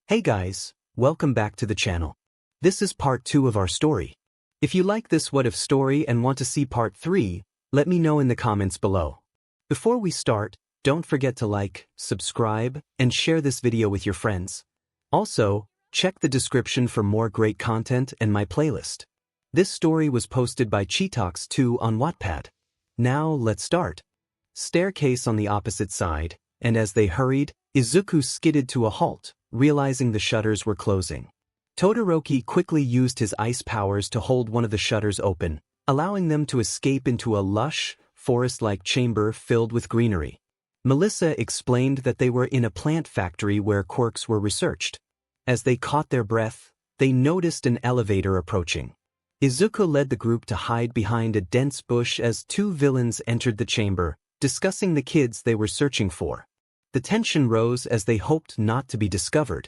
Hey guys, welcome back to the channel. This is part 2 of our story. If you like this what if story and want to see part 3, let me know in the comments below. Before we start, don't forget to like, subscribe, and share this video with your friends. Also, check the description for more great content and my playlist. This story was posted by 𝗧𝗵𝗲 on Wattpad. Now let's start. Staircase on the opposite side, and as they hurried, Izuku skidded to a halt, realizing the shutters were closing. Todoroki quickly used his ice powers to hold one of the shutters open, allowing them to escape into a lush, forest-like chamber filled with greenery. Melissa explained that they were in a plant factory where quirks were researched. As they caught their breath, they noticed an elevator approaching. Izuku led the group to hide behind a dense bush as two villains entered the chamber, discussing the kids they were searching for. The tension rose as they hoped not to be discovered.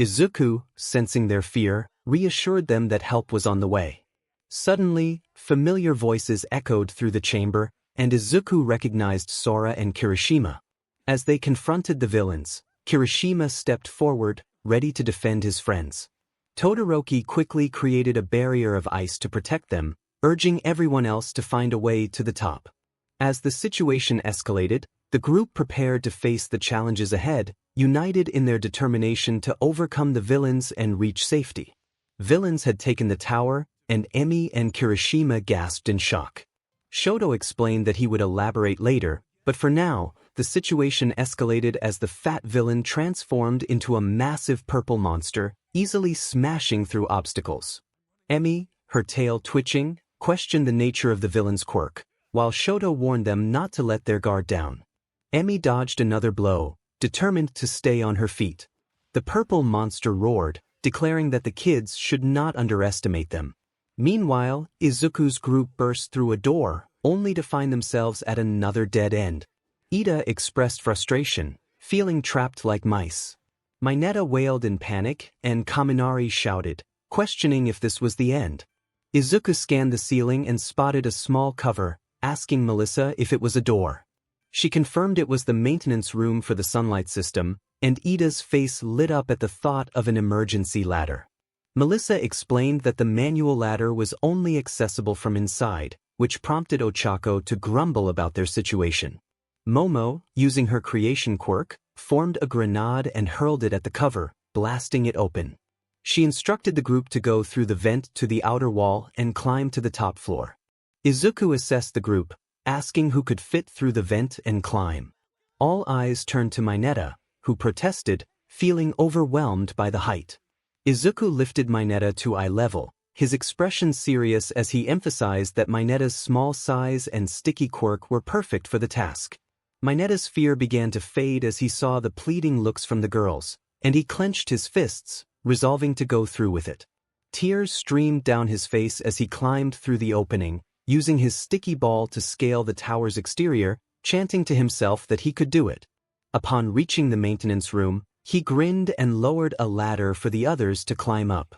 Izuku, sensing their fear, reassured them that help was on the way. Suddenly, familiar voices echoed through the chamber, and Izuku recognized Sora and Kirishima. As they confronted the villains, Kirishima stepped forward, ready to defend his friends. Todoroki quickly created a barrier of ice to protect them, urging everyone else to find a way to the top. As the situation escalated, the group prepared to face the challenges ahead, united in their determination to overcome the villains and reach safety. Villains had taken the tower, and Emi and Kirishima gasped in shock. Shoto explained that he would elaborate later, but for now, the situation escalated as the fat villain transformed into a massive purple monster, easily smashing through obstacles. Emi, her tail twitching, questioned the nature of the villain's quirk, while Shoto warned them not to let their guard down. Emi dodged another blow, determined to stay on her feet. The purple monster roared, declaring that the kids should not underestimate them. Meanwhile, Izuku's group burst through a door, only to find themselves at another dead end. Ida expressed frustration, feeling trapped like mice. Mineta wailed in panic, and Kaminari shouted, questioning if this was the end. Izuku scanned the ceiling and spotted a small cover, asking Melissa if it was a door. She confirmed it was the maintenance room for the sunlight system, and Ida's face lit up at the thought of an emergency ladder. Melissa explained that the manual ladder was only accessible from inside, which prompted Ochako to grumble about their situation. Momo, using her creation quirk, formed a grenade and hurled it at the cover, blasting it open. She instructed the group to go through the vent to the outer wall and climb to the top floor. Izuku assessed the group, asking who could fit through the vent and climb. All eyes turned to Mineta, who protested, feeling overwhelmed by the height. Izuku lifted Mineta to eye level, his expression serious as he emphasized that Mineta's small size and sticky quirk were perfect for the task. Mineta's fear began to fade as he saw the pleading looks from the girls, and he clenched his fists, resolving to go through with it. Tears streamed down his face as he climbed through the opening, using his sticky ball to scale the tower's exterior, chanting to himself that he could do it. Upon reaching the maintenance room, he grinned and lowered a ladder for the others to climb up.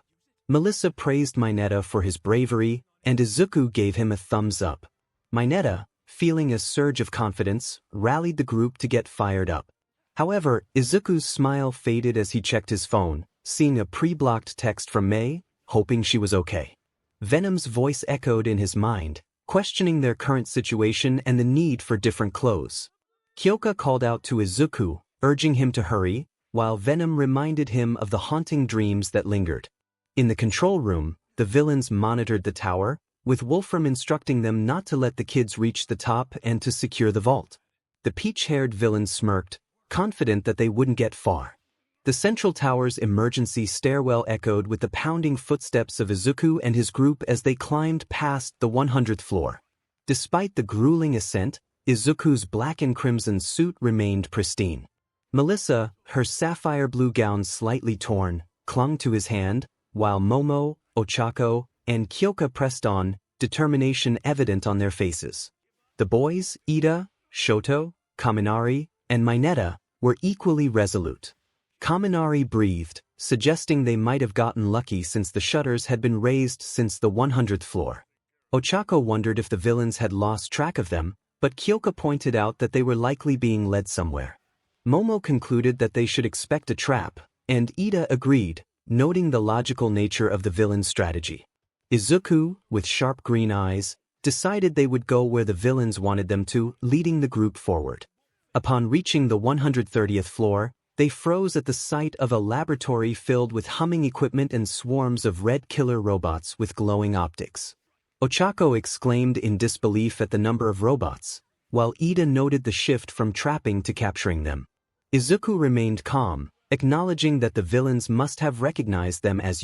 Melissa praised Mineta for his bravery, and Izuku gave him a thumbs up. Mineta, feeling a surge of confidence, rallied the group to get fired up. However, Izuku's smile faded as he checked his phone, seeing a pre-blocked text from Mei, hoping she was okay. Venom's voice echoed in his mind, questioning their current situation and the need for different clothes. Kyoka called out to Izuku, urging him to hurry, while Venom reminded him of the haunting dreams that lingered. In the control room, the villains monitored the tower, with Wolfram instructing them not to let the kids reach the top and to secure the vault. The peach-haired villain smirked, confident that they wouldn't get far. The central tower's emergency stairwell echoed with the pounding footsteps of Izuku and his group as they climbed past the 100th floor. Despite the grueling ascent, Izuku's black and crimson suit remained pristine. Melissa, her sapphire blue gown slightly torn, clung to his hand, while Momo, Ochako, and Kyoka pressed on, determination evident on their faces. The boys, Ida, Shoto, Kaminari, and Mineta, were equally resolute. Kaminari breathed, suggesting they might have gotten lucky since the shutters had been raised since the 100th floor. Ochako wondered if the villains had lost track of them, but Kyoka pointed out that they were likely being led somewhere. Momo concluded that they should expect a trap, and Ida agreed, noting the logical nature of the villain's strategy. Izuku, with sharp green eyes, decided they would go where the villains wanted them to, leading the group forward. Upon reaching the 130th floor, they froze at the sight of a laboratory filled with humming equipment and swarms of red killer robots with glowing optics. 𝗧𝗏𝗄 exclaimed in disbelief at the number of robots, while Ida noted the shift from trapping to capturing them. Izuku remained calm, acknowledging that the villains must have recognized them as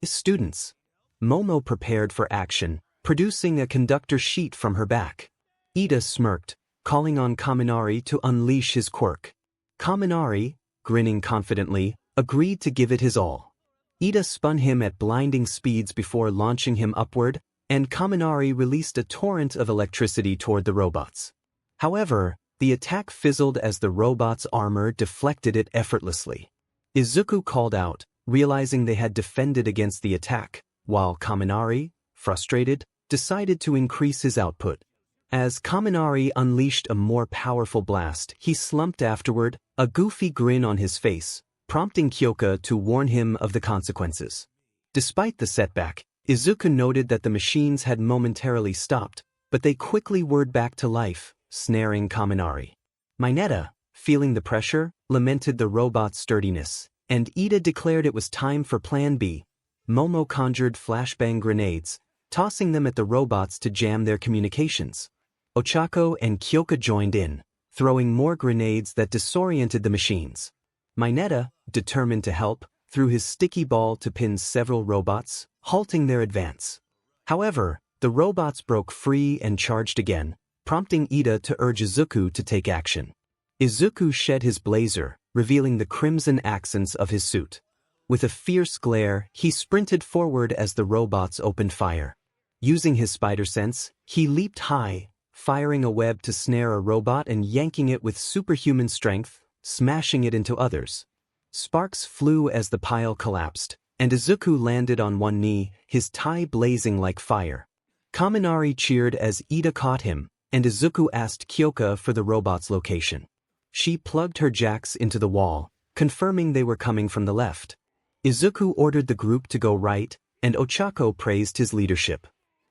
students. Momo prepared for action, producing a conductor sheet from her back. Ida smirked, calling on Kaminari to unleash his quirk. Kaminari, grinning confidently, agreed to give it his all. Ida spun him at blinding speeds before launching him upward, and Kaminari released a torrent of electricity toward the robots. However, the attack fizzled as the robots' armor deflected it effortlessly. Izuku called out, realizing they had defended against the attack, while Kaminari, frustrated, decided to increase his output. As Kaminari unleashed a more powerful blast, he slumped afterward, a goofy grin on his face, prompting Kyoka to warn him of the consequences. Despite the setback, Izuku noted that the machines had momentarily stopped, but they quickly whirred back to life, snaring Kaminari. Mineta, feeling the pressure, lamented the robot's sturdiness, and Ida declared it was time for Plan B. Momo conjured flashbang grenades, tossing them at the robots to jam their communications. 𝗧𝗏𝗄 and Kyoka joined in, throwing more grenades that disoriented the machines. Mineta, determined to help, threw his sticky ball to pin several robots, halting their advance. However, the robots broke free and charged again, prompting Ida to urge Izuku to take action. Izuku shed his blazer, revealing the crimson accents of his suit. With a fierce glare, he sprinted forward as the robots opened fire. Using his spider sense, he leaped high, firing a web to snare a robot and yanking it with superhuman strength, smashing it into others. Sparks flew as the pile collapsed, and Izuku landed on one knee, his tie blazing like fire. Kaminari cheered as Ida caught him, and Izuku asked Kyoka for the robot's location. She plugged her jacks into the wall, confirming they were coming from the left. Izuku ordered the group to go right, and 𝗧𝗏𝗄 praised his leadership.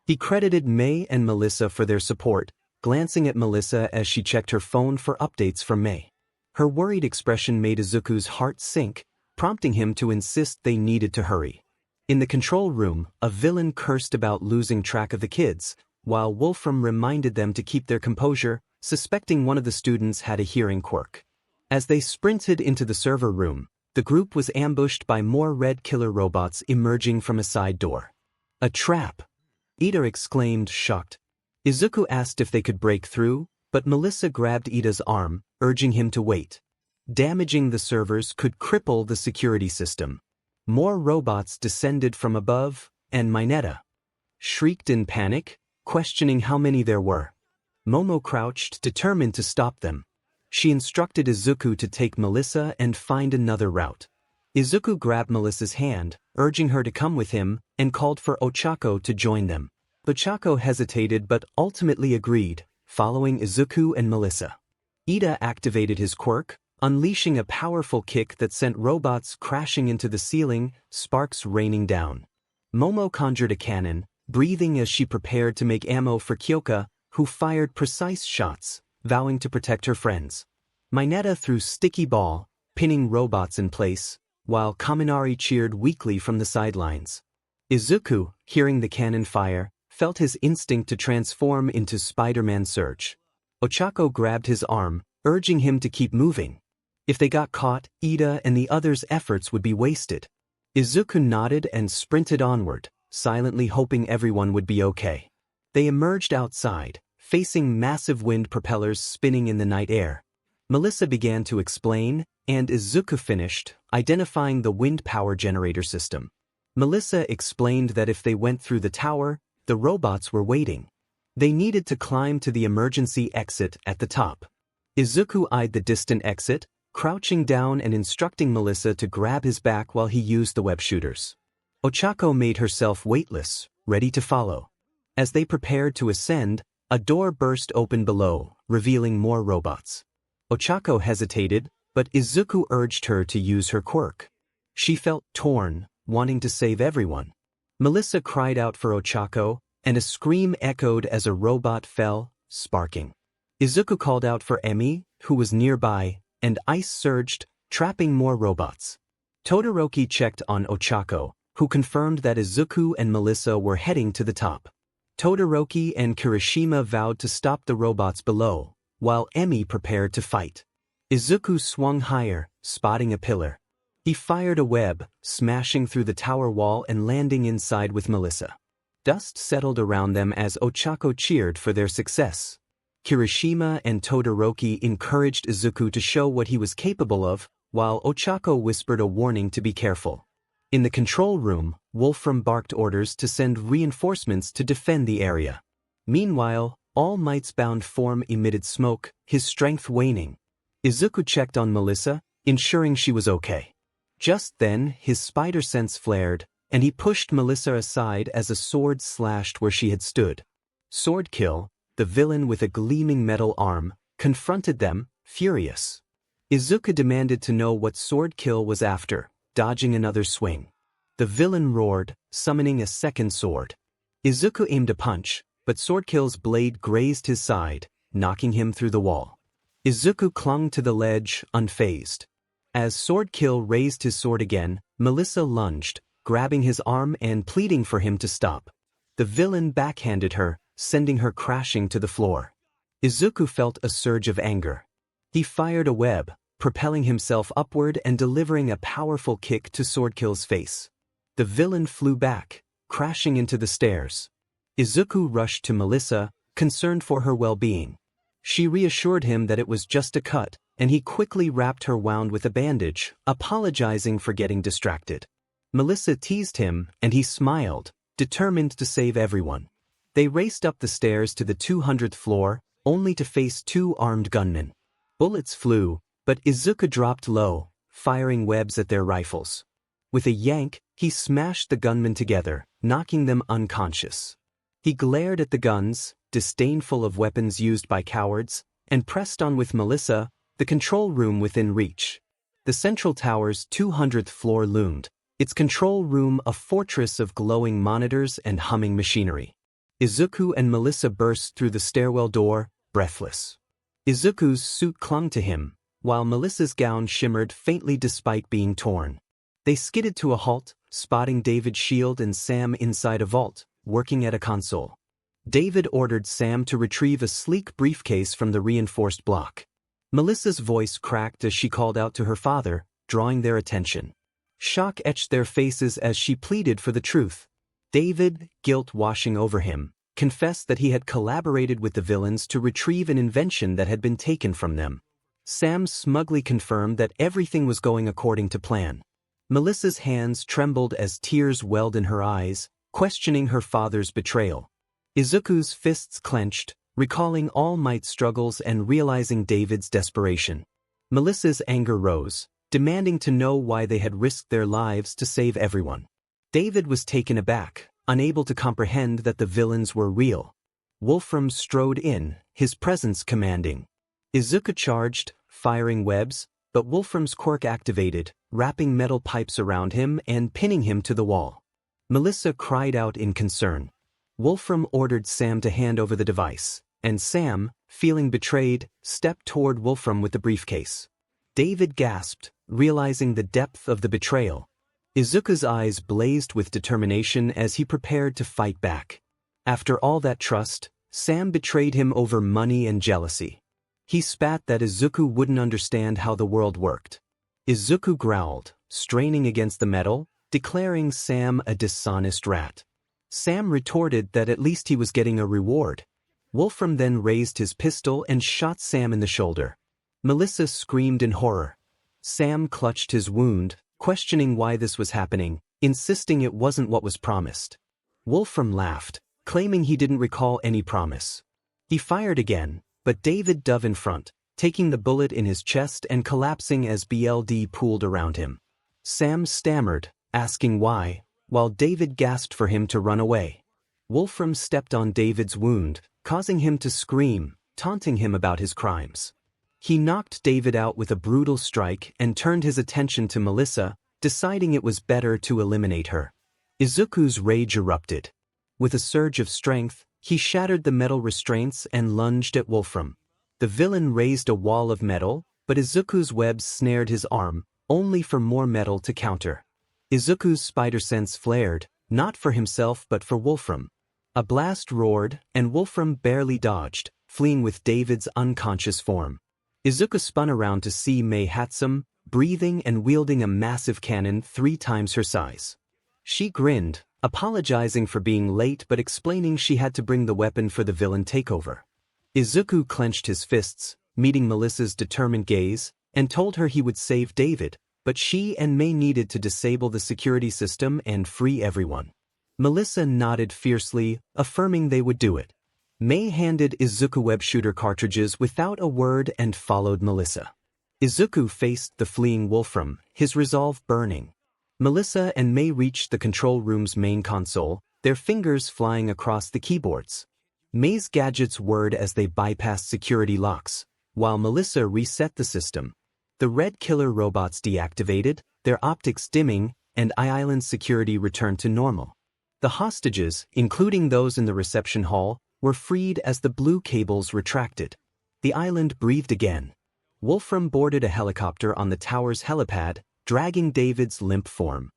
He credited May and Melissa for their support, glancing at Melissa as she checked her phone for updates from May. Her worried expression made Izuku's heart sink, prompting him to insist they needed to hurry. In the control room, a villain cursed about losing track of the kids, while Wolfram reminded them to keep their composure, suspecting one of the students had a hearing quirk. As they sprinted into the server room, the group was ambushed by more red killer robots emerging from a side door. A trap! Ida exclaimed, shocked. Izuku asked if they could break through, but Melissa grabbed Ida's arm, urging him to wait. Damaging the servers could cripple the security system. More robots descended from above, and Mineta shrieked in panic, questioning how many there were. Momo crouched, determined to stop them. She instructed Izuku to take Melissa and find another route. Izuku grabbed Melissa's hand, urging her to come with him, and called for 𝗧𝗏𝗄 to join them. 𝗧𝗏𝗄 hesitated but ultimately agreed, following Izuku and Melissa. Ida activated his quirk, unleashing a powerful kick that sent robots crashing into the ceiling, sparks raining down. Momo conjured a cannon, breathing as she prepared to make ammo for Kyoka, who fired precise shots, vowing to protect her friends. Mineta threw sticky ball, pinning robots in place, while Kaminari cheered weakly from the sidelines. Izuku, hearing the cannon fire, felt his instinct to transform into Spider-Man surge. 𝗧𝗏𝗄 grabbed his arm, urging him to keep moving. If they got caught, Ida and the others' efforts would be wasted. Izuku nodded and sprinted onward, silently hoping everyone would be okay. They emerged outside, facing massive wind propellers spinning in the night air. Melissa began to explain, and Izuku finished, identifying the wind power generator system. Melissa explained that if they went through the tower, the robots were waiting. They needed to climb to the emergency exit at the top. Izuku eyed the distant exit, crouching down and instructing Melissa to grab his back while he used the web shooters. 𝗧𝗏𝗄 made herself weightless, ready to follow. As they prepared to ascend, a door burst open below, revealing more robots. 𝗧𝗏𝗄 hesitated, but Izuku urged her to use her quirk. She felt torn, wanting to save everyone. Melissa cried out for Ochako, and a scream echoed as a robot fell, sparking. Izuku called out for Emi, who was nearby, and ice surged, trapping more robots. Todoroki checked on Ochako, who confirmed that Izuku and Melissa were heading to the top. Todoroki and Kirishima vowed to stop the robots below, while Emi prepared to fight. Izuku swung higher, spotting a pillar. He fired a web, smashing through the tower wall and landing inside with Melissa. Dust settled around them as Ochako cheered for their success. Kirishima and Todoroki encouraged Izuku to show what he was capable of, while Ochako whispered a warning to be careful. In the control room, Wolfram barked orders to send reinforcements to defend the area. Meanwhile, All Might's bound form emitted smoke, his strength waning. Izuku checked on Melissa, ensuring she was okay. Just then, his spider sense flared, and he pushed Melissa aside as a sword slashed where she had stood. Swordkill, the villain with a gleaming metal arm, confronted them, furious. Izuku demanded to know what Swordkill was after, dodging another swing. The villain roared, summoning a second sword. Izuku aimed a punch, but Swordkill's blade grazed his side, knocking him through the wall. Izuku clung to the ledge, unfazed. As Swordkill raised his sword again, Melissa lunged, grabbing his arm and pleading for him to stop. The villain backhanded her, sending her crashing to the floor. Izuku felt a surge of anger. He fired a web, propelling himself upward and delivering a powerful kick to Swordkill's face. The villain flew back, crashing into the stairs. Izuku rushed to Melissa, concerned for her well-being. She reassured him that it was just a cut, and he quickly wrapped her wound with a bandage, apologizing for getting distracted. Melissa teased him, and he smiled, determined to save everyone. They raced up the stairs to the 200th floor, only to face two armed gunmen. Bullets flew, but Izuku dropped low, firing webs at their rifles. With a yank, he smashed the gunmen together, knocking them unconscious. He glared at the guns, disdainful of weapons used by cowards, and pressed on with Melissa, the control room within reach. The central tower's 200th floor loomed, its control room a fortress of glowing monitors and humming machinery. Izuku and Melissa burst through the stairwell door, breathless. Izuku's suit clung to him, while Melissa's gown shimmered faintly despite being torn. They skidded to a halt, spotting David Shield and Sam inside a vault, working at a console. David ordered Sam to retrieve a sleek briefcase from the reinforced block. Melissa's voice cracked as she called out to her father, drawing their attention. Shock etched their faces as she pleaded for the truth. David, guilt washing over him, confessed that he had collaborated with the villains to retrieve an invention that had been taken from them. Sam smugly confirmed that everything was going according to plan. Melissa's hands trembled as tears welled in her eyes, questioning her father's betrayal. Izuku's fists clenched, recalling All Might's struggles and realizing David's desperation. Melissa's anger rose, demanding to know why they had risked their lives to save everyone. David was taken aback, unable to comprehend that the villains were real. Wolfram strode in, his presence commanding. Izuku charged, firing webs, but Wolfram's quirk activated, wrapping metal pipes around him and pinning him to the wall. Melissa cried out in concern. Wolfram ordered Sam to hand over the device, and Sam, feeling betrayed, stepped toward Wolfram with the briefcase. David gasped, realizing the depth of the betrayal. Izuku's eyes blazed with determination as he prepared to fight back. After all that trust, Sam betrayed him over money and jealousy. He spat that Izuku wouldn't understand how the world worked. Izuku growled, straining against the metal, declaring Sam a dishonest rat. Sam retorted that at least he was getting a reward. Wolfram then raised his pistol and shot Sam in the shoulder. Melissa screamed in horror. Sam clutched his wound, questioning why this was happening, insisting it wasn't what was promised. Wolfram laughed, claiming he didn't recall any promise. He fired again, but David dove in front, taking the bullet in his chest and collapsing as BLD pooled around him. Sam stammered, asking why, while David gasped for him to run away. Wolfram stepped on David's wound, causing him to scream, taunting him about his crimes. He knocked David out with a brutal strike and turned his attention to Melissa, deciding it was better to eliminate her. Izuku's rage erupted. With a surge of strength, he shattered the metal restraints and lunged at Wolfram. The villain raised a wall of metal, but Izuku's webs snared his arm, only for more metal to counter. Izuku's spider sense flared, not for himself but for Wolfram. A blast roared, and Wolfram barely dodged, fleeing with David's unconscious form. Izuku spun around to see 𝗵𝗃, breathing and wielding a massive cannon 3 times her size. She grinned, apologizing for being late but explaining she had to bring the weapon for the villain takeover. Izuku clenched his fists, meeting Melissa's determined gaze, and told her he would save David, but she and Mei needed to disable the security system and free everyone. Melissa nodded fiercely, affirming they would do it. Mei handed Izuku web shooter cartridges without a word and followed Melissa. Izuku faced the fleeing Wolfram, his resolve burning. Melissa and Mei reached the control room's main console, their fingers flying across the keyboards. Mei's gadgets whirred as they bypassed security locks, while Melissa reset the system. The red killer robots deactivated, their optics dimming, and Island's security returned to normal. The hostages, including those in the reception hall, were freed as the blue cables retracted. The island breathed again. Wolfram boarded a helicopter on the tower's helipad, dragging David's limp form.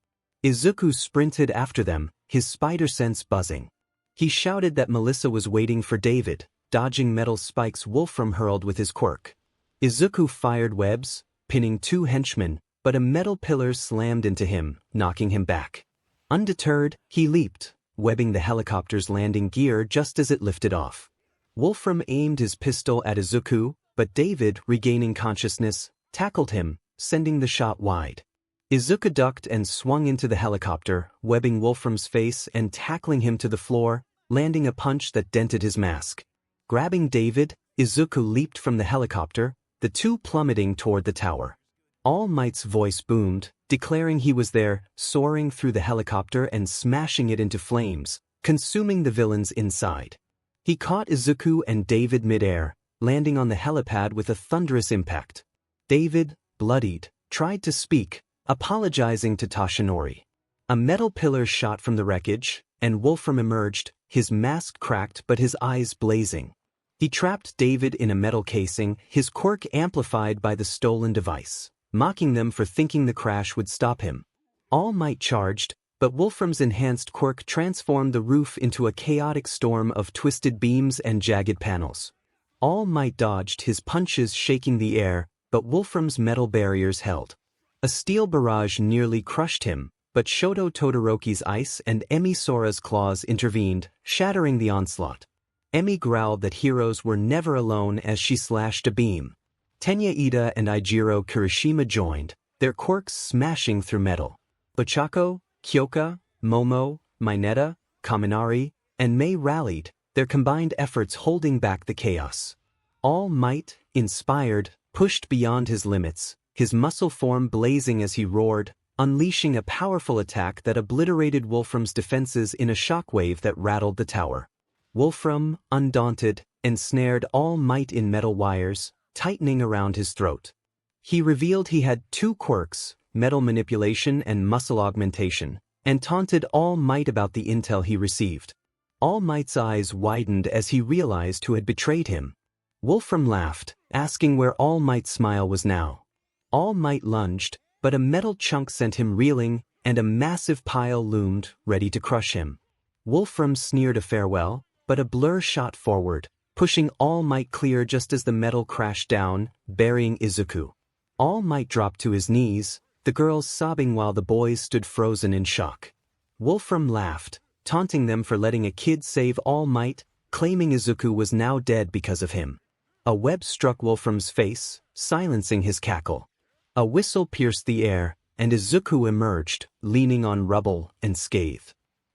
Izuku sprinted after them, his spider sense buzzing. He shouted that Melissa was waiting for David, dodging metal spikes Wolfram hurled with his quirk. Izuku fired webs, pinning 2 henchmen, but a metal pillar slammed into him, knocking him back. Undeterred, he leaped, webbing the helicopter's landing gear just as it lifted off. Wolfram aimed his pistol at Izuku, but David, regaining consciousness, tackled him, sending the shot wide. Izuku ducked and swung into the helicopter, webbing Wolfram's face and tackling him to the floor, landing a punch that dented his mask. Grabbing David, Izuku leaped from the helicopter, the 2 plummeting toward the tower. All Might's voice boomed, declaring he was there, soaring through the helicopter and smashing it into flames, consuming the villains inside. He caught Izuku and David midair, landing on the helipad with a thunderous impact. David, bloodied, tried to speak, apologizing to Toshinori. A metal pillar shot from the wreckage, and Wolfram emerged, his mask cracked but his eyes blazing. He trapped David in a metal casing, his quirk amplified by the stolen device, mocking them for thinking the crash would stop him. All Might charged, but Wolfram's enhanced quirk transformed the roof into a chaotic storm of twisted beams and jagged panels. All Might dodged, his punches shaking the air, but Wolfram's metal barriers held. A steel barrage nearly crushed him, but Shoto Todoroki's ice and 𝗵𝗄 Sora's claws intervened, shattering the onslaught. 𝗵𝗄 growled that heroes were never alone as she slashed a beam. Tenya Ida and Ijiro Kirishima joined, their quirks smashing through metal. Ochako, Kyoka, Momo, Mineta, Kaminari, and Mei rallied, their combined efforts holding back the chaos. All Might, inspired, pushed beyond his limits, his muscle form blazing as he roared, unleashing a powerful attack that obliterated Wolfram's defenses in a shockwave that rattled the tower. Wolfram, undaunted, ensnared All Might in metal wires, tightening around his throat. He revealed he had 2 quirks, metal manipulation and muscle augmentation, and taunted All Might about the intel he received. All Might's eyes widened as he realized who had betrayed him. Wolfram laughed, asking where All Might's smile was now. All Might lunged, but a metal chunk sent him reeling, and a massive pile loomed, ready to crush him. Wolfram sneered a farewell, but a blur shot forward, pushing All Might clear just as the metal crashed down, burying Izuku. All Might dropped to his knees, the girls sobbing while the boys stood frozen in shock. Wolfram laughed, taunting them for letting a kid save All Might, claiming Izuku was now dead because of him. A web struck Wolfram's face, silencing his cackle. A whistle pierced the air, and Izuku emerged, leaning on rubble and scathe.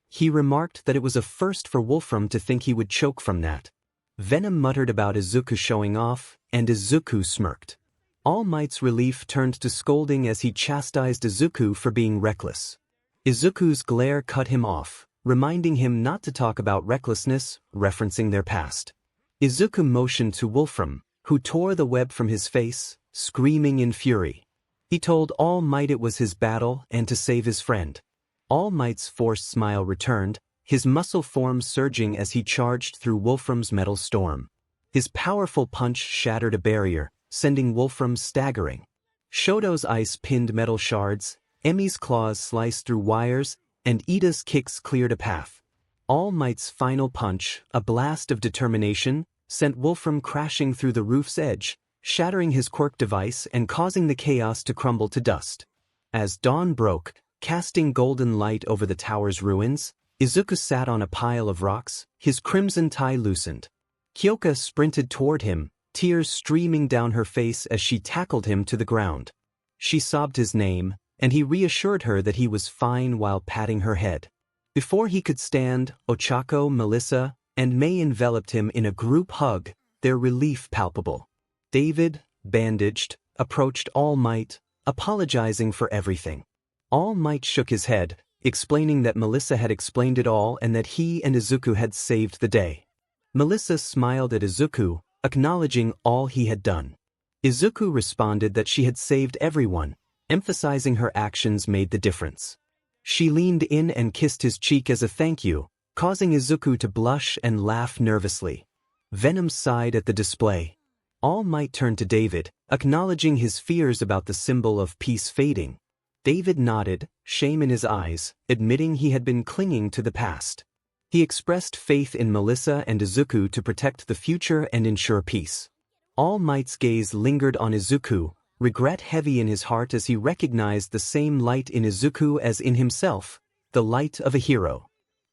He remarked that it was a first for Wolfram to think he would choke from that. Venom muttered about Izuku showing off, and Izuku smirked. All Might's relief turned to scolding as he chastised Izuku for being reckless. Izuku's glare cut him off, reminding him not to talk about recklessness, referencing their past. Izuku motioned to Wolfram, who tore the web from his face, screaming in fury. He told All Might it was his battle and to save his friend. All Might's forced smile returned, his muscle form surging as he charged through 𝗂𝗏𝗏's metal storm. His powerful punch shattered a barrier, sending 𝗂𝗏𝗏 staggering. Shoto's ice pinned metal shards, Emmy's claws sliced through wires, and Ida's kicks cleared a path. All Might's final punch, a blast of determination, sent 𝗂𝗏𝗏 crashing through the roof's edge, shattering his quirk device and causing the chaos to crumble to dust. As dawn broke, casting golden light over the tower's ruins, Izuku sat on a pile of rocks, his crimson tie loosened. 𝗘𝐁𝐝 sprinted toward him, tears streaming down her face as she tackled him to the ground. She sobbed his name, and he reassured her that he was fine while patting her head. Before he could stand, Ochako, Melissa, and May enveloped him in a group hug, their relief palpable. David, bandaged, approached All Might, apologizing for everything. All Might shook his head, explaining that Melissa had explained it all and that he and Izuku had saved the day. Melissa smiled at Izuku, acknowledging all he had done. Izuku responded that she had saved everyone, emphasizing her actions made the difference. She leaned in and kissed his cheek as a thank you, causing Izuku to blush and laugh nervously. Venom sighed at the display. All Might turned to David, acknowledging his fears about the symbol of peace fading. David nodded, shame in his eyes, admitting he had been clinging to the past. He expressed faith in Melissa and Izuku to protect the future and ensure peace. All Might's gaze lingered on Izuku, regret heavy in his heart as he recognized the same light in Izuku as in himself, the light of a hero.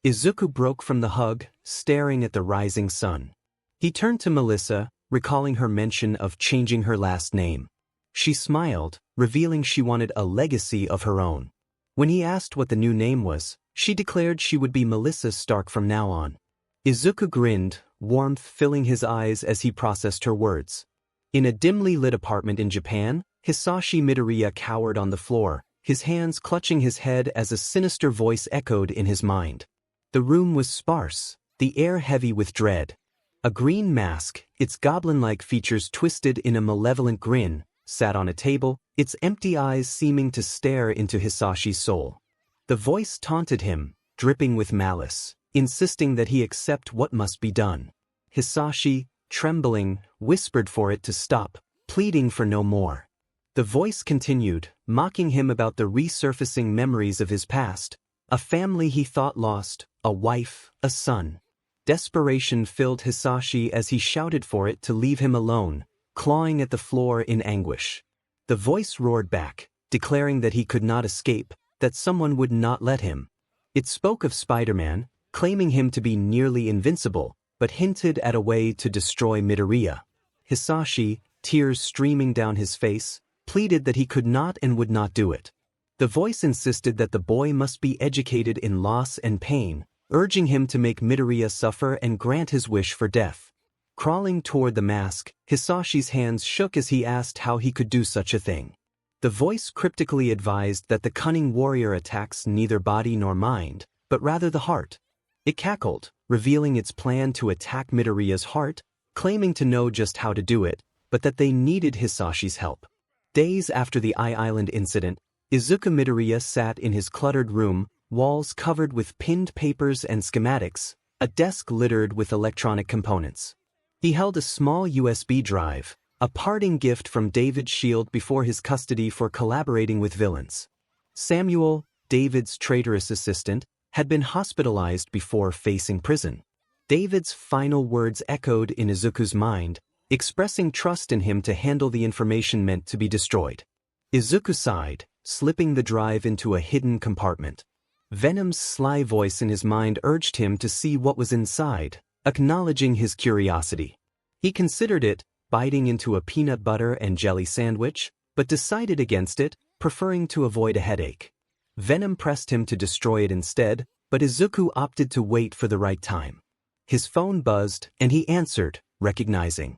Izuku broke from the hug, staring at the rising sun. He turned to Melissa, recalling her mention of changing her last name. She smiled, revealing she wanted a legacy of her own. When he asked what the new name was, she declared she would be Melissa Stark from now on. Izuku grinned, warmth filling his eyes as he processed her words. In a dimly lit apartment in Japan, Hisashi Midoriya cowered on the floor, his hands clutching his head as a sinister voice echoed in his mind. The room was sparse, the air heavy with dread. A green mask, its goblin-like features twisted in a malevolent grin, sat on a table, its empty eyes seeming to stare into Hisashi's soul. The voice taunted him, dripping with malice, insisting that he accept what must be done. Hisashi, trembling, whispered for it to stop, pleading for no more. The voice continued, mocking him about the resurfacing memories of his past, a family he thought lost, a wife, a son. Desperation filled Hisashi as he shouted for it to leave him alone, clawing at the floor in anguish. The voice roared back, declaring that he could not escape, that someone would not let him. It spoke of Spider-Man, claiming him to be nearly invincible, but hinted at a way to destroy Midoriya. Hisashi, tears streaming down his face, pleaded that he could not and would not do it. The voice insisted that the boy must be educated in loss and pain, urging him to make Midoriya suffer and grant his wish for death. Crawling toward the mask, Hisashi's hands shook as he asked how he could do such a thing. The voice cryptically advised that the cunning warrior attacks neither body nor mind, but rather the heart. It cackled, revealing its plan to attack Midoriya's heart, claiming to know just how to do it, but that they needed Hisashi's help. Days after the Island incident, Izuku Midoriya sat in his cluttered room, walls covered with pinned papers and schematics, a desk littered with electronic components. He held a small USB drive, a parting gift from David's shield before his custody for collaborating with villains. Samuel, David's traitorous assistant, had been hospitalized before facing prison. David's final words echoed in Izuku's mind, expressing trust in him to handle the information meant to be destroyed. Izuku sighed, slipping the drive into a hidden compartment. Venom's sly voice in his mind urged him to see what was inside, acknowledging his curiosity. He considered it, biting into a peanut butter and jelly sandwich, but decided against it, preferring to avoid a headache. Venom pressed him to destroy it instead, but Izuku opted to wait for the right time. His phone buzzed, and he answered, recognizing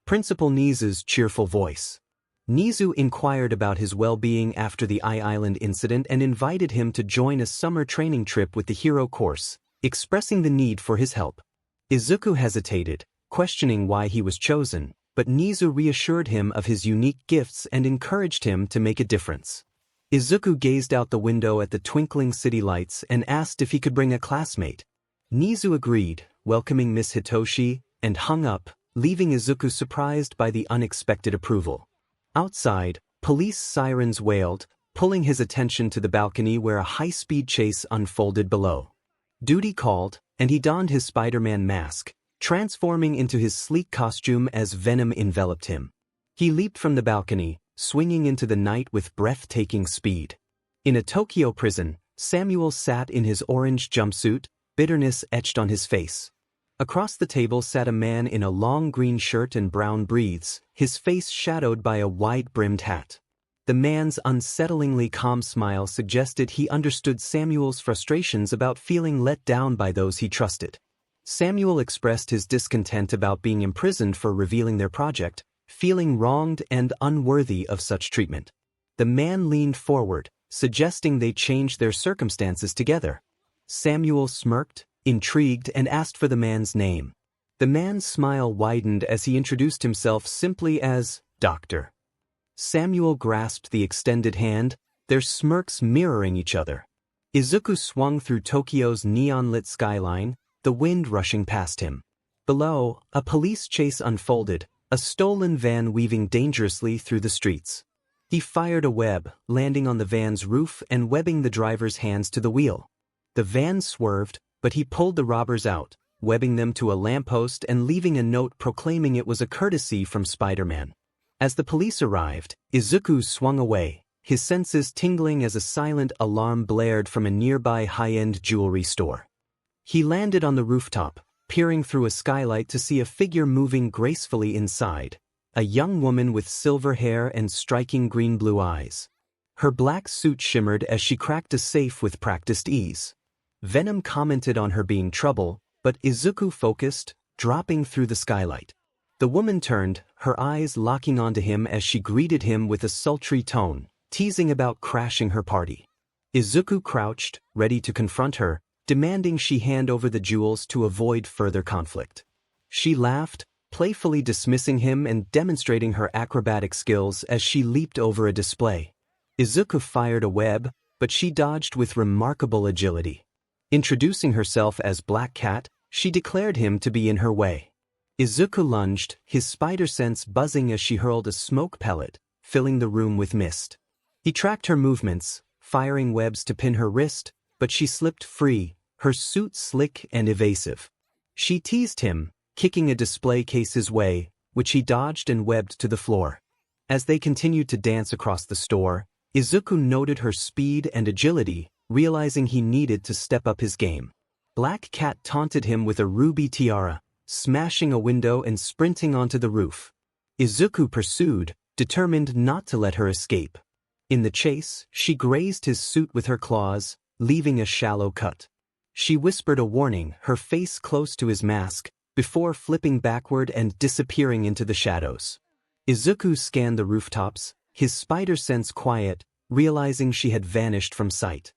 Principal Nizu's cheerful voice. Nizu inquired about his well-being after the Island incident and invited him to join a summer training trip with the hero course, expressing the need for his help. Izuku hesitated, questioning why he was chosen, but 𝗎𝗂 reassured him of his unique gifts and encouraged him to make a difference. Izuku gazed out the window at the twinkling city lights and asked if he could bring a classmate. 𝗎𝗂 agreed, welcoming Miss Hitoshi, and hung up, leaving Izuku surprised by the unexpected approval. Outside, police sirens wailed, pulling his attention to the balcony where a high-speed chase unfolded below. Duty called, and he donned his Spider-Man mask, transforming into his sleek costume as Venom enveloped him. He leaped from the balcony, swinging into the night with breathtaking speed. In a Tokyo prison, Samuel sat in his orange jumpsuit, bitterness etched on his face. Across the table sat a man in a long green shirt and brown breeches, his face shadowed by a wide-brimmed hat. The man's unsettlingly calm smile suggested he understood Samuel's frustrations about feeling let down by those he trusted. Samuel expressed his discontent about being imprisoned for revealing their project, feeling wronged and unworthy of such treatment. The man leaned forward, suggesting they change their circumstances together. Samuel smirked, intrigued, and asked for the man's name. The man's smile widened as he introduced himself simply as Dr. Samuel grasped the extended hand, their smirks mirroring each other. Izuku swung through Tokyo's neon-lit skyline, the wind rushing past him. Below, a police chase unfolded, a stolen van weaving dangerously through the streets. He fired a web, landing on the van's roof and webbing the driver's hands to the wheel. The van swerved, but he pulled the robbers out, webbing them to a lamppost and leaving a note proclaiming it was a courtesy from Spider-Man. As the police arrived, Izuku swung away, his senses tingling as a silent alarm blared from a nearby high-end jewelry store. He landed on the rooftop, peering through a skylight to see a figure moving gracefully inside, a young woman with silver hair and striking green-blue eyes. Her black suit shimmered as she cracked a safe with practiced ease. Venom commented on her being trouble, but Izuku focused, dropping through the skylight. The woman turned, her eyes locking onto him as she greeted him with a sultry tone, teasing about crashing her party. Izuku crouched, ready to confront her, demanding she hand over the jewels to avoid further conflict. She laughed, playfully dismissing him and demonstrating her acrobatic skills as she leaped over a display. Izuku fired a web, but she dodged with remarkable agility. Introducing herself as Black Cat, she declared him to be in her way. Izuku lunged, his spider sense buzzing as she hurled a smoke pellet, filling the room with mist. He tracked her movements, firing webs to pin her wrist, but she slipped free, her suit slick and evasive. She teased him, kicking a display case his way, which he dodged and webbed to the floor. As they continued to dance across the store, Izuku noted her speed and agility, realizing he needed to step up his game. Black Cat taunted him with a ruby tiara, smashing a window and sprinting onto the roof. Izuku pursued, determined not to let her escape. In the chase, she grazed his suit with her claws, leaving a shallow cut. She whispered a warning, her face close to his mask, before flipping backward and disappearing into the shadows. Izuku scanned the rooftops, his spider sense quiet, realizing she had vanished from sight.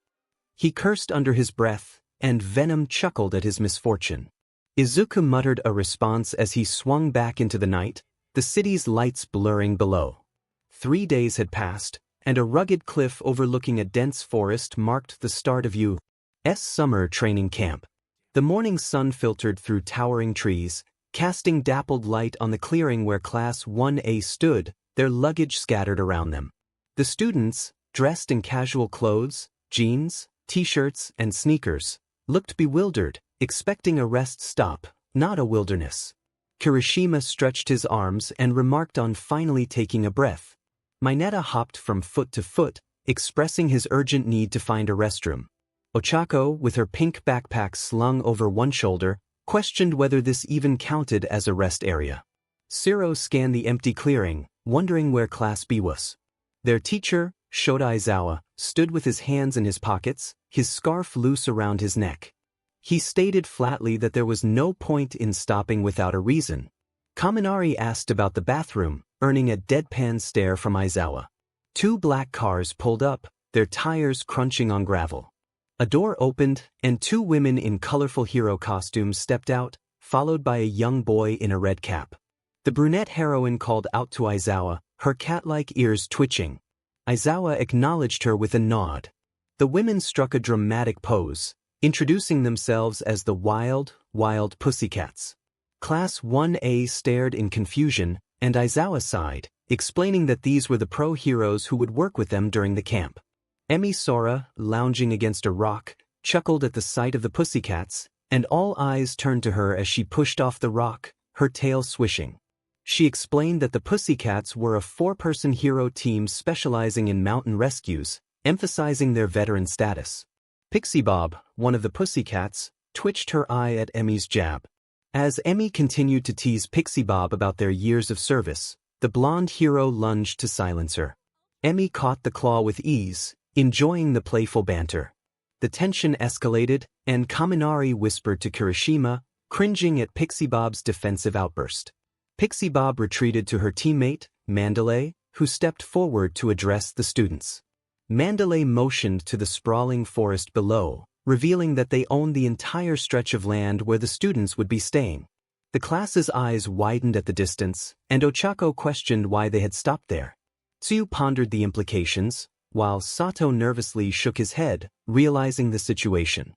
He cursed under his breath, and Venom chuckled at his misfortune. Izuku muttered a response as he swung back into the night, the city's lights blurring below. 3 days had passed, and a rugged cliff overlooking a dense forest marked the start of U.S. summer training camp. The morning sun filtered through towering trees, casting dappled light on the clearing where Class 1A stood, their luggage scattered around them. The students, dressed in casual clothes, jeans, t-shirts, and sneakers, looked bewildered, expecting a rest stop, not a wilderness. Kirishima stretched his arms and remarked on finally taking a breath. Mineta hopped from foot to foot, expressing his urgent need to find a restroom. Ochako, with her pink backpack slung over one shoulder, questioned whether this even counted as a rest area. Siro scanned the empty clearing, wondering where Class B was. Their teacher, Shodai Zawa, stood with his hands in his pockets, his scarf loose around his neck. He stated flatly that there was no point in stopping without a reason. Kaminari asked about the bathroom, earning a deadpan stare from Aizawa. 2 black cars pulled up, their tires crunching on gravel. A door opened, and 2 women in colorful hero costumes stepped out, followed by a young boy in a red cap. The brunette heroine called out to Izawa, her cat-like ears twitching. Izawa acknowledged her with a nod. The women struck a dramatic pose, introducing themselves as the wild pussycats. Class 1A stared in confusion, and Izawa sighed, explaining that these were the pro heroes who would work with them during the camp. Emi Sora, lounging against a rock, chuckled at the sight of the pussycats, and all eyes turned to her as she pushed off the rock, her tail swishing. She explained that the pussycats were a 4-person hero team specializing in mountain rescues, emphasizing their veteran status. 𝗵𝗃𝗵𝗲, one of the pussycats, twitched her eye at Emi's jab. As Emi continued to tease 𝗵𝗃𝗵𝗲 about their years of service, the blonde hero lunged to silence her. Emi caught the claw with ease, enjoying the playful banter. The tension escalated, and Kaminari whispered to Kirishima, cringing at 𝗵𝗃𝗵𝗲's defensive outburst. 𝗵𝗃𝗵𝗲 retreated to her teammate, Mandalay, who stepped forward to address the students. Mandalay motioned to the sprawling forest below, revealing that they owned the entire stretch of land where the students would be staying. The class's eyes widened at the distance, and Ochako questioned why they had stopped there. Tsuyu pondered the implications, while Sato nervously shook his head, realizing the situation.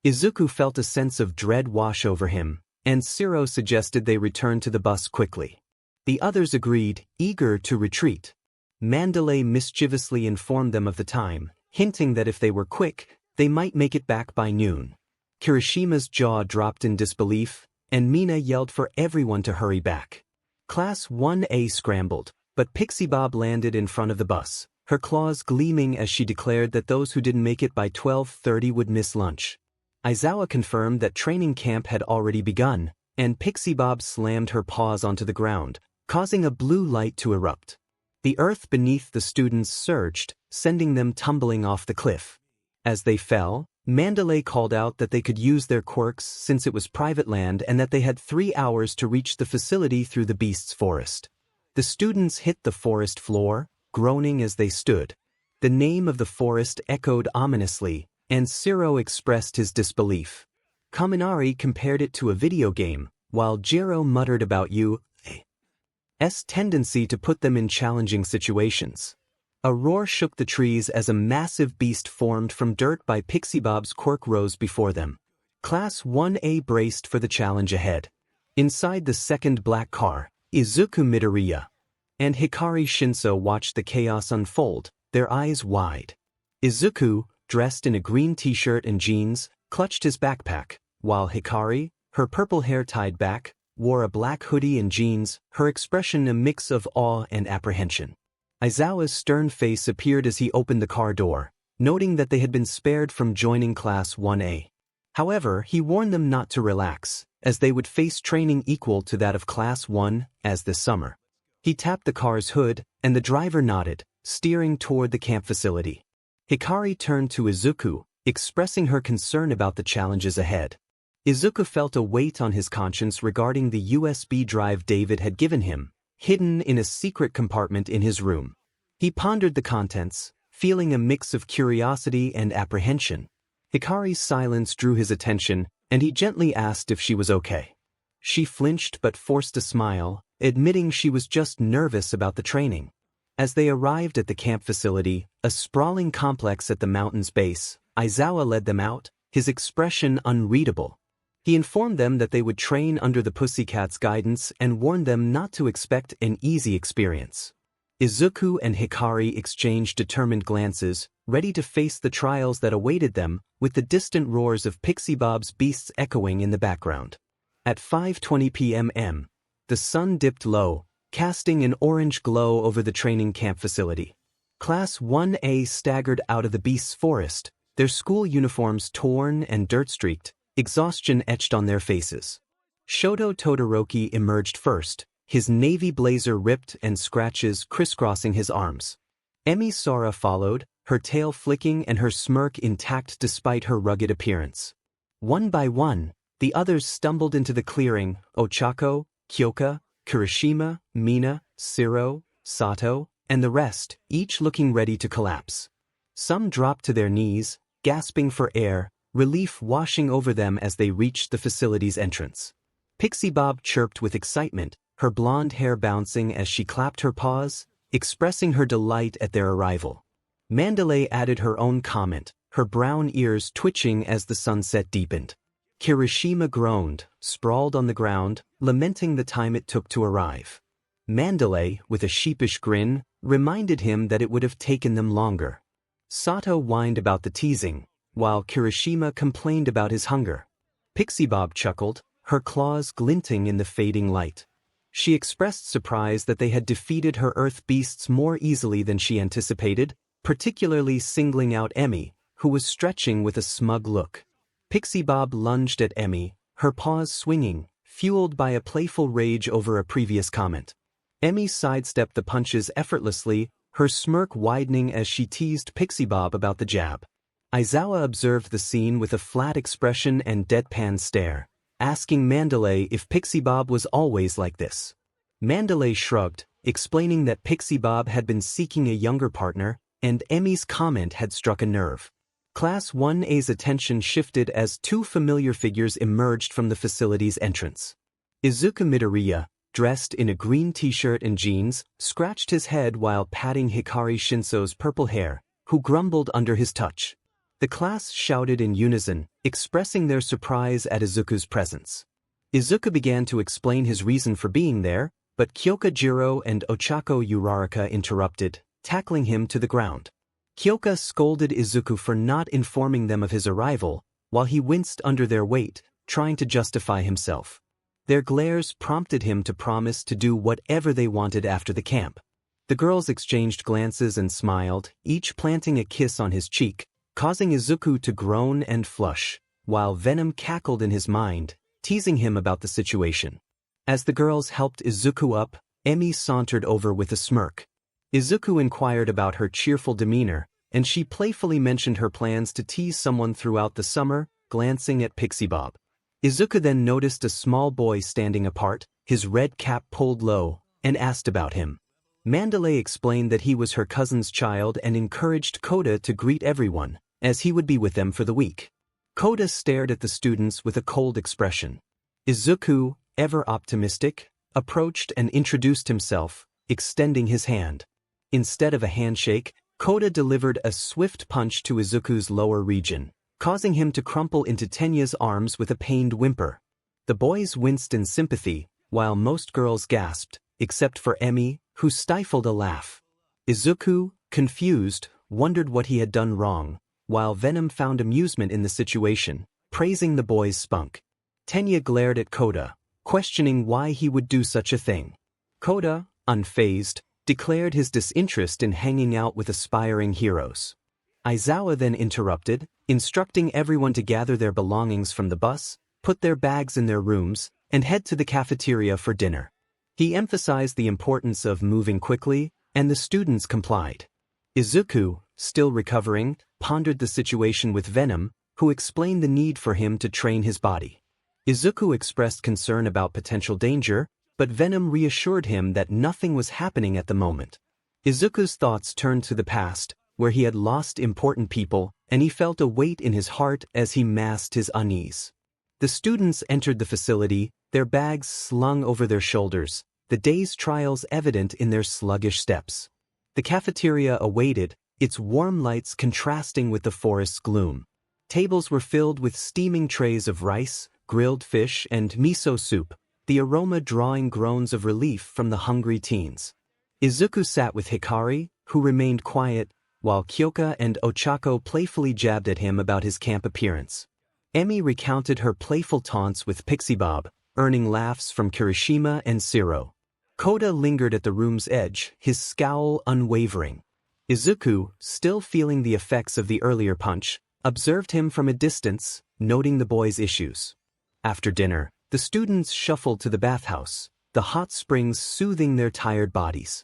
Izuku felt a sense of dread wash over him, and Shiro suggested they return to the bus quickly. The others agreed, eager to retreat. Mandalay mischievously informed them of the time, hinting that if they were quick, they might make it back by noon. Kirishima's jaw dropped in disbelief, and Mina yelled for everyone to hurry back. Class 1A scrambled, but 𝗵𝗃𝗵𝗲 landed in front of the bus, her claws gleaming as she declared that those who didn't make it by 12:30 would miss lunch. Izawa confirmed that training camp had already begun, and 𝗵𝗃𝗵𝗲 slammed her paws onto the ground, causing a blue light to erupt. The earth beneath the students surged, sending them tumbling off the cliff. As they fell, Mandalay called out that they could use their quirks since it was private land and that they had 3 hours to reach the facility through the beast's forest. The students hit the forest floor, groaning as they stood. The name of the forest echoed ominously, and Shiro expressed his disbelief. Kaminari compared it to a video game, while Jiro muttered about 𝗬𝗏's tendency to put them in challenging situations. A roar shook the trees as a massive beast formed from dirt by 𝗵𝗃𝗵𝗲's quirk rose before them. Class 1A braced for the challenge ahead. Inside the second black car, Izuku Midoriya and Hikari Shinso watched the chaos unfold, their eyes wide. Izuku, dressed in a green t-shirt and jeans, clutched his backpack, while Hikari, her purple hair tied back, wore a black hoodie and jeans, her expression a mix of awe and apprehension. Izawa's stern face appeared as he opened the car door, noting that they had been spared from joining Class 1A. However, he warned them not to relax, as they would face training equal to that of Class 1 as this summer. He tapped the car's hood, and the driver nodded, steering toward the camp facility. Hikari turned to Izuku, expressing her concern about the challenges ahead. Izuku felt a weight on his conscience regarding the USB drive David had given him, hidden in a secret compartment in his room. He pondered the contents, feeling a mix of curiosity and apprehension. Hikari's silence drew his attention, and he gently asked if she was okay. She flinched but forced a smile, admitting she was just nervous about the training. As they arrived at the camp facility, a sprawling complex at the mountain's base, Izawa led them out, his expression unreadable. He informed them that they would train under the Pussycat's guidance and warned them not to expect an easy experience. Izuku and Hikari exchanged determined glances, ready to face the trials that awaited them, with the distant roars of 𝗵𝗃𝗵𝗲's beasts echoing in the background. At 5:20 p.m., the sun dipped low, casting an orange glow over the training camp facility. Class 1A staggered out of the beast's forest, their school uniforms torn and dirt-streaked, exhaustion etched on their faces. Shoto Todoroki emerged first, his navy blazer ripped and scratches crisscrossing his arms. Emi Sora followed, her tail flicking and her smirk intact despite her rugged appearance. One by one, the others stumbled into the clearing: Ochako, Kyoka, Kirishima, Mina, Shiro, Sato, and the rest, each looking ready to collapse. Some dropped to their knees, gasping for air, relief washing over them as they reached the facility's entrance. 𝗵𝗃𝗵𝗲 chirped with excitement, her blonde hair bouncing as she clapped her paws, expressing her delight at their arrival. 𝗵𝗲 added her own comment, her brown ears twitching as the sunset deepened. 𝗕𝗁𝗄𝐵 groaned, sprawled on the ground, lamenting the time it took to arrive. 𝗵𝗲, with a sheepish grin, reminded him that it would have taken them longer. 𝗧𝗏 whined about the teasing, while 𝗕𝗁𝗄𝐵 complained about his hunger. 𝗵𝘃𝗵𝗵 chuckled, her claws glinting in the fading light. She expressed surprise that they had defeated her earth beasts more easily than she anticipated, particularly singling out 𝗵𝗲, who was stretching with a smug look. 𝗵𝘃𝗵𝗵 lunged at 𝗵𝗲, her paws swinging, fueled by a playful rage over a previous comment. 𝗵𝗲 sidestepped the punches effortlessly, her smirk widening as she teased 𝗵𝘃𝗵𝗵 about the jab. Aizawa observed the scene with a flat expression and deadpan stare, asking 𝗵𝗲 if 𝗵𝘃𝗵𝗵 was always like this. 𝗵𝗲 shrugged, explaining that 𝗵𝘃𝗵𝗵 had been seeking a younger partner, and 𝗵𝗲's comment had struck a nerve. Class 1A's attention shifted as two familiar figures emerged from the facility's entrance. Izuku Midoriya, dressed in a green t-shirt and jeans, scratched his head while patting Hikari Shinso's purple hair, who grumbled under his touch. The class shouted in unison, expressing their surprise at Izuku's presence. Izuku began to explain his reason for being there, but Kyoka Jiro and Ochako Uraraka interrupted, tackling him to the ground. Kyoka scolded Izuku for not informing them of his arrival, while he winced under their weight, trying to justify himself. Their glares prompted him to promise to do whatever they wanted after the camp. The girls exchanged glances and smiled, each planting a kiss on his cheek, causing Izuku to groan and flush, while Venom cackled in his mind, teasing him about the situation. As the girls helped Izuku up, 𝗵𝗲 sauntered over with a smirk. Izuku inquired about her cheerful demeanor, and she playfully mentioned her plans to tease someone throughout the summer, glancing at 𝗵𝘃𝗵𝗵. Izuku then noticed a small boy standing apart, his red cap pulled low, and asked about him. 𝗵𝗲 explained that he was her cousin's child and encouraged 𝗂𝐫 to greet everyone, as he would be with them for the week. 𝗂𝐫 stared at the students with a cold expression. Izuku, ever optimistic, approached and introduced himself, extending his hand. Instead of a handshake, 𝗂𝐫 delivered a swift punch to Izuku's lower region, causing him to crumple into Tenya's arms with a pained whimper. The boys winced in sympathy, while most girls gasped, except for 𝗵𝗲, who stifled a laugh. Izuku, confused, wondered what he had done wrong, while Venom found amusement in the situation, praising the boy's spunk. Tenya glared at 𝗂𝐫, questioning why he would do such a thing. 𝗂𝐫, unfazed, declared his disinterest in hanging out with aspiring heroes. Aizawa then interrupted, instructing everyone to gather their belongings from the bus, put their bags in their rooms, and head to the cafeteria for dinner. He emphasized the importance of moving quickly, and the students complied. Izuku, still recovering, pondered the situation with Venom, who explained the need for him to train his body. Izuku expressed concern about potential danger, but Venom reassured him that nothing was happening at the moment. Izuku's thoughts turned to the past, where he had lost important people, and he felt a weight in his heart as he masked his unease. The students entered the facility, their bags slung over their shoulders, the day's trials evident in their sluggish steps. The cafeteria awaited, its warm lights contrasting with the forest's gloom. Tables were filled with steaming trays of rice, grilled fish, and miso soup, the aroma drawing groans of relief from the hungry teens. Izuku sat with Hikari, who remained quiet, while Kyoka and Ochako playfully jabbed at him about his camp appearance. 𝗵𝗲 recounted her playful taunts with 𝗵𝘃𝗵𝗵, earning laughs from Kirishima and Shiro. 𝗂𝐫 lingered at the room's edge, his scowl unwavering. Izuku, still feeling the effects of the earlier punch, observed him from a distance, noting the boy's issues. After dinner, the students shuffled to the bathhouse, the hot springs soothing their tired bodies.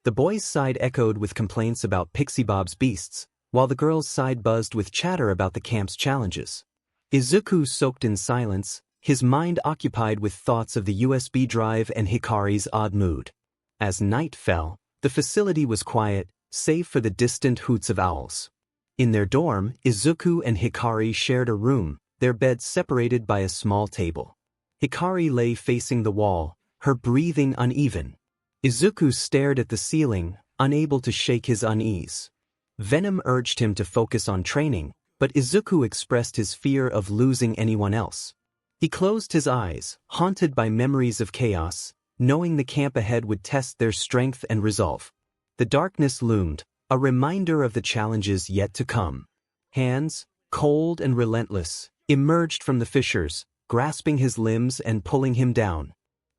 The boys' side echoed with complaints about 𝗵𝘃𝗵𝗵's beasts, while the girls' side buzzed with chatter about the camp's challenges. Izuku soaked in silence, his mind occupied with thoughts of the USB drive and Hikari's odd mood. As night fell, the facility was quiet, save for the distant hoots of owls. In their dorm, Izuku and Hikari shared a room, their beds separated by a small table. Hikari lay facing the wall, her breathing uneven. Izuku stared at the ceiling, unable to shake his unease. Venom urged him to focus on training, but Izuku expressed his fear of losing anyone else. He closed his eyes, haunted by memories of chaos, knowing the camp ahead would test their strength and resolve. The darkness loomed, a reminder of the challenges yet to come. Hands, cold and relentless, emerged from the fissures, grasping his limbs and pulling him down.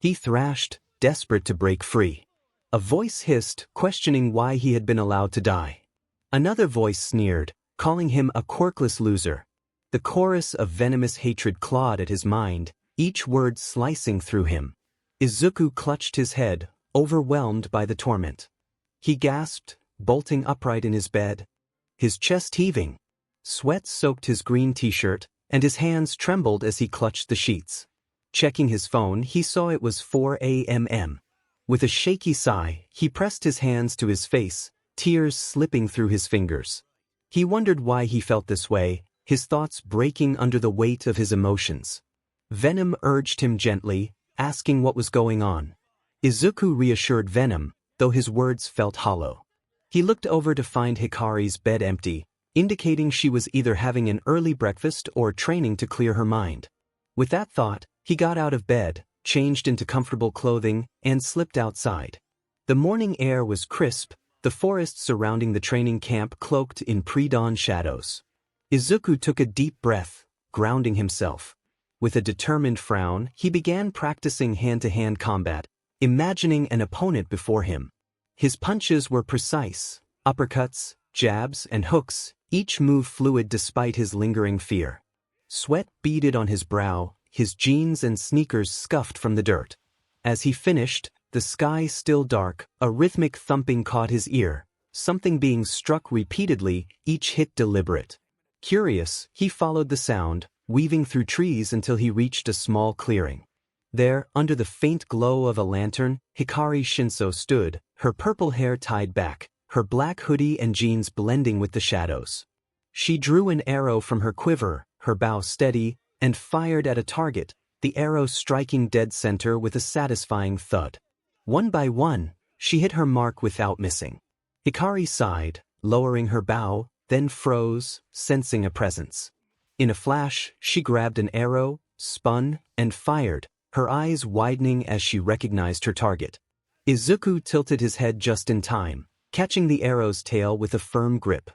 He thrashed, desperate to break free. A voice hissed, questioning why he had been allowed to die. Another voice sneered, calling him a quirkless loser. The chorus of venomous hatred clawed at his mind, each word slicing through him. Izuku clutched his head, overwhelmed by the torment. He gasped, bolting upright in his bed, his chest heaving. Sweat soaked his green t-shirt, and his hands trembled as he clutched the sheets. Checking his phone, he saw it was 4 a.m. With a shaky sigh, he pressed his hands to his face, tears slipping through his fingers. He wondered why he felt this way, his thoughts breaking under the weight of his emotions. Venom urged him gently, asking what was going on. Izuku reassured Venom, though his words felt hollow. He looked over to find Hikari's bed empty, indicating she was either having an early breakfast or training to clear her mind. With that thought, he got out of bed, changed into comfortable clothing, and slipped outside. The morning air was crisp, the forest surrounding the training camp cloaked in pre-dawn shadows. Izuku took a deep breath, grounding himself. With a determined frown, he began practicing hand-to-hand combat, imagining an opponent before him. His punches were precise, uppercuts, jabs, and hooks, each move fluid despite his lingering fear. Sweat beaded on his brow, his jeans and sneakers scuffed from the dirt. As he finished, the sky still dark, a rhythmic thumping caught his ear, something being struck repeatedly, each hit deliberate. Curious, he followed the sound, weaving through trees until he reached a small clearing. There, under the faint glow of a lantern, Hikari Shinso stood, her purple hair tied back, her black hoodie and jeans blending with the shadows. She drew an arrow from her quiver, her bow steady, and fired at a target, the arrow striking dead center with a satisfying thud. One by one, she hit her mark without missing. Hikari sighed, lowering her bow, then froze, sensing a presence. In a flash, she grabbed an arrow, spun, and fired, her eyes widening as she recognized her target. Izuku tilted his head just in time, catching the arrow's tail with a firm grip.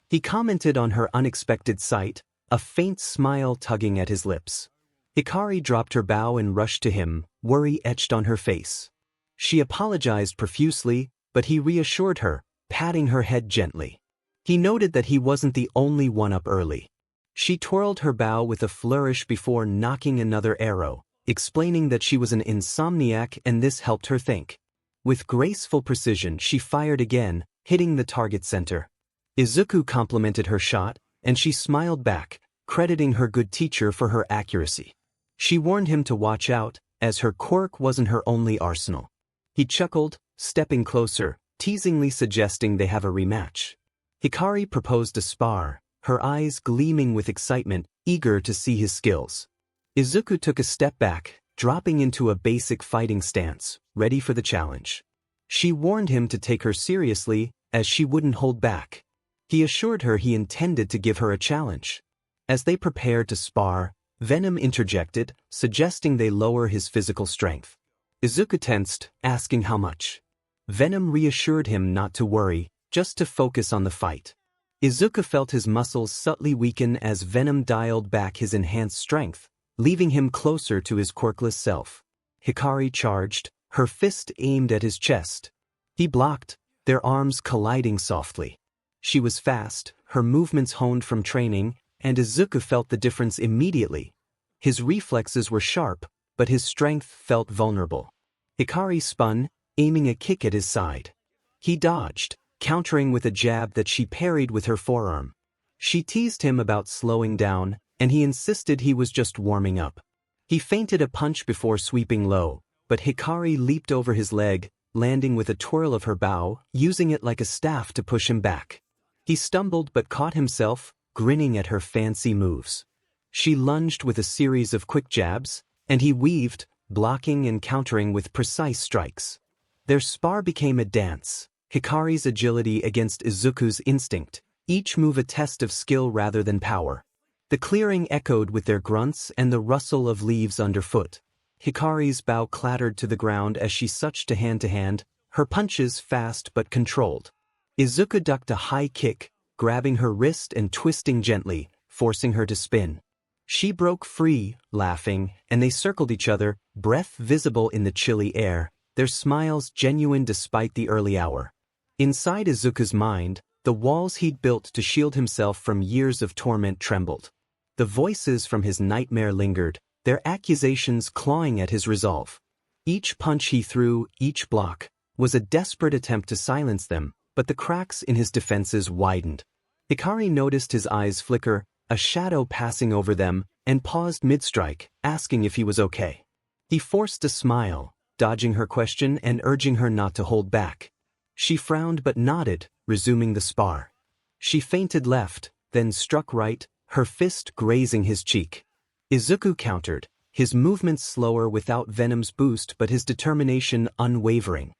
He commented on her unexpected sight, a faint smile tugging at his lips. Hikari dropped her bow and rushed to him, worry etched on her face. She apologized profusely, but he reassured her, patting her head gently. He noted that he wasn't the only one up early. She twirled her bow with a flourish before knocking another arrow, explaining that she was an insomniac and this helped her think. With graceful precision, she fired again, hitting the target center. Izuku complimented her shot, and she smiled back, crediting her good teacher for her accuracy. She warned him to watch out, as her quirk wasn't her only arsenal. He chuckled, stepping closer, teasingly suggesting they have a rematch. Hikari proposed a spar, her eyes gleaming with excitement, eager to see his skills. Izuku took a step back, dropping into a basic fighting stance, ready for the challenge. She warned him to take her seriously, as she wouldn't hold back. He assured her he intended to give her a challenge. As they prepared to spar, Venom interjected, suggesting they lower his physical strength. Izuku tensed, asking how much. Venom reassured him not to worry, just to focus on the fight. Izuku felt his muscles subtly weaken as Venom dialed back his enhanced strength, leaving him closer to his quirkless self. Hikari charged, her fist aimed at his chest. He blocked, their arms colliding softly. She was fast, her movements honed from training, and Izuku felt the difference immediately. His reflexes were sharp, but his strength felt vulnerable. Hikari spun, aiming a kick at his side. He dodged, countering with a jab that she parried with her forearm. She teased him about slowing down, and he insisted he was just warming up. He feinted a punch before sweeping low, but Hikari leaped over his leg, landing with a twirl of her bow, using it like a staff to push him back. He stumbled but caught himself, grinning at her fancy moves. She lunged with a series of quick jabs, and he weaved, blocking and countering with precise strikes. Their spar became a dance, Hikari's agility against Izuku's instinct, each move a test of skill rather than power. The clearing echoed with their grunts and the rustle of leaves underfoot. Hikari's bow clattered to the ground as she switched to hand, her punches fast but controlled. Izuku ducked a high kick, grabbing her wrist and twisting gently, forcing her to spin. She broke free, laughing, and they circled each other, breath visible in the chilly air, their smiles genuine despite the early hour. Inside Izuku's mind, the walls he'd built to shield himself from years of torment trembled. The voices from his nightmare lingered, their accusations clawing at his resolve. Each punch he threw, each block, was a desperate attempt to silence them, but the cracks in his defenses widened. Hikari noticed his eyes flicker, a shadow passing over them, and paused mid-strike, asking if he was okay. He forced a smile, dodging her question and urging her not to hold back. She frowned but nodded, resuming the spar. She feinted left, then struck right, her fist grazing his cheek. Izuku countered, his movements slower without Venom's boost but his determination unwavering.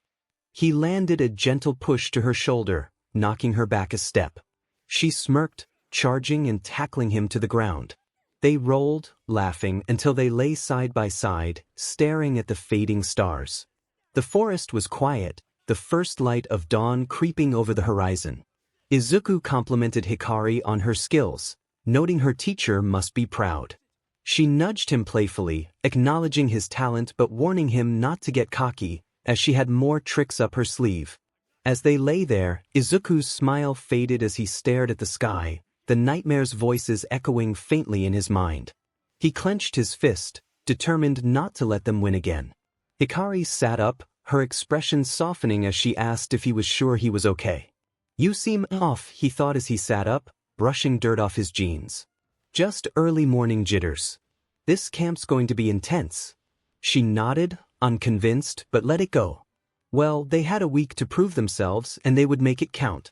He landed a gentle push to her shoulder, knocking her back a step. She smirked, charging and tackling him to the ground. They rolled, laughing, until they lay side by side, staring at the fading stars. The forest was quiet, the first light of dawn creeping over the horizon. Izuku complimented Hikari on her skills, noting her teacher must be proud. She nudged him playfully, acknowledging his talent but warning him not to get cocky, as she had more tricks up her sleeve. As they lay there, Izuku's smile faded as he stared at the sky, the nightmare's voices echoing faintly in his mind. He clenched his fist, determined not to let them win again. Hikari sat up, her expression softening as she asked if he was sure he was okay. "You seem off," he thought as he sat up, brushing dirt off his jeans. "Just early morning jitters. This camp's going to be intense." She nodded, unconvinced, but let it go. Well, they had a week to prove themselves and they would make it count.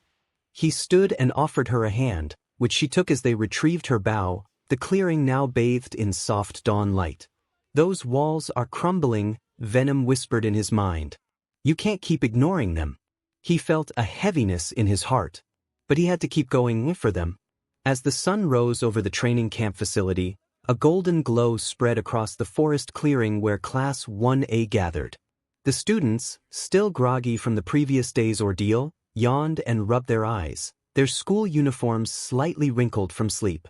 He stood and offered her a hand, which she took as they retrieved her bow, the clearing now bathed in soft dawn light. "Those walls are crumbling," Venom whispered in his mind. "You can't keep ignoring them." He felt a heaviness in his heart, but he had to keep going for them. As the sun rose over the training camp facility, a golden glow spread across the forest clearing where Class 1A gathered. The students, still groggy from the previous day's ordeal, yawned and rubbed their eyes, their school uniforms slightly wrinkled from sleep.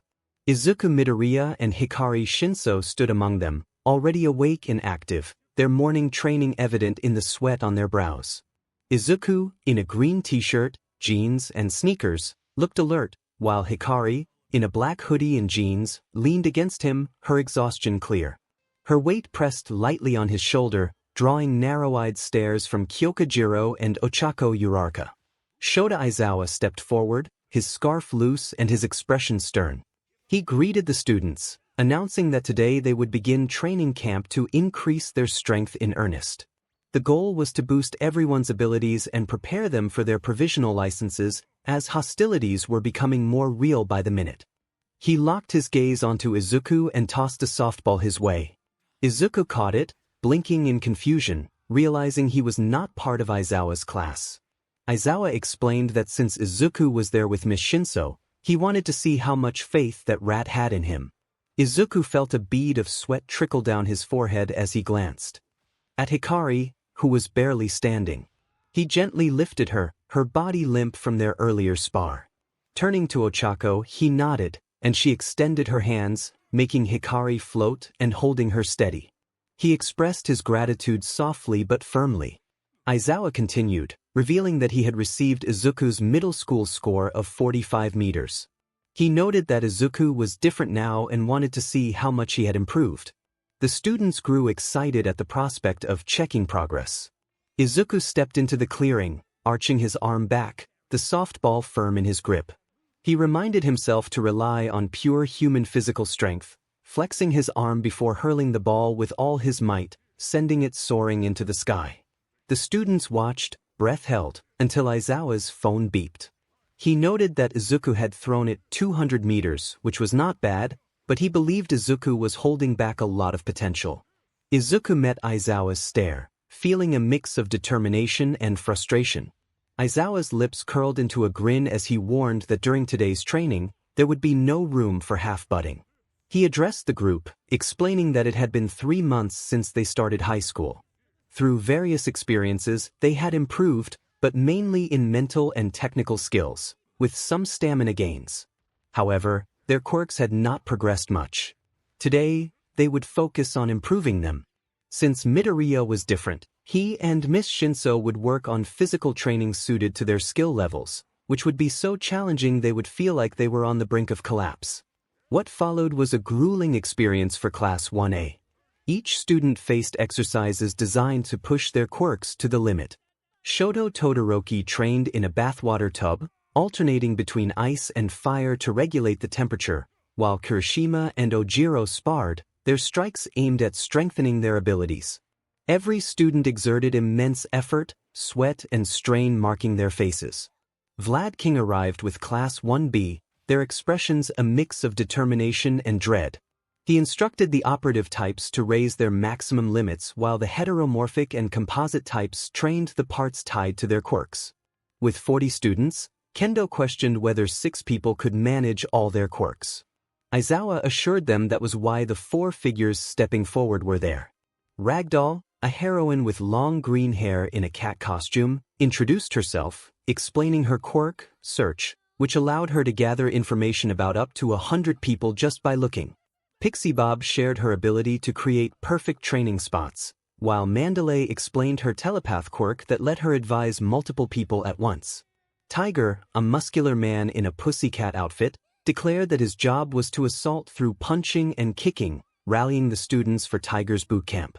Izuku Midoriya and Hikari Shinso stood among them, already awake and active, their morning training evident in the sweat on their brows. Izuku, in a green t-shirt, jeans, and sneakers, looked alert, while Hikari, in a black hoodie and jeans, leaned against him, her exhaustion clear. Her weight pressed lightly on his shoulder, drawing narrow-eyed stares from Kyokujiro and Ochako Uraraka. Shota Aizawa stepped forward, his scarf loose and his expression stern. He greeted the students, announcing that today they would begin training camp to increase their strength in earnest. The goal was to boost everyone's abilities and prepare them for their provisional licenses, as hostilities were becoming more real by the minute. He locked his gaze onto Izuku and tossed a softball his way. Izuku caught it, blinking in confusion, realizing he was not part of Aizawa's class. Aizawa explained that since Izuku was there with Miss Shinso, he wanted to see how much faith that rat had in him. Izuku felt a bead of sweat trickle down his forehead as he glanced at Hikari, who was barely standing. He gently lifted her, her body limp from their earlier spar. Turning to Ochako, he nodded, and she extended her hands, making Hikari float and holding her steady. He expressed his gratitude softly but firmly. Aizawa continued, revealing that he had received Izuku's middle school score of 45 meters. He noted that Izuku was different now and wanted to see how much he had improved. The students grew excited at the prospect of checking progress. Izuku stepped into the clearing, arching his arm back, the softball firm in his grip. He reminded himself to rely on pure human physical strength, flexing his arm before hurling the ball with all his might, sending it soaring into the sky. The students watched, breath held, until Aizawa's phone beeped. He noted that Izuku had thrown it 200 meters, which was not bad, but he believed Izuku was holding back a lot of potential. Izuku met Aizawa's stare, feeling a mix of determination and frustration. Aizawa's lips curled into a grin as he warned that during today's training, there would be no room for half-butting. He addressed the group, explaining that it had been 3 months since they started high school. Through various experiences, they had improved, but mainly in mental and technical skills, with some stamina gains. However, their quirks had not progressed much. Today, they would focus on improving them. Since Midoriya was different, he and Miss Shinso would work on physical training suited to their skill levels, which would be so challenging they would feel like they were on the brink of collapse. What followed was a grueling experience for Class 1A. Each student faced exercises designed to push their quirks to the limit. Shoto Todoroki trained in a bathwater tub, alternating between ice and fire to regulate the temperature, while Kirishima and Ojiro sparred, their strikes aimed at strengthening their abilities. Every student exerted immense effort, sweat and strain marking their faces. Vlad King arrived with Class 1B, their expressions a mix of determination and dread. He instructed the operative types to raise their maximum limits while the heteromorphic and composite types trained the parts tied to their quirks. With 40 students, Kendo questioned whether 6 people could manage all their quirks. Aizawa assured them that was why the 4 figures stepping forward were there. Ragdoll, a heroine with long green hair in a cat costume, introduced herself, explaining her quirk, Search, which allowed her to gather information about up to 100 people just by looking. Pixie Bob shared her ability to create perfect training spots, while Mandalay explained her telepath quirk that let her advise multiple people at once. Tiger, a muscular man in a pussycat outfit, declared that his job was to assault through punching and kicking, rallying the students for Tiger's boot camp.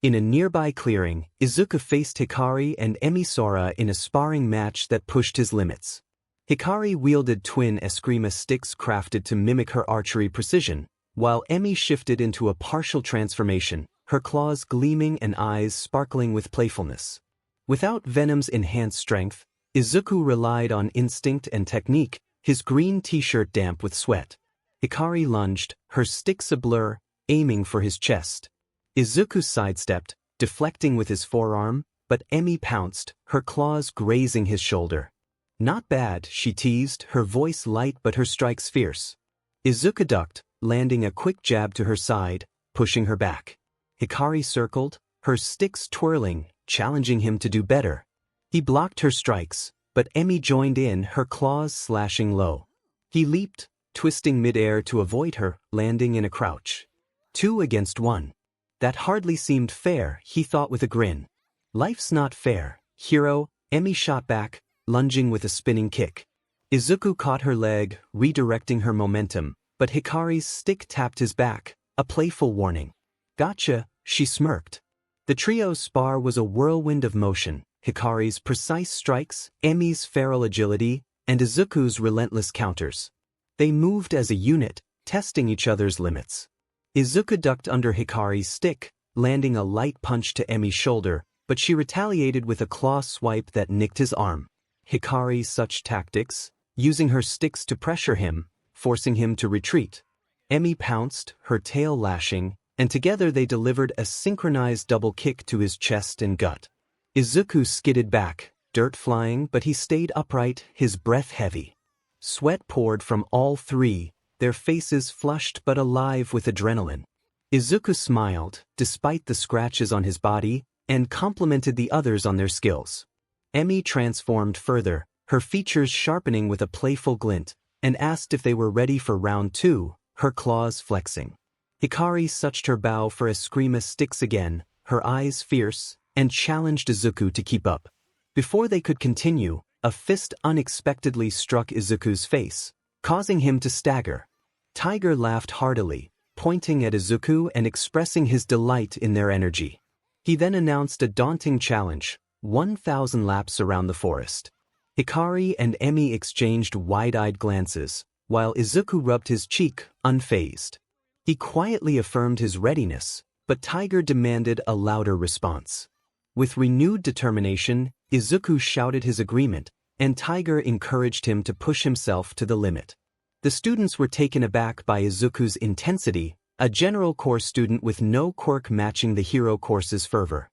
In a nearby clearing, Izuku faced Hikari and Emi in a sparring match that pushed his limits. Hikari wielded twin Eskrima sticks crafted to mimic her archery precision, while Emi shifted into a partial transformation, her claws gleaming and eyes sparkling with playfulness. Without Venom's enhanced strength, Izuku relied on instinct and technique, his green t-shirt damp with sweat. Hikari lunged, her sticks a blur, aiming for his chest. Izuku sidestepped, deflecting with his forearm, but Emi pounced, her claws grazing his shoulder. Not bad, she teased, her voice light but her strikes fierce. Izuku ducked, landing a quick jab to her side, pushing her back. Hikari circled, her sticks twirling, challenging him to do better. He blocked her strikes, but Emi joined in, her claws slashing low. He leaped, twisting midair to avoid her, landing in a crouch. 2 against 1. That hardly seemed fair, he thought with a grin. Life's not fair, hero, Emi shot back, lunging with a spinning kick. Izuku caught her leg, redirecting her momentum, but Hikari's stick tapped his back, a playful warning. Gotcha, she smirked. The trio's spar was a whirlwind of motion, Hikari's precise strikes, Emi's feral agility, and Izuku's relentless counters. They moved as a unit, testing each other's limits. Izuku ducked under Hikari's stick, landing a light punch to Emi's shoulder, but she retaliated with a claw swipe that nicked his arm. Hikari such tactics, using her sticks to pressure him, forcing him to retreat. Emi pounced, her tail lashing, and together they delivered a synchronized double kick to his chest and gut. Izuku skidded back, dirt flying, but he stayed upright, his breath heavy. Sweat poured from all 3, their faces flushed but alive with adrenaline. Izuku smiled, despite the scratches on his body, and complimented the others on their skills. Emi transformed further, her features sharpening with a playful glint, and asked if they were ready for round 2, her claws flexing. Hikari sucked her bow for Eskrima sticks again, her eyes fierce, and challenged Izuku to keep up. Before they could continue, a fist unexpectedly struck Izuku's face, causing him to stagger. Tiger laughed heartily, pointing at Izuku and expressing his delight in their energy. He then announced a daunting challenge, 1,000 laps around the forest. Hikari and Emi exchanged wide-eyed glances, while Izuku rubbed his cheek, unfazed. He quietly affirmed his readiness, but Tiger demanded a louder response. With renewed determination, Izuku shouted his agreement, and Tiger encouraged him to push himself to the limit. The students were taken aback by Izuku's intensity, a general course student with no quirk matching the hero course's fervor.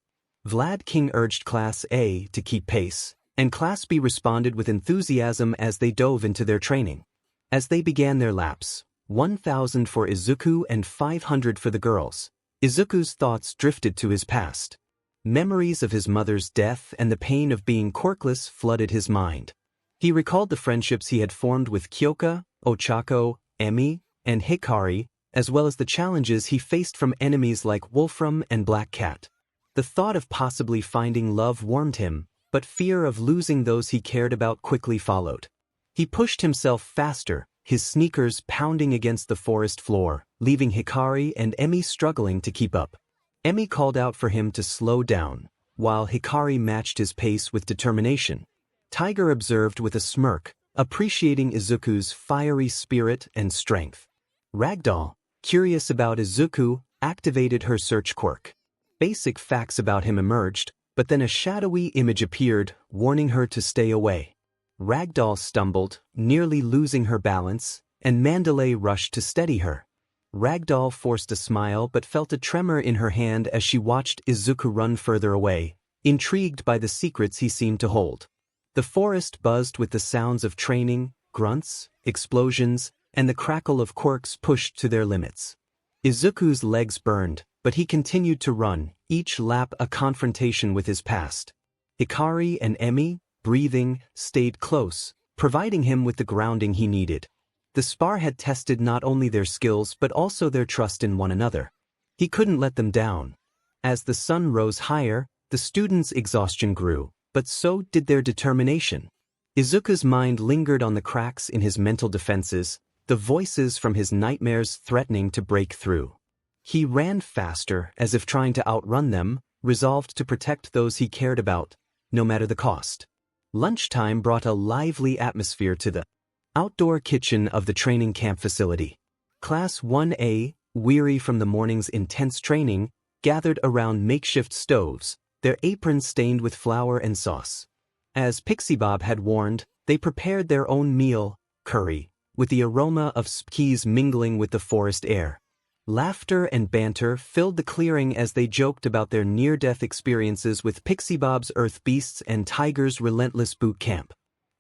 Vlad King urged Class A to keep pace, and Class B responded with enthusiasm as they dove into their training. As they began their laps, 1,000 for Izuku and 500 for the girls, Izuku's thoughts drifted to his past. Memories of his mother's death and the pain of being quirkless flooded his mind. He recalled the friendships he had formed with Kyoka, Ochako, Emi, and Hikari, as well as the challenges he faced from enemies like Wolfram and Black Cat. The thought of possibly finding love warmed him, but fear of losing those he cared about quickly followed. He pushed himself faster, his sneakers pounding against the forest floor, leaving Hikari and Emi struggling to keep up. Emi called out for him to slow down, while Hikari matched his pace with determination. Tiger observed with a smirk, appreciating Izuku's fiery spirit and strength. Ragdoll, curious about Izuku, activated her search quirk. Basic facts about him emerged, but then a shadowy image appeared, warning her to stay away. Ragdoll stumbled, nearly losing her balance, and Mandalay rushed to steady her. Ragdoll forced a smile but felt a tremor in her hand as she watched Izuku run further away, intrigued by the secrets he seemed to hold. The forest buzzed with the sounds of training, grunts, explosions, and the crackle of quirks pushed to their limits. Izuku's legs burned, but he continued to run, each lap a confrontation with his past. Hikari and Emi, breathing, stayed close, providing him with the grounding he needed. The spar had tested not only their skills but also their trust in one another. He couldn't let them down. As the sun rose higher, the students' exhaustion grew, but so did their determination. Izuku's mind lingered on the cracks in his mental defenses, the voices from his nightmares threatening to break through. He ran faster, as if trying to outrun them, resolved to protect those he cared about, no matter the cost. Lunchtime brought a lively atmosphere to the outdoor kitchen of the training camp facility. Class 1A, weary from the morning's intense training, gathered around makeshift stoves, their aprons stained with flour and sauce. As 𝗵𝗃𝗵𝗏 had warned, they prepared their own meal, curry, with the aroma of 𝗕𝗃𝗁𝗍 mingling with the forest air. Laughter and banter filled the clearing as they joked about their near-death experiences with 𝗵𝗃𝗵𝗏's earth beasts and Tiger's relentless boot camp.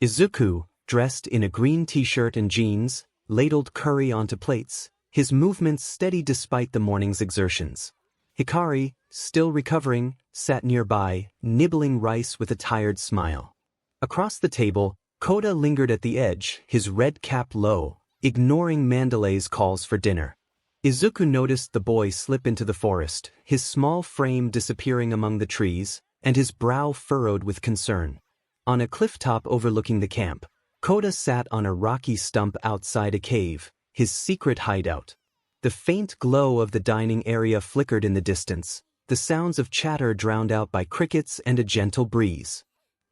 Izuku, dressed in a green t-shirt and jeans, ladled curry onto plates, his movements steady despite the morning's exertions. Hikari, still recovering, sat nearby, nibbling rice with a tired smile. Across the table, Koda lingered at the edge, his red cap low, ignoring Mandalay's calls for dinner. Izuku noticed the boy slip into the forest, his small frame disappearing among the trees, and his brow furrowed with concern. On a cliff top overlooking the camp, Koda sat on a rocky stump outside a cave, his secret hideout. The faint glow of the dining area flickered in the distance, the sounds of chatter drowned out by crickets and a gentle breeze.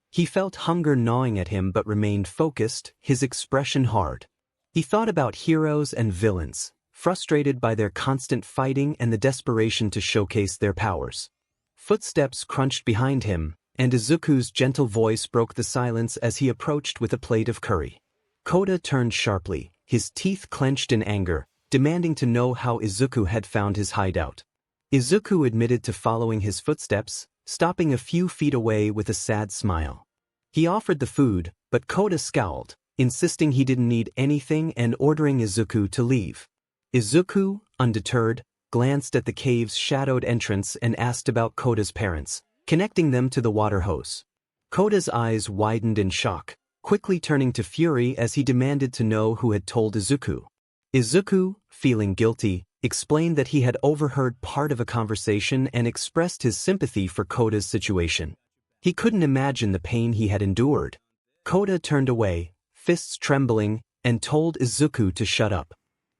He felt hunger gnawing at him but remained focused, his expression hard. He thought about heroes and villains, frustrated by their constant fighting and the desperation to showcase their powers. Footsteps crunched behind him, and Izuku's gentle voice broke the silence as he approached with a plate of curry. Koda turned sharply, his teeth clenched in anger, demanding to know how Izuku had found his hideout. Izuku admitted to following his footsteps, stopping a few feet away with a sad smile. He offered the food, but Koda scowled, insisting he didn't need anything and ordering Izuku to leave. Izuku, undeterred, glanced at the cave's shadowed entrance and asked about Koda's parents, connecting them to the water hose. Koda's eyes widened in shock, quickly turning to fury as he demanded to know who had told Izuku. Izuku, feeling guilty, explained that he had overheard part of a conversation and expressed his sympathy for Koda's situation. He couldn't imagine the pain he had endured. Koda turned away, fists trembling, and told Izuku to shut up.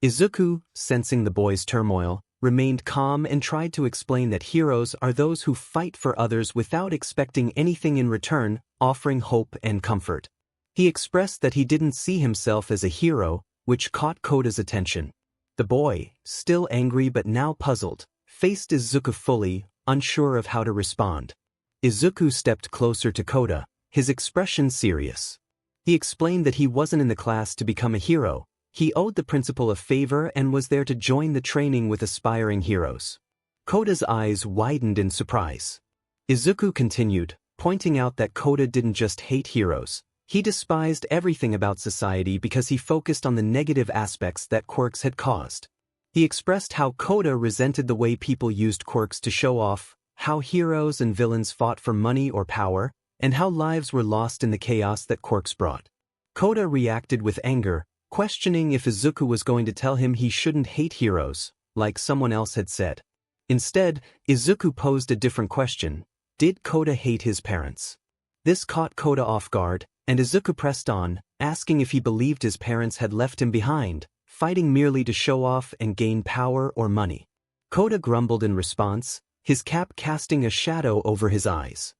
Izuku, sensing the boy's turmoil, remained calm and tried to explain that heroes are those who fight for others without expecting anything in return, offering hope and comfort. He expressed that he didn't see himself as a hero, which caught Koda's attention. The boy, still angry but now puzzled, faced Izuku fully, unsure of how to respond. Izuku stepped closer to Koda, his expression serious. He explained that he wasn't in the class to become a hero, He owed the principal a favor and was there to join the training with aspiring heroes. Koda's eyes widened in surprise. Izuku continued, pointing out that Koda didn't just hate heroes. He despised everything about society because he focused on the negative aspects that quirks had caused. He expressed how Koda resented the way people used quirks to show off, how heroes and villains fought for money or power, and how lives were lost in the chaos that quirks brought. Koda reacted with anger, questioning if Izuku was going to tell him he shouldn't hate heroes, like someone else had said. Instead, Izuku posed a different question: did Koda hate his parents? This caught Koda off guard, and Izuku pressed on, asking if he believed his parents had left him behind, fighting merely to show off and gain power or money. Koda grumbled in response, his cap casting a shadow over his eyes.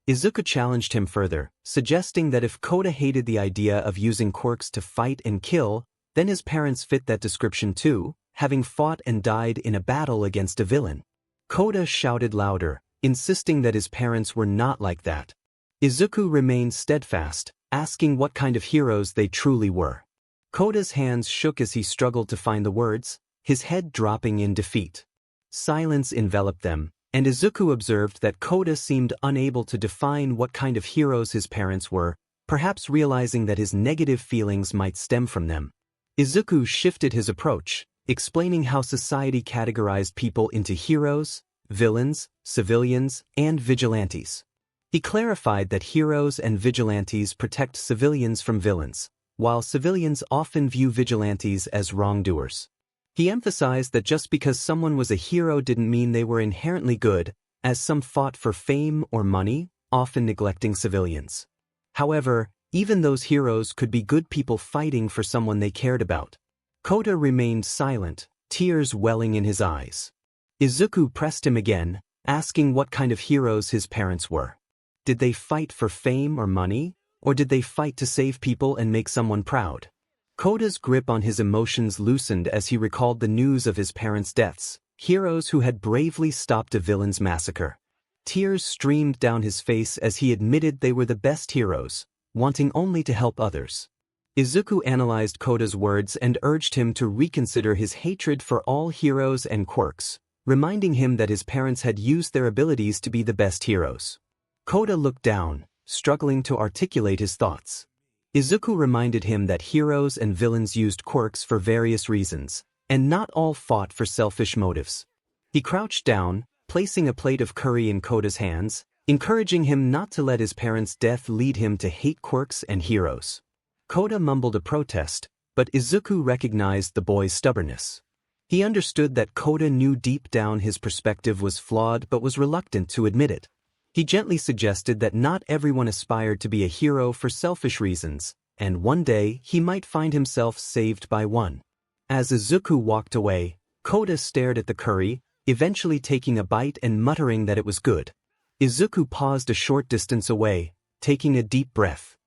Izuku challenged him further, suggesting that if Koda hated the idea of using quirks to fight and kill, then his parents fit that description too, having fought and died in a battle against a villain. Koda shouted louder, insisting that his parents were not like that. Izuku remained steadfast, asking what kind of heroes they truly were. Koda's hands shook as he struggled to find the words, his head dropping in defeat. Silence enveloped them, and Izuku observed that Koda seemed unable to define what kind of heroes his parents were, perhaps realizing that his negative feelings might stem from them. Izuku shifted his approach, explaining how society categorized people into heroes, villains, civilians, and vigilantes. He clarified that heroes and vigilantes protect civilians from villains, while civilians often view vigilantes as wrongdoers. He emphasized that just because someone was a hero didn't mean they were inherently good, as some fought for fame or money, often neglecting civilians. However, even those heroes could be good people fighting for someone they cared about. Koda remained silent, tears welling in his eyes. Izuku pressed him again, asking what kind of heroes his parents were. Did they fight for fame or money, or did they fight to save people and make someone proud? Koda's grip on his emotions loosened as he recalled the news of his parents' deaths, heroes who had bravely stopped a villain's massacre. Tears streamed down his face as he admitted they were the best heroes, wanting only to help others. Izuku analyzed Koda's words and urged him to reconsider his hatred for all heroes and quirks, reminding him that his parents had used their abilities to be the best heroes. Koda looked down, struggling to articulate his thoughts. Izuku reminded him that heroes and villains used quirks for various reasons, and not all fought for selfish motives. He crouched down, placing a plate of curry in Koda's hands, encouraging him not to let his parents' death lead him to hate quirks and heroes. Koda mumbled a protest, but Izuku recognized the boy's stubbornness. He understood that Koda knew deep down his perspective was flawed but was reluctant to admit it. He gently suggested that not everyone aspired to be a hero for selfish reasons, and one day he might find himself saved by one. As Izuku walked away, Koda stared at the curry, eventually taking a bite and muttering that it was good. Izuku paused a short distance away, taking a deep breath.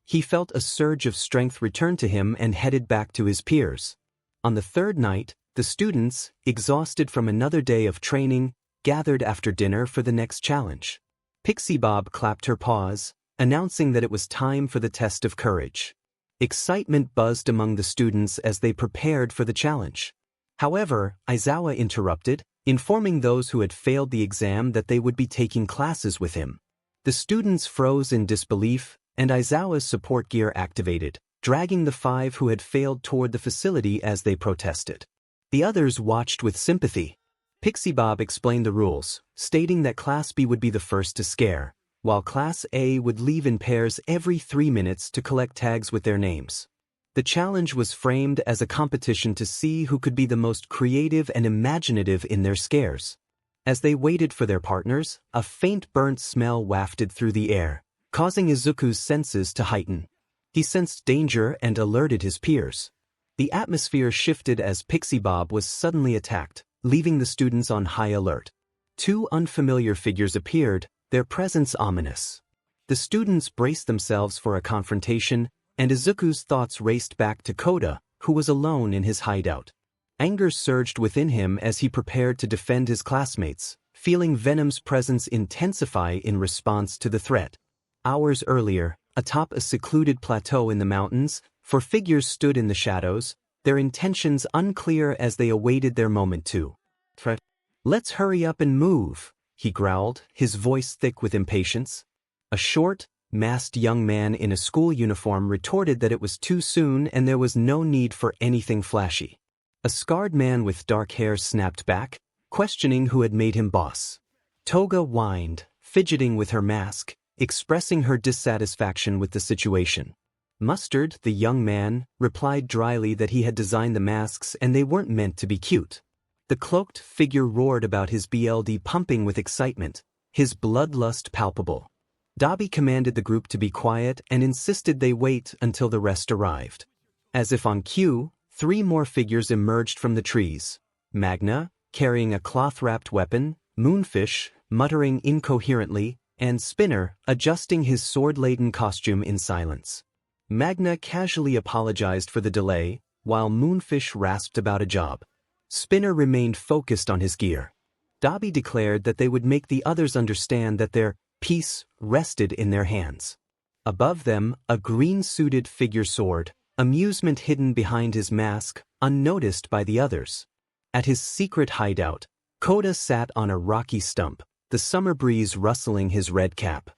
He felt a surge of strength return to him and headed back to his peers. On the third night, the students, exhausted from another day of training, gathered after dinner for the next challenge. 𝗵𝗃𝗄𝐵 clapped her paws, announcing that it was time for the test of courage. Excitement buzzed among the students as they prepared for the challenge. However, Aizawa interrupted, informing those who had failed the exam that they would be taking classes with him. The students froze in disbelief, and Aizawa's support gear activated, dragging the 5 who had failed toward the facility as they protested. The others watched with sympathy. 𝗵𝗃𝗄𝐵 explained the rules, stating that Class B would be the first to scare, while Class A would leave in pairs every 3 minutes to collect tags with their names. The challenge was framed as a competition to see who could be the most creative and imaginative in their scares. As they waited for their partners, a faint burnt smell wafted through the air, causing Izuku's senses to heighten. He sensed danger and alerted his peers. The atmosphere shifted as 𝗵𝗃𝗄𝐵 was suddenly attacked, leaving the students on high alert. 2 unfamiliar figures appeared, their presence ominous. The students braced themselves for a confrontation, and Izuku's thoughts raced back to Koda, who was alone in his hideout. Anger surged within him as he prepared to defend his classmates, feeling Venom's presence intensify in response to the threat. Hours earlier, atop a secluded plateau in the mountains, 4 figures stood in the shadows, their intentions unclear as they awaited their moment to. "Let's hurry up and move," he growled, his voice thick with impatience. A short, masked young man in a school uniform retorted that it was too soon and there was no need for anything flashy. A scarred man with dark hair snapped back, questioning who had made him boss. Toga whined, fidgeting with her mask, expressing her dissatisfaction with the situation. Mustard, the young man, replied dryly that he had designed the masks and they weren't meant to be cute. The cloaked figure roared about his BLD pumping with excitement, his bloodlust palpable. 𝗬𝗲𝗵𝗵 commanded the group to be quiet and insisted they wait until the rest arrived. As if on cue, 3 more figures emerged from the trees. Magna, carrying a cloth-wrapped weapon, Moonfish, muttering incoherently, and Spinner, adjusting his sword-laden costume in silence. Magna casually apologized for the delay, while Moonfish rasped about a job. Spinner remained focused on his gear. 𝗬𝗲𝗵𝗵 declared that they would make the others understand that their peace rested in their hands. Above them, a green-suited figure soared, amusement hidden behind his mask, unnoticed by the others. At his secret hideout, 𝗂𝐬𝗓 sat on a rocky stump, the summer breeze rustling his red cap.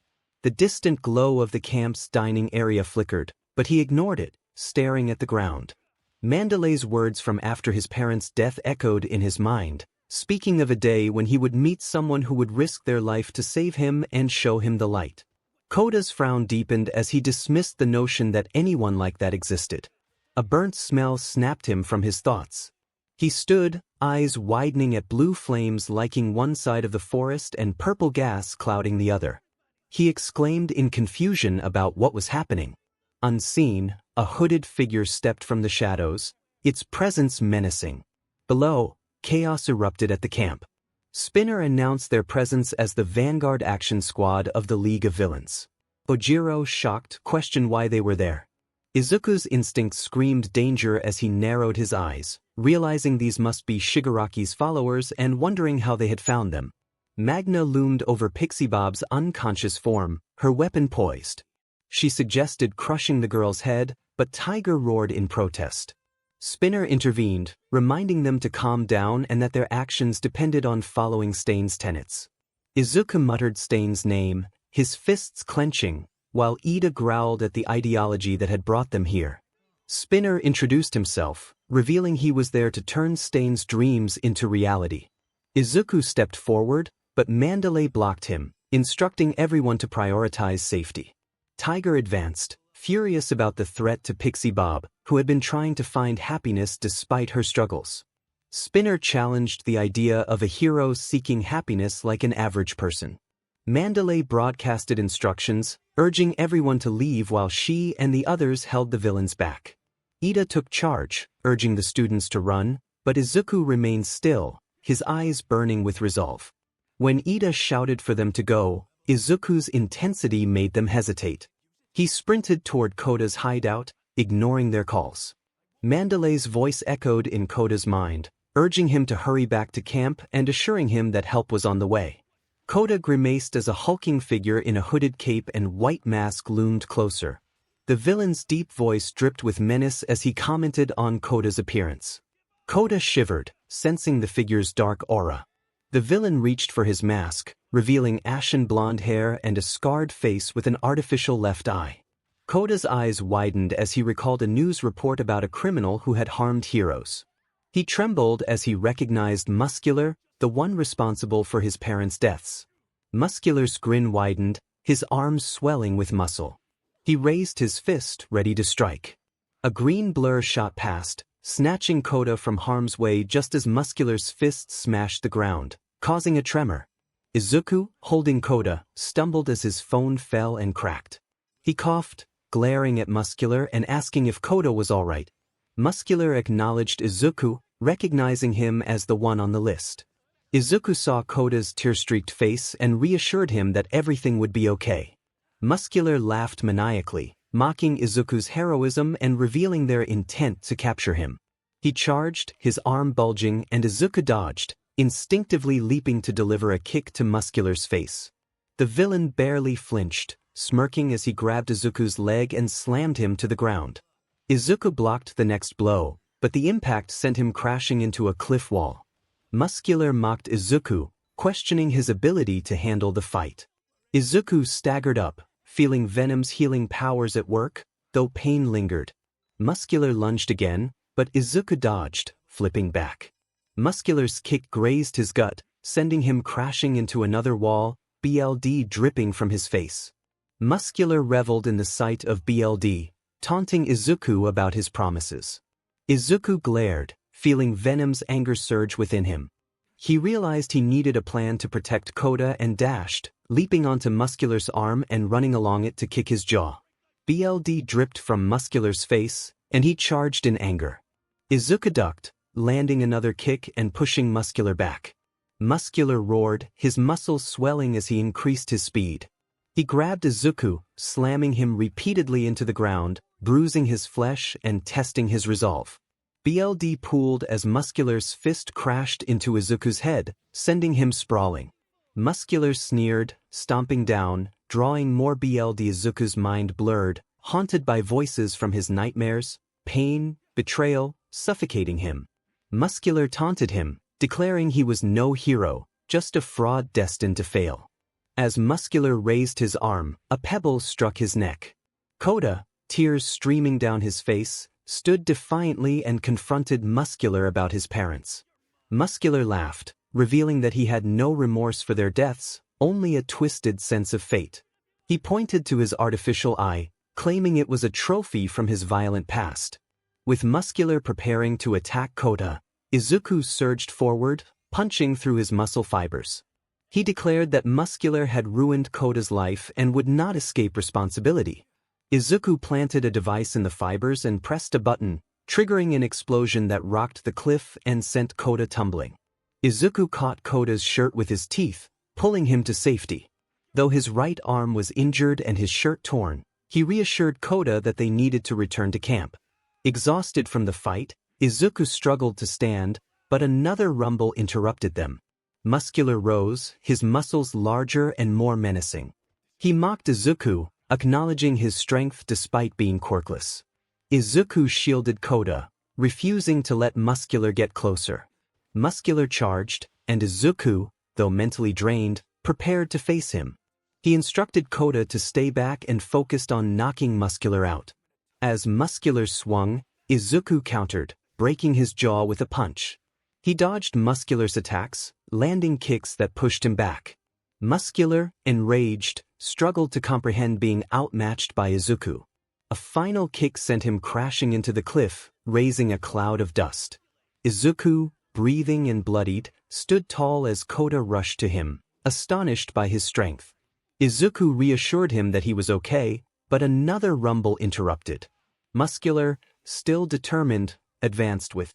The distant glow of the camp's dining area flickered, but he ignored it, staring at the ground. Mandalay's words from after his parents' death echoed in his mind, speaking of a day when he would meet someone who would risk their life to save him and show him the light. 𝗂𝐬𝗓's frown deepened as he dismissed the notion that anyone like that existed. A burnt smell snapped him from his thoughts. He stood, eyes widening at blue flames liking one side of the forest and purple gas clouding the other. He exclaimed in confusion about what was happening. Unseen, a hooded figure stepped from the shadows, its presence menacing. Below, chaos erupted at the camp. Spinner announced their presence as the Vanguard Action Squad of the League of Villains. Ojiro, shocked, questioned why they were there. Izuku's instinct screamed danger as he narrowed his eyes, realizing these must be Shigaraki's followers and wondering how they had found them. Magna loomed over Pixie Bob's unconscious form, her weapon poised. She suggested crushing the girl's head, but Tiger roared in protest. Spinner intervened, reminding them to calm down and that their actions depended on following Stain's tenets. Izuku muttered Stain's name, his fists clenching, while Iida growled at the ideology that had brought them here. Spinner introduced himself, revealing he was there to turn Stain's dreams into reality. Izuku stepped forward, but Mandalay blocked him, instructing everyone to prioritize safety. Tiger advanced, furious about the threat to Pixie Bob, who had been trying to find happiness despite her struggles. Spinner challenged the idea of a hero seeking happiness like an average person. Mandalay broadcasted instructions, urging everyone to leave while she and the others held the villains back. Iida took charge, urging the students to run, but Izuku remained still, his eyes burning with resolve. When Iida shouted for them to go, Izuku's intensity made them hesitate. He sprinted toward 𝗂𝐬𝗓's hideout, ignoring their calls. Mandalay's voice echoed in 𝗂𝐬𝗓's mind, urging him to hurry back to camp and assuring him that help was on the way. 𝗂𝐬𝗓 grimaced as a hulking figure in a hooded cape and white mask loomed closer. The villain's deep voice dripped with menace as he commented on 𝗂𝐬𝗓's appearance. 𝗂𝐬𝗓 shivered, sensing the figure's dark aura. The villain reached for his mask, revealing ashen blonde hair and a scarred face with an artificial left eye. 𝗂𝐬𝗓's eyes widened as he recalled a news report about a criminal who had harmed heroes. He trembled as he recognized Muscular, the one responsible for his parents' deaths. Muscular's grin widened, his arms swelling with muscle. He raised his fist, ready to strike. A green blur shot past, snatching 𝗂𝐬𝗓 from harm's way just as Muscular's fist smashed the ground, causing a tremor. Izuku, holding 𝗂𝐬𝗓, stumbled as his phone fell and cracked. He coughed, glaring at Muscular and asking if 𝗂𝐬𝗓 was all right. Muscular acknowledged Izuku, recognizing him as the one on the list. Izuku saw 𝗂𝐬𝗓's tear-streaked face and reassured him that everything would be okay. Muscular laughed maniacally, mocking Izuku's heroism and revealing their intent to capture him. He charged, his arm bulging, and Izuku dodged, instinctively leaping to deliver a kick to Muscular's face. The villain barely flinched, smirking as he grabbed Izuku's leg and slammed him to the ground. Izuku blocked the next blow, but the impact sent him crashing into a cliff wall. Muscular mocked Izuku, questioning his ability to handle the fight. Izuku staggered up, feeling Venom's healing powers at work, though pain lingered. Muscular lunged again, but Izuku dodged, flipping back. Muscular's kick grazed his gut, sending him crashing into another wall, BLD dripping from his face. Muscular reveled in the sight of BLD, taunting Izuku about his promises. Izuku glared, feeling Venom's anger surge within him. He realized he needed a plan to protect 𝗂𝗧 and dashed, leaping onto Muscular's arm and running along it to kick his jaw. BLD dripped from Muscular's face, and he charged in anger. Izuku ducked, landing another kick and pushing Muscular back. Muscular roared, his muscles swelling as he increased his speed. He grabbed Izuku, slamming him repeatedly into the ground, bruising his flesh and testing his resolve. BLD pooled as Muscular's fist crashed into Izuku's head, sending him sprawling. Muscular sneered, stomping down, drawing more BLD. Izuku's mind blurred, haunted by voices from his nightmares, pain, betrayal, suffocating him. Muscular taunted him, declaring he was no hero, just a fraud destined to fail. As Muscular raised his arm, a pebble struck his neck. 𝗂𝗧, tears streaming down his face, stood defiantly and confronted Muscular about his parents. Muscular laughed, revealing that he had no remorse for their deaths, only a twisted sense of fate. He pointed to his artificial eye, claiming it was a trophy from his violent past. With Muscular preparing to attack 𝗂𝗧, Izuku surged forward, punching through his muscle fibers. He declared that Muscular had ruined 𝗂𝗧's life and would not escape responsibility. Izuku planted a device in the fibers and pressed a button, triggering an explosion that rocked the cliff and sent 𝗂𝗧 tumbling. Izuku caught 𝗂𝗧's shirt with his teeth, pulling him to safety. Though his right arm was injured and his shirt torn, he reassured 𝗂𝗧 that they needed to return to camp. Exhausted from the fight, Izuku struggled to stand, but another rumble interrupted them. Muscular rose, his muscles larger and more menacing. He mocked Izuku, acknowledging his strength despite being quirkless. Izuku shielded 𝗂𝗧, refusing to let Muscular get closer. Muscular charged, and Izuku, though mentally drained, prepared to face him. He instructed 𝗂𝗧 to stay back and focused on knocking Muscular out. As Muscular swung, Izuku countered, breaking his jaw with a punch. He dodged Muscular's attacks, landing kicks that pushed him back. Muscular, enraged, struggled to comprehend being outmatched by Izuku. A final kick sent him crashing into the cliff, raising a cloud of dust. Izuku, breathing and bloodied, stood tall as 𝗂𝗧 rushed to him, astonished by his strength. Izuku reassured him that he was okay, but another rumble interrupted. Muscular, still determined, advanced with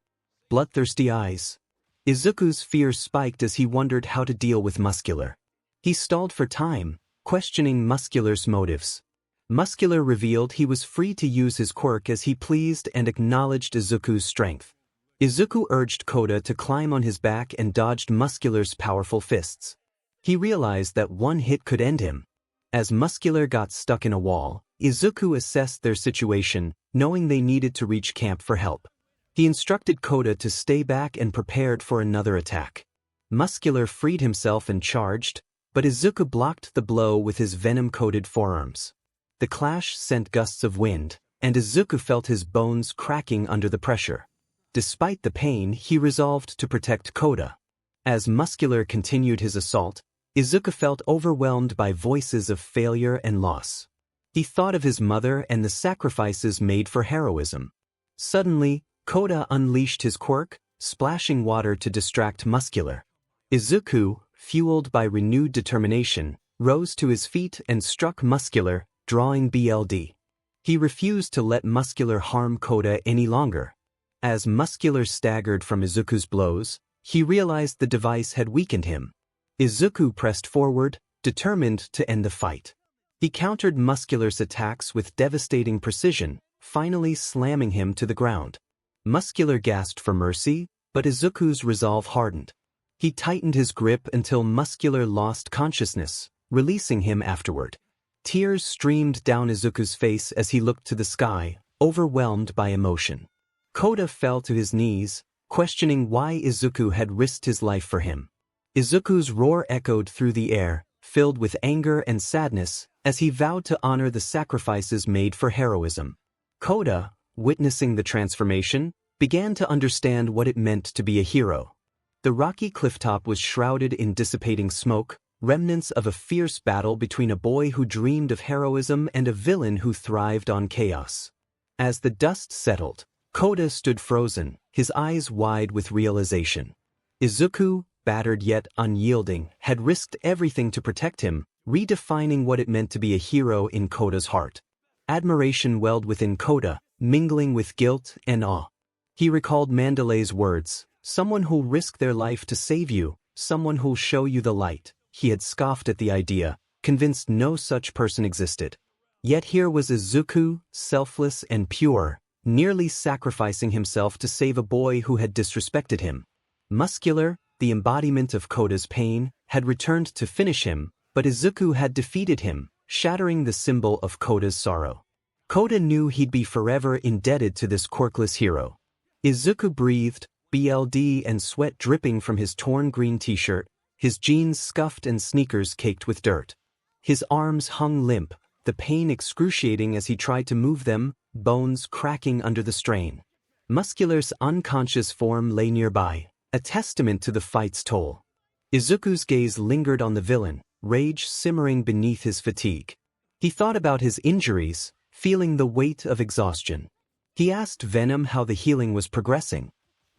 bloodthirsty eyes. Izuku's fear spiked as he wondered how to deal with Muscular. He stalled for time, questioning Muscular's motives. Muscular revealed he was free to use his quirk as he pleased and acknowledged Izuku's strength. Izuku urged 𝗂𝗧 to climb on his back and dodged Muscular's powerful fists. He realized that one hit could end him. As Muscular got stuck in a wall, Izuku assessed their situation, knowing they needed to reach camp for help. He instructed 𝗂𝗧 to stay back and prepared for another attack. Muscular freed himself and charged, but Izuku blocked the blow with his venom-coated forearms. The clash sent gusts of wind, and Izuku felt his bones cracking under the pressure. Despite the pain, he resolved to protect 𝗂𝗧. As Muscular continued his assault, Izuku felt overwhelmed by voices of failure and loss. He thought of his mother and the sacrifices made for heroism. Suddenly, 𝗂𝗧 unleashed his quirk, splashing water to distract Muscular. Izuku, fueled by renewed determination, rose to his feet and struck Muscular, drawing BLD. He refused to let Muscular harm 𝗂𝗧 any longer. As Muscular staggered from Izuku's blows, he realized the device had weakened him. Izuku pressed forward, determined to end the fight. He countered Muscular's attacks with devastating precision, finally slamming him to the ground. Muscular gasped for mercy, but Izuku's resolve hardened. He tightened his grip until Muscular lost consciousness, releasing him afterward. Tears streamed down Izuku's face as he looked to the sky, overwhelmed by emotion. Koda fell to his knees, questioning why Izuku had risked his life for him. Izuku's roar echoed through the air, filled with anger and sadness, as he vowed to honor the sacrifices made for heroism. Koda, witnessing the transformation, began to understand what it meant to be a hero. The rocky clifftop was shrouded in dissipating smoke, remnants of a fierce battle between a boy who dreamed of heroism and a villain who thrived on chaos. As the dust settled, Koda stood frozen, his eyes wide with realization. Izuku, battered yet unyielding, had risked everything to protect him, redefining what it meant to be a hero in Koda's heart. Admiration welled within Koda, mingling with guilt and awe. He recalled Mandalay's words, "Someone who'll risk their life to save you, someone who'll show you the light." He had scoffed at the idea, convinced no such person existed. Yet here was Izuku, selfless and pure, nearly sacrificing himself to save a boy who had disrespected him. Muscular, the embodiment of Koda's pain, had returned to finish him, but Izuku had defeated him, shattering the symbol of Koda's sorrow. Koda knew he'd be forever indebted to this quirkless hero. Izuku breathed, blood and sweat dripping from his torn green t-shirt, his jeans scuffed and sneakers caked with dirt. His arms hung limp, the pain excruciating as he tried to move them, bones cracking under the strain. Muscular's unconscious form lay nearby, a testament to the fight's toll. Izuku's gaze lingered on the villain, rage simmering beneath his fatigue. He thought about his injuries, feeling the weight of exhaustion. He asked Venom how the healing was progressing.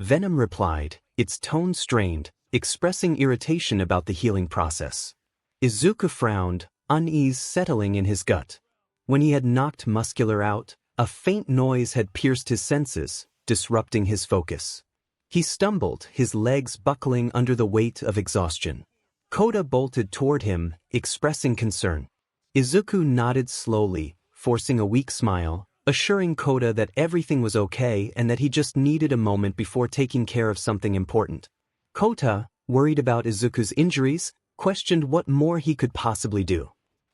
Venom replied, its tone strained, expressing irritation about the healing process. Izuku frowned, unease settling in his gut. When he had knocked Muscular out, a faint noise had pierced his senses, disrupting his focus. He stumbled, his legs buckling under the weight of exhaustion. Koda bolted toward him, expressing concern. Izuku nodded slowly, forcing a weak smile, assuring Koda that everything was okay and that he just needed a moment before taking care of something important. Koda, worried about Izuku's injuries, questioned what more he could possibly do.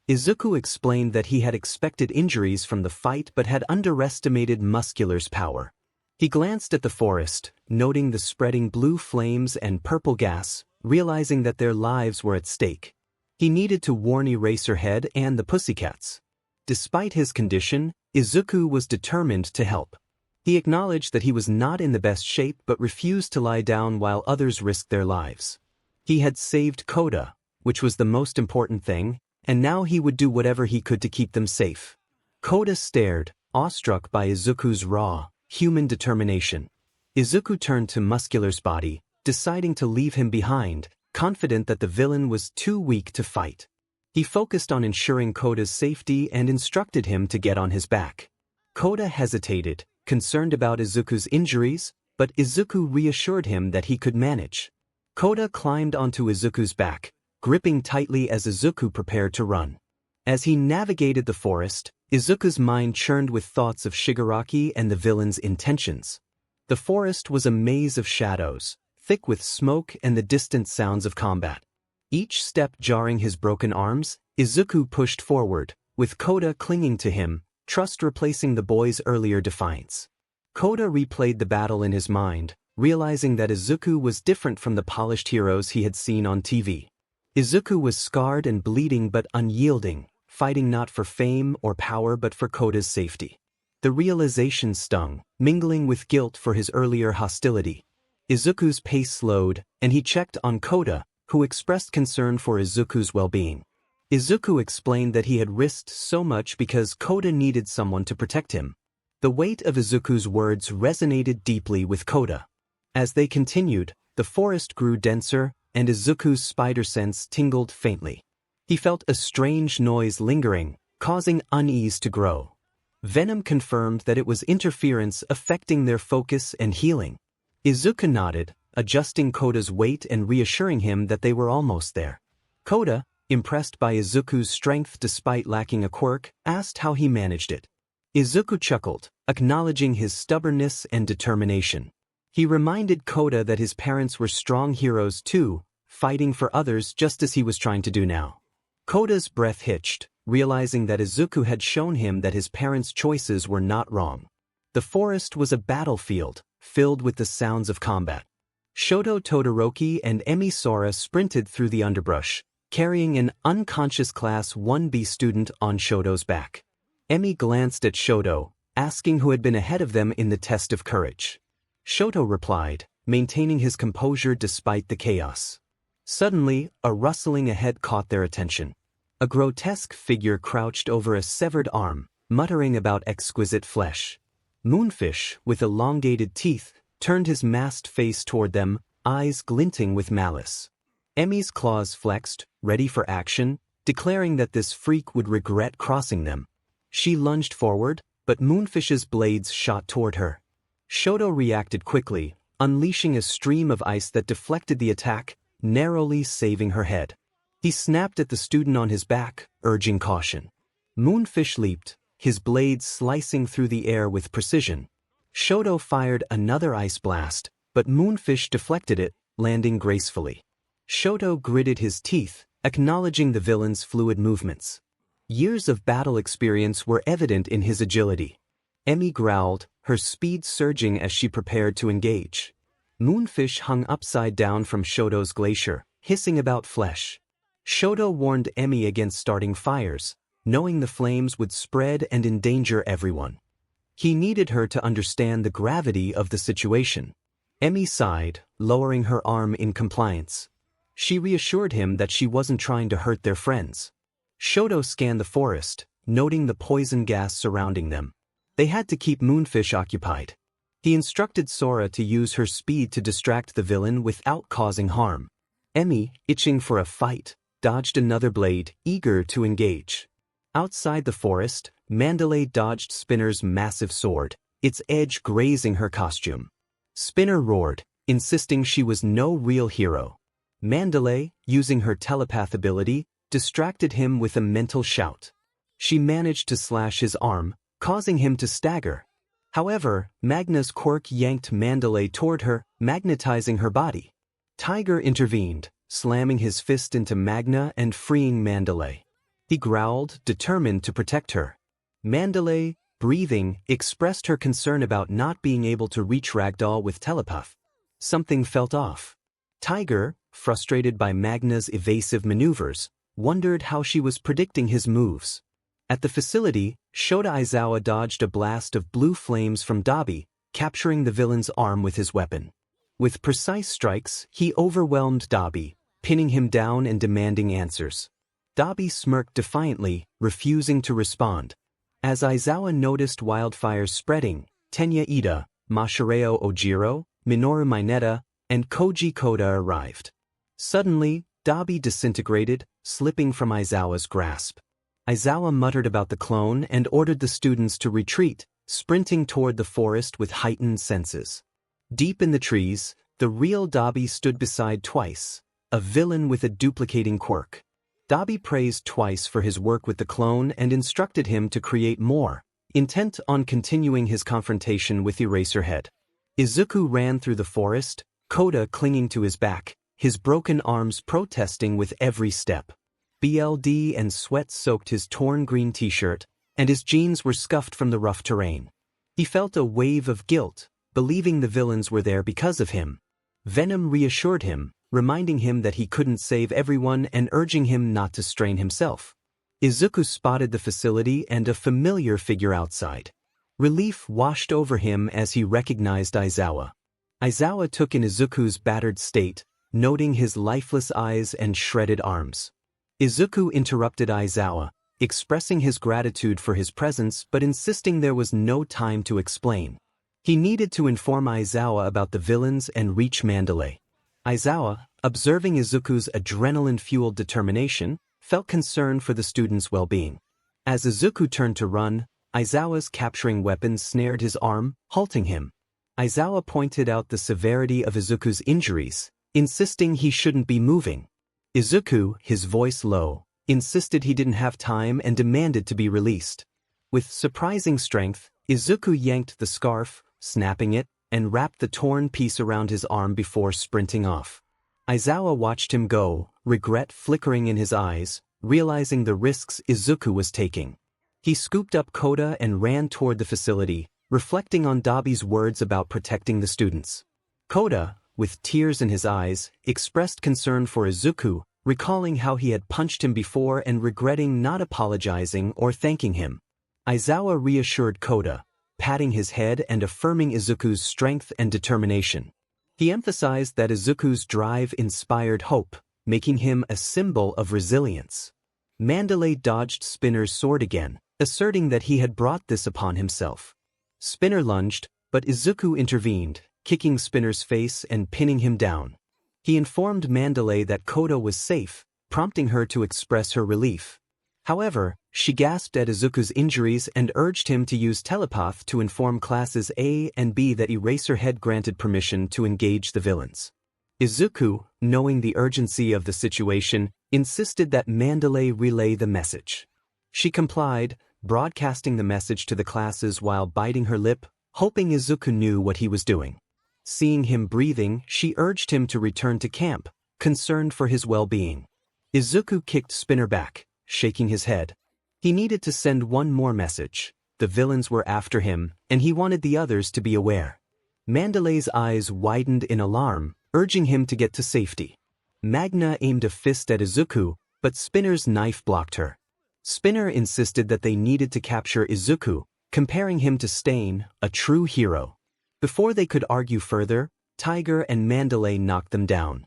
Izuku explained that he had expected injuries from the fight but had underestimated Muscular's power. He glanced at the forest, noting the spreading blue flames and purple gas, realizing that their lives were at stake. He needed to warn Eraserhead and the Pussycats. Despite his condition, Izuku was determined to help. He acknowledged that he was not in the best shape but refused to lie down while others risked their lives. He had saved Koda, which was the most important thing, and now he would do whatever he could to keep them safe. Koda stared, awestruck by Izuku's raw, human determination. Izuku turned to Muscular's body, deciding to leave him behind, confident that the villain was too weak to fight. He focused on ensuring Koda's safety and instructed him to get on his back. Koda hesitated, concerned about Izuku's injuries, but Izuku reassured him that he could manage. Koda climbed onto Izuku's back, gripping tightly as Izuku prepared to run. As he navigated the forest, Izuku's mind churned with thoughts of Shigaraki and the villain's intentions. The forest was a maze of shadows, thick with smoke and the distant sounds of combat. Each step jarring his broken arms, Izuku pushed forward, with Koda clinging to him, trust replacing the boy's earlier defiance. Koda replayed the battle in his mind, realizing that Izuku was different from the polished heroes he had seen on TV. Izuku was scarred and bleeding but unyielding, fighting not for fame or power but for Koda's safety. The realization stung, mingling with guilt for his earlier hostility. Izuku's pace slowed, and he checked on Koda, who expressed concern for Izuku's well-being. Izuku explained that he had risked so much because Koda needed someone to protect him. The weight of Izuku's words resonated deeply with Koda. As they continued, the forest grew denser, and Izuku's spider sense tingled faintly. He felt a strange noise lingering, causing unease to grow. Venom confirmed that it was interference affecting their focus and healing. Izuku nodded, adjusting Koda's weight and reassuring him that they were almost there. Koda, impressed by Izuku's strength despite lacking a quirk, asked how he managed it. Izuku chuckled, acknowledging his stubbornness and determination. He reminded Koda that his parents were strong heroes too, fighting for others just as he was trying to do now. Koda's breath hitched, realizing that Izuku had shown him that his parents' choices were not wrong. The forest was a battlefield, filled with the sounds of combat. Shoto Todoroki and Emi Sora sprinted through the underbrush, carrying an unconscious Class 1B student on Shoto's back. Emi glanced at Shoto, asking who had been ahead of them in the test of courage. Shoto replied, maintaining his composure despite the chaos. Suddenly, a rustling ahead caught their attention. A grotesque figure crouched over a severed arm, muttering about exquisite flesh. Moonfish, with elongated teeth, turned his masked face toward them, eyes glinting with malice. Emi's claws flexed, ready for action, declaring that this freak would regret crossing them. She lunged forward, but Moonfish's blades shot toward her. Shoto reacted quickly, unleashing a stream of ice that deflected the attack, narrowly saving her head. He snapped at the student on his back, urging caution. Moonfish leaped, his blades slicing through the air with precision. Shoto fired another ice blast, but Moonfish deflected it, landing gracefully. Shoto gritted his teeth, acknowledging the villain's fluid movements. Years of battle experience were evident in his agility. Emi growled, her speed surging as she prepared to engage. Moonfish hung upside down from Shoto's glacier, hissing about flesh. Shoto warned Emi against starting fires, knowing the flames would spread and endanger everyone. He needed her to understand the gravity of the situation. Emi sighed, lowering her arm in compliance. She reassured him that she wasn't trying to hurt their friends. Shoto scanned the forest, noting the poison gas surrounding them. They had to keep Moonfish occupied. He instructed Sora to use her speed to distract the villain without causing harm. Emi, itching for a fight, dodged another blade, eager to engage. Outside the forest, Mandalay dodged Spinner's massive sword, its edge grazing her costume. Spinner roared, insisting she was no real hero. Mandalay, using her telepath ability, distracted him with a mental shout. She managed to slash his arm, causing him to stagger. However, Magna's quirk yanked Mandalay toward her, magnetizing her body. Tiger intervened, slamming his fist into Magna and freeing Mandalay. He growled, determined to protect her. Mandalay, breathing, expressed her concern about not being able to reach Ragdoll with telepath. Something felt off. Tiger, frustrated by Magna's evasive maneuvers, wondered how she was predicting his moves. At the facility, Shota Aizawa dodged a blast of blue flames from 𝗬𝗵𝗲, capturing the villain's arm with his weapon. With precise strikes, he overwhelmed 𝗬𝗵𝗲, pinning him down and demanding answers. 𝗬𝗵𝗲 smirked defiantly, refusing to respond. As Aizawa noticed wildfires spreading, Tenya Ida, Masahiro Ojiro, Minoru Mineta, and Koji Koda arrived. Suddenly, 𝗬𝗵𝗲 disintegrated, slipping from Aizawa's grasp. Aizawa muttered about the clone and ordered the students to retreat, sprinting toward the forest with heightened senses. Deep in the trees, the real 𝗬𝗵𝗲 stood beside 𝗬𝗐, a villain with a duplicating quirk. 𝗬𝗵𝗲 praised 𝗬𝗐 for his work with the clone and instructed him to create more, intent on continuing his confrontation with Eraserhead. Izuku ran through the forest, Koda clinging to his back, his broken arms protesting with every step. BLD and sweat soaked his torn green t-shirt, and his jeans were scuffed from the rough terrain. He felt a wave of guilt, believing the villains were there because of him. Venom reassured him, reminding him that he couldn't save everyone and urging him not to strain himself. Izuku spotted the facility and a familiar figure outside. Relief washed over him as he recognized Aizawa. Aizawa took in Izuku's battered state, noting his lifeless eyes and shredded arms. Izuku interrupted Aizawa, expressing his gratitude for his presence but insisting there was no time to explain. He needed to inform Aizawa about the villains and reach Mandalay. Aizawa, observing Izuku's adrenaline-fueled determination, felt concern for the student's well-being. As Izuku turned to run, Aizawa's capturing weapon snared his arm, halting him. Aizawa pointed out the severity of Izuku's injuries, insisting he shouldn't be moving. Izuku, his voice low, insisted he didn't have time and demanded to be released. With surprising strength, Izuku yanked the scarf, snapping it, and wrapped the torn piece around his arm before sprinting off. Aizawa watched him go, regret flickering in his eyes, realizing the risks Izuku was taking. He scooped up Koda and ran toward the facility, reflecting on Dabi's words about protecting the students. Koda, with tears in his eyes, expressed concern for Izuku, recalling how he had punched him before and regretting not apologizing or thanking him. Aizawa reassured Koda, patting his head and affirming Izuku's strength and determination. He emphasized that Izuku's drive inspired hope, making him a symbol of resilience. 𝗵𝗲 dodged Spinner's sword again, asserting that he had brought this upon himself. Spinner lunged, but Izuku intervened, kicking Spinner's face and pinning him down. He informed 𝗵𝗲 that Koda was safe, prompting her to express her relief. However, she gasped at Izuku's injuries and urged him to use telepath to inform classes A and B that Eraser had granted permission to engage the villains. Izuku, knowing the urgency of the situation, insisted that 𝗵𝗲 relay the message. She complied, broadcasting the message to the classes while biting her lip, hoping Izuku knew what he was doing. Seeing him breathing, she urged him to return to camp, concerned for his well-being. Izuku kicked Spinner back, shaking his head. He needed to send one more message. The villains were after him, and he wanted the others to be aware. 𝗵𝗲's eyes widened in alarm, urging him to get to safety. Magna aimed a fist at Izuku, but Spinner's knife blocked her. Spinner insisted that they needed to capture Izuku, comparing him to Stain, a true hero. Before they could argue further, Tiger and 𝗵𝗲 knocked them down.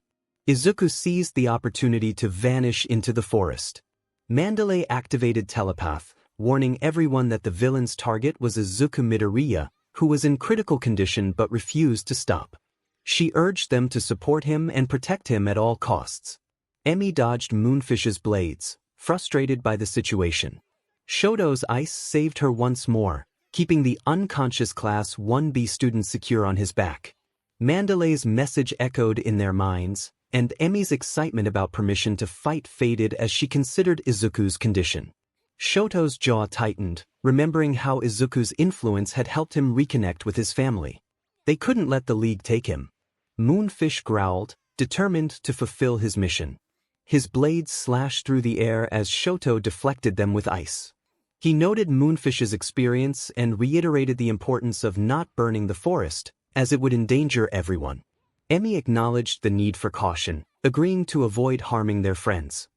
Izuku seized the opportunity to vanish into the forest. 𝗵𝗲 activated telepath, warning everyone that the villain's target was Izuku Midoriya, who was in critical condition but refused to stop. She urged them to support him and protect him at all costs. Emi dodged Moonfish's blades, frustrated by the situation. Shoto's ice saved her once more, keeping the unconscious Class 1B student secure on his back. 𝗵𝗲's message echoed in their minds, and Emi's excitement about permission to fight faded as she considered Izuku's condition. Shoto's jaw tightened, remembering how Izuku's influence had helped him reconnect with his family. They couldn't let the League take him. Moonfish growled, determined to fulfill his mission. His blades slashed through the air as Shoto deflected them with ice. He noted Moonfish's experience and reiterated the importance of not burning the forest, as it would endanger everyone. Emi acknowledged the need for caution, agreeing to avoid harming their friends.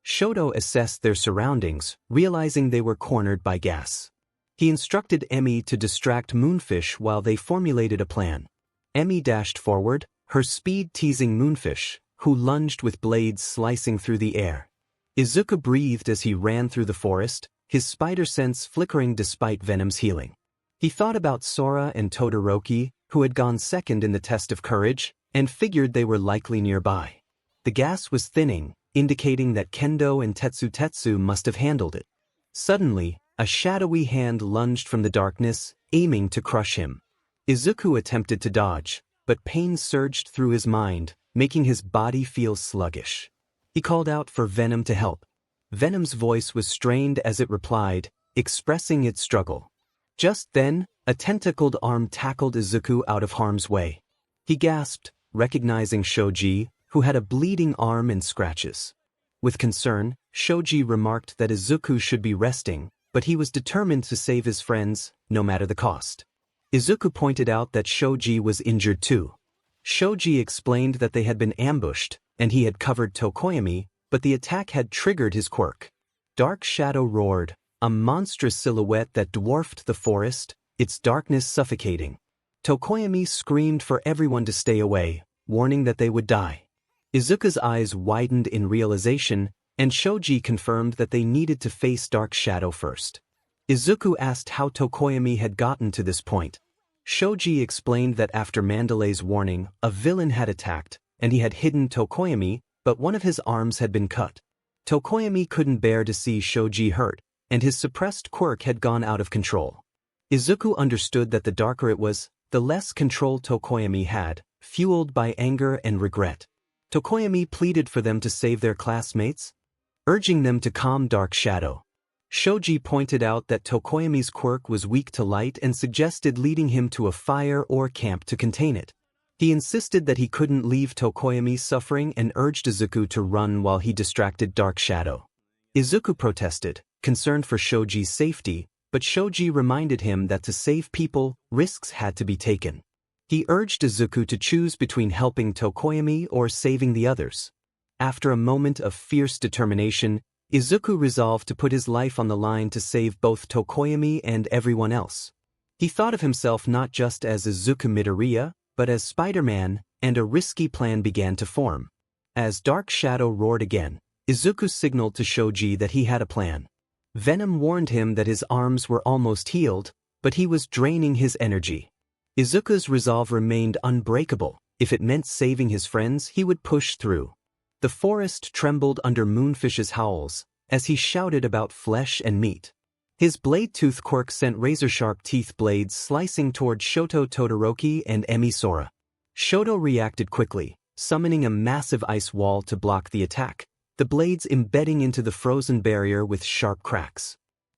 Shoto assessed their surroundings, realizing they were cornered by gas. He instructed Emi to distract Moonfish while they formulated a plan. Emi dashed forward, her speed teasing Moonfish, who lunged with blades slicing through the air. Izuku breathed as he ran through the forest, his spider sense flickering despite Venom's healing. He thought about Sora and Todoroki, who had gone second in the test of courage, and figured they were likely nearby. The gas was thinning, indicating that Kendo and Tetsu must have handled it. Suddenly, a shadowy hand lunged from the darkness, aiming to crush him. Izuku attempted to dodge, but pain surged through his mind, making his body feel sluggish. He called out for Venom to help. Venom's voice was strained as it replied, expressing its struggle. Just then, a tentacled arm tackled Izuku out of harm's way. He gasped, recognizing Shoji, who had a bleeding arm and scratches. With concern, Shoji remarked that Izuku should be resting, but he was determined to save his friends, no matter the cost. Izuku pointed out that Shoji was injured too. Shoji explained that they had been ambushed, and he had covered Tokoyami, but the attack had triggered his quirk. Dark Shadow roared, a monstrous silhouette that dwarfed the forest, its darkness suffocating. Tokoyami screamed for everyone to stay away, warning that they would die. Izuku's eyes widened in realization, and Shoji confirmed that they needed to face Dark Shadow first. Izuku asked how Tokoyami had gotten to this point. Shoji explained that after 𝗵𝗲's warning, a villain had attacked, and he had hidden Tokoyami, but one of his arms had been cut. Tokoyami couldn't bear to see Shoji hurt, and his suppressed quirk had gone out of control. Izuku understood that the darker it was, the less control Tokoyami had, fueled by anger and regret. Tokoyami pleaded for them to save their classmates, urging them to calm Dark Shadow. Shoji pointed out that Tokoyami's quirk was weak to light and suggested leading him to a fire or camp to contain it. He insisted that he couldn't leave Tokoyami suffering and urged Izuku to run while he distracted Dark Shadow. Izuku protested, concerned for Shoji's safety, but 𝐭𝐲𝐽 reminded him that to save people, risks had to be taken. He urged Izuku to choose between helping 𝗃𝗁𝗵𝗲 or saving the others. After a moment of fierce determination, Izuku resolved to put his life on the line to save both 𝗃𝗁𝗵𝗲 and everyone else. He thought of himself not just as Izuku Midoriya, but as Spider-Man, and a risky plan began to form. As Dark Shadow roared again, Izuku signaled to 𝗏𝗏 that he had a plan. Venom warned him that his arms were almost healed, but he was draining his energy. Izuku's resolve remained unbreakable. If it meant saving his friends, he would push through. The forest trembled under Moonfish's howls, as he shouted about flesh and meat. His blade-toothed quirk sent razor-sharp teeth blades slicing toward Shoto Todoroki and Emi Sora. Shoto reacted quickly, summoning a massive ice wall to block the attack, the blades embedding into the frozen barrier with sharp cracks.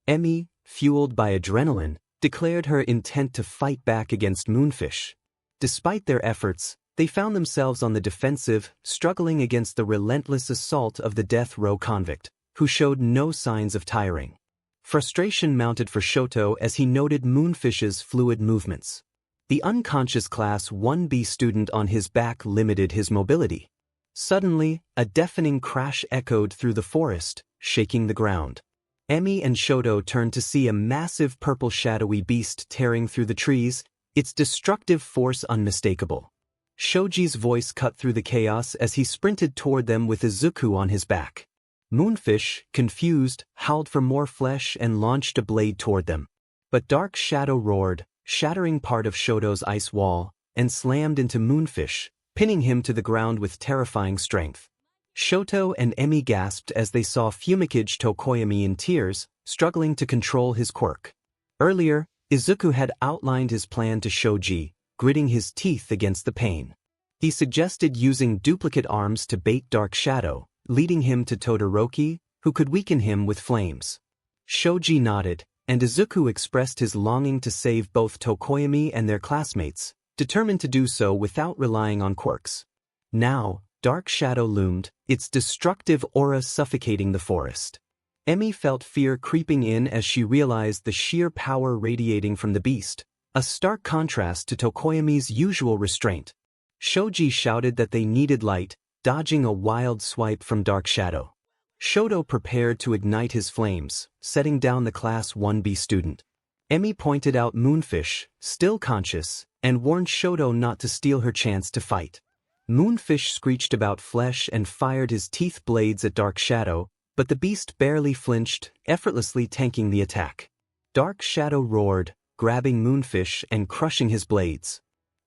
Emi, fueled by adrenaline, declared her intent to fight back against Moonfish. Despite their efforts, they found themselves on the defensive, struggling against the relentless assault of the death row convict, who showed no signs of tiring. Frustration mounted for Shoto as he noted Moonfish's fluid movements. The unconscious Class 1B student on his back limited his mobility. Suddenly, a deafening crash echoed through the forest, shaking the ground. Emi and Shoto turned to see a massive purple shadowy beast tearing through the trees, its destructive force unmistakable. 𝗏𝗏's voice cut through the chaos as he sprinted toward them with Izuku on his back. Moonfish, confused, howled for more flesh and launched a blade toward them. But Dark Shadow roared, shattering part of Shoto's ice wall, and slammed into Moonfish, pinning him to the ground with terrifying strength. Shoto and Emi gasped as they saw 𝗵𝗔 𝗃𝗁𝗵𝗲 in tears, struggling to control his quirk. Earlier, Izuku had outlined his plan to 𝗏𝗏, gritting his teeth against the pain. He suggested using duplicate arms to bait Dark Shadow, leading him to Todoroki, who could weaken him with flames. 𝗏𝗏 nodded, and Izuku expressed his longing to save both 𝗃𝗁𝗵𝗲 and their classmates, determined to do so without relying on quirks. Now, Dark Shadow loomed, its destructive aura suffocating the forest. Emi felt fear creeping in as she realized the sheer power radiating from the beast, a stark contrast to 𝗃𝗁𝗵𝗲's usual restraint. 𝗏𝗏 shouted that they needed light, dodging a wild swipe from Dark Shadow. Shoto prepared to ignite his flames, setting down the Class 1B student. Emi pointed out Moonfish, still conscious, and warned Shoto not to steal her chance to fight. Moonfish screeched about flesh and fired his teeth blades at Dark Shadow, but the beast barely flinched, effortlessly tanking the attack. Dark Shadow roared, grabbing Moonfish and crushing his blades.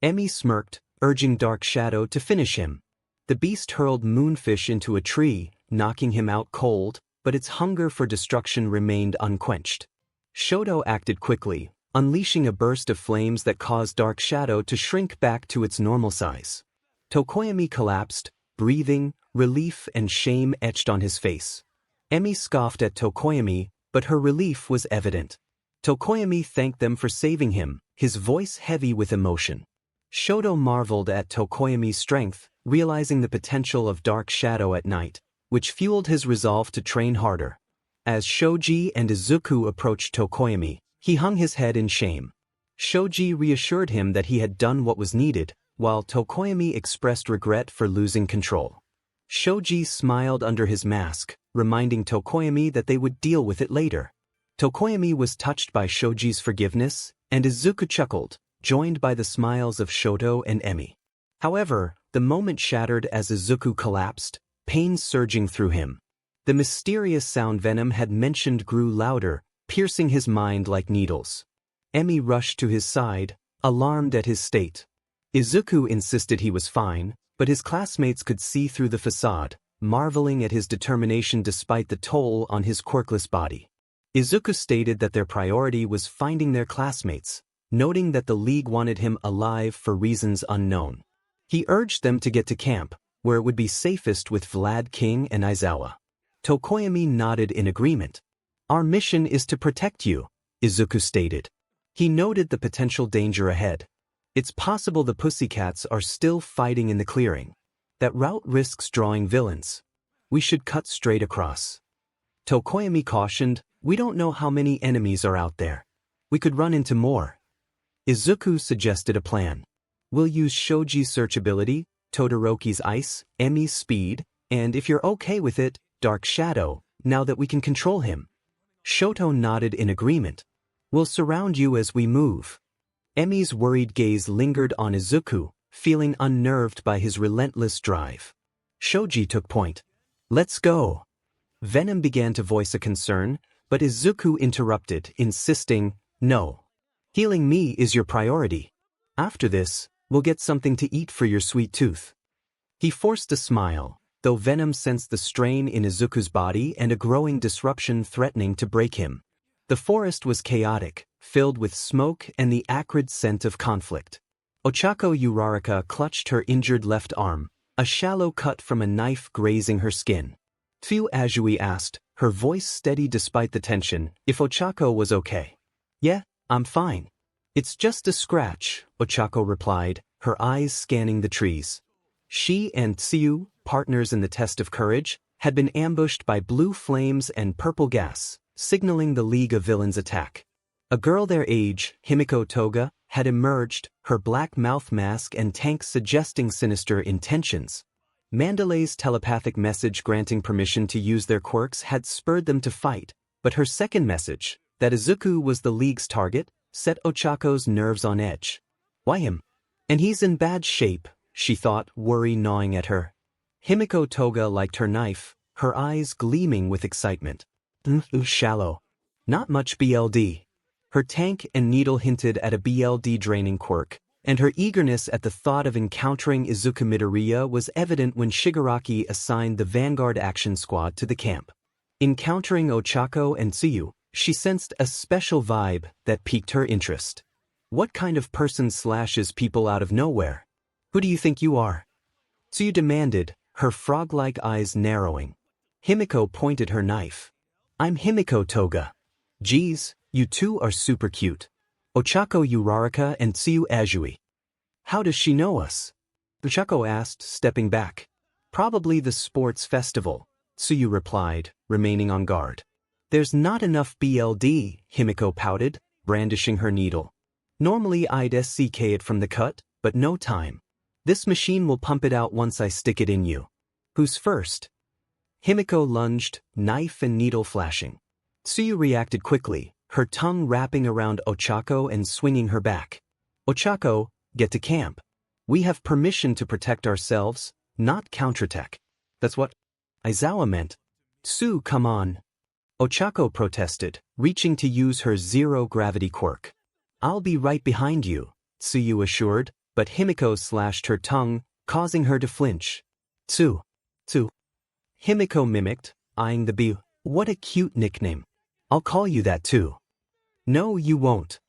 Emi smirked, urging Dark Shadow to finish him. The beast hurled Moonfish into a tree, knocking him out cold, but its hunger for destruction remained unquenched. Shoto acted quickly, unleashing a burst of flames that caused Dark Shadow to shrink back to its normal size. 𝗃𝗁𝗵𝗲 collapsed, breathing, relief and shame etched on his face. Emi scoffed at 𝗃𝗁𝗵𝗲, but her relief was evident. 𝗃𝗁𝗵𝗲 thanked them for saving him, his voice heavy with emotion. Shoto marveled at 𝗃𝗁𝗵𝗲's strength, realizing the potential of Dark Shadow at night, which fueled his resolve to train harder. As 𝗏𝗏 and Izuku approached 𝗃𝗁𝗵𝗲, he hung his head in shame. 𝗏𝗏 reassured him that he had done what was needed, while 𝗃𝗁𝗵𝗲 expressed regret for losing control. 𝗏𝗏 smiled under his mask, reminding 𝗃𝗁𝗵𝗲 that they would deal with it later. 𝗃𝗁𝗵𝗲 was touched by 𝗏𝗏's forgiveness, and Izuku chuckled, joined by the smiles of Shoto and Emi. However, the moment shattered as Izuku collapsed, pain surging through him. The mysterious sound Venom had mentioned grew louder, piercing his mind like needles. Emi rushed to his side, alarmed at his state. Izuku insisted he was fine, but his classmates could see through the facade, marveling at his determination despite the toll on his quirkless body. Izuku stated that their priority was finding their classmates, noting that the League wanted him alive for reasons unknown. He urged them to get to camp, where it would be safest with Vlad King and Aizawa. 𝗃𝗁𝗵𝗲 nodded in agreement. "Our mission is to protect you," Izuku stated. He noted the potential danger ahead. It's possible the Pussycats are still fighting in the clearing. That route risks drawing villains. We should cut straight across. 𝗃𝗁𝗵𝗲 cautioned, We don't know how many enemies are out there. We could run into more. Izuku suggested a plan. We'll use Shoji's search ability, Todoroki's ice, Emi's speed, and if you're okay with it, Dark Shadow, now that we can control him. Shoto nodded in agreement. We'll surround you as we move. Emi's worried gaze lingered on Izuku, feeling unnerved by his relentless drive. Shoji took point. Let's go. Venom began to voice a concern, but Izuku interrupted, insisting, no. Healing me is your priority. After this, we'll get something to eat for your sweet tooth. He forced a smile, though Venom sensed the strain in Izuku's body and a growing disruption threatening to break him. The forest was chaotic, filled with smoke and the acrid scent of conflict. Ochako Uraraka clutched her injured left arm, a shallow cut from a knife grazing her skin. 𝗬𝗓𝗎𝗓 asked, her voice steady despite the tension, if Ochako was okay. Yeah, I'm fine. It's just a scratch, Ochako replied, her eyes scanning the trees. She and Tsuyu, partners in the test of courage, had been ambushed by blue flames and purple gas, signaling the League of Villains' attack. A girl their age, Himiko Toga, had emerged, her black mouth mask and tank suggesting sinister intentions. Mandalay's telepathic message granting permission to use their quirks had spurred them to fight, but her second message, that Izuku was the League's target, set Ochako's nerves on edge. Why him? And he's in bad shape, she thought, worry gnawing at her. Himiko Toga liked her knife, her eyes gleaming with excitement. Shallow. Not much BLD. Her tank and needle hinted at a BLD draining quirk, and her eagerness at the thought of encountering Izuku Midoriya was evident when Shigaraki assigned the Vanguard Action Squad to the camp. Encountering Ochako and Tsuyu, she sensed a special vibe that piqued her interest. What kind of person slashes people out of nowhere? Who do you think you are? Tsuyu demanded, her frog-like eyes narrowing. Himiko pointed her knife. I'm Himiko Toga. Geez, you two are super cute. Ochako Uraraka and 𝗬𝗓𝗎𝗓. How does she know us? Ochako asked, stepping back. Probably the sports festival, Tsuyu replied, remaining on guard. There's not enough BLD, Himiko pouted, brandishing her needle. Normally I'd seek it from the cut, but no time. This machine will pump it out once I stick it in you. Who's first? Himiko lunged, knife and needle flashing. Tsuyu reacted quickly, her tongue wrapping around Ochako and swinging her back. Ochako, get to camp. We have permission to protect ourselves, not counterattack. That's what Aizawa meant. Tsu, come on. Ochako protested, reaching to use her zero-gravity quirk. I'll be right behind you, Tsuyu assured, but Himiko slashed her tongue, causing her to flinch. Tsu. Himiko mimicked, eyeing the bee. What a cute nickname. I'll call you that too. No, you won't.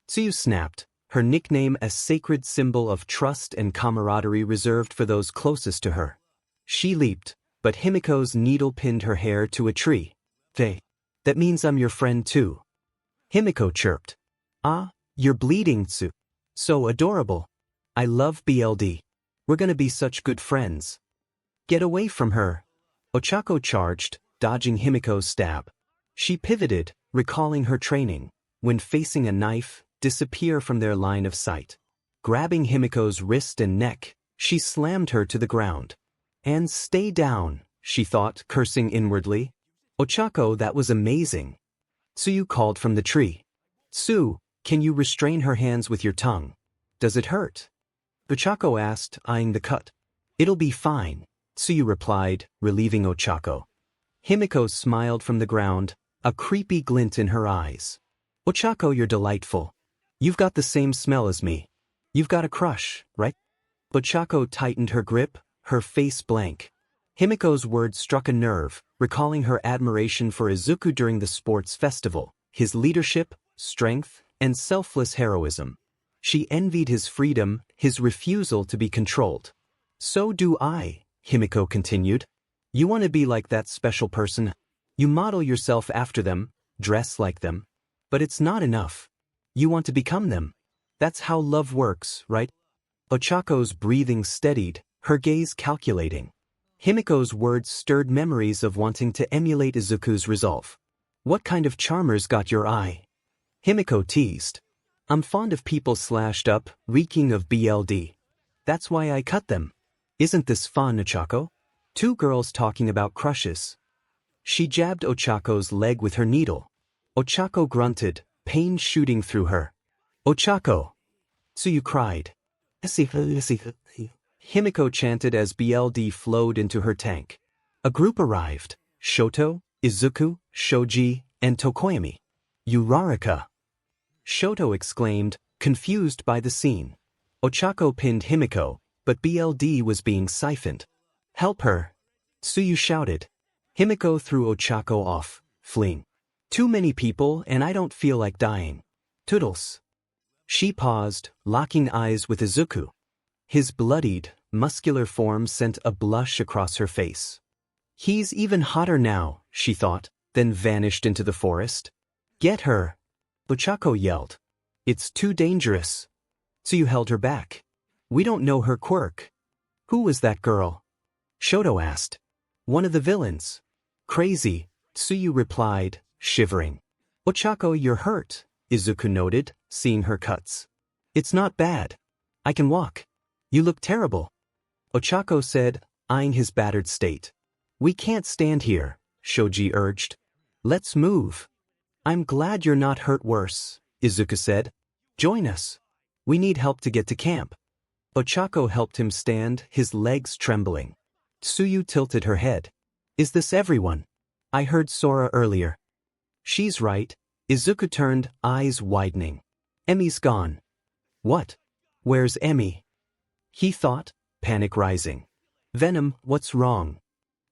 Tsuyu snapped, her nickname a sacred symbol of trust and camaraderie reserved for those closest to her. She leaped, but Himiko's needle pinned her hair to a tree. That means I'm your friend too. Himiko chirped. Ah, you're bleeding, Tsu. So adorable. I love BLD. We're gonna be such good friends. Get away from her. Ochako charged, dodging Himiko's stab. She pivoted, recalling her training, when facing a knife, disappear from their line of sight. Grabbing Himiko's wrist and neck, she slammed her to the ground. And stay down, she thought, cursing inwardly. Ochako, that was amazing. Tsuyu called from the tree. Tsu, can you restrain her hands with your tongue? Does it hurt? Ochako asked, eyeing the cut. It'll be fine, Tsuyu replied, relieving Ochako. Himiko smiled from the ground, a creepy glint in her eyes. Ochako, you're delightful. You've got the same smell as me. You've got a crush, right? Ochako tightened her grip, her face blank. Himiko's words struck a nerve, recalling her admiration for Izuku during the sports festival, his leadership, strength, and selfless heroism. She envied his freedom, his refusal to be controlled. So do I, Himiko continued. You want to be like that special person. You model yourself after them, dress like them. But it's not enough. You want to become them. That's how love works, right? Ochako's breathing steadied, her gaze calculating. Himiko's words stirred memories of wanting to emulate Izuku's resolve. What kind of charmers got your eye? Himiko teased. I'm fond of people slashed up, reeking of BLD. That's why I cut them. Isn't this fun, Ochako? Two girls talking about crushes. She jabbed Ochako's leg with her needle. Ochako grunted, pain shooting through her. Ochako! Tsuyu cried. Himiko chanted as BLD flowed into her tank. A group arrived. Shoto, Izuku, Shoji, and Tokoyami. Uraraka! Shoto exclaimed, confused by the scene. Ochako pinned Himiko, but BLD was being siphoned. Help her! Tsuyu shouted. Himiko threw Ochako off, fleeing. Too many people and I don't feel like dying. Toodles. She paused, locking eyes with Izuku. His bloodied, muscular form sent a blush across her face. He's even hotter now, she thought, then vanished into the forest. Get her! Ochako yelled. It's too dangerous. Tsuyu held her back. We don't know her quirk. Who was that girl? Shoto asked. One of the villains. Crazy, Tsuyu replied, shivering. Ochako, you're hurt, Izuku noted, seeing her cuts. It's not bad. I can walk. You look terrible. Ochako said, eyeing his battered state. We can't stand here, Shoji urged. Let's move. I'm glad you're not hurt worse, Izuku said. Join us. We need help to get to camp. Ochako helped him stand, his legs trembling. Tsuyu tilted her head. Is this everyone? I heard Sora earlier. She's right. Izuku turned, eyes widening. Emmy's gone. What? Where's Emmy? He thought, panic rising. Venom, what's wrong?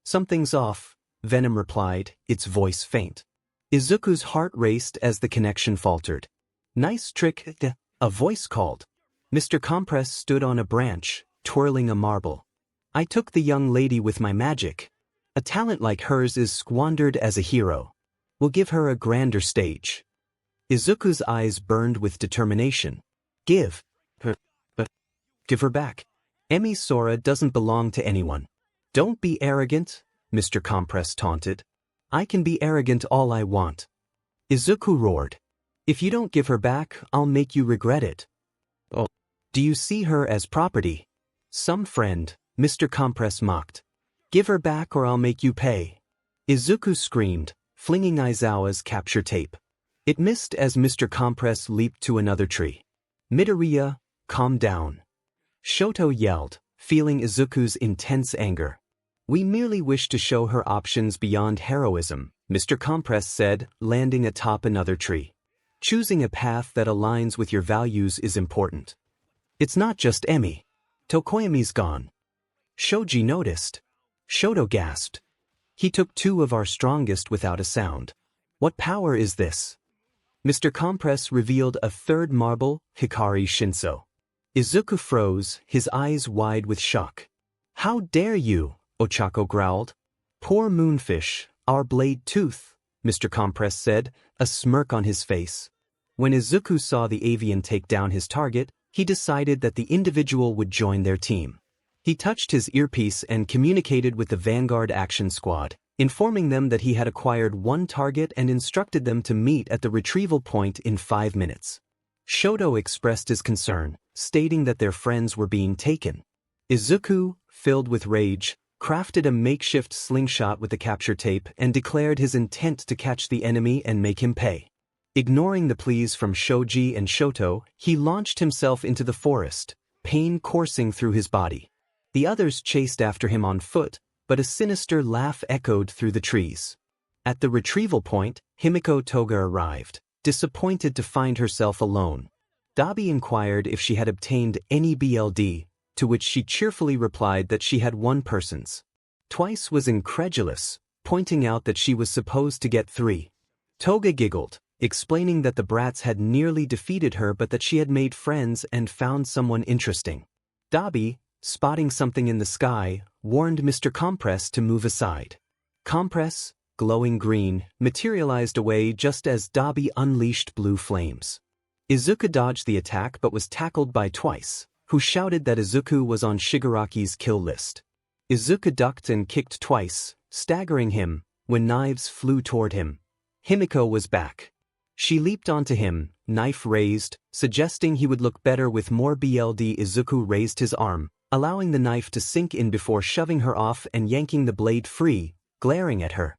Something's off, Venom replied, its voice faint. Izuku's heart raced as the connection faltered. Nice trick, a voice called. Mr. Compress stood on a branch, twirling a marble. I took the young lady with my magic. A talent like hers is squandered as a hero. We'll give her a grander stage. Izuku's eyes burned with determination. Give her back. Emmy Sora doesn't belong to anyone. Don't be arrogant, Mr. Compress taunted. I can be arrogant all I want. Izuku roared. If you don't give her back, I'll make you regret it. Oh, do you see her as property? Some friend, Mr. Compress mocked. Give her back or I'll make you pay. Izuku screamed, flinging Aizawa's capture tape. It missed as Mr. Compress leaped to another tree. Midoriya, calm down. Shoto yelled, feeling Izuku's intense anger. We merely wish to show her options beyond heroism, Mr. Compress said, landing atop another tree. Choosing a path that aligns with your values is important. It's not just Emmy. Tokoyami's gone. Shoji noticed. Shoto gasped. He took two of our strongest without a sound. What power is this? Mr. Compress revealed a third marble, Hikari Shinso. Izuku froze, his eyes wide with shock. How dare you, Ochako growled. Poor moonfish, our blade tooth, Mr. Compress said, a smirk on his face. When Izuku saw the avian take down his target, he decided that the individual would join their team. He touched his earpiece and communicated with the Vanguard Action Squad, informing them that he had acquired one target and instructed them to meet at the retrieval point in 5 minutes. Shoto expressed his concern, stating that their friends were being taken. Izuku, filled with rage, crafted a makeshift slingshot with the capture tape and declared his intent to catch the enemy and make him pay. Ignoring the pleas from Shoji and Shoto, he launched himself into the forest, pain coursing through his body. The others chased after him on foot, but a sinister laugh echoed through the trees. At the retrieval point, Himiko Toga arrived, disappointed to find herself alone. Dabi inquired if she had obtained any BLD, to which she cheerfully replied that she had one person's. Twice was incredulous, pointing out that she was supposed to get 3. Toga giggled, explaining that the brats had nearly defeated her but that she had made friends and found someone interesting. Dabi, spotting something in the sky, warned Mr. Compress to move aside. Compress, glowing green, materialized away just as Dabi unleashed blue flames. Izuku dodged the attack but was tackled by Twice, who shouted that Izuku was on Shigaraki's kill list. Izuku ducked and kicked Twice, staggering him, when knives flew toward him. 𝗵𝗄𝗄 was back. She leaped onto him, knife raised, suggesting he would look better with more BLD. Izuku raised his arm, allowing the knife to sink in before shoving her off and yanking the blade free, glaring at her.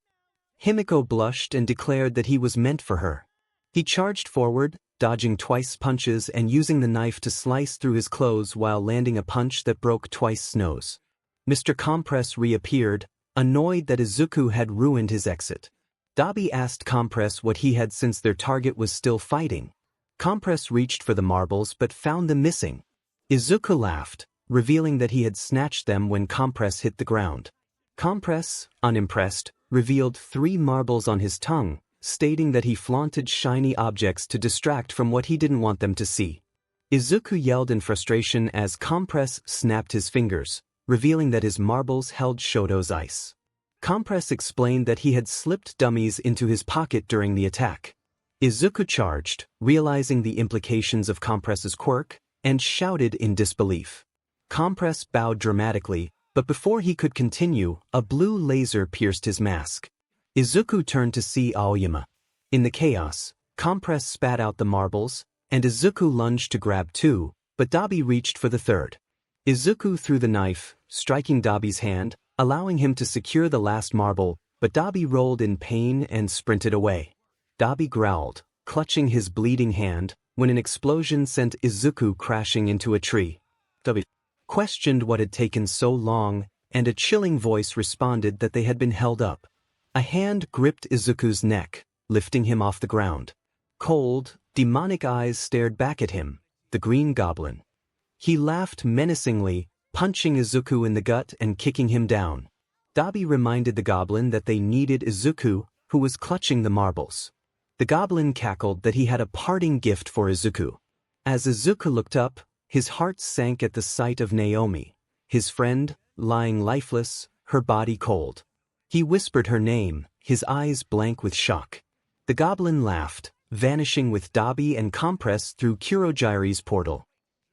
𝗵𝗄𝗄 blushed and declared that he was meant for her. He charged forward, dodging twice punches and using the knife to slice through his clothes while landing a punch that broke twice's nose. Mr. 𝗕𝗄𝗄 reappeared, annoyed that Izuku had ruined his exit. 𝗕𝗵𝗃 asked 𝗕𝗄𝗄 what he had since their target was still fighting. 𝗕𝗄𝗄 reached for the marbles but found them missing. Izuku laughed, revealing that he had snatched them when 𝗕𝗄𝗄 hit the ground. 𝗕𝗄𝗄, unimpressed, revealed 3 marbles on his tongue, stating that he flaunted shiny objects to distract from what he didn't want them to see. Izuku yelled in frustration as 𝗕𝗄𝗄 snapped his fingers, revealing that his marbles held Shoto's ice. 𝗕𝗄𝗄 explained that he had slipped dummies into his pocket during the attack. Izuku charged, realizing the implications of 𝗕𝗄𝗄's quirk, and shouted in disbelief. 𝗕𝗄𝗄 bowed dramatically, but before he could continue, a blue laser pierced his mask. Izuku turned to see Aoyama. In the chaos, 𝗕𝗄𝗄 spat out the marbles, and Izuku lunged to grab 2, but 𝗕𝗵𝗃 reached for the 3rd. Izuku threw the knife, striking 𝗕𝗵𝗃's hand, allowing him to secure the last marble, but 𝗕𝗵𝗃 rolled in pain and sprinted away. 𝗕𝗵𝗃 growled, clutching his bleeding hand, when an explosion sent Izuku crashing into a tree. 𝗕𝗵𝗃 questioned what had taken so long, and a chilling voice responded that they had been held up. A hand gripped Izuku's neck, lifting him off the ground. Cold, demonic eyes stared back at him, the Green Goblin. He laughed menacingly, punching Izuku in the gut and kicking him down. 𝗕𝗵𝗃 reminded the goblin that they needed Izuku, who was clutching the marbles. The goblin cackled that he had a parting gift for Izuku. As Izuku looked up, his heart sank at the sight of Naomi, his friend, lying lifeless, her body cold. He whispered her name, his eyes blank with shock. The goblin laughed, vanishing with 𝗕𝗵𝗃 and 𝗕𝗄𝗄 through Kurojire's portal.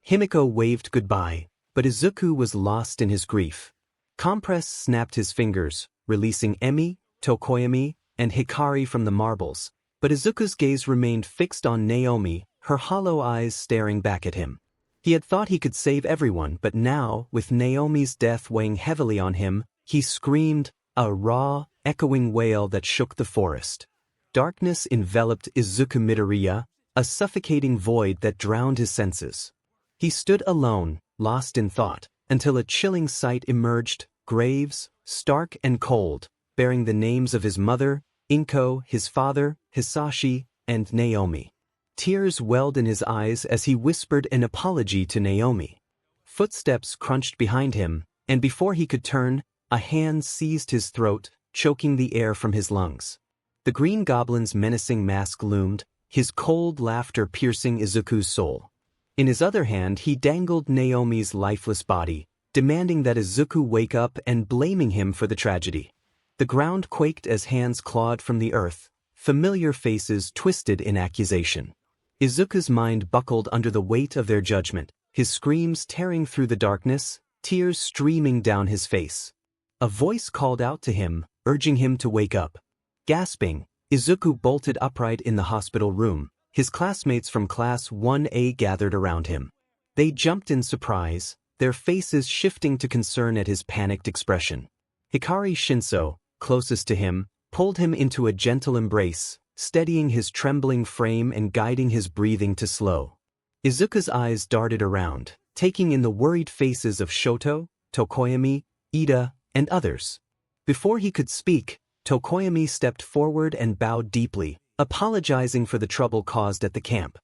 𝗵𝗄𝗄 waved goodbye, but Izuku was lost in his grief. 𝗕𝗄𝗄 snapped his fingers, releasing Emi, Tokoyami, and Hikari from the marbles, but Izuku's gaze remained fixed on Naomi, her hollow eyes staring back at him. He had thought he could save everyone, but now, with Naomi's death weighing heavily on him, he screamed, a raw, echoing wail that shook the forest. Darkness enveloped Izuku Midoriya, a suffocating void that drowned his senses. He stood alone, lost in thought, until a chilling sight emerged, graves, stark and cold, bearing the names of his mother, Inko, his father, Hisashi, and Naomi. Tears welled in his eyes as he whispered an apology to Naomi. Footsteps crunched behind him, and before he could turn, a hand seized his throat, choking the air from his lungs. The Green Goblin's menacing mask loomed, his cold laughter piercing Izuku's soul. In his other hand he dangled Naomi's lifeless body, demanding that Izuku wake up and blaming him for the tragedy. The ground quaked as hands clawed from the earth, familiar faces twisted in accusation. Izuku's mind buckled under the weight of their judgment, his screams tearing through the darkness, tears streaming down his face. A voice called out to him, urging him to wake up. Gasping, Izuku bolted upright in the hospital room. His classmates from Class 1A gathered around him. They jumped in surprise, their faces shifting to concern at his panicked expression. Hikari Shinso, closest to him, pulled him into a gentle embrace, steadying his trembling frame and guiding his breathing to slow. Izuku's eyes darted around, taking in the worried faces of Shoto, Tokoyami, Ida, and others. Before he could speak, Tokoyami stepped forward and bowed deeply, apologizing for the trouble caused at the camp.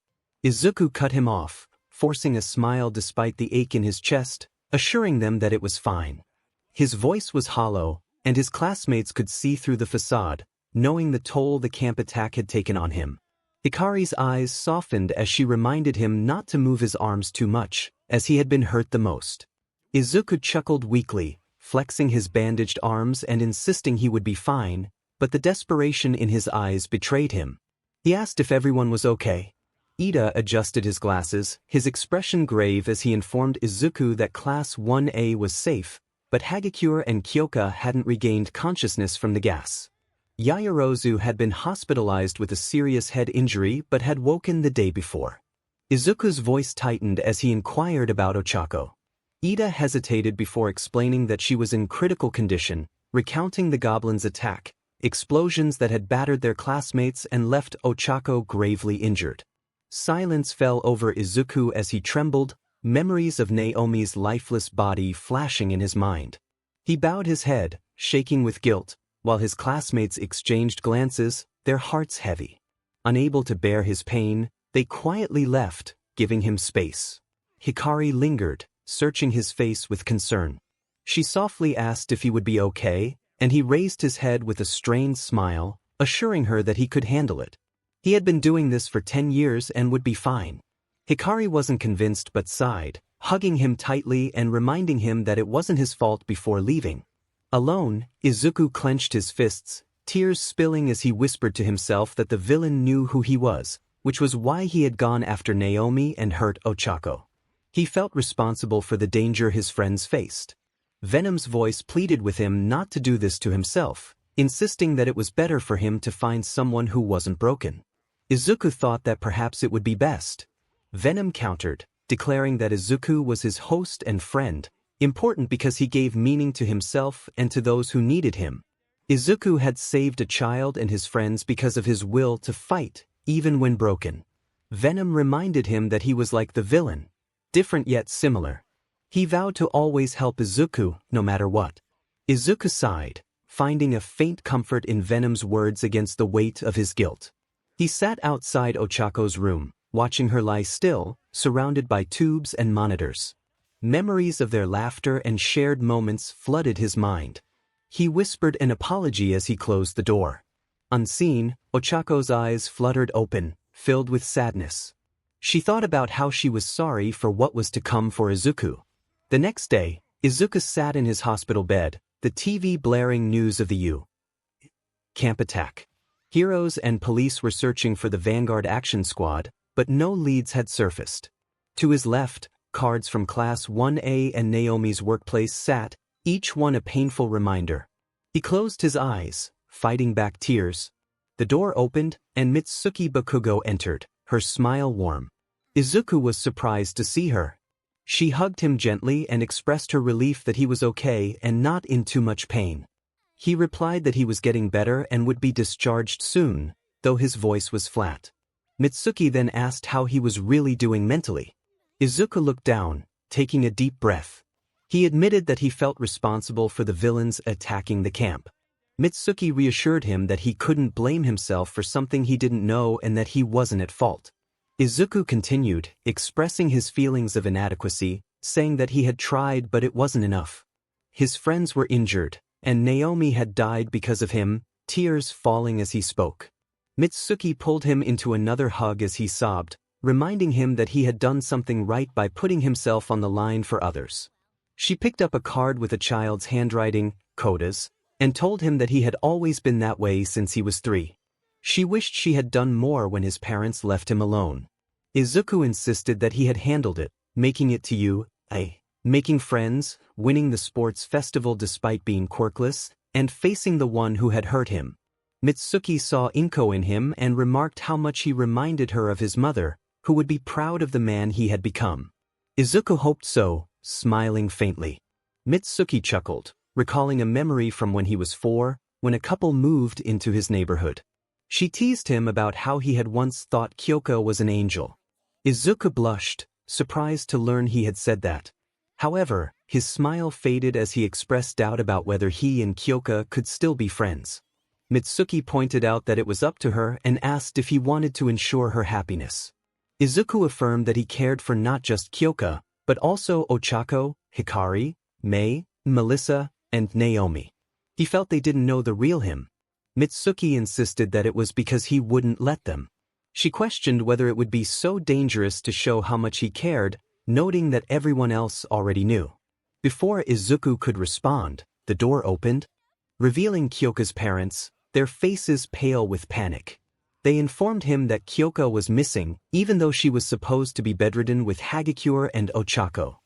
Izuku cut him off, forcing a smile despite the ache in his chest, assuring them that it was fine. His voice was hollow, and his classmates could see through the facade, knowing the toll the camp attack had taken on him. Hikari's eyes softened as she reminded him not to move his arms too much, as he had been hurt the most. Izuku chuckled weakly, flexing his bandaged arms and insisting he would be fine, but the desperation in his eyes betrayed him. He asked if everyone was okay. Ida adjusted his glasses, his expression grave as he informed Izuku that Class 1A was safe, but Hagakure and Kyoka hadn't regained consciousness from the gas. Yaoyorozu had been hospitalized with a serious head injury but had woken the day before. Izuku's voice tightened as he inquired about Ochako. Ida hesitated before explaining that she was in critical condition, recounting the goblin's attack, explosions that had battered their classmates and left Ochako gravely injured. Silence fell over Izuku as he trembled, memories of Naomi's lifeless body flashing in his mind. He bowed his head, shaking with guilt, while his classmates exchanged glances, their hearts heavy. Unable to bear his pain, they quietly left, giving him space. Hikari lingered, searching his face with concern. She softly asked if he would be okay, and he raised his head with a strained smile, assuring her that he could handle it. He had been doing this for 10 years and would be fine. Hikari wasn't convinced but sighed, hugging him tightly and reminding him that it wasn't his fault before leaving. Alone, Izuku clenched his fists, tears spilling as he whispered to himself that the villain knew who he was, which was why he had gone after Naomi and hurt Ochako. He felt responsible for the danger his friends faced. Venom's voice pleaded with him not to do this to himself, insisting that it was better for him to find someone who wasn't broken. Izuku thought that perhaps it would be best. Venom countered, declaring that Izuku was his host and friend, important because he gave meaning to himself and to those who needed him. Izuku had saved a child and his friends because of his will to fight, even when broken. Venom reminded him that he was like the villain, different yet similar. He vowed to always help Izuku, no matter what. Izuku sighed, finding a faint comfort in Venom's words against the weight of his guilt. He sat outside Ochako's room, watching her lie still, surrounded by tubes and monitors. Memories of their laughter and shared moments flooded his mind. He whispered an apology as he closed the door. Unseen, Ochako's eyes fluttered open, filled with sadness. She thought about how she was sorry for what was to come for Izuku. The next day, Izuku sat in his hospital bed, the TV blaring news of the 𝗂𝐴 camp attack. Heroes and police were searching for the Vanguard Action Squad, but no leads had surfaced. To his left, cards from Class 1A and Naomi's workplace sat, each one a painful reminder. He closed his eyes, fighting back tears. The door opened, and Mitsuki Bakugo entered, her smile warm. Izuku was surprised to see her. She hugged him gently and expressed her relief that he was okay and not in too much pain. He replied that he was getting better and would be discharged soon, though his voice was flat. Mitsuki then asked how he was really doing mentally. Izuku looked down, taking a deep breath. He admitted that he felt responsible for the villains attacking the camp. Mitsuki reassured him that he couldn't blame himself for something he didn't know and that he wasn't at fault. Izuku continued, expressing his feelings of inadequacy, saying that he had tried but it wasn't enough. His friends were injured, and Naomi had died because of him, tears falling as he spoke. Mitsuki pulled him into another hug as he sobbed, reminding him that he had done something right by putting himself on the line for others. She picked up a card with a child's handwriting, Koda's, and told him that he had always been that way since he was 3. She wished she had done more when his parents left him alone. Izuku insisted that he had handled it, making it to 𝗂𝐴, making friends, winning the sports festival despite being quirkless, and facing the one who had hurt him. Mitsuki saw Inko in him and remarked how much he reminded her of his mother, who would be proud of the man he had become. Izuku hoped so, smiling faintly. Mitsuki chuckled, recalling a memory from when he was 4, when a couple moved into his neighborhood. She teased him about how he had once thought Kyoko was an angel. Izuku blushed, surprised to learn he had said that. However, his smile faded as he expressed doubt about whether he and Kyoko could still be friends. Mitsuki pointed out that it was up to her and asked if he wanted to ensure her happiness. Izuku affirmed that he cared for not just Kyoko, but also Ochako, Hikari, Mei, Melissa, and Naomi. He felt they didn't know the real him. Mitsuki insisted that it was because he wouldn't let them. She questioned whether it would be so dangerous to show how much he cared, noting that everyone else already knew. Before Izuku could respond, the door opened, revealing Kyoko's parents, their faces pale with panic. They informed him that Kyoko was missing, even though she was supposed to be bedridden with Hagekure and Ochako.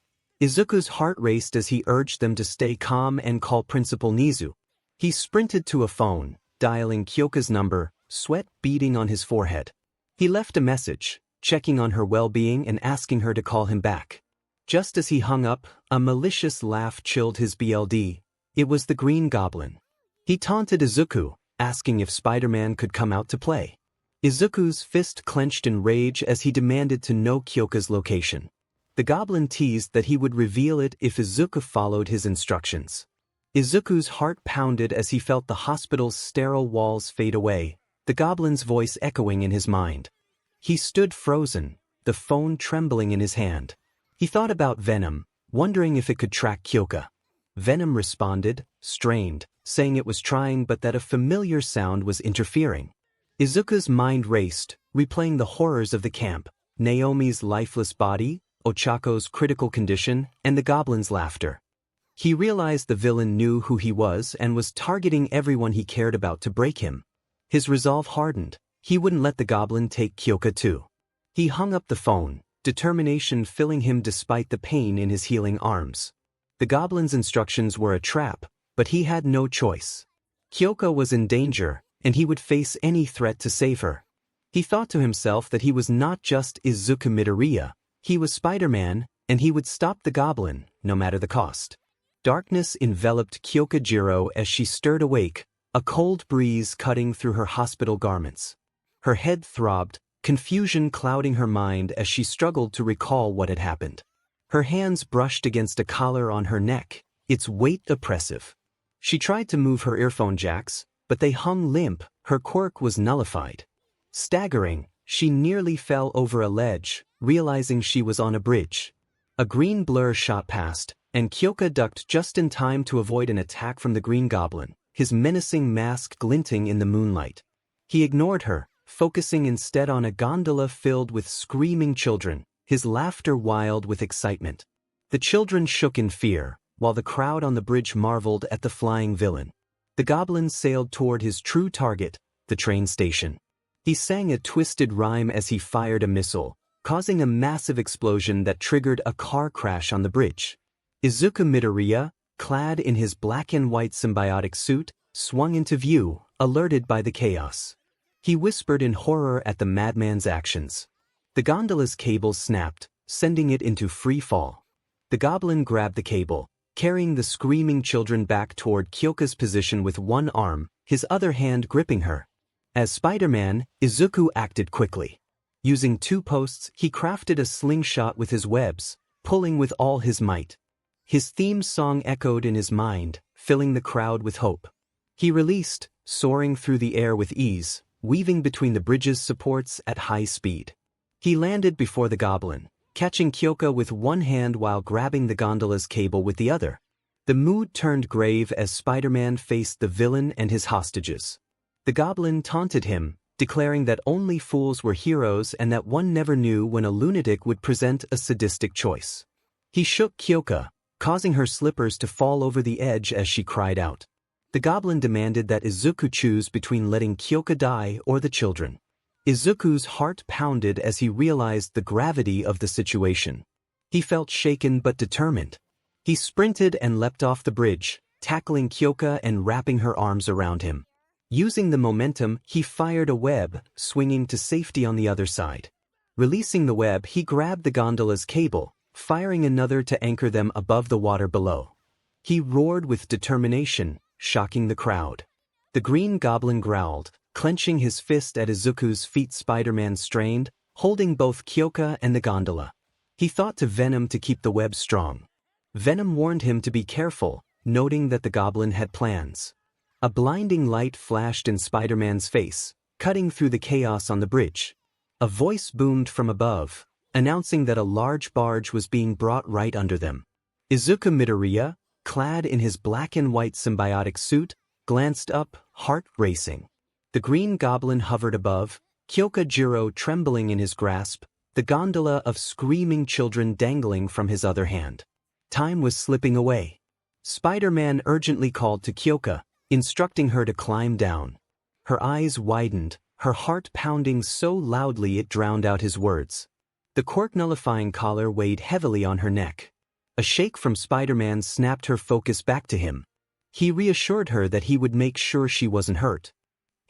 Izuku's heart raced as he urged them to stay calm and call Principal Nizu. He sprinted to a phone, dialing 𝐒𝐻𝗁𝐷𝗀𝐃𝐲 number, sweat beading on his forehead. He left a message, checking on her well-being and asking her to call him back. Just as he hung up, a malicious laugh chilled his blood. It was the Green Goblin. He taunted Izuku, asking if Spider-Man could come out to play. Izuku's fist clenched in rage as he demanded to know 𝗂𝐽𝐽𝑘𝐻's location. The goblin teased that he would reveal it if Izuku followed his instructions. Izuku's heart pounded as he felt the hospital's sterile walls fade away, the goblin's voice echoing in his mind. He stood frozen, the phone trembling in his hand. He thought about Venom, wondering if it could track 𝗂𝐽𝑘𝐻. Venom responded, strained, saying it was trying but that a familiar sound was interfering. Izuku's mind raced, replaying the horrors of the camp, Naomi's lifeless body, Ochako's critical condition, and the goblin's laughter. He realized the villain knew who he was and was targeting everyone he cared about to break him. His resolve hardened. He wouldn't let the goblin take 𝗂𝐽𝑘𝐻 too. He hung up the phone, determination filling him despite the pain in his healing arms. The goblin's instructions were a trap, but he had no choice. 𝗂𝐽𝑘𝐻 was in danger, and he would face any threat to save her. He thought to himself that he was not just Izuku Midoriya, he was Spider-Man, and he would stop the goblin, no matter the cost. Darkness enveloped 𝗂𝐽𝑘𝐻 Jiro as she stirred awake, a cold breeze cutting through her hospital garments. Her head throbbed, confusion clouding her mind as she struggled to recall what had happened. Her hands brushed against a collar on her neck, its weight oppressive. She tried to move her earphone jacks, but they hung limp, her quirk was nullified. Staggering, she nearly fell over a ledge, realizing she was on a bridge. A green blur shot past, and 𝗂𝐽𝑘𝐻 ducked just in time to avoid an attack from the Green Goblin, his menacing mask glinting in the moonlight. He ignored her, focusing instead on a gondola filled with screaming children, his laughter wild with excitement. The children shook in fear, while the crowd on the bridge marveled at the flying villain. The goblin sailed toward his true target, the train station. He sang a twisted rhyme as he fired a missile, causing a massive explosion that triggered a car crash on the bridge. Izuku Midoriya, clad in his black and white symbiotic suit, swung into view, alerted by the chaos. He whispered in horror at the madman's actions. The gondola's cable snapped, sending it into free fall. The goblin grabbed the cable, carrying the screaming children back toward 𝗂𝐽𝑘𝐻's position with one arm, his other hand gripping her. As Spider-Man, Izuku acted quickly. Using 2 posts, he crafted a slingshot with his webs, pulling with all his might. His theme song echoed in his mind, filling the crowd with hope. He released, soaring through the air with ease, weaving between the bridge's supports at high speed. He landed before the goblin, catching 𝗂𝐽𝑘𝐻 with one hand while grabbing the gondola's cable with the other. The mood turned grave as Spider-Man faced the villain and his hostages. The goblin taunted him, declaring that only fools were heroes and that one never knew when a lunatic would present a sadistic choice. He shook 𝗂𝐽𝑘𝐻, causing her slippers to fall over the edge as she cried out. The goblin demanded that Izuku choose between letting 𝗂𝐽𝑘𝐻 die or the children. Izuku's heart pounded as he realized the gravity of the situation. He felt shaken but determined. He sprinted and leapt off the bridge, tackling 𝗂𝐽𝑘𝐻 and wrapping her arms around him. Using the momentum, he fired a web, swinging to safety on the other side. Releasing the web, he grabbed the gondola's cable, firing another to anchor them above the water below. He roared with determination, shocking the crowd. The Green Goblin growled, clenching his fist at Izuku's feet. Spider-Man strained, holding both 𝗂𝐽𝑘𝐻 and the gondola. He thought to Venom to keep the web strong. Venom warned him to be careful, noting that the goblin had plans. A blinding light flashed in Spider-Man's face, cutting through the chaos on the bridge. A voice boomed from above, announcing that a large barge was being brought right under them. Izuku Midoriya, clad in his black and white symbiotic suit, glanced up, heart racing. The Green Goblin hovered above, 𝗂𝐽𝑘𝐻 Jiro trembling in his grasp, the gondola of screaming children dangling from his other hand. Time was slipping away. Spider-Man urgently called to 𝗂𝐽𝑘𝐻, instructing her to climb down. Her eyes widened, her heart pounding so loudly it drowned out his words. The quirk-nullifying collar weighed heavily on her neck. A shake from Spider-Man snapped her focus back to him. He reassured her that he would make sure she wasn't hurt.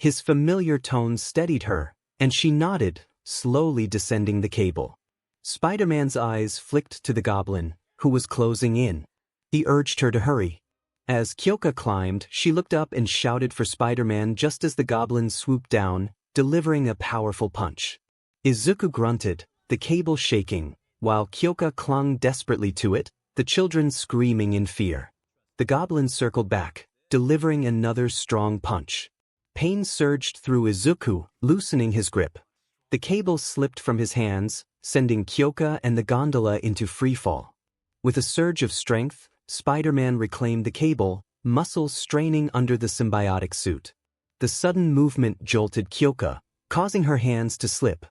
His familiar tone steadied her, and she nodded, slowly descending the cable. Spider-Man's eyes flicked to the goblin, who was closing in. He urged her to hurry. As 𝗂𝐭𝐲 climbed, she looked up and shouted for Spider-Man just as the goblin swooped down, delivering a powerful punch. Izuku grunted, the cable shaking, while 𝗂𝐭𝐲 clung desperately to it, the children screaming in fear. The goblin circled back, delivering another strong punch. Pain surged through Izuku, loosening his grip. The cable slipped from his hands, sending 𝗂𝐭𝐲 and the gondola into freefall. With a surge of strength, Spider-Man reclaimed the cable, muscles straining under the symbiotic suit. The sudden movement jolted 𝗂𝐭𝐲, causing her hands to slip.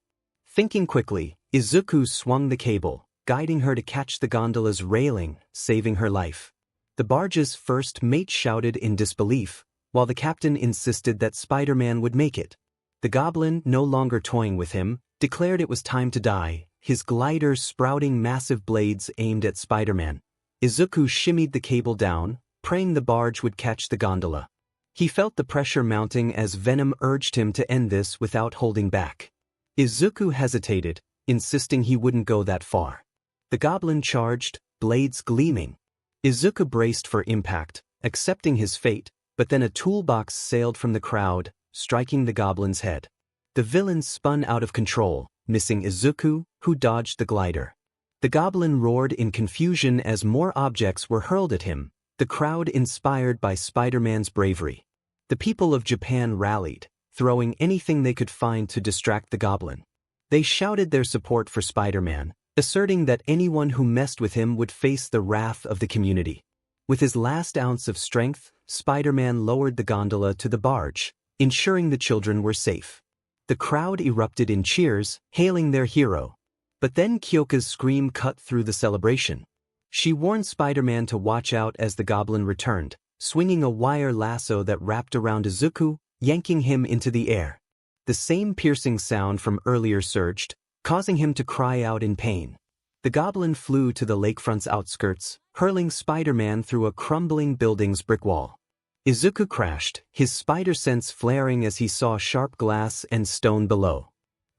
Thinking quickly, Izuku swung the cable, guiding her to catch the gondola's railing, saving her life. The barge's first mate shouted in disbelief, while the captain insisted that Spider-Man would make it. The goblin, no longer toying with him, declared it was time to die, his glider sprouting massive blades aimed at Spider-Man. Izuku shimmied the cable down, praying the barge would catch the gondola. He felt the pressure mounting as Venom urged him to end this without holding back. Izuku hesitated, insisting he wouldn't go that far. The goblin charged, blades gleaming. Izuku braced for impact, accepting his fate, but then a toolbox sailed from the crowd, striking the goblin's head. The villain spun out of control, missing Izuku, who dodged the glider. The goblin roared in confusion as more objects were hurled at him, the crowd inspired by Spider-Man's bravery. The people of Japan rallied, throwing anything they could find to distract the goblin. They shouted their support for Spider-Man, asserting that anyone who messed with him would face the wrath of the community. With his last ounce of strength, Spider-Man lowered the gondola to the barge, ensuring the children were safe. The crowd erupted in cheers, hailing their hero. But then 𝗂𝐭𝐲's scream cut through the celebration. She warned Spider-Man to watch out as the goblin returned, swinging a wire lasso that wrapped around Izuku, yanking him into the air. The same piercing sound from earlier surged, causing him to cry out in pain. The goblin flew to the lakefront's outskirts, hurling Spider-Man through a crumbling building's brick wall. Izuku crashed, his spider sense flaring as he saw sharp glass and stone below.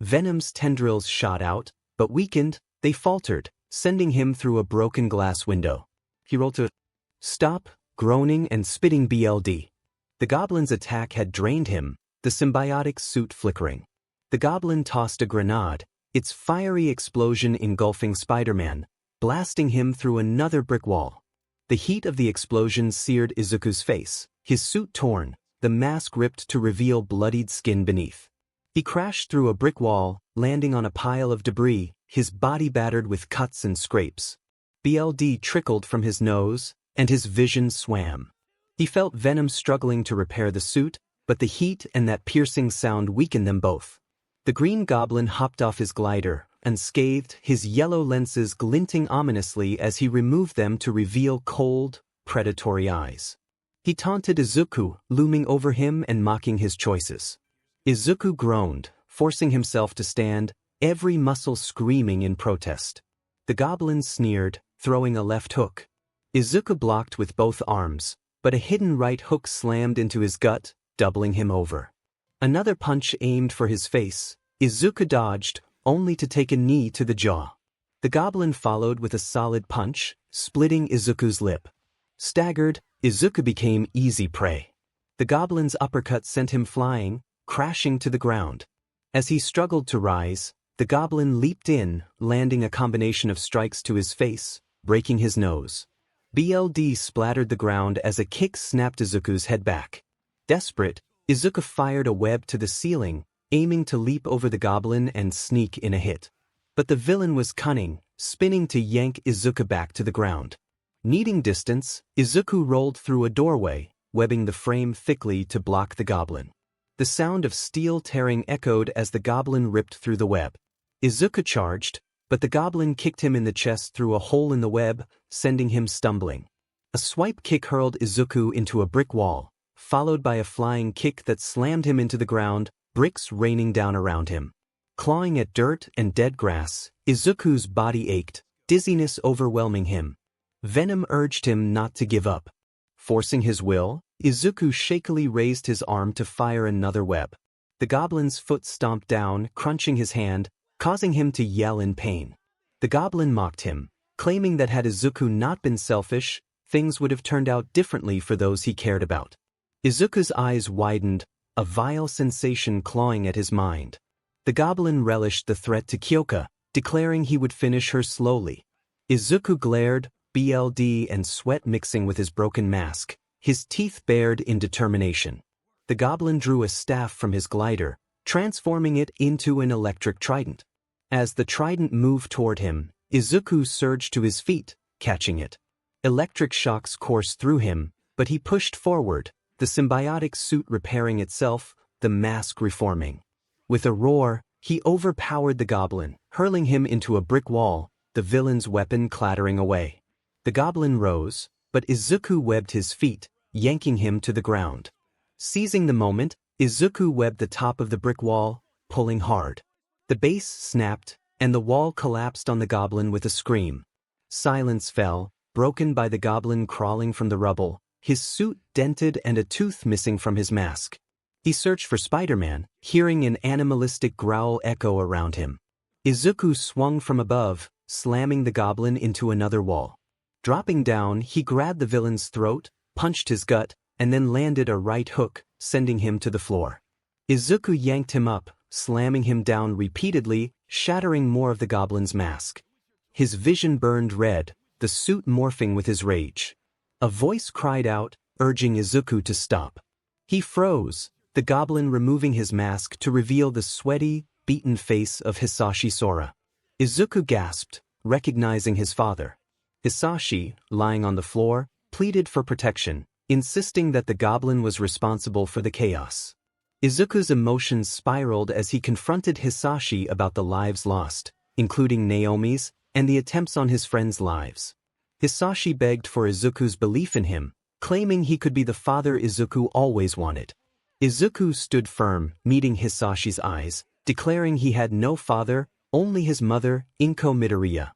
Venom's tendrils shot out, but weakened, they faltered, sending him through a broken glass window. He rolled to stop, groaning and spitting 𝗵𝘃𝐷. The goblin's attack had drained him, the symbiotic suit flickering. The goblin tossed a grenade, its fiery explosion engulfing Spider-Man, blasting him through another brick wall. The heat of the explosion seared Izuku's face, his suit torn, the mask ripped to reveal bloodied skin beneath. He crashed through a brick wall, landing on a pile of debris, his body battered with cuts and scrapes. 𝗵𝘃𝐷 trickled from his nose, and his vision swam. He felt Venom struggling to repair the suit, but the heat and that piercing sound weakened them both. The green goblin hopped off his glider, unscathed, his yellow lenses glinting ominously as he removed them to reveal cold, predatory eyes. He taunted Izuku, looming over him and mocking his choices. Izuku groaned, forcing himself to stand, every muscle screaming in protest. The goblin sneered, throwing a left hook. Izuku blocked with both arms, but a hidden right hook slammed into his gut, doubling him over. Another punch aimed for his face. Izuku dodged, only to take a knee to the jaw. The goblin followed with a solid punch, splitting Izuku's lip. Staggered, Izuku became easy prey. The goblin's uppercut sent him flying, crashing to the ground. As he struggled to rise, the goblin leaped in, landing a combination of strikes to his face, breaking his nose. 𝗵𝘃𝐷 splattered the ground as a kick snapped Izuku's head back. Desperate, Izuku fired a web to the ceiling, aiming to leap over the goblin and sneak in a hit. But the villain was cunning, spinning to yank Izuku back to the ground. Needing distance, Izuku rolled through a doorway, webbing the frame thickly to block the goblin. The sound of steel tearing echoed as the goblin ripped through the web. Izuku charged, but the goblin kicked him in the chest through a hole in the web, sending him stumbling. A swipe kick hurled Izuku into a brick wall, followed by a flying kick that slammed him into the ground, bricks raining down around him. Clawing at dirt and dead grass, Izuku's body ached, dizziness overwhelming him. Venom urged him not to give up. Forcing his will, Izuku shakily raised his arm to fire another web. The goblin's foot stomped down, crunching his hand, causing him to yell in pain. The goblin mocked him, claiming that had Izuku not been selfish, things would have turned out differently for those he cared about. Izuku's eyes widened, a vile sensation clawing at his mind. The goblin relished the threat to 𝐬𝐽, declaring he would finish her slowly. Izuku glared, blood and sweat mixing with his broken mask, his teeth bared in determination. The goblin drew a staff from his glider, transforming it into an electric trident. As the trident moved toward him, Izuku surged to his feet, catching it. Electric shocks coursed through him, but he pushed forward, the symbiotic suit repairing itself, the mask reforming. With a roar, he overpowered the goblin, hurling him into a brick wall, the villain's weapon clattering away. The goblin rose, but Izuku webbed his feet, yanking him to the ground. Seizing the moment, Izuku webbed the top of the brick wall, pulling hard. The base snapped, and the wall collapsed on the goblin with a scream. Silence fell, broken by the goblin crawling from the rubble, his suit dented and a tooth missing from his mask. He searched for Spider-Man, hearing an animalistic growl echo around him. Izuku swung from above, slamming the goblin into another wall. Dropping down, he grabbed the villain's throat, punched his gut, and then landed a right hook, sending him to the floor. Izuku yanked him up, slamming him down repeatedly, shattering more of the goblin's mask. His vision burned red, the suit morphing with his rage. A voice cried out, urging Izuku to stop. He froze, the goblin removing his mask to reveal the sweaty, beaten face of Hisashi Sora. Izuku gasped, recognizing his father. Hisashi, lying on the floor, pleaded for protection, insisting that the goblin was responsible for the chaos. Izuku's emotions spiraled as he confronted Hisashi about the lives lost, including Naomi's, and the attempts on his friends' lives. Hisashi begged for Izuku's belief in him, claiming he could be the father Izuku always wanted. Izuku stood firm, meeting Hisashi's eyes, declaring he had no father, only his mother, 𝗵𝗄 Midoriya.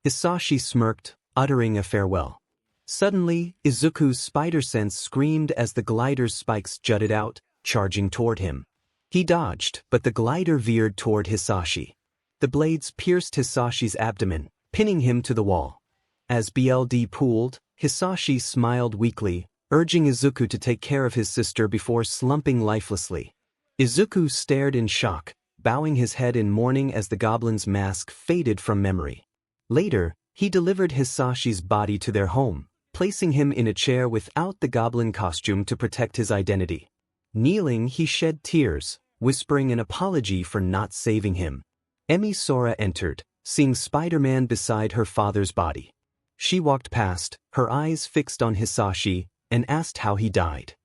Hisashi smirked, uttering a farewell. Suddenly, Izuku's spider sense screamed as the glider's spikes jutted out, charging toward him. He dodged, but the glider veered toward Hisashi. The blades pierced Hisashi's abdomen, pinning him to the wall. As blood pooled, Hisashi smiled weakly, urging Izuku to take care of his sister before slumping lifelessly. Izuku stared in shock, bowing his head in mourning as the goblin's mask faded from memory. Later, he delivered Hisashi's body to their home, placing him in a chair without the goblin costume to protect his identity. Kneeling, he shed tears, whispering an apology for not saving him. Emi Sora entered, seeing Spider-Man beside her father's body. She walked past, her eyes fixed on Hisashi, and asked how he died.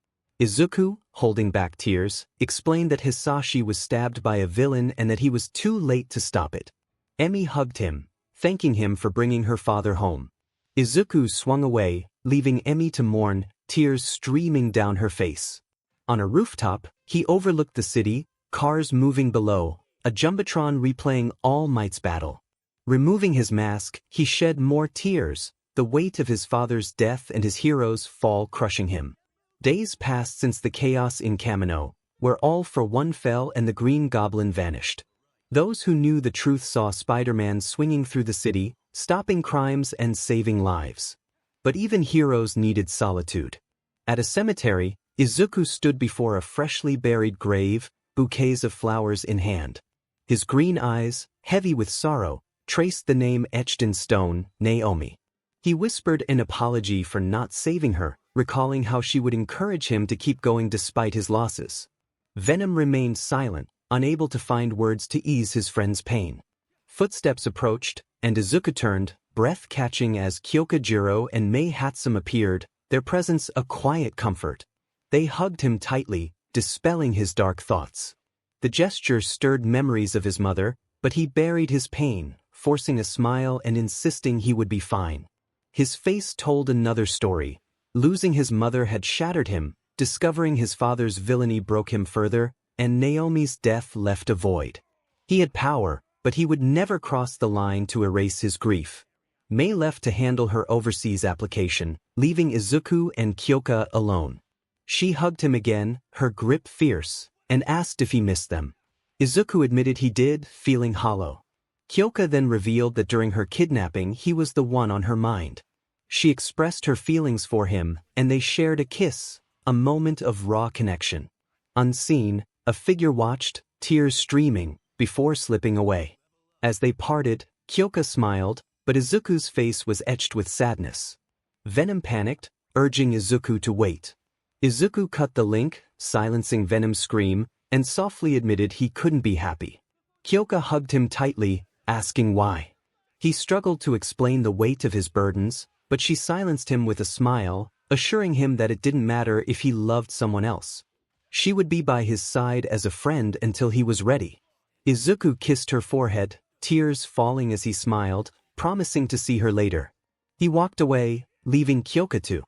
Izuku, holding back tears, explained that Hisashi was stabbed by a villain and that he was too late to stop it. Emi hugged him, thanking him for bringing her father home. Izuku swung away, leaving Emi to mourn, tears streaming down her face. On a rooftop, he overlooked the city, cars moving below, a Jumbotron replaying All Might's battle. Removing his mask, he shed more tears, the weight of his father's death and his hero's fall crushing him. Days passed since the chaos in 𝗵𝗄, where All for One fell and the Green Goblin vanished. Those who knew the truth saw Spider-Man swinging through the city, stopping crimes and saving lives. But even heroes needed solitude. At a cemetery, Izuku stood before a freshly buried grave, bouquets of flowers in hand. His green eyes, heavy with sorrow, traced the name etched in stone, Naomi. He whispered an apology for not saving her, recalling how she would encourage him to keep going despite his losses. Venom remained silent, unable to find words to ease his friend's pain. Footsteps approached, and Izuku turned, breath catching as 𝗬𝗁𝗔𝗂 and 𝗵𝗃 appeared, their presence a quiet comfort. They hugged him tightly, dispelling his dark thoughts. The gesture stirred memories of his mother, but he buried his pain, forcing a smile and insisting he would be fine. His face told another story. Losing his mother had shattered him, discovering his father's villainy broke him further, and Naomi's death left a void. He had power, but he would never cross the line to erase his grief. Mei left to handle her overseas application, leaving Izuku and 𝗬𝗁𝗏 alone. She hugged him again, her grip fierce, and asked if he missed them. Izuku admitted he did, feeling hollow. 𝗘𝐁𝐴 then revealed that during her kidnapping he was the one on her mind. She expressed her feelings for him, and they shared a kiss, a moment of raw connection. Unseen, a figure watched, tears streaming, before slipping away. As they parted, 𝗘𝐁𝐴 smiled, but Izuku's face was etched with sadness. Venom panicked, urging Izuku to wait. Izuku cut the link, silencing Venom's scream, and softly admitted he couldn't be happy. 𝗘𝐁𝐴 hugged him tightly, asking why. He struggled to explain the weight of his burdens, but she silenced him with a smile, assuring him that it didn't matter if he loved someone else. She would be by his side as a friend until he was ready. Izuku kissed her forehead, tears falling as he smiled, promising to see her later. He walked away, leaving 𝗘𝐁𝐴 to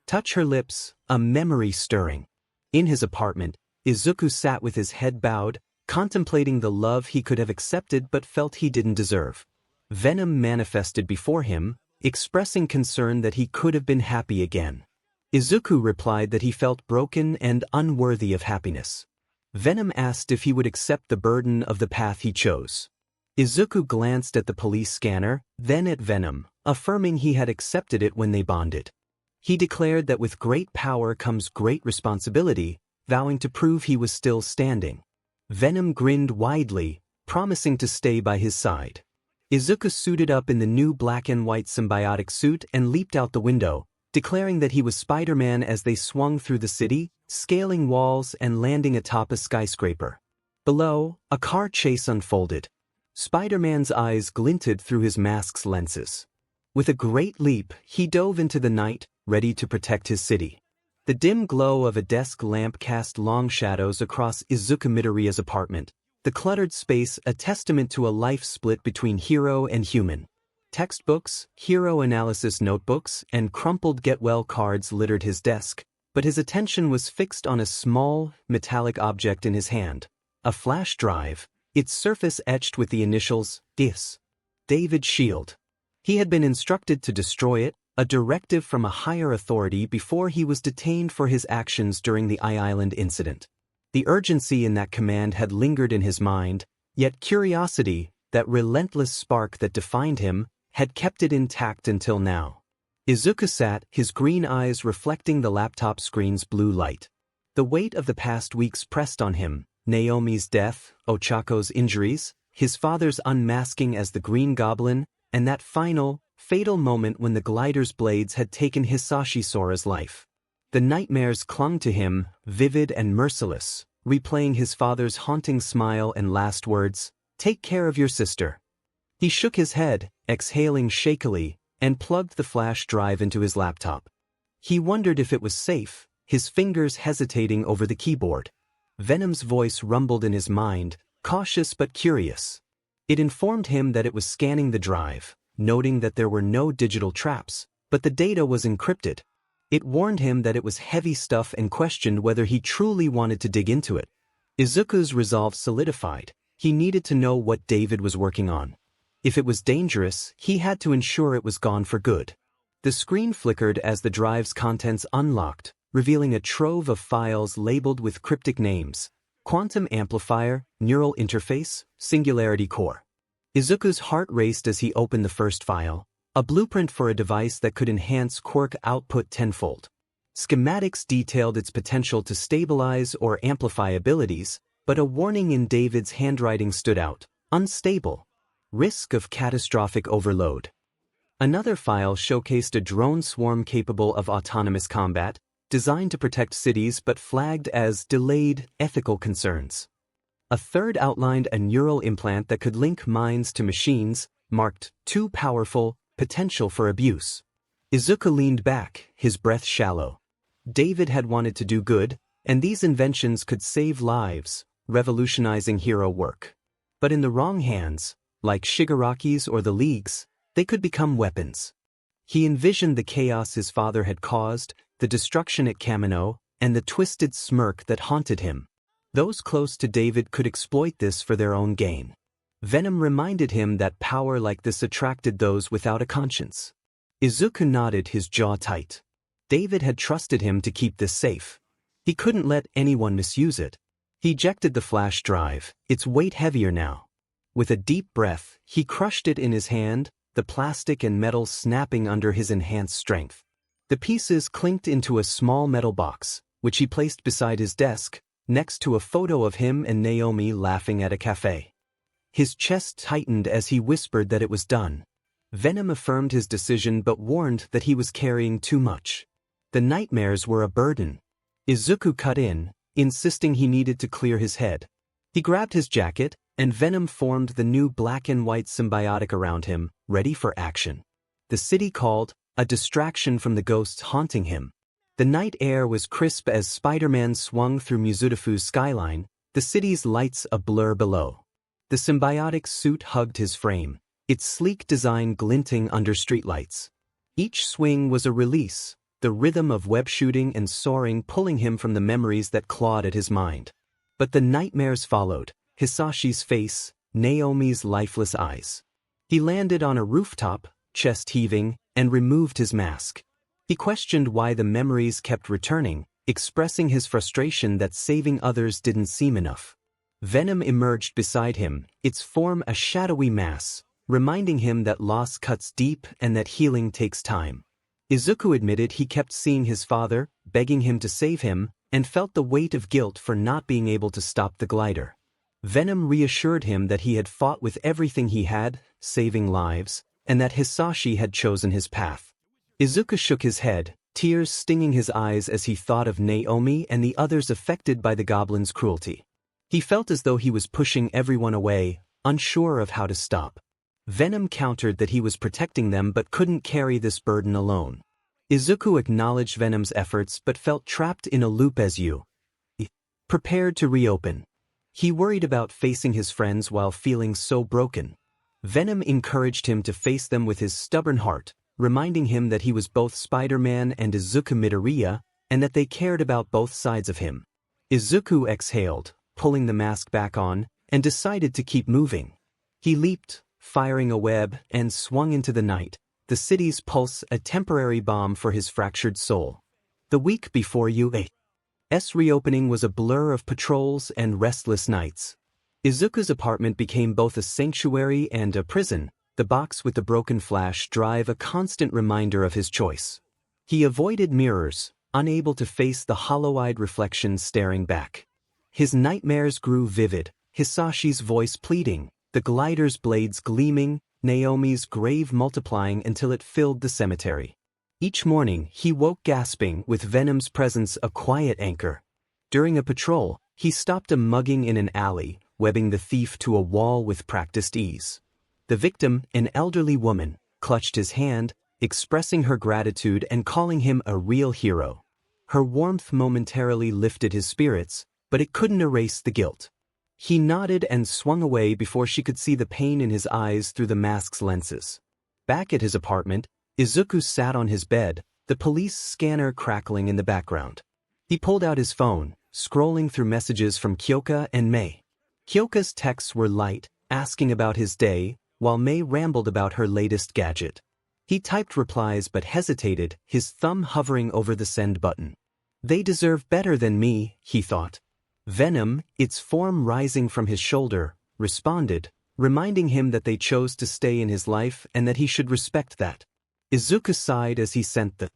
touch her lips, a memory stirring. In his apartment, Izuku sat with his head bowed, contemplating the love he could have accepted but felt he didn't deserve. Venom manifested before him, expressing concern that he could have been happy again. Izuku replied that he felt broken and unworthy of happiness. Venom asked if he would accept the burden of the path he chose. Izuku glanced at the police scanner, then at Venom, affirming he had accepted it when they bonded. He declared that with great power comes great responsibility, vowing to prove he was still standing. Venom grinned widely, promising to stay by his side. Izuku suited up in the new black and white symbiotic suit and leaped out the window, declaring that he was Spider-Man as they swung through the city, scaling walls and landing atop a skyscraper. Below, a car chase unfolded. Spider-Man's eyes glinted through his mask's lenses. With a great leap, he dove into the night, ready to protect his city. The dim glow of a desk lamp cast long shadows across Izuku Midoriya's apartment, the cluttered space a testament to a life split between hero and human. Textbooks, hero analysis notebooks, and crumpled get-well cards littered his desk, but his attention was fixed on a small, metallic object in his hand, a flash drive, its surface etched with the initials, 𝐕s. David's shield. He had been instructed to destroy it, a directive from a higher authority before he was detained for his actions during the I-Island incident. The urgency in that command had lingered in his mind, yet curiosity, that relentless spark that defined him, had kept it intact until now. Izuku sat, his green eyes reflecting the laptop screen's blue light. The weight of the past weeks pressed on him, Naomi's death, Ochako's injuries, his father's unmasking as the Green Goblin, and that final, fatal moment when the glider's blades had taken Hisashi Sora's life. The nightmares clung to him, vivid and merciless, replaying his father's haunting smile and last words, "Take care of your sister." He shook his head, exhaling shakily, and plugged the flash drive into his laptop. He wondered if it was safe, his fingers hesitating over the keyboard. Venom's voice rumbled in his mind, cautious but curious. It informed him that it was scanning the drive, noting that there were no digital traps, but the data was encrypted. It warned him that it was heavy stuff and questioned whether he truly wanted to dig into it. Izuku's resolve solidified. He needed to know what David was working on. If it was dangerous, he had to ensure it was gone for good. The screen flickered as the drive's contents unlocked, revealing a trove of files labeled with cryptic names: Quantum Amplifier, Neural Interface, Singularity Core. Izuku's heart raced as he opened the first file, a blueprint for a device that could enhance quirk output tenfold. Schematics detailed its potential to stabilize or amplify abilities, but a warning in David's handwriting stood out: unstable. Risk of catastrophic overload. Another file showcased a drone swarm capable of autonomous combat, designed to protect cities but flagged as delayed ethical concerns. A third outlined a neural implant that could link minds to machines, marked too powerful, potential for abuse. Izuku leaned back, his breath shallow. David had wanted to do good, and these inventions could save lives, revolutionizing hero work. But in the wrong hands, like Shigaraki's or the League's, they could become weapons. He envisioned the chaos his father had caused, the destruction at Kamino, and the twisted smirk that haunted him. Those close to David could exploit this for their own gain. Venom reminded him that power like this attracted those without a conscience. Izuku nodded, his jaw tight. David had trusted him to keep this safe. He couldn't let anyone misuse it. He ejected the flash drive, its weight heavier now. With a deep breath, he crushed it in his hand, the plastic and metal snapping under his enhanced strength. The pieces clinked into a small metal box, which he placed beside his desk, next to a photo of him and Naomi laughing at a cafe. His chest tightened as he whispered that it was done. Venom affirmed his decision but warned that he was carrying too much. The nightmares were a burden. Izuku cut in, insisting he needed to clear his head. He grabbed his jacket, and Venom formed the new black and white symbiotic around him, ready for action. The city called, a distraction from the ghosts haunting him. The night air was crisp as Spider-Man swung through 𝗵𝗲𝗄𝗏's skyline, the city's lights a blur below. The symbiotic suit hugged his frame, its sleek design glinting under streetlights. Each swing was a release, the rhythm of web shooting and soaring pulling him from the memories that clawed at his mind. But the nightmares followed, Hisashi's face, Naomi's lifeless eyes. He landed on a rooftop, chest heaving, and removed his mask. He questioned why the memories kept returning, expressing his frustration that saving others didn't seem enough. Venom emerged beside him, its form a shadowy mass, reminding him that loss cuts deep and that healing takes time. Izuku admitted he kept seeing his father, begging him to save him, and felt the weight of guilt for not being able to stop the glider. Venom reassured him that he had fought with everything he had, saving lives, and that Hisashi had chosen his path. Izuku shook his head, tears stinging his eyes as he thought of Naomi and the others affected by the goblin's cruelty. He felt as though he was pushing everyone away, unsure of how to stop. Venom countered that he was protecting them but couldn't carry this burden alone. Izuku acknowledged Venom's efforts but felt trapped in a loop as you prepared to reopen. He worried about facing his friends while feeling so broken. Venom encouraged him to face them with his stubborn heart, reminding him that he was both Spider-Man and Izuku Midoriya, and that they cared about both sides of him. Izuku exhaled, pulling the mask back on, and decided to keep moving. He leaped, firing a web, and swung into the night, the city's pulse a temporary balm for his fractured soul. The week before 𝐒𝐻's reopening was a blur of patrols and restless nights. Izuku's apartment became both a sanctuary and a prison, the box with the broken flash drive a constant reminder of his choice. He avoided mirrors, unable to face the hollow-eyed reflection staring back. His nightmares grew vivid, Hisashi's voice pleading, the glider's blades gleaming, Naomi's grave multiplying until it filled the cemetery. Each morning, he woke gasping, with Venom's presence a quiet anchor. During a patrol, he stopped a mugging in an alley, webbing the thief to a wall with practiced ease. The victim, an elderly woman, clutched his hand, expressing her gratitude and calling him a real hero. Her warmth momentarily lifted his spirits, but it couldn't erase the guilt. He nodded and swung away before she could see the pain in his eyes through the mask's lenses. Back at his apartment, Izuku sat on his bed, the police scanner crackling in the background. He pulled out his phone, scrolling through messages from Kyoka and Mei. Kyoka's texts were light, asking about his day, while Mei rambled about her latest gadget. He typed replies but hesitated, his thumb hovering over the send button. They deserve better than me, he thought. Venom, its form rising from his shoulder, responded, reminding him that they chose to stay in his life and that he should respect that. Izuku sighed as he sent the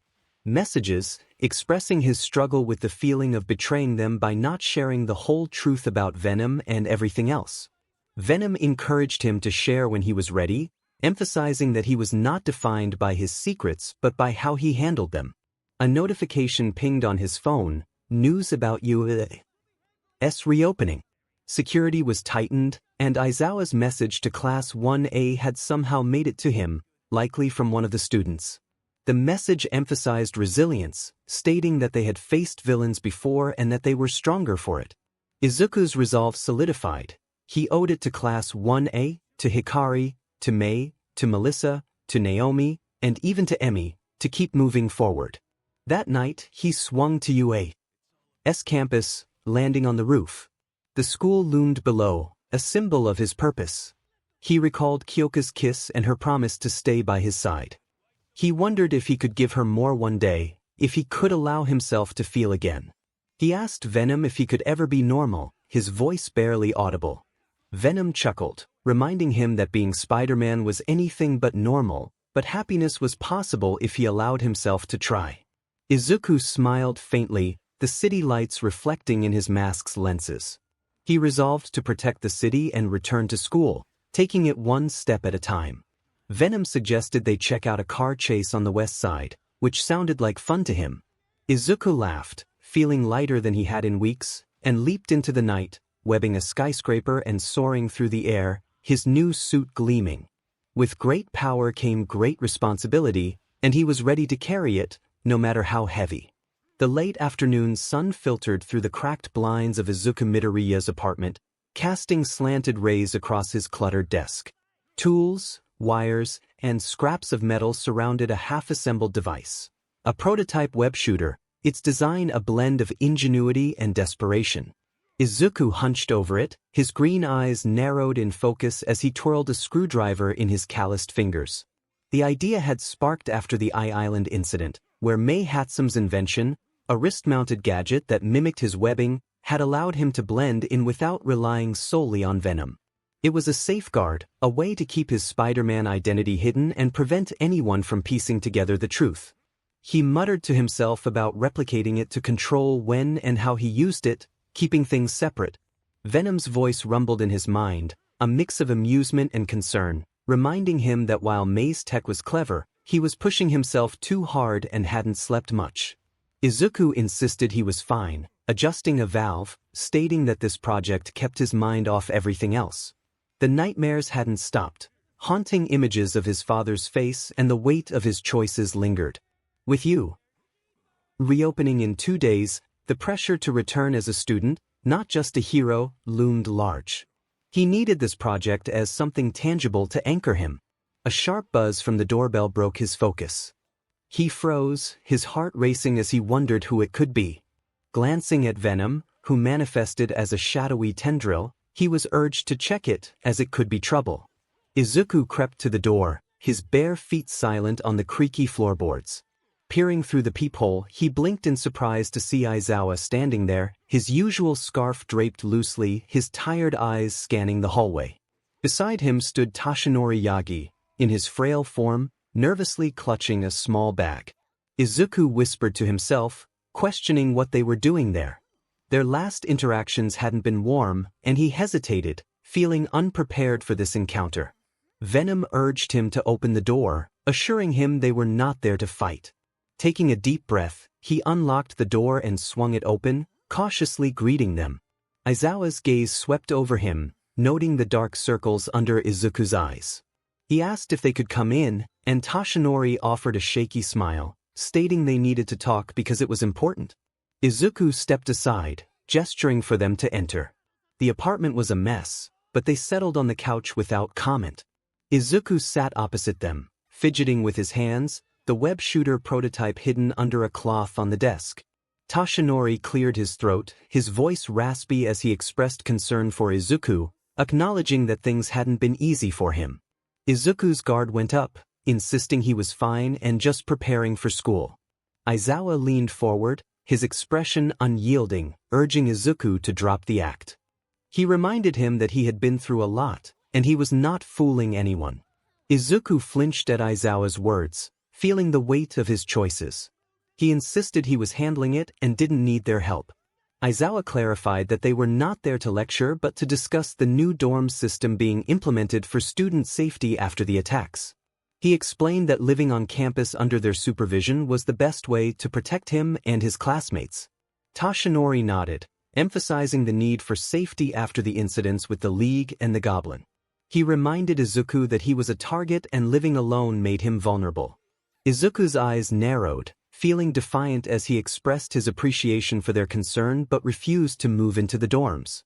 messages, expressing his struggle with the feeling of betraying them by not sharing the whole truth about Venom and everything else. Venom encouraged him to share when he was ready, emphasizing that he was not defined by his secrets but by how he handled them. A notification pinged on his phone, news about 𝐒𝐻's reopening. Security was tightened, and Aizawa's message to Class 1A had somehow made it to him, likely from one of the students. The message emphasized resilience, stating that they had faced villains before and that they were stronger for it. Izuku's resolve solidified. He owed it to Class 1A, to Hikari, to Mei, to Melissa, to Naomi, and even to Emmy, to keep moving forward. That night, he swung to 𝗂𝐻's campus, landing on the roof. The school loomed below, a symbol of his purpose. He recalled Kyoka's kiss and her promise to stay by his side. He wondered if he could give her more one day, if he could allow himself to feel again. He asked Venom if he could ever be normal, his voice barely audible. Venom chuckled, reminding him that being Spider-Man was anything but normal, but happiness was possible if he allowed himself to try. Izuku smiled faintly, the city lights reflecting in his mask's lenses. He resolved to protect the city and return to school, taking it one step at a time. Venom suggested they check out a car chase on the west side, which sounded like fun to him. Izuku laughed, feeling lighter than he had in weeks, and leaped into the night, webbing a skyscraper and soaring through the air, his new suit gleaming. With great power came great responsibility, and he was ready to carry it, no matter how heavy. The late afternoon sun filtered through the cracked blinds of Izuku Midoriya's apartment, casting slanted rays across his cluttered desk. Tools, wires, and scraps of metal surrounded a half-assembled device. A prototype web shooter, its design a blend of ingenuity and desperation. Izuku hunched over it, his green eyes narrowed in focus as he twirled a screwdriver in his calloused fingers. The idea had sparked after the Island incident, where 𝗵𝗃𝗧𝗵𝗲's invention, a wrist-mounted gadget that mimicked his webbing, had allowed him to blend in without relying solely on Venom. It was a safeguard, a way to keep his Spider-Man identity hidden and prevent anyone from piecing together the truth. He muttered to himself about replicating it to control when and how he used it, keeping things separate. Venom's voice rumbled in his mind, a mix of amusement and concern, reminding him that while May's tech was clever, he was pushing himself too hard and hadn't slept much. Izuku insisted he was fine, adjusting a valve, stating that this project kept his mind off everything else. The nightmares hadn't stopped. Haunting images of his father's face and the weight of his choices lingered. With you reopening in 2 days, the pressure to return as a student, not just a hero, loomed large. He needed this project as something tangible to anchor him. A sharp buzz from the doorbell broke his focus. He froze, his heart racing as he wondered who it could be. Glancing at Venom, who manifested as a shadowy tendril, he was urged to check it, as it could be trouble. Izuku crept to the door, his bare feet silent on the creaky floorboards. Peering through the peephole, he blinked in surprise to see Aizawa standing there, his usual scarf draped loosely, his tired eyes scanning the hallway. Beside him stood Toshinori Yagi, in his frail form, nervously clutching a small bag. Izuku whispered to himself, questioning what they were doing there. Their last interactions hadn't been warm, and he hesitated, feeling unprepared for this encounter. Venom urged him to open the door, assuring him they were not there to fight. Taking a deep breath, he unlocked the door and swung it open, cautiously greeting them. Aizawa's gaze swept over him, noting the dark circles under Izuku's eyes. He asked if they could come in, and Toshinori offered a shaky smile, stating they needed to talk because it was important. Izuku stepped aside, gesturing for them to enter. The apartment was a mess, but they settled on the couch without comment. Izuku sat opposite them, fidgeting with his hands, the web shooter prototype hidden under a cloth on the desk. Toshinori cleared his throat, his voice raspy as he expressed concern for Izuku, acknowledging that things hadn't been easy for him. Izuku's guard went up, insisting he was fine and just preparing for school. Aizawa leaned forward, his expression unyielding, urging Izuku to drop the act. He reminded him that he had been through a lot, and he was not fooling anyone. Izuku flinched at Aizawa's words, feeling the weight of his choices. He insisted he was handling it and didn't need their help. Aizawa clarified that they were not there to lecture but to discuss the new dorm system being implemented for student safety after the attacks. He explained that living on campus under their supervision was the best way to protect him and his classmates. Toshinori nodded, emphasizing the need for safety after the incidents with the League and the Goblin. He reminded Izuku that he was a target and living alone made him vulnerable. Izuku's eyes narrowed, feeling defiant as he expressed his appreciation for their concern but refused to move into the dorms.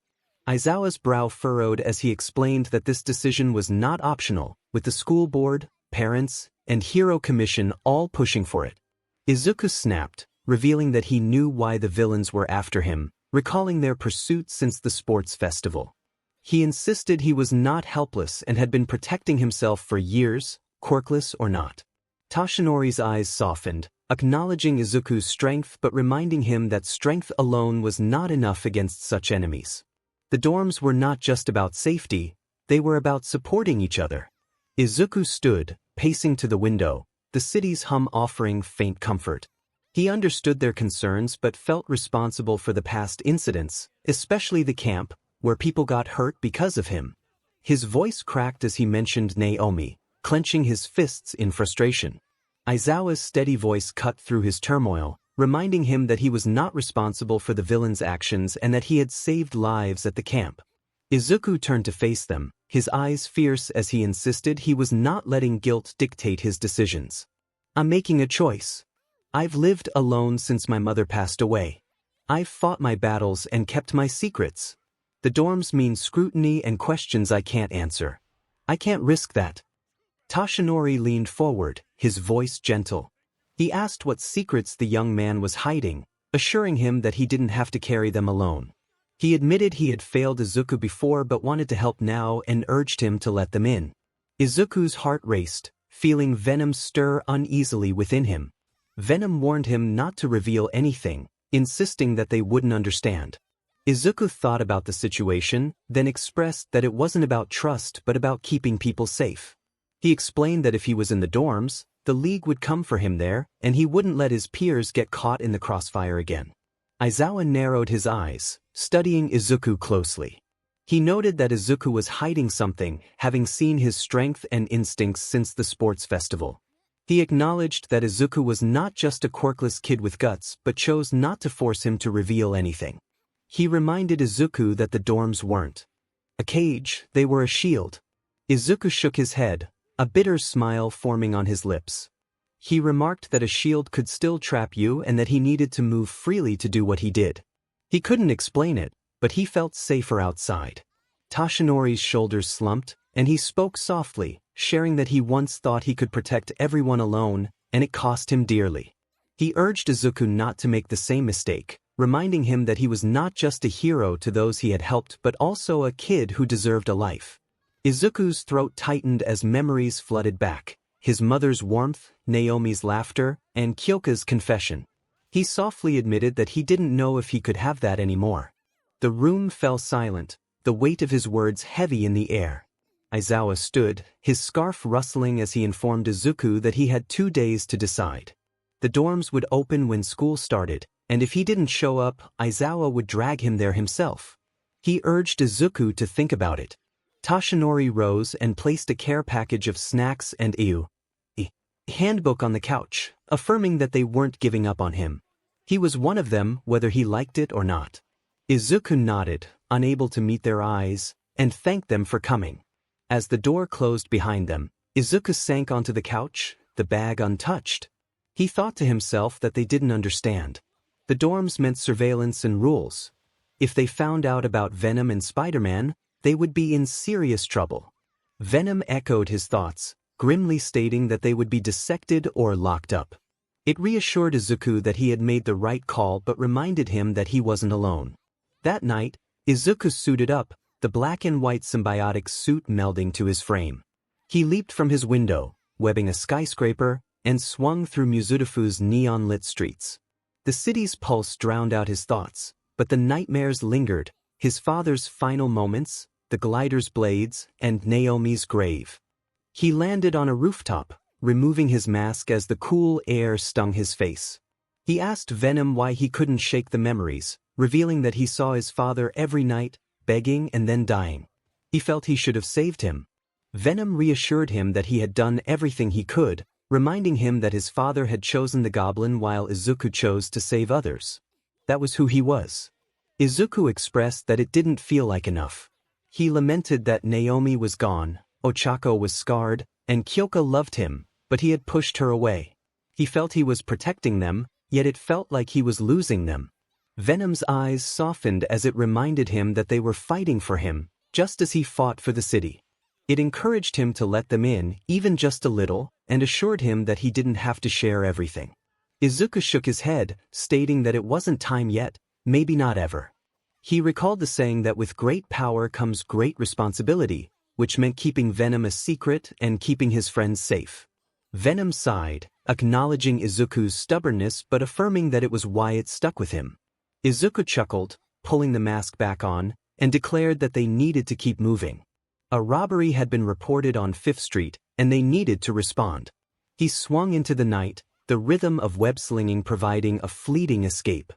Aizawa's brow furrowed as he explained that this decision was not optional, with the school board, parents, and Hero Commission all pushing for it. Izuku snapped, revealing that he knew why the villains were after him, recalling their pursuit since the sports festival. He insisted he was not helpless and had been protecting himself for years, quirkless or not. Toshinori's eyes softened, acknowledging Izuku's strength but reminding him that strength alone was not enough against such enemies. The dorms were not just about safety, they were about supporting each other. Izuku stood, pacing to the window, the city's hum offering faint comfort. He understood their concerns but felt responsible for the past incidents, especially the camp, where people got hurt because of him. His voice cracked as he mentioned Naomi, clenching his fists in frustration. Aizawa's steady voice cut through his turmoil, reminding him that he was not responsible for the villain's actions and that he had saved lives at the camp. Izuku turned to face them, his eyes fierce as he insisted he was not letting guilt dictate his decisions. "I'm making a choice. I've lived alone since my mother passed away. I've fought my battles and kept my secrets. The dorms mean scrutiny and questions I can't answer. I can't risk that." Toshinori leaned forward, his voice gentle. He asked what secrets the young man was hiding, assuring him that he didn't have to carry them alone. He admitted he had failed Izuku before but wanted to help now and urged him to let them in. Izuku's heart raced, feeling Venom stir uneasily within him. Venom warned him not to reveal anything, insisting that they wouldn't understand. Izuku thought about the situation, then expressed that it wasn't about trust but about keeping people safe. He explained that if he was in the dorms, the League would come for him there, and he wouldn't let his peers get caught in the crossfire again. Aizawa narrowed his eyes, studying Izuku closely. He noted that Izuku was hiding something, having seen his strength and instincts since the sports festival. He acknowledged that Izuku was not just a quirkless kid with guts but chose not to force him to reveal anything. He reminded Izuku that the dorms weren't a cage, they were a shield. Izuku shook his head, a bitter smile forming on his lips. He remarked that a shield could still trap you and that he needed to move freely to do what he did. He couldn't explain it, but he felt safer outside. Toshinori's shoulders slumped, and he spoke softly, sharing that he once thought he could protect everyone alone, and it cost him dearly. He urged Izuku not to make the same mistake, reminding him that he was not just a hero to those he had helped but also a kid who deserved a life. Izuku's throat tightened as memories flooded back. His mother's warmth, Naomi's laughter, and Kyoka's confession. He softly admitted that he didn't know if he could have that anymore. The room fell silent, the weight of his words heavy in the air. Aizawa stood, his scarf rustling as he informed Izuku that he had 2 days to decide. The dorms would open when school started, and if he didn't show up, Aizawa would drag him there himself. He urged Izuku to think about it. Toshinori rose and placed a care package of snacks and handbook on the couch, affirming that they weren't giving up on him. He was one of them, whether he liked it or not. Izuku nodded, unable to meet their eyes, and thanked them for coming. As the door closed behind them, Izuku sank onto the couch, the bag untouched. He thought to himself that they didn't understand. The dorms meant surveillance and rules. If they found out about Venom and Spider-Man, they would be in serious trouble. Venom echoed his thoughts, grimly stating that they would be dissected or locked up. It reassured Izuku that he had made the right call but reminded him that he wasn't alone. That night, Izuku suited up, the black and white symbiotic suit melding to his frame. He leaped from his window, webbing a skyscraper, and swung through Mizurufu's neon-lit streets. The city's pulse drowned out his thoughts, but the nightmares lingered, his father's final moments, the glider's blades, and Naomi's grave. He landed on a rooftop, removing his mask as the cool air stung his face. He asked Venom why he couldn't shake the memories, revealing that he saw his father every night, begging and then dying. He felt he should have saved him. Venom reassured him that he had done everything he could, reminding him that his father had chosen the goblin while Izuku chose to save others. That was who he was. Izuku expressed that it didn't feel like enough. He lamented that Naomi was gone, Ochako was scarred, and Kyoka loved him, but he had pushed her away. He felt he was protecting them, yet it felt like he was losing them. Venom's eyes softened as it reminded him that they were fighting for him, just as he fought for the city. It encouraged him to let them in, even just a little, and assured him that he didn't have to share everything. Izuku shook his head, stating that it wasn't time yet, maybe not ever. He recalled the saying that with great power comes great responsibility, which meant keeping Venom a secret and keeping his friends safe. Venom sighed, acknowledging Izuku's stubbornness but affirming that it was why it stuck with him. Izuku chuckled, pulling the mask back on, and declared that they needed to keep moving. A robbery had been reported on 5th Street, and they needed to respond. He swung into the night, the rhythm of web slinging providing a fleeting escape.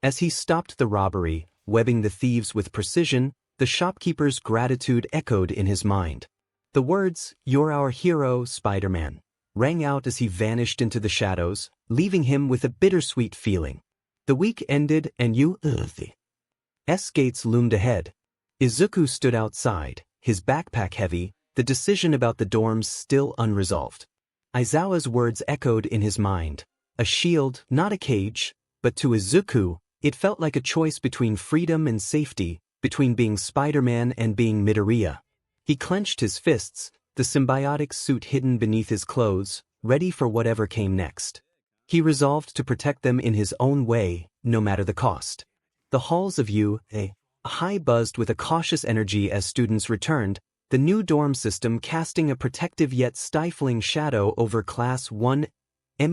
As he stopped the robbery, webbing the thieves with precision, the shopkeeper's gratitude echoed in his mind. The words, "You're our hero, Spider-Man," rang out as he vanished into the shadows, leaving him with a bittersweet feeling. The week ended and 𝐻𝐸𝐳 gates loomed ahead. Izuku stood outside, his backpack heavy, the decision about the dorms still unresolved. Aizawa's words echoed in his mind. A shield, not a cage, but to Izuku, it felt like a choice between freedom and safety, between being Spider-Man and being Midoriya. He clenched his fists, the symbiotic suit hidden beneath his clothes, ready for whatever came next. He resolved to protect them in his own way, no matter the cost. The halls of 𝐒𝐻𝐁𝐵 buzzed with a cautious energy as students returned, the new dorm system casting a protective yet stifling shadow over Class 1.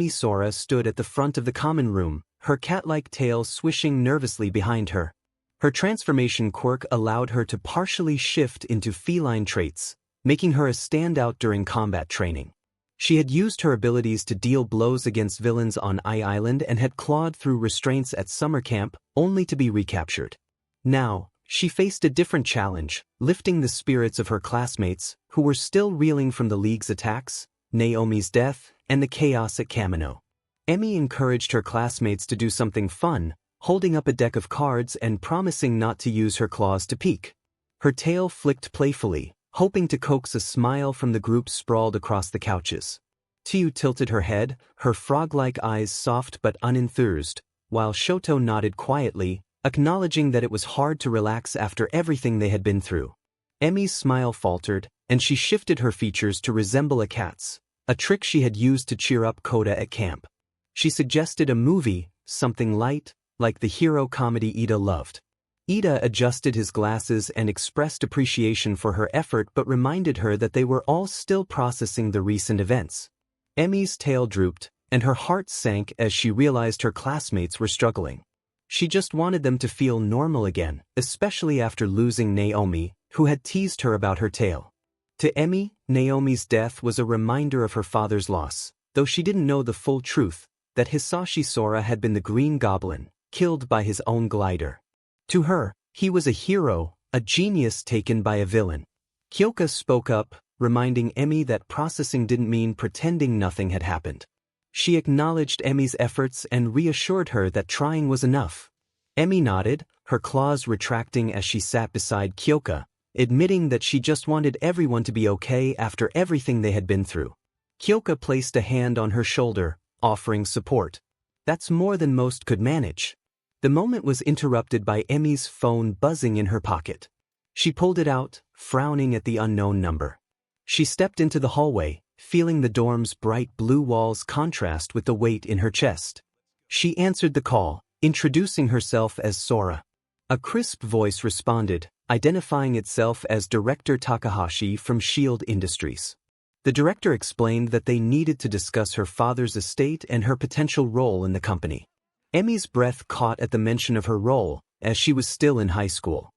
Sora stood at the front of the common room, her cat-like tail swishing nervously behind her. Her transformation quirk allowed her to partially shift into feline traits, making her a standout during combat training. She had used her abilities to deal blows against villains on Island and had clawed through restraints at summer camp, only to be recaptured. Now, she faced a different challenge, lifting the spirits of her classmates, who were still reeling from the League's attacks, Naomi's death, and the chaos at Kamino. Emi encouraged her classmates to do something fun, holding up a deck of cards and promising not to use her claws to peek. Her tail flicked playfully, hoping to coax a smile from the group sprawled across the couches. Tiu tilted her head, her frog-like eyes soft but unenthused, while Shoto nodded quietly, acknowledging that it was hard to relax after everything they had been through. Emi's smile faltered, and she shifted her features to resemble a cat's, a trick she had used to cheer up Koda at camp. She suggested a movie, something light, like the hero comedy Ida loved. Ida adjusted his glasses and expressed appreciation for her effort but reminded her that they were all still processing the recent events. Emi's tail drooped, and her heart sank as she realized her classmates were struggling. She just wanted them to feel normal again, especially after losing Naomi, who had teased her about her tail. To Emi, Naomi's death was a reminder of her father's loss, though she didn't know the full truth, that Hisashi Sora had been the Green Goblin, killed by his own glider. To her, he was a hero, a genius taken by a villain. Kyoka spoke up, reminding Emi that processing didn't mean pretending nothing had happened. She acknowledged Emi's efforts and reassured her that trying was enough. Emi nodded, her claws retracting as she sat beside Kyoka, admitting that she just wanted everyone to be okay after everything they had been through. Kyoka placed a hand on her shoulder, offering support. That's more than most could manage. The moment was interrupted by Emi's phone buzzing in her pocket. She pulled it out, frowning at the unknown number. She stepped into the hallway, feeling the dorm's bright blue walls contrast with the weight in her chest. She answered the call, introducing herself as Sora. A crisp voice responded, identifying itself as Director Takahashi from S.H.I.E.L.D. Industries. The director explained that they needed to discuss her father's estate and her potential role in the company. Emi's breath caught at the mention of her role, as she was still in high school.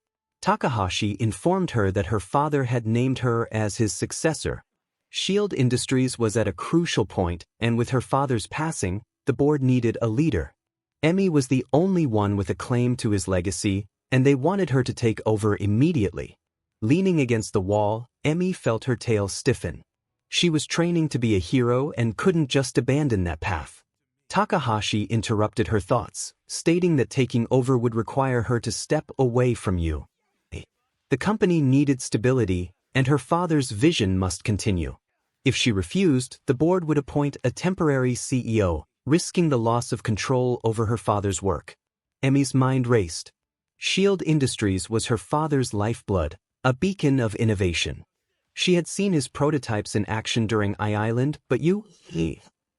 Takahashi informed her that her father had named her as his successor. S.H.I.E.L.D. Industries was at a crucial point, and with her father's passing, the board needed a leader. Emi was the only one with a claim to his legacy, and they wanted her to take over immediately. Leaning against the wall, Emi felt her tail stiffen. She was training to be a hero and couldn't just abandon that path. Takahashi interrupted her thoughts, stating that taking over would require her to step away from you. The company needed stability, and her father's vision must continue. If she refused, the board would appoint a temporary CEO, risking the loss of control over her father's work. Emi's mind raced. S.H.I.E.L.D. Industries was her father's lifeblood, a beacon of innovation. She had seen his prototypes in action during Island, but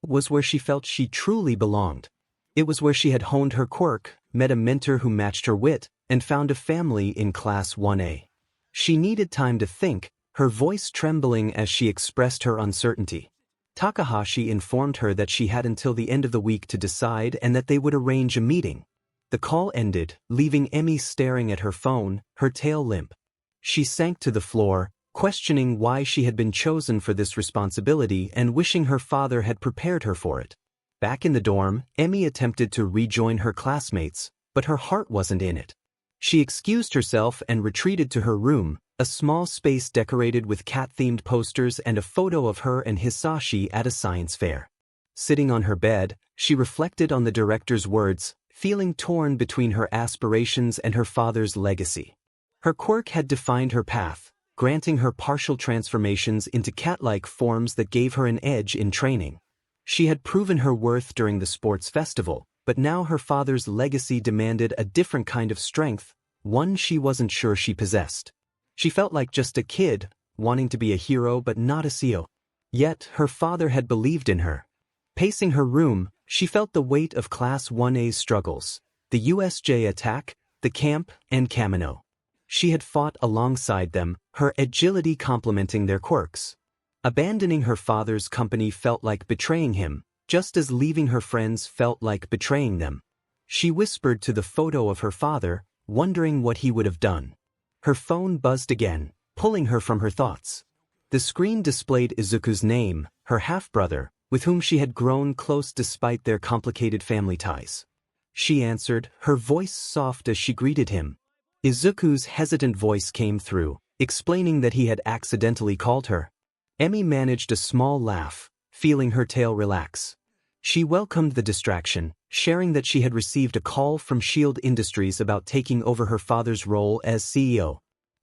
was where she felt she truly belonged. It was where she had honed her quirk, met a mentor who matched her wit, and found a family in Class 1A. She needed time to think, her voice trembling as she expressed her uncertainty. Takahashi informed her that she had until the end of the week to decide and that they would arrange a meeting. The call ended, leaving Emi staring at her phone, her tail limp. She sank to the floor, questioning why she had been chosen for this responsibility and wishing her father had prepared her for it. Back in the dorm, Emi attempted to rejoin her classmates, but her heart wasn't in it. She excused herself and retreated to her room, a small space decorated with cat-themed posters and a photo of her and Hisashi at a science fair. Sitting on her bed, she reflected on the director's words, feeling torn between her aspirations and her father's legacy. Her quirk had defined her path, granting her partial transformations into cat-like forms that gave her an edge in training. She had proven her worth during the sports festival, but now her father's legacy demanded a different kind of strength, one she wasn't sure she possessed. She felt like just a kid, wanting to be a hero but not a CEO. Yet, her father had believed in her. Pacing her room, she felt the weight of Class 1A's struggles, the USJ attack, the camp, and Kamino. She had fought alongside them, her agility complementing their quirks. Abandoning her father's company felt like betraying him, just as leaving her friends felt like betraying them. She whispered to the photo of her father, wondering what he would have done. Her phone buzzed again, pulling her from her thoughts. The screen displayed Izuku's name, her half-brother, with whom she had grown close despite their complicated family ties. She answered, her voice soft as she greeted him. Izuku's hesitant voice came through, explaining that he had accidentally called her. Emi managed a small laugh, feeling her tail relax. She welcomed the distraction, sharing that she had received a call from Shield Industries about taking over her father's role as CEO.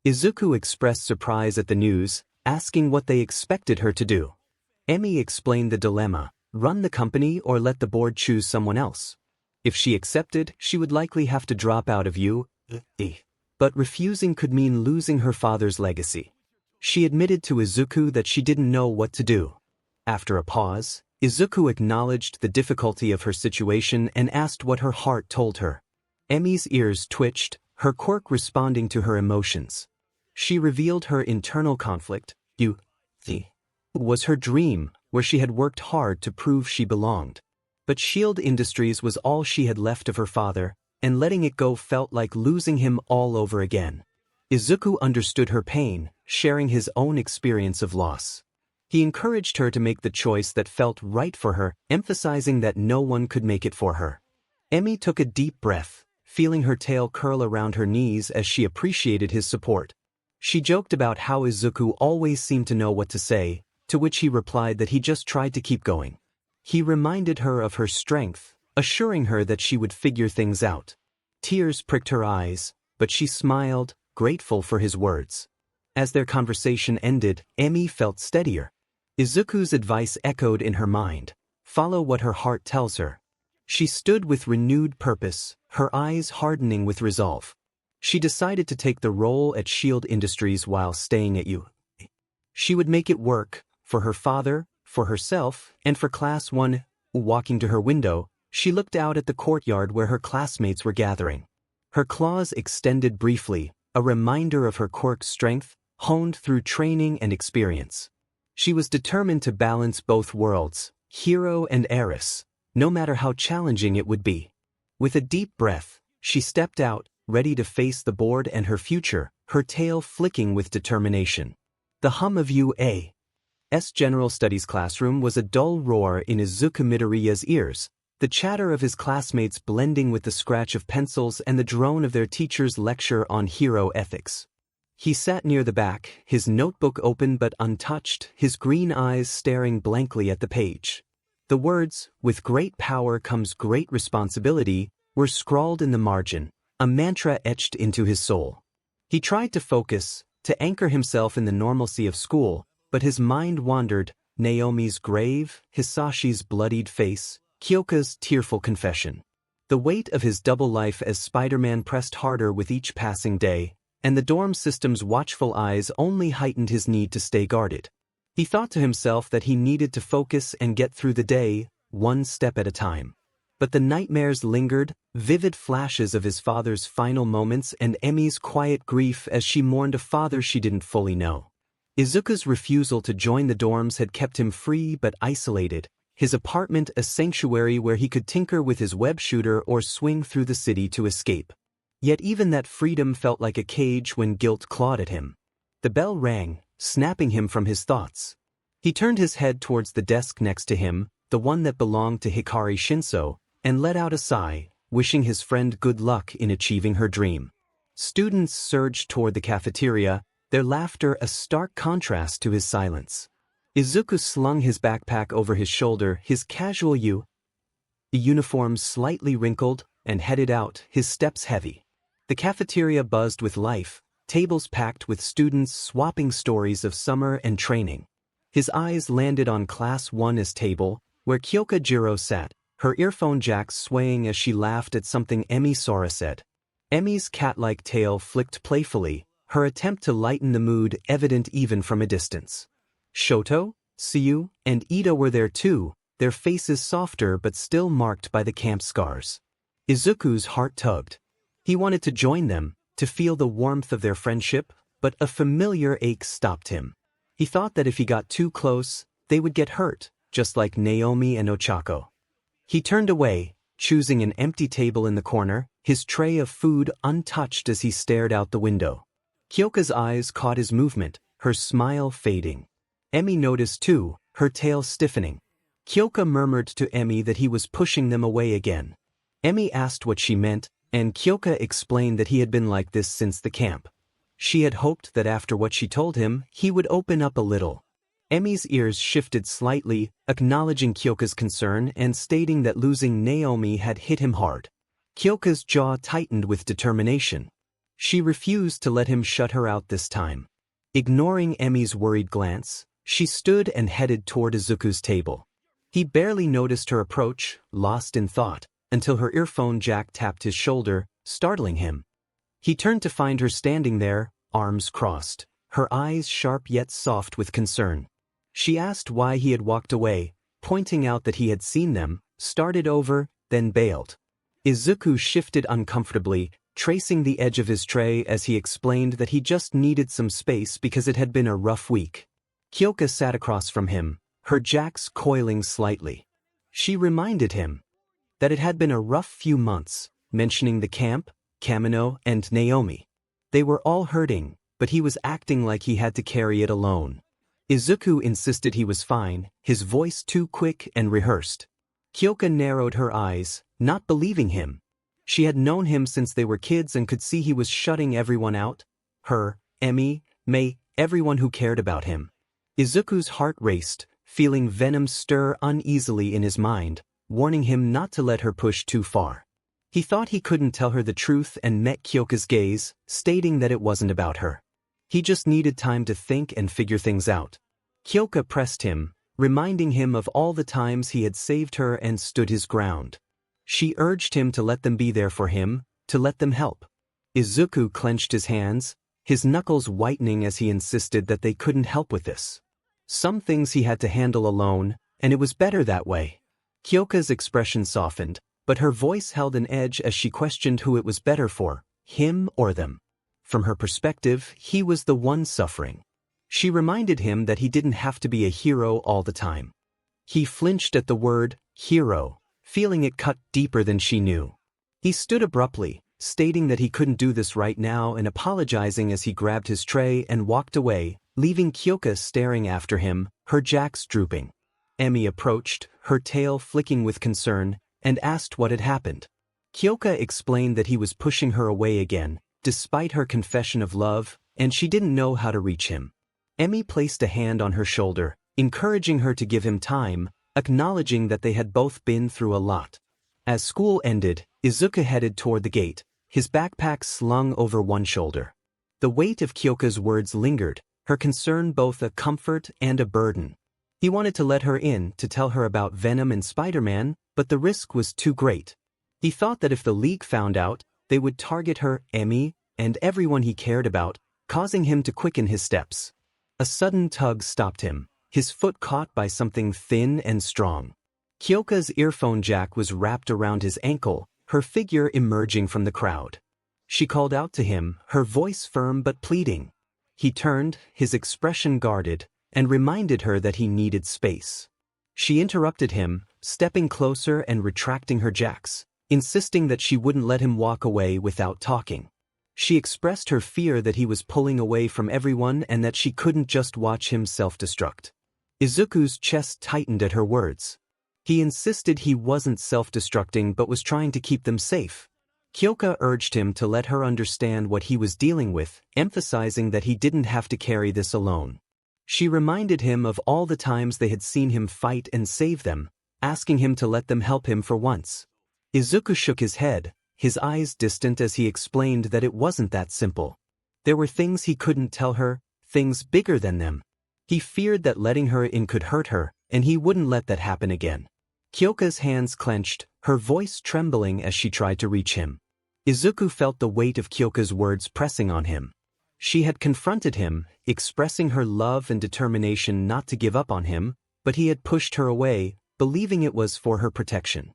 Izuku expressed surprise at the news, asking what they expected her to do. Emi explained the dilemma, run the company or let the board choose someone else. If she accepted, she would likely have to drop out of 𝐒𝐻. But refusing could mean losing her father's legacy. She admitted to Izuku that she didn't know what to do. After a pause, Izuku acknowledged the difficulty of her situation and asked what her heart told her. Emi's ears twitched, her quirk responding to her emotions. She revealed her internal conflict. 𝗬𝗲 was her dream, where she had worked hard to prove she belonged. But Shield Industries was all she had left of her father, and letting it go felt like losing him all over again. Izuku understood her pain, sharing his own experience of loss. He encouraged her to make the choice that felt right for her, emphasizing that no one could make it for her. Emi took a deep breath, feeling her tail curl around her knees as she appreciated his support. She joked about how Izuku always seemed to know what to say, to which he replied that he just tried to keep going. He reminded her of her strength, assuring her that she would figure things out. Tears pricked her eyes, but she smiled, grateful for his words. As their conversation ended, Emi felt steadier. Izuku's advice echoed in her mind. Follow what her heart tells her. She stood with renewed purpose, her eyes hardening with resolve. She decided to take the role at Shield Industries while staying at 𝐻𝐻. She would make it work, for her father, for herself, and for Class 1. Walking to her window, she looked out at the courtyard where her classmates were gathering. Her claws extended briefly, a reminder of her quirk's strength, honed through training and experience. She was determined to balance both worlds, hero and heiress, no matter how challenging it would be. With a deep breath, she stepped out, ready to face the board and her future, her tail flicking with determination. The hum of 𝐒𝐻𝐻's general studies classroom was a dull roar in Izuku Midoriya's ears, the chatter of his classmates blending with the scratch of pencils and the drone of their teacher's lecture on hero ethics. He sat near the back, his notebook open but untouched, his green eyes staring blankly at the page. The words, "With great power comes great responsibility," were scrawled in the margin, a mantra etched into his soul. He tried to focus, to anchor himself in the normalcy of school, but his mind wandered, Naomi's grave, Hisashi's bloodied face, Kyoka's tearful confession. The weight of his double life as Spider-Man pressed harder with each passing day, and the dorm system's watchful eyes only heightened his need to stay guarded. He thought to himself that he needed to focus and get through the day, one step at a time. But the nightmares lingered, vivid flashes of his father's final moments and Emi's quiet grief as she mourned a father she didn't fully know. Izuku's refusal to join the dorms had kept him free but isolated, his apartment a sanctuary where he could tinker with his web shooter or swing through the city to escape. Yet even that freedom felt like a cage when guilt clawed at him. The bell rang, snapping him from his thoughts. He turned his head towards the desk next to him, the one that belonged to Hikari Shinso, and let out a sigh, wishing his friend good luck in achieving her dream. Students surged toward the cafeteria, their laughter a stark contrast to his silence. Izuku slung his backpack over his shoulder, his casual uniform slightly wrinkled, and headed out, his steps heavy. The cafeteria buzzed with life, tables packed with students swapping stories of summer and training. His eyes landed on Class 1's table, where 𝐭𝐲 sat, her earphone jacks swaying as she laughed at something 𝗵𝗄 said. Emmy's cat-like tail flicked playfully, her attempt to lighten the mood evident even from a distance. Shoto, Tsuyu, and Ida were there too, their faces softer but still marked by the camp scars. Izuku's heart tugged. He wanted to join them, to feel the warmth of their friendship, but a familiar ache stopped him. He thought that if he got too close, they would get hurt, just like Naomi and Ochako. He turned away, choosing an empty table in the corner, his tray of food untouched as he stared out the window. Kyoka's eyes caught his movement, her smile fading. Emmy noticed too, her tail stiffening. Kyoka murmured to Emmy that he was pushing them away again. Emmy asked what she meant, and Kyoka explained that he had been like this since the camp. She had hoped that after what she told him, he would open up a little. Emmy's ears shifted slightly, acknowledging Kyoka's concern and stating that losing Naomi had hit him hard. Kyoka's jaw tightened with determination. She refused to let him shut her out this time. Ignoring Emmy's worried glance, she stood and headed toward Izuku's table. He barely noticed her approach, lost in thought, until her earphone jack tapped his shoulder, startling him. He turned to find her standing there, arms crossed, her eyes sharp yet soft with concern. She asked why he had walked away, pointing out that he had seen them, started over, then bailed. Izuku shifted uncomfortably, tracing the edge of his tray as he explained that he just needed some space because it had been a rough week. Kyoka sat across from him, her jacks coiling slightly. She reminded him that it had been a rough few months, mentioning the camp, Kamino, and Naomi. They were all hurting, but he was acting like he had to carry it alone. Izuku insisted he was fine, his voice too quick and rehearsed. Kyoka narrowed her eyes, not believing him. She had known him since they were kids and could see he was shutting everyone out. Her, Emmy, May, everyone who cared about him. Izuku's heart raced, feeling Venom stir uneasily in his mind, warning him not to let her push too far. He thought he couldn't tell her the truth and met Kyoka's gaze, stating that it wasn't about her. He just needed time to think and figure things out. Kyoka pressed him, reminding him of all the times he had saved her and stood his ground. She urged him to let them be there for him, to let them help. Izuku clenched his hands, his knuckles whitening as he insisted that they couldn't help with this. Some things he had to handle alone, and it was better that way. Kyoka's expression softened, but her voice held an edge as she questioned who it was better for, him or them. From her perspective, he was the one suffering. She reminded him that he didn't have to be a hero all the time. He flinched at the word, hero, feeling it cut deeper than she knew. He stood abruptly, stating that he couldn't do this right now and apologizing as he grabbed his tray and walked away, leaving Kyoka staring after him, her jacks drooping. Emmy approached, her tail flicking with concern, and asked what had happened. Kyoka explained that he was pushing her away again, despite her confession of love, and she didn't know how to reach him. Emmy placed a hand on her shoulder, encouraging her to give him time, acknowledging that they had both been through a lot. As school ended, Izuku headed toward the gate, his backpack slung over one shoulder. The weight of Kyoka's words lingered, her concern both a comfort and a burden. He wanted to let her in to tell her about Venom and Spider-Man, but the risk was too great. He thought that if the League found out, they would target her, Emmy, and everyone he cared about, causing him to quicken his steps. A sudden tug stopped him, his foot caught by something thin and strong. Kyoka's earphone jack was wrapped around his ankle, her figure emerging from the crowd. She called out to him, her voice firm but pleading. He turned, his expression guarded, and reminded her that he needed space. She interrupted him, stepping closer and retracting her jacks, insisting that she wouldn't let him walk away without talking. She expressed her fear that he was pulling away from everyone and that she couldn't just watch him self-destruct. Izuku's chest tightened at her words. He insisted he wasn't self-destructing but was trying to keep them safe. Kyoka urged him to let her understand what he was dealing with, emphasizing that he didn't have to carry this alone. She reminded him of all the times they had seen him fight and save them, asking him to let them help him for once. Izuku shook his head, his eyes distant as he explained that it wasn't that simple. There were things he couldn't tell her, things bigger than them. He feared that letting her in could hurt her, and he wouldn't let that happen again. Kyoka's hands clenched, her voice trembling as she tried to reach him. Izuku felt the weight of Kyoka's words pressing on him. She had confronted him, expressing her love and determination not to give up on him, but he had pushed her away, believing it was for her protection.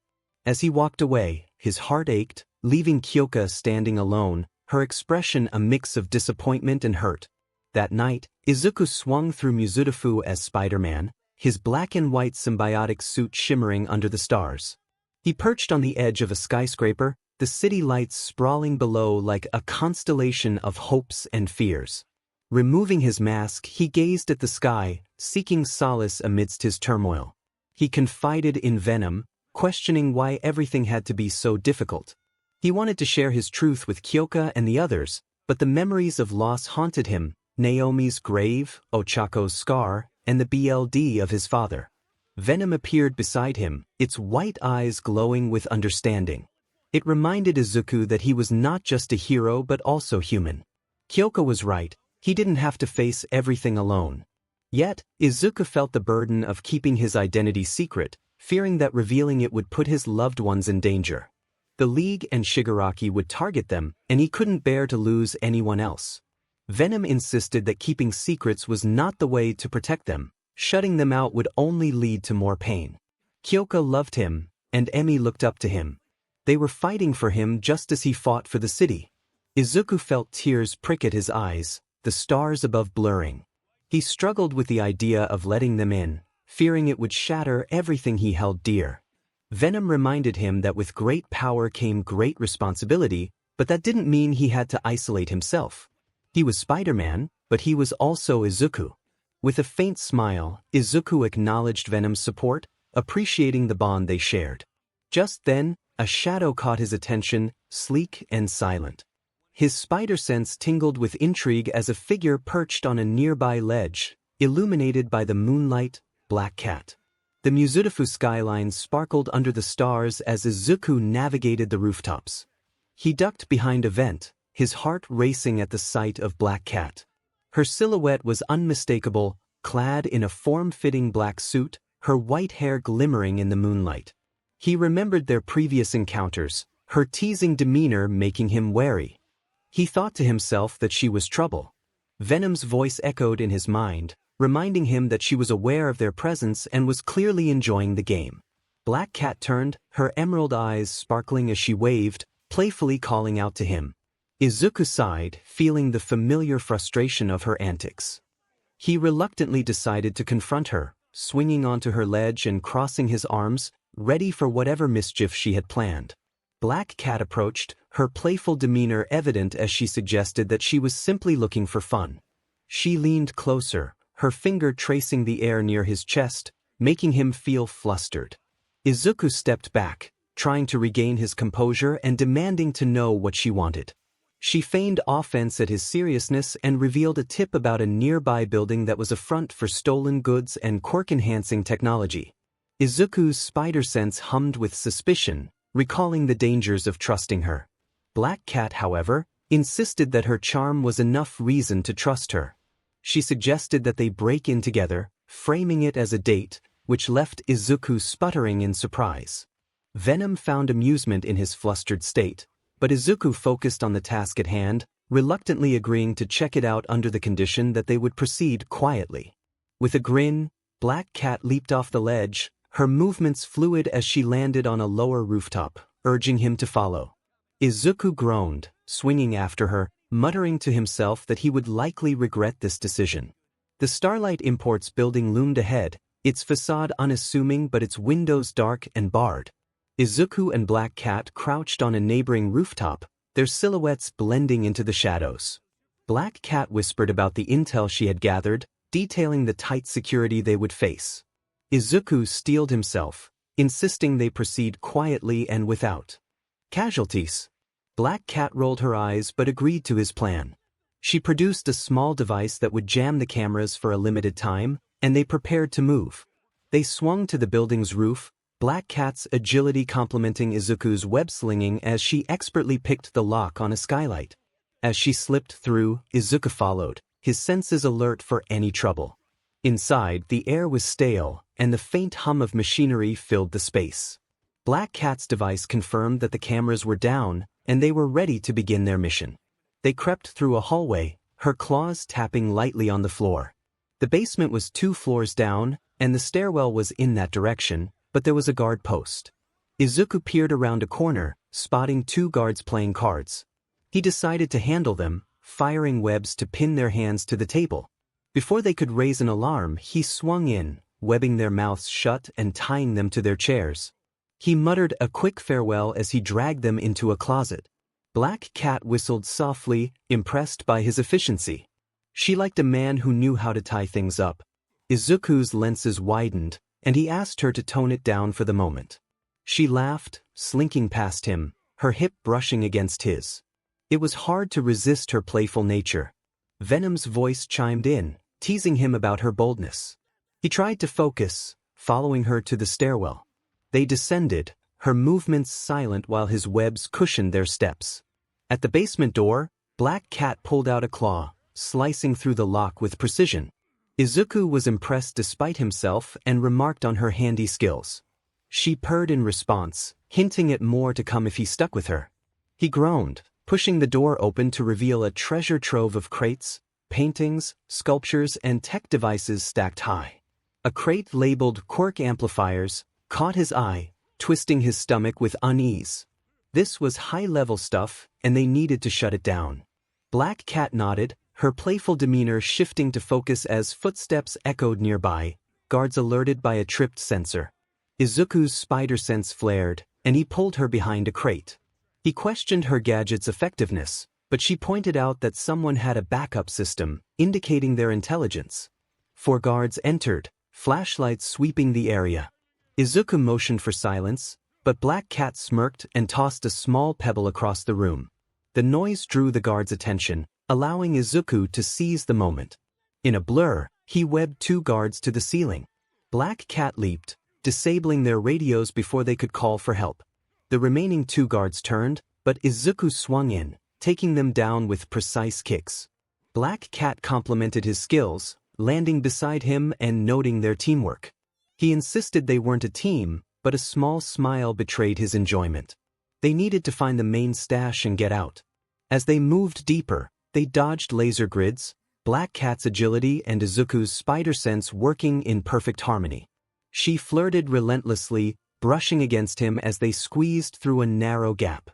As he walked away, his heart ached, leaving Kyoka standing alone, her expression a mix of disappointment and hurt. That night, Izuku swung through Mizudafu as Spider-Man, his black and white symbiotic suit shimmering under the stars. He perched on the edge of a skyscraper, the city lights sprawling below like a constellation of hopes and fears. Removing his mask, he gazed at the sky, seeking solace amidst his turmoil. He confided in Venom, questioning why everything had to be so difficult. He wanted to share his truth with Kyoka and the others, but the memories of loss haunted him, Naomi's grave, Ochako's scar, and the BLD of his father. Venom appeared beside him, its white eyes glowing with understanding. It reminded Izuku that he was not just a hero but also human. Kyoka was right, he didn't have to face everything alone. Yet, Izuku felt the burden of keeping his identity secret, fearing that revealing it would put his loved ones in danger. The League and Shigaraki would target them, and he couldn't bear to lose anyone else. Venom insisted that keeping secrets was not the way to protect them, shutting them out would only lead to more pain. Kyoka loved him, and Emi looked up to him. They were fighting for him just as he fought for the city. Izuku felt tears prick at his eyes, the stars above blurring. He struggled with the idea of letting them in, fearing it would shatter everything he held dear. Venom reminded him that with great power came great responsibility, but that didn't mean he had to isolate himself. He was Spider-Man, but he was also Izuku. With a faint smile, Izuku acknowledged Venom's support, appreciating the bond they shared. Just then, a shadow caught his attention, sleek and silent. His spider sense tingled with intrigue as a figure perched on a nearby ledge, illuminated by the moonlight, Black Cat. The Mizudafu skyline sparkled under the stars as Izuku navigated the rooftops. He ducked behind a vent, his heart racing at the sight of Black Cat. Her silhouette was unmistakable, clad in a form-fitting black suit, her white hair glimmering in the moonlight. He remembered their previous encounters, her teasing demeanor making him wary. He thought to himself that she was trouble. Venom's voice echoed in his mind, reminding him that she was aware of their presence and was clearly enjoying the game. Black Cat turned, her emerald eyes sparkling as she waved, playfully calling out to him. Izuku sighed, feeling the familiar frustration of her antics. He reluctantly decided to confront her, swinging onto her ledge and crossing his arms, ready for whatever mischief she had planned. Black Cat approached, her playful demeanor evident as she suggested that she was simply looking for fun. She leaned closer, her finger tracing the air near his chest, making him feel flustered. Izuku stepped back, trying to regain his composure and demanding to know what she wanted. She feigned offense at his seriousness and revealed a tip about a nearby building that was a front for stolen goods and quirk-enhancing technology. Izuku's spider sense hummed with suspicion, recalling the dangers of trusting her. Black Cat, however, insisted that her charm was enough reason to trust her. She suggested that they break in together, framing it as a date, which left Izuku sputtering in surprise. Venom found amusement in his flustered state, but Izuku focused on the task at hand, reluctantly agreeing to check it out under the condition that they would proceed quietly. With a grin, Black Cat leaped off the ledge, her movements fluid as she landed on a lower rooftop, urging him to follow. Izuku groaned, swinging after her, muttering to himself that he would likely regret this decision. The Starlight Imports building loomed ahead, its facade unassuming but its windows dark and barred. Izuku and Black Cat crouched on a neighboring rooftop, their silhouettes blending into the shadows. Black Cat whispered about the intel she had gathered, detailing the tight security they would face. Izuku steeled himself, insisting they proceed quietly and without casualties. Black Cat rolled her eyes but agreed to his plan. She produced a small device that would jam the cameras for a limited time, and they prepared to move. They swung to the building's roof, Black Cat's agility complementing Izuku's web-slinging as she expertly picked the lock on a skylight. As she slipped through, Izuku followed, his senses alert for any trouble. Inside, the air was stale, and the faint hum of machinery filled the space. Black Cat's device confirmed that the cameras were down, and they were ready to begin their mission. They crept through a hallway, her claws tapping lightly on the floor. The basement was 2 floors down, and the stairwell was in that direction, but there was a guard post. Izuku peered around a corner, spotting 2 guards playing cards. He decided to handle them, firing webs to pin their hands to the table. Before they could raise an alarm, he swung in, webbing their mouths shut and tying them to their chairs. He muttered a quick farewell as he dragged them into a closet. Black Cat whistled softly, impressed by his efficiency. She liked a man who knew how to tie things up. Izuku's lenses widened, and he asked her to tone it down for the moment. She laughed, slinking past him, her hip brushing against his. It was hard to resist her playful nature. Venom's voice chimed in, teasing him about her boldness. He tried to focus, following her to the stairwell. They descended, her movements silent while his webs cushioned their steps. At the basement door, Black Cat pulled out a claw, slicing through the lock with precision. Izuku was impressed despite himself and remarked on her handy skills. She purred in response, hinting at more to come if he stuck with her. He groaned, pushing the door open to reveal a treasure trove of crates, paintings, sculptures, and tech devices stacked high. A crate labeled Quirk Amplifiers caught his eye, twisting his stomach with unease. This was high-level stuff, and they needed to shut it down. Black Cat nodded, her playful demeanor shifting to focus as footsteps echoed nearby, guards alerted by a tripped sensor. Izuku's spider sense flared, and he pulled her behind a crate. He questioned her gadget's effectiveness, but she pointed out that someone had a backup system, indicating their intelligence. 4 guards entered, flashlights sweeping the area. Izuku motioned for silence, but Black Cat smirked and tossed a small pebble across the room. The noise drew the guards' attention, allowing Izuku to seize the moment. In a blur, he webbed 2 guards to the ceiling. Black Cat leaped, disabling their radios before they could call for help. The remaining 2 guards turned, but Izuku swung in, taking them down with precise kicks. Black Cat complimented his skills, landing beside him and noting their teamwork. He insisted they weren't a team, but a small smile betrayed his enjoyment. They needed to find the main stash and get out. As they moved deeper, they dodged laser grids, Black Cat's agility and Izuku's spider sense working in perfect harmony. She flirted relentlessly, brushing against him as they squeezed through a narrow gap.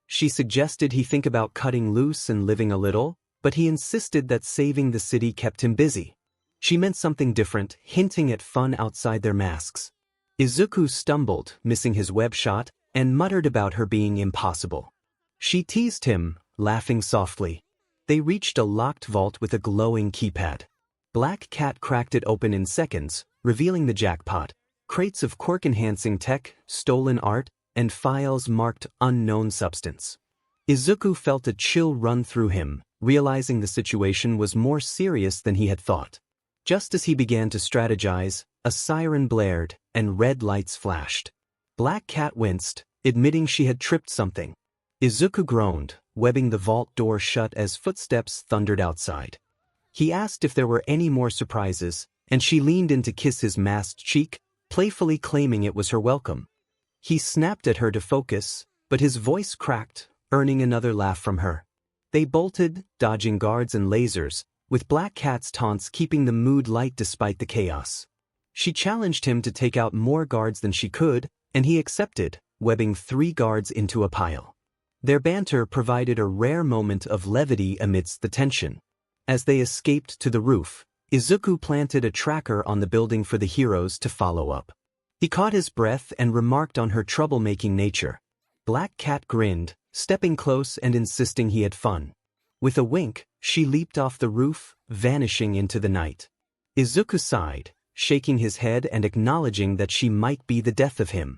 She suggested he think about cutting loose and living a little, but he insisted that saving the city kept him busy. She meant something different, hinting at fun outside their masks. Izuku stumbled, missing his web shot, and muttered about her being impossible. She teased him, laughing softly. They reached a locked vault with a glowing keypad. Black Cat cracked it open in seconds, revealing the jackpot: crates of quirk-enhancing tech, stolen art, and files marked unknown substance. Izuku felt a chill run through him, realizing the situation was more serious than he had thought. Just as he began to strategize, a siren blared, and red lights flashed. Black Cat winced, admitting she had tripped something. Izuku groaned, webbing the vault door shut as footsteps thundered outside. He asked if there were any more surprises, and she leaned in to kiss his masked cheek, playfully claiming it was her welcome. He snapped at her to focus, but his voice cracked, earning another laugh from her. They bolted, dodging guards and lasers, with Black Cat's taunts keeping the mood light despite the chaos. She challenged him to take out more guards than she could, and he accepted, webbing 3 guards into a pile. Their banter provided a rare moment of levity amidst the tension. As they escaped to the roof, Izuku planted a tracker on the building for the heroes to follow up. He caught his breath and remarked on her troublemaking nature. Black Cat grinned, stepping close and insisting he had fun. With a wink, she leaped off the roof, vanishing into the night. Izuku sighed, shaking his head and acknowledging that she might be the death of him.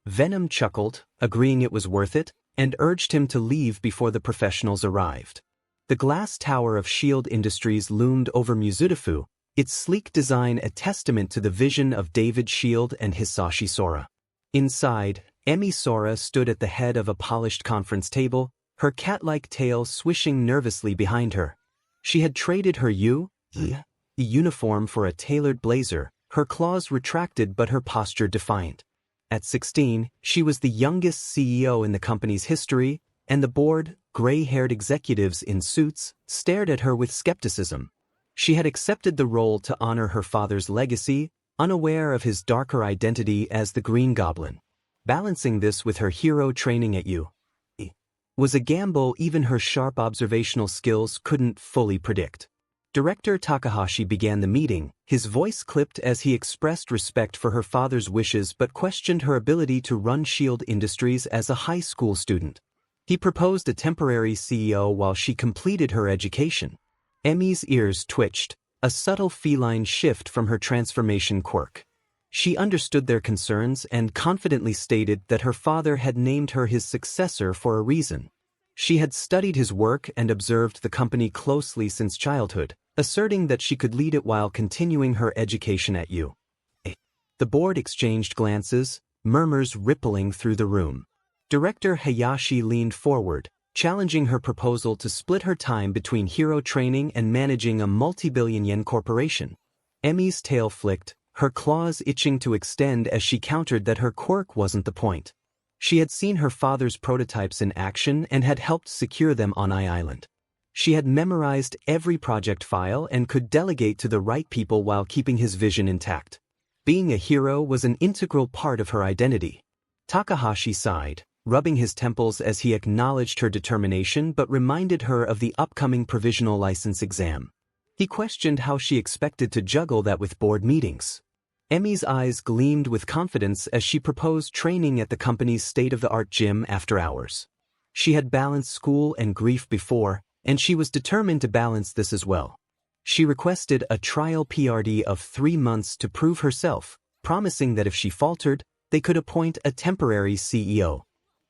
Venom chuckled, agreeing it was worth it, and urged him to leave before the professionals arrived. The glass tower of S.H.I.E.L.D. Industries loomed over Mizutofu, its sleek design a testament to the vision of David S.H.I.E.L.D. and Hisashi Sora. Inside, Emi Sora stood at the head of a polished conference table, her cat-like tail swishing nervously behind her. She had traded her 𝐬𝐢𝐽 uniform for a tailored blazer, her claws retracted but her posture defiant. At 16, she was the youngest CEO in the company's history, and the board, gray-haired executives in suits, stared at her with skepticism. She had accepted the role to honor her father's legacy, unaware of his darker identity as the Green Goblin. Balancing this with her hero training at 𝐬𝐢𝐽 was a gamble even her sharp observational skills couldn't fully predict. Director Takahashi began the meeting, his voice clipped as he expressed respect for her father's wishes but questioned her ability to run S.H.I.E.L.D. Industries as a high school student. He proposed a temporary CEO while she completed her education. Emi's ears twitched, a subtle feline shift from her transformation quirk. She understood their concerns and confidently stated that her father had named her his successor for a reason. She had studied his work and observed the company closely since childhood, asserting that she could lead it while continuing her education at 𝐬𝐢𝐽. The board exchanged glances, murmurs rippling through the room. Director Hayashi leaned forward, challenging her proposal to split her time between hero training and managing a multi-billion-yen corporation. Emi's tail flicked, her claws itching to extend as she countered that her quirk wasn't the point. She had seen her father's prototypes in action and had helped secure them on Island. She had memorized every project file and could delegate to the right people while keeping his vision intact. Being a hero was an integral part of her identity. Takahashi sighed, rubbing his temples as he acknowledged her determination but reminded her of the upcoming provisional license exam. He questioned how she expected to juggle that with board meetings. Emi's eyes gleamed with confidence as she proposed training at the company's state-of-the-art gym after hours. She had balanced school and grief before, and she was determined to balance this as well. She requested a trial PRD of 3 months to prove herself, promising that if she faltered, they could appoint a temporary CEO.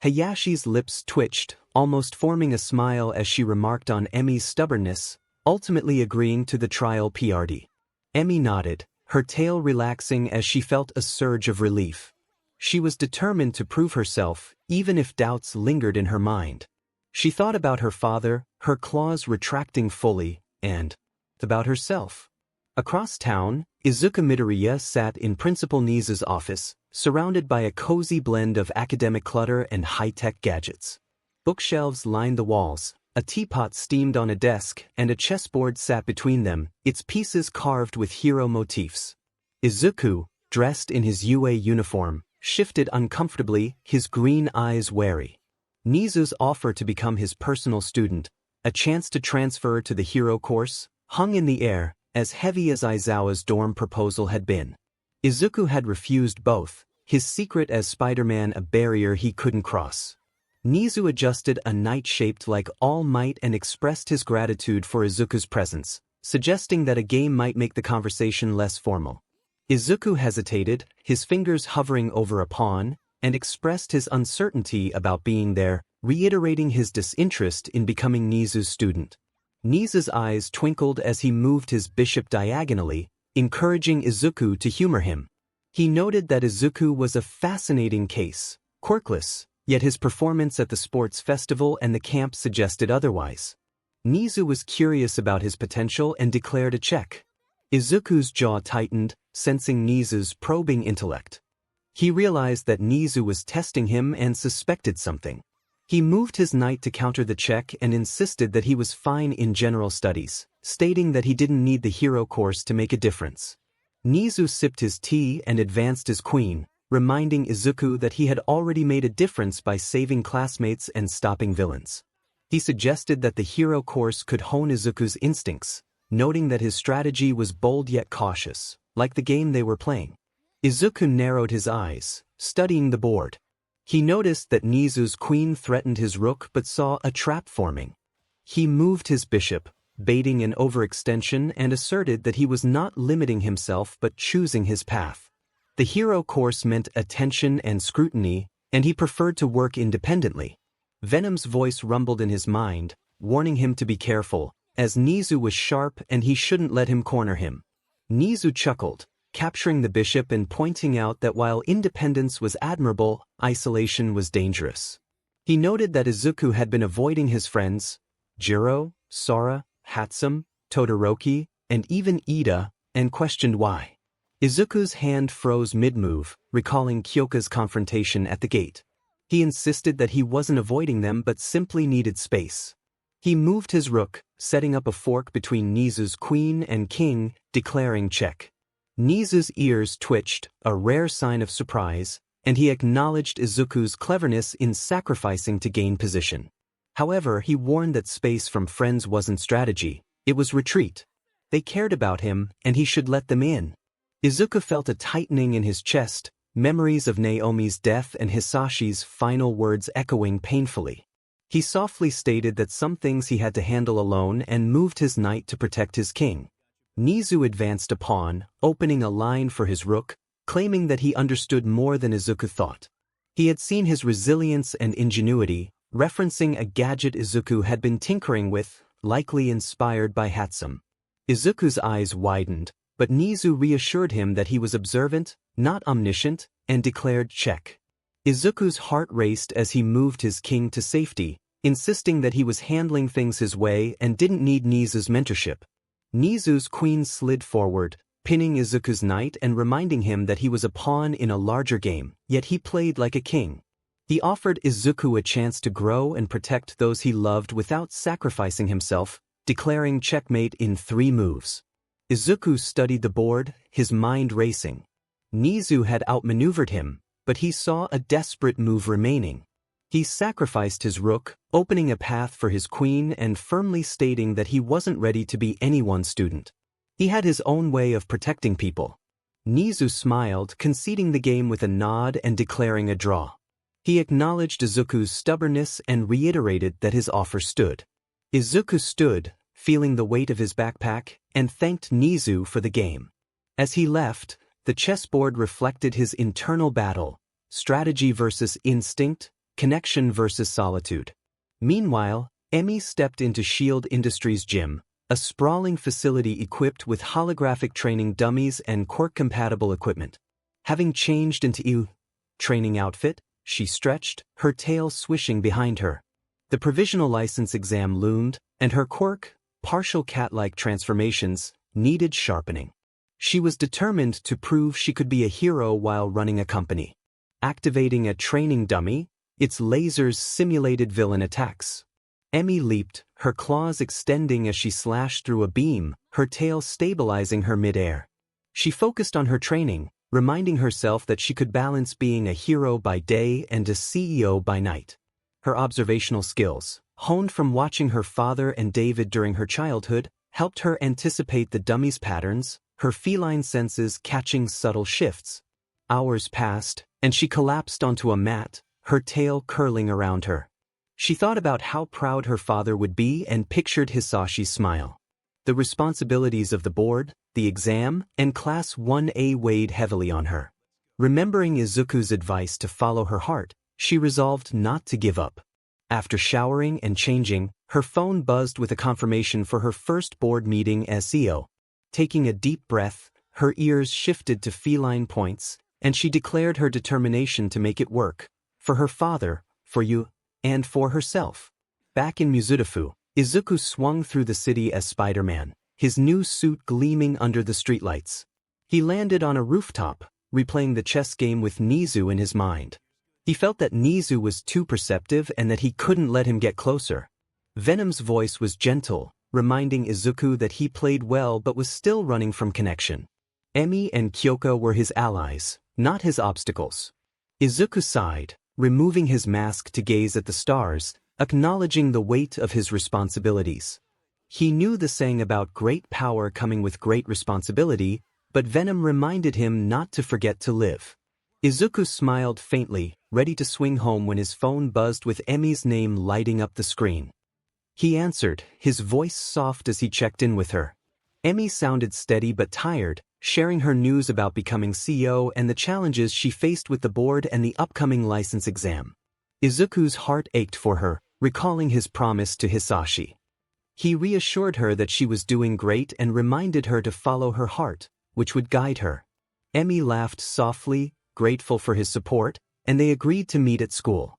Hayashi's lips twitched, almost forming a smile as she remarked on Emi's stubbornness, ultimately agreeing to the trial PRD. Emi nodded, her tail relaxing as she felt a surge of relief. She was determined to prove herself, even if doubts lingered in her mind. She thought about her father, her claws retracting fully, and about herself. Across town, Izuku Midoriya sat in Principal 𝗍𝗓's office, surrounded by a cozy blend of academic clutter and high-tech gadgets. Bookshelves lined the walls, a teapot steamed on a desk, and a chessboard sat between them, its pieces carved with hero motifs. Izuku, dressed in his 𝐬𝐢𝐽 uniform, shifted uncomfortably, his green eyes wary. 𝗍𝗓's offer to become his personal student, a chance to transfer to the hero course, hung in the air, as heavy as Aizawa's dorm proposal had been. Izuku had refused both, his secret as Spider-Man a barrier he couldn't cross. 𝗍𝗓 adjusted a knight shaped like All Might and expressed his gratitude for Izuku's presence, suggesting that a game might make the conversation less formal. Izuku hesitated, his fingers hovering over a pawn, and expressed his uncertainty about being there, reiterating his disinterest in becoming 𝗍𝗓's student. 𝗍𝗓's eyes twinkled as he moved his bishop diagonally, encouraging Izuku to humor him. He noted that Izuku was a fascinating case, quirkless, yet his performance at the sports festival and the camp suggested otherwise. 𝗍𝗓 was curious about his potential and declared a check. Izuku's jaw tightened, sensing 𝗍𝗓's probing intellect. He realized that 𝗍𝗓 was testing him and suspected something. He moved his knight to counter the check and insisted that he was fine in general studies, stating that he didn't need the hero course to make a difference. 𝗍𝗓 sipped his tea and advanced his queen, reminding Izuku that he had already made a difference by saving classmates and stopping villains. He suggested that the hero course could hone Izuku's instincts, noting that his strategy was bold yet cautious, like the game they were playing. Izuku narrowed his eyes, studying the board. He noticed that Nizu's queen threatened his rook but saw a trap forming. He moved his bishop, baiting an overextension, and asserted that he was not limiting himself but choosing his path. The hero course meant attention and scrutiny, and he preferred to work independently. Venom's voice rumbled in his mind, warning him to be careful, as Nizu was sharp and he shouldn't let him corner him. Nizu chuckled, capturing the bishop and pointing out that while independence was admirable, isolation was dangerous. He noted that Izuku had been avoiding his friends, Jiro, Sora, Hatsum, Todoroki, and even Ida, and questioned why. Izuku's hand froze mid-move, recalling Kyoka's confrontation at the gate. He insisted that he wasn't avoiding them but simply needed space. He moved his rook, setting up a fork between Nizu's queen and king, declaring check. Nizu's ears twitched, a rare sign of surprise, and he acknowledged Izuku's cleverness in sacrificing to gain position. However, he warned that space from friends wasn't strategy, it was retreat. They cared about him, and he should let them in. Izuku felt a tightening in his chest, memories of Naomi's death and Hisashi's final words echoing painfully. He softly stated that some things he had to handle alone and moved his knight to protect his king. Nizu advanced a pawn, opening a line for his rook, claiming that he understood more than Izuku thought. He had seen his resilience and ingenuity, referencing a gadget Izuku had been tinkering with, likely inspired by Hatsum. Izuku's eyes widened, but Nizu reassured him that he was observant, not omniscient, and declared check. Izuku's heart raced as he moved his king to safety, insisting that he was handling things his way and didn't need Nizu's mentorship. Nizu's queen slid forward, pinning Izuku's knight and reminding him that he was a pawn in a larger game, yet he played like a king. He offered Izuku a chance to grow and protect those he loved without sacrificing himself, declaring checkmate in 3 moves. Izuku studied the board, his mind racing. Nizu had outmaneuvered him, but he saw a desperate move remaining. He sacrificed his rook, opening a path for his queen and firmly stating that he wasn't ready to be anyone's student. He had his own way of protecting people. Nizu smiled, conceding the game with a nod and declaring a draw. He acknowledged Izuku's stubbornness and reiterated that his offer stood. Izuku stood, feeling the weight of his backpack, and thanked Nizu for the game. As he left, the chessboard reflected his internal battle, strategy versus instinct, connection versus solitude. Meanwhile, Emi stepped into S.H.I.E.L.D. Industries' gym, a sprawling facility equipped with holographic training dummies and quirk-compatible equipment. Having changed into a training outfit, she stretched, her tail swishing behind her. The provisional license exam loomed, and her quirk, partial cat-like transformations, needed sharpening. She was determined to prove she could be a hero while running a company. Activating a training dummy, its lasers simulated villain attacks. Emi leaped, her claws extending as she slashed through a beam, her tail stabilizing her mid-air. She focused on her training, reminding herself that she could balance being a hero by day and a CEO by night. Her observational skills, honed from watching her father and David during her childhood, helped her anticipate the dummy's patterns, her feline senses catching subtle shifts. Hours passed, and she collapsed onto a mat, her tail curling around her. She thought about how proud her father would be and pictured Hisashi's smile. The responsibilities of the board, the exam, and Class 1A weighed heavily on her. Remembering Izuku's advice to follow her heart, she resolved not to give up. After showering and changing, her phone buzzed with a confirmation for her first board meeting as CEO. Taking a deep breath, her ears shifted to feline points, and she declared her determination to make it work. For her father, for you, and for herself. Back in Mizudafu, Izuku swung through the city as Spider-Man, his new suit gleaming under the streetlights. He landed on a rooftop, replaying the chess game with Nizu in his mind. He felt that Nizu was too perceptive and that he couldn't let him get closer. Venom's voice was gentle, reminding Izuku that he played well but was still running from connection. Emi and Kyoka were his allies, not his obstacles. Izuku sighed, removing his mask to gaze at the stars, acknowledging the weight of his responsibilities. He knew the saying about great power coming with great responsibility, but Venom reminded him not to forget to live. Izuku smiled faintly, ready to swing home when his phone buzzed with Emi's name lighting up the screen. He answered, his voice soft as he checked in with her. Emi sounded steady but tired, sharing her news about becoming CEO and the challenges she faced with the board and the upcoming license exam. Izuku's heart ached for her, recalling his promise to Hisashi. He reassured her that she was doing great and reminded her to follow her heart, which would guide her. Emi laughed softly, grateful for his support, and they agreed to meet at school.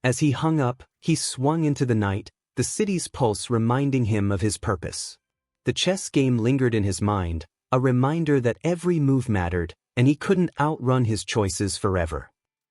As he hung up, he swung into the night, the city's pulse reminding him of his purpose. The chess game lingered in his mind, a reminder that every move mattered, and he couldn't outrun his choices forever.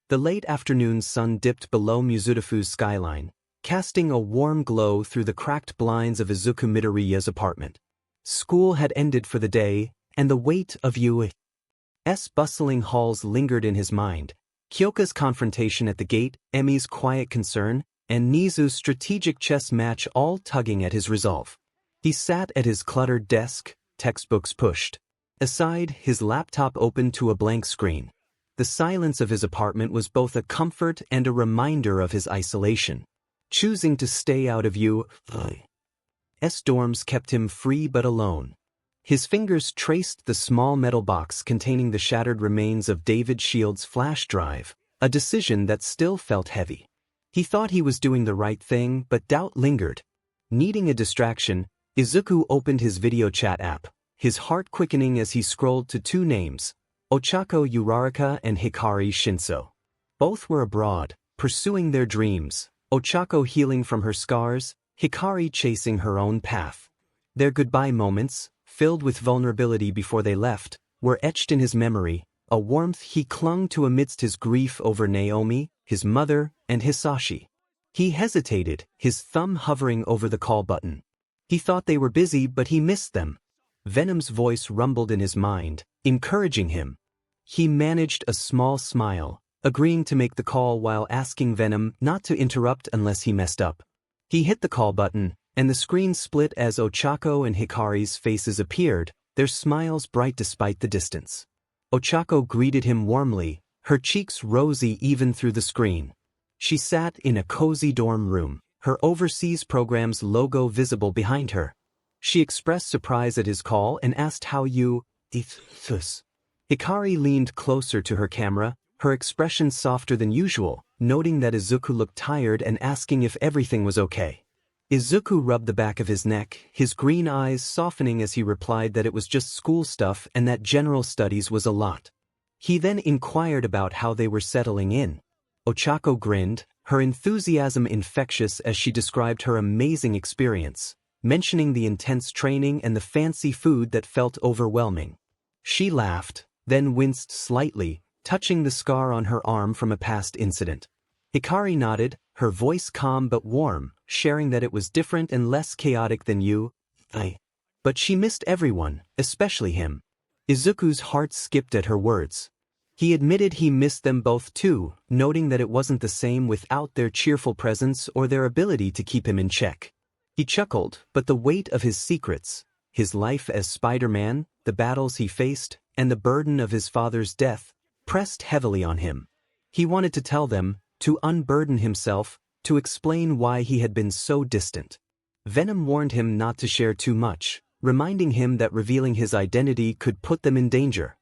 The late afternoon sun dipped below Mizudafu's skyline, casting a warm glow through the cracked blinds of Izuku Midoriya's apartment. School had ended for the day, and the weight of 𝐒𝐻's bustling halls lingered in his mind. Kyoka's confrontation at the gate, Emi's quiet concern, and Nizu's strategic chess match all tugging at his resolve. He sat at his cluttered desk, textbooks pushed aside, his laptop open to a blank screen. The silence of his apartment was both a comfort and a reminder of his isolation. Choosing to stay out of 𝐒𝐻's dorms kept him free but alone. His fingers traced the small metal box containing the shattered remains of David Shield's flash drive, a decision that still felt heavy. He thought he was doing the right thing, but doubt lingered. Needing a distraction, Izuku opened his video chat app, his heart quickening as he scrolled to two names, Ochako Uraraka and Hikari Shinso. Both were abroad, pursuing their dreams, Ochako healing from her scars, Hikari chasing her own path. Their goodbye moments, filled with vulnerability before they left, were etched in his memory, a warmth he clung to amidst his grief over Naomi, his mother, and Hisashi. He hesitated, his thumb hovering over the call button. He thought they were busy, but he missed them. Venom's voice rumbled in his mind, encouraging him. He managed a small smile, agreeing to make the call while asking Venom not to interrupt unless he messed up. He hit the call button, and the screen split as Ochako and Hikari's faces appeared, their smiles bright despite the distance. Ochako greeted him warmly, her cheeks rosy even through the screen. She sat in a cozy dorm room, her overseas program's logo visible behind her. She expressed surprise at his call and asked how 𝗓𝗓𝗧. Hikari leaned closer to her camera, her expression softer than usual, noting that Izuku looked tired and asking if everything was okay. Izuku rubbed the back of his neck, his green eyes softening as he replied that it was just school stuff and that general studies was a lot. He then inquired about how they were settling in. Ochako grinned, her enthusiasm infectious as she described her amazing experience, mentioning the intense training and the fancy food that felt overwhelming. She laughed, then winced slightly, touching the scar on her arm from a past incident. Hikari nodded, her voice calm but warm, sharing that it was different and less chaotic than 𝗓𝗓. But she missed everyone, especially him. Izuku's heart skipped at her words. He admitted he missed them both too, noting that it wasn't the same without their cheerful presence or their ability to keep him in check. He chuckled, but the weight of his secrets, his life as Spider-Man, the battles he faced, and the burden of his father's death, pressed heavily on him. He wanted to tell them, to unburden himself, to explain why he had been so distant. Venom warned him not to share too much, reminding him that revealing his identity could put them in danger.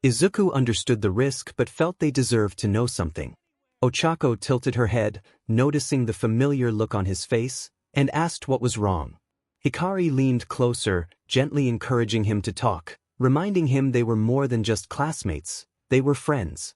Izuku understood the risk but felt they deserved to know something. Ochako tilted her head, noticing the familiar look on his face, and asked what was wrong. Hikari leaned closer, gently encouraging him to talk, reminding him they were more than just classmates, they were friends.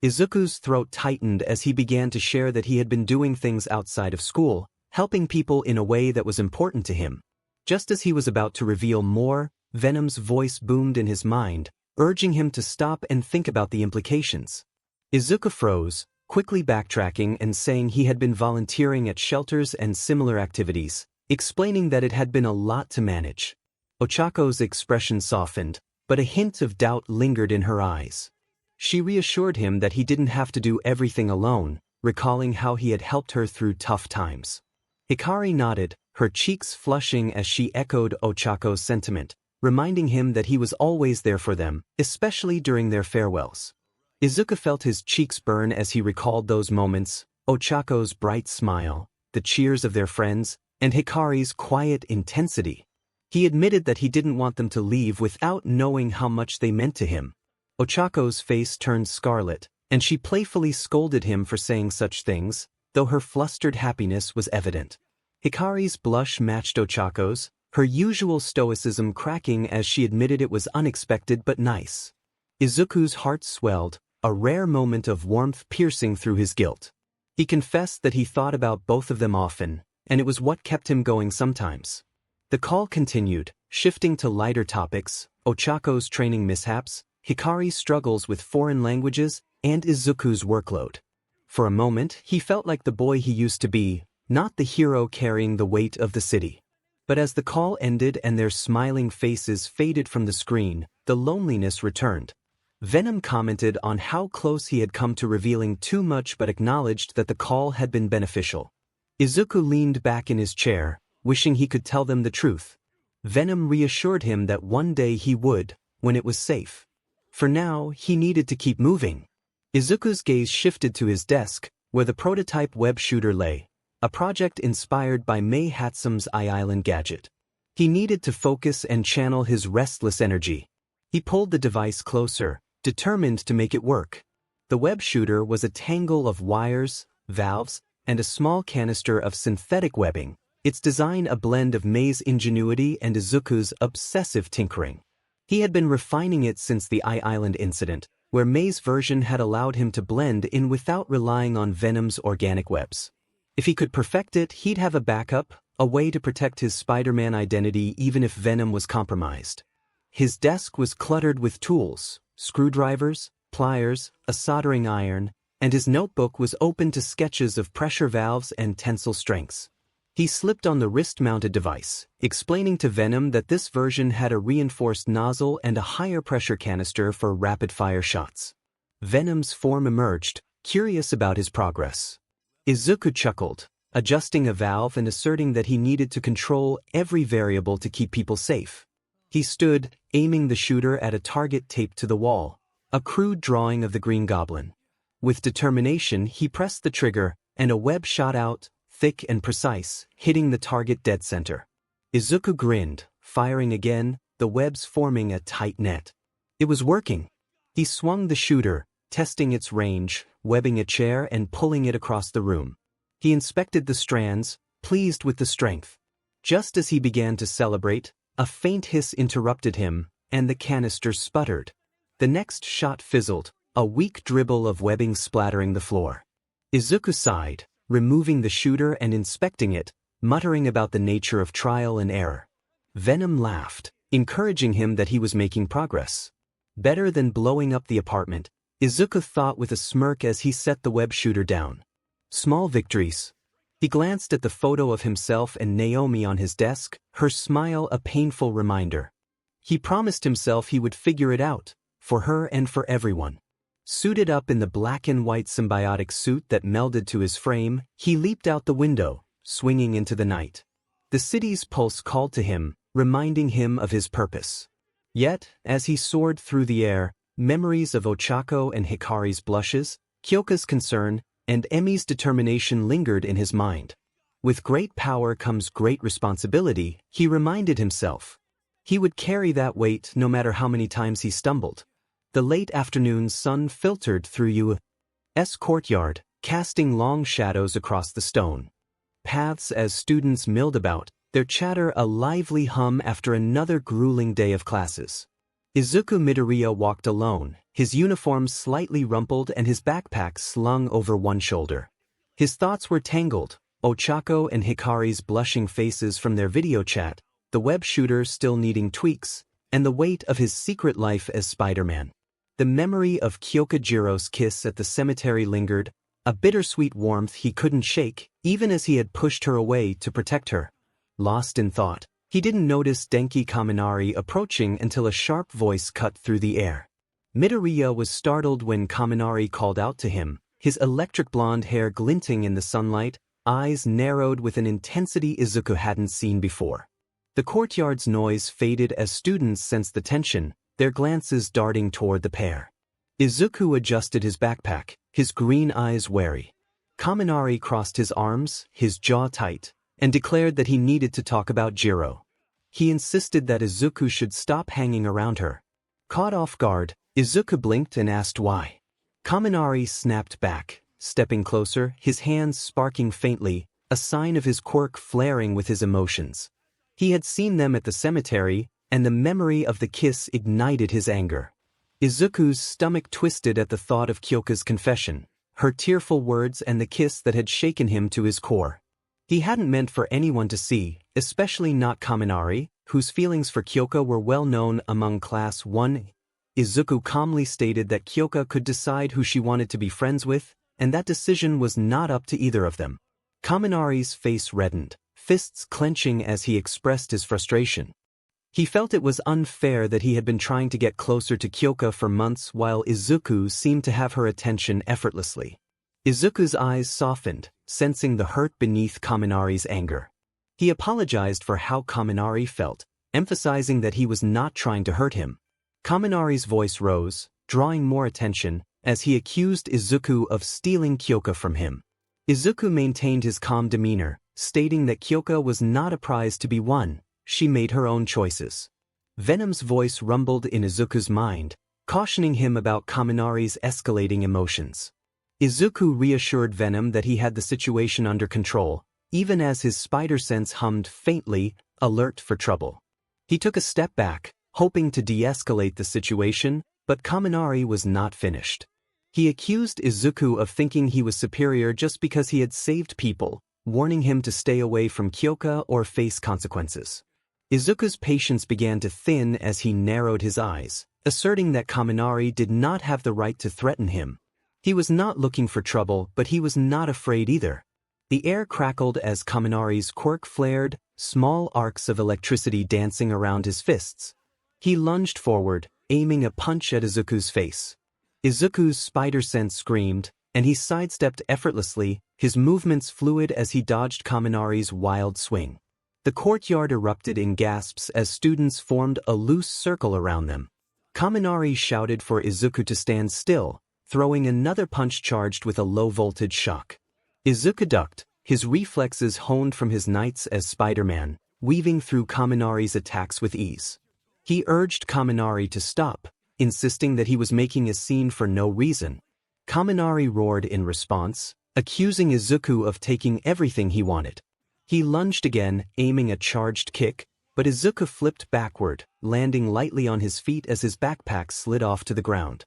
Izuku's throat tightened as he began to share that he had been doing things outside of school, helping people in a way that was important to him. Just as he was about to reveal more, Venom's voice boomed in his mind, urging him to stop and think about the implications. Izuku froze, quickly backtracking and saying he had been volunteering at shelters and similar activities, explaining that it had been a lot to manage. Ochako's expression softened, but a hint of doubt lingered in her eyes. She reassured him that he didn't have to do everything alone, recalling how he had helped her through tough times. Hikari nodded, her cheeks flushing as she echoed Ochako's sentiment, reminding him that he was always there for them, especially during their farewells. Izuku felt his cheeks burn as he recalled those moments, Ochako's bright smile, the cheers of their friends, and Hikari's quiet intensity. He admitted that he didn't want them to leave without knowing how much they meant to him. Ochako's face turned scarlet, and she playfully scolded him for saying such things, though her flustered happiness was evident. Hikari's blush matched Ochako's, her usual stoicism cracking as she admitted it was unexpected but nice. Izuku's heart swelled, a rare moment of warmth piercing through his guilt. He confessed that he thought about both of them often, and it was what kept him going sometimes. The call continued, shifting to lighter topics, Ochako's training mishaps, Hikari's struggles with foreign languages, and Izuku's workload. For a moment, he felt like the boy he used to be, not the hero carrying the weight of the city. But as the call ended and their smiling faces faded from the screen, the loneliness returned. Venom commented on how close he had come to revealing too much but acknowledged that the call had been beneficial. Izuku leaned back in his chair, wishing he could tell them the truth. Venom reassured him that one day he would, when it was safe. For now, he needed to keep moving. Izuku's gaze shifted to his desk, where the prototype web shooter lay, a project inspired by Mei Hatsum's I-Island gadget. He needed to focus and channel his restless energy. He pulled the device closer, determined to make it work. The web shooter was a tangle of wires, valves, and a small canister of synthetic webbing, its design a blend of Mei's ingenuity and Izuku's obsessive tinkering. He had been refining it since the I-Island incident, where Mei's version had allowed him to blend in without relying on Venom's organic webs. If he could perfect it, he'd have a backup, a way to protect his Spider-Man identity even if Venom was compromised. His desk was cluttered with tools, screwdrivers, pliers, a soldering iron, and his notebook was open to sketches of pressure valves and tensile strengths. He slipped on the wrist-mounted device, explaining to Venom that this version had a reinforced nozzle and a higher pressure canister for rapid-fire shots. Venom's form emerged, curious about his progress. Izuku chuckled, adjusting a valve and asserting that he needed to control every variable to keep people safe. He stood, aiming the shooter at a target taped to the wall, a crude drawing of the Green Goblin. With determination, he pressed the trigger, and a web shot out, thick and precise, hitting the target dead center. Izuku grinned, firing again, the webs forming a tight net. It was working. He swung the shooter, testing its range, webbing a chair and pulling it across the room. He inspected the strands, pleased with the strength. Just as he began to celebrate, a faint hiss interrupted him, and the canister sputtered. The next shot fizzled, a weak dribble of webbing splattering the floor. Izuku sighed, removing the shooter and inspecting it, muttering about the nature of trial and error. Venom laughed, encouraging him that he was making progress. Better than blowing up the apartment, Izuku thought with a smirk as he set the web shooter down. Small victories. He glanced at the photo of himself and Naomi on his desk, her smile a painful reminder. He promised himself he would figure it out, for her and for everyone. Suited up in the black and white symbiotic suit that melded to his frame, he leaped out the window, swinging into the night. The city's pulse called to him, reminding him of his purpose. Yet, as he soared through the air, memories of Ochako and Hikari's blushes, Kyoka's concern, and Emi's determination lingered in his mind. With great power comes great responsibility, he reminded himself. He would carry that weight no matter how many times he stumbled. The late afternoon sun filtered through 𝐒𝐻's courtyard, casting long shadows across the stone paths as students milled about, their chatter a lively hum after another grueling day of classes. Izuku Midoriya walked alone, his uniform slightly rumpled and his backpack slung over one shoulder. His thoughts were tangled, Ochako and Hikari's blushing faces from their video chat, the web shooter still needing tweaks, and the weight of his secret life as Spider-Man. The memory of Kyokajiro's kiss at the cemetery lingered, a bittersweet warmth he couldn't shake, even as he had pushed her away to protect her. Lost in thought, He didn't notice 𝗵𝗃𝗁𝗏 approaching until a sharp voice cut through the air. Midoriya was startled when 𝗵𝗁 called out to him, his electric blonde hair glinting in the sunlight, eyes narrowed with an intensity Izuku hadn't seen before. The courtyard's noise faded as students sensed the tension, their glances darting toward the pair. Izuku adjusted his backpack, his green eyes wary. 𝗵𝗁 crossed his arms, his jaw tight, and declared that he needed to talk about Jiro. He insisted that Izuku should stop hanging around her. Caught off guard, Izuku blinked and asked why. 𝗵𝗁 snapped back, stepping closer, his hands sparking faintly, a sign of his quirk flaring with his emotions. He had seen them at the cemetery, and the memory of the kiss ignited his anger. Izuku's stomach twisted at the thought of Kyoka's confession, her tearful words and the kiss that had shaken him to his core. He hadn't meant for anyone to see, especially not 𝗵𝗁, whose feelings for Kyoka were well known among Class 1. Izuku calmly stated that Kyoka could decide who she wanted to be friends with, and that decision was not up to either of them. 𝗵𝗁's face reddened, fists clenching as he expressed his frustration. He felt it was unfair that he had been trying to get closer to Kyoka for months while Izuku seemed to have her attention effortlessly. Izuku's eyes softened, sensing the hurt beneath 𝗵𝗁's anger. He apologized for how 𝗵𝗁 felt, emphasizing that he was not trying to hurt him. 𝗵𝗁's voice rose, drawing more attention, as he accused Izuku of stealing Kyoka from him. Izuku maintained his calm demeanor, stating that Kyoka was not a prize to be won, she made her own choices. Venom's voice rumbled in Izuku's mind, cautioning him about 𝗵𝗁's escalating emotions. Izuku reassured Venom that he had the situation under control, even as his spider sense hummed faintly, alert for trouble. He took a step back, hoping to de-escalate the situation, but 𝗵𝗁 was not finished. He accused Izuku of thinking he was superior just because he had saved people, warning him to stay away from Kyoka or face consequences. Izuku's patience began to thin as he narrowed his eyes, asserting that 𝗵𝗁 did not have the right to threaten him. He was not looking for trouble, but he was not afraid either. The air crackled as 𝗵𝗁's quirk flared, small arcs of electricity dancing around his fists. He lunged forward, aiming a punch at Izuku's face. Izuku's spider sense screamed, and he sidestepped effortlessly, his movements fluid as he dodged 𝗵𝗁's wild swing. The courtyard erupted in gasps as students formed a loose circle around them. 𝗵𝗁 shouted for Izuku to stand still, throwing another punch charged with a low-voltage shock. Izuku ducked, his reflexes honed from his nights as Spider-Man, weaving through 𝗵𝗁's attacks with ease. He urged 𝗵𝗁 to stop, insisting that he was making a scene for no reason. 𝗵𝗁 roared in response, accusing Izuku of taking everything he wanted. He lunged again, aiming a charged kick, but Izuku flipped backward, landing lightly on his feet as his backpack slid off to the ground.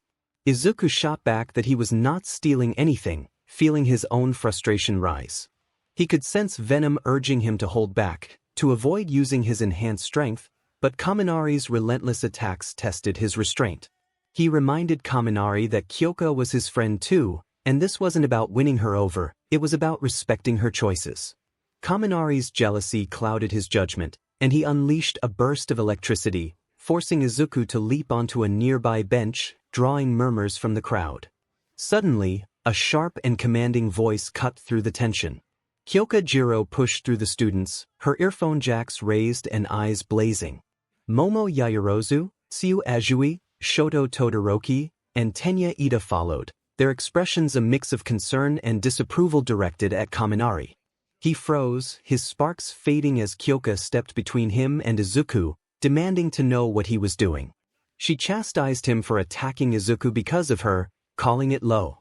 Izuku shot back that he was not stealing anything, feeling his own frustration rise. He could sense Venom urging him to hold back, to avoid using his enhanced strength, but 𝗵𝗁's relentless attacks tested his restraint. He reminded 𝗵𝗁 that Kyoka was his friend too, and this wasn't about winning her over, it was about respecting her choices. 𝗵𝗁's jealousy clouded his judgment, and he unleashed a burst of electricity, forcing Izuku to leap onto a nearby bench, drawing murmurs from the crowd. Suddenly, a sharp and commanding voice cut through the tension. Kyoka Jiro pushed through the students, her earphone jacks raised and eyes blazing. Momo Yaoyorozu, Tsuyu Azui, Shoto Todoroki, and Tenya Ida followed, their expressions a mix of concern and disapproval directed at 𝗵𝗁. He froze, his sparks fading as Kyoka stepped between him and Izuku, demanding to know what he was doing. She chastised him for attacking Izuku because of her, calling it low.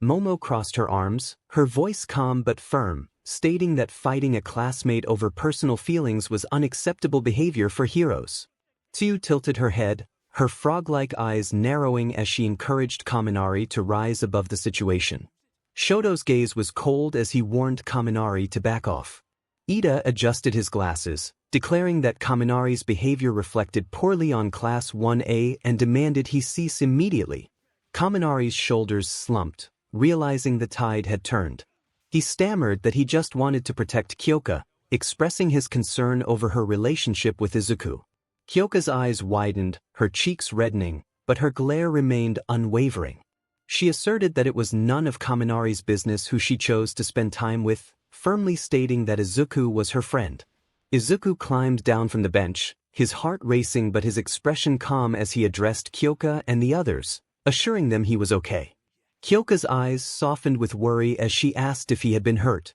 Momo crossed her arms, her voice calm but firm, stating that fighting a classmate over personal feelings was unacceptable behavior for heroes. Tsuyu tilted her head, her frog-like eyes narrowing as she encouraged 𝗵𝗁 to rise above the situation. Shoto's gaze was cold as he warned 𝗵𝗁 to back off. Ida adjusted his glasses, declaring that 𝗵𝗁's behavior reflected poorly on Class 1A and demanded he cease immediately. 𝗵𝗁's shoulders slumped, realizing the tide had turned. He stammered that he just wanted to protect Kyoka, expressing his concern over her relationship with Izuku. Kyoka's eyes widened, her cheeks reddening, but her glare remained unwavering. She asserted that it was none of Kaminari's business who she chose to spend time with, firmly stating that Izuku was her friend. Izuku climbed down from the bench, his heart racing but his expression calm as he addressed Kyoka and the others, assuring them he was okay. Kyoka's eyes softened with worry as she asked if he had been hurt.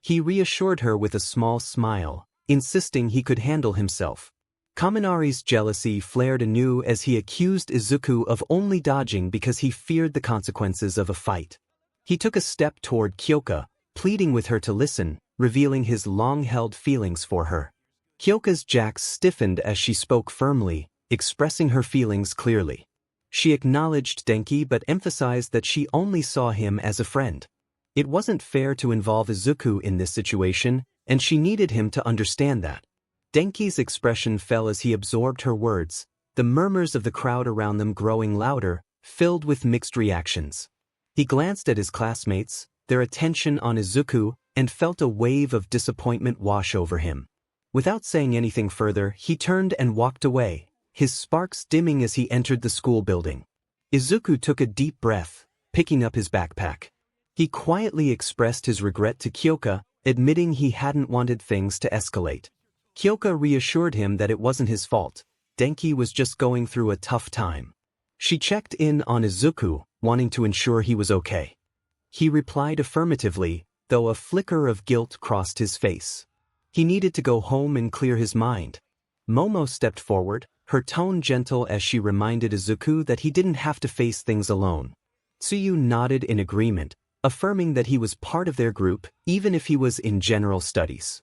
He reassured her with a small smile, insisting he could handle himself. Kaminari's jealousy flared anew as he accused Izuku of only dodging because he feared the consequences of a fight. He took a step toward Kyoka, pleading with her to listen, revealing his long-held feelings for her. Kyoka's jaw stiffened as she spoke firmly, expressing her feelings clearly. She acknowledged Denki but emphasized that she only saw him as a friend. It wasn't fair to involve Izuku in this situation, and she needed him to understand that. Denki's expression fell as he absorbed her words, the murmurs of the crowd around them growing louder, filled with mixed reactions. He glanced at his classmates, their attention on Izuku, and felt a wave of disappointment wash over him. Without saying anything further, he turned and walked away, his sparks dimming as he entered the school building. Izuku took a deep breath, picking up his backpack. He quietly expressed his regret to Kyoka, admitting he hadn't wanted things to escalate. Kyoka reassured him that it wasn't his fault. Denki was just going through a tough time. She checked in on Izuku, wanting to ensure he was okay. He replied affirmatively, though a flicker of guilt crossed his face. He needed to go home and clear his mind. Momo stepped forward, her tone gentle as she reminded Izuku that he didn't have to face things alone. Tsuyu nodded in agreement, affirming that he was part of their group, even if he was in general studies.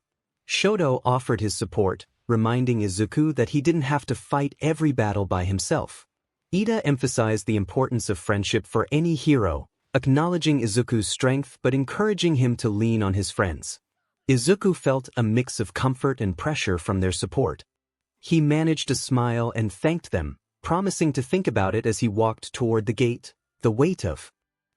Shoto offered his support, reminding Izuku that he didn't have to fight every battle by himself. Ida emphasized the importance of friendship for any hero, acknowledging Izuku's strength but encouraging him to lean on his friends. Izuku felt a mix of comfort and pressure from their support. He managed to smile and thanked them, promising to think about it as he walked toward the gate, the weight of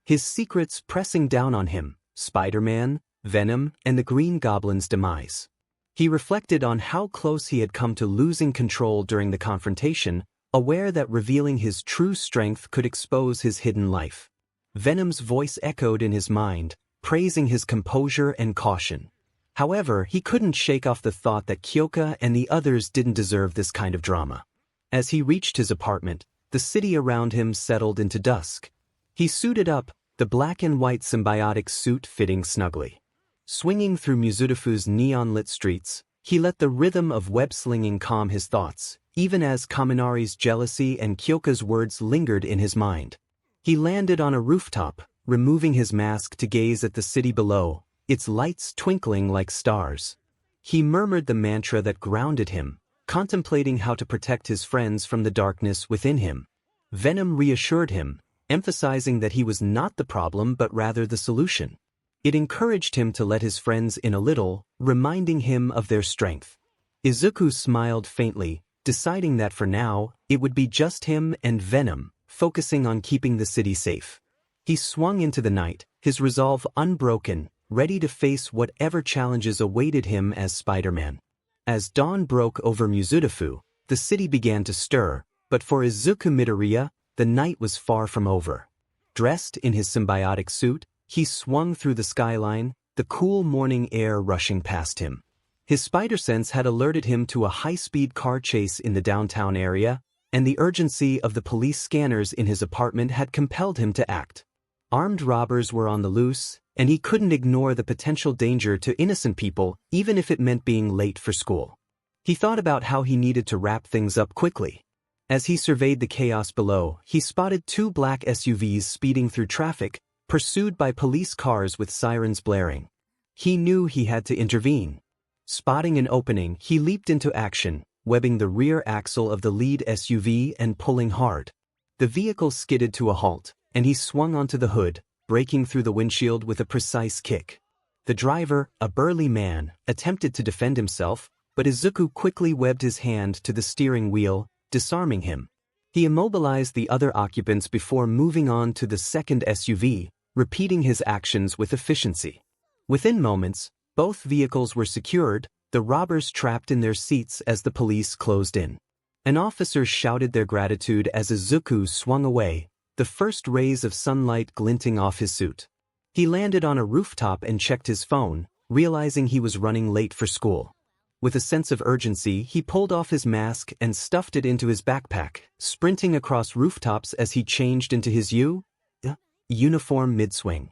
his secrets pressing down on him, Spider-Man, Venom, and the Green Goblin's demise. He reflected on how close he had come to losing control during the confrontation, aware that revealing his true strength could expose his hidden life. Venom's voice echoed in his mind, praising his composure and caution. However, he couldn't shake off the thought that Kyoka and the others didn't deserve this kind of drama. As he reached his apartment, the city around him settled into dusk. He suited up, the black and white symbiotic suit fitting snugly. Swinging through Mizudafu's neon-lit streets, he let the rhythm of web-slinging calm his thoughts, even as Kaminari's jealousy and Kyoka's words lingered in his mind. He landed on a rooftop, removing his mask to gaze at the city below, its lights twinkling like stars. He murmured the mantra that grounded him, contemplating how to protect his friends from the darkness within him. Venom reassured him, emphasizing that he was not the problem but rather the solution. It encouraged him to let his friends in a little, reminding him of their strength. Izuku smiled faintly, deciding that for now, it would be just him and Venom, focusing on keeping the city safe. He swung into the night, his resolve unbroken, ready to face whatever challenges awaited him as Spider-Man. As dawn broke over Mizudafu, the city began to stir, but for Izuku Midoriya, the night was far from over. Dressed in his symbiotic suit, he swung through the skyline, the cool morning air rushing past him. His spider sense had alerted him to a high-speed car chase in the downtown area, and the urgency of the police scanners in his apartment had compelled him to act. Armed robbers were on the loose, and he couldn't ignore the potential danger to innocent people, even if it meant being late for school. He thought about how he needed to wrap things up quickly. As he surveyed the chaos below, he spotted two black SUVs speeding through traffic, pursued by police cars with sirens blaring. He knew he had to intervene. Spotting an opening, he leaped into action, webbing the rear axle of the lead SUV and pulling hard. The vehicle skidded to a halt, and he swung onto the hood, breaking through the windshield with a precise kick. The driver, a burly man, attempted to defend himself, but Izuku quickly webbed his hand to the steering wheel, disarming him. He immobilized the other occupants before moving on to the second SUV, repeating his actions with efficiency. Within moments, Both vehicles were secured, the robbers trapped in their seats as the police closed in. An officer shouted their gratitude as Izuku swung away, the first rays of sunlight glinting off his suit. He landed on a rooftop and checked his phone, realizing he was running late for school. With a sense of urgency, he pulled off his mask and stuffed it into his backpack, sprinting across rooftops as he changed into his uniform mid-swing.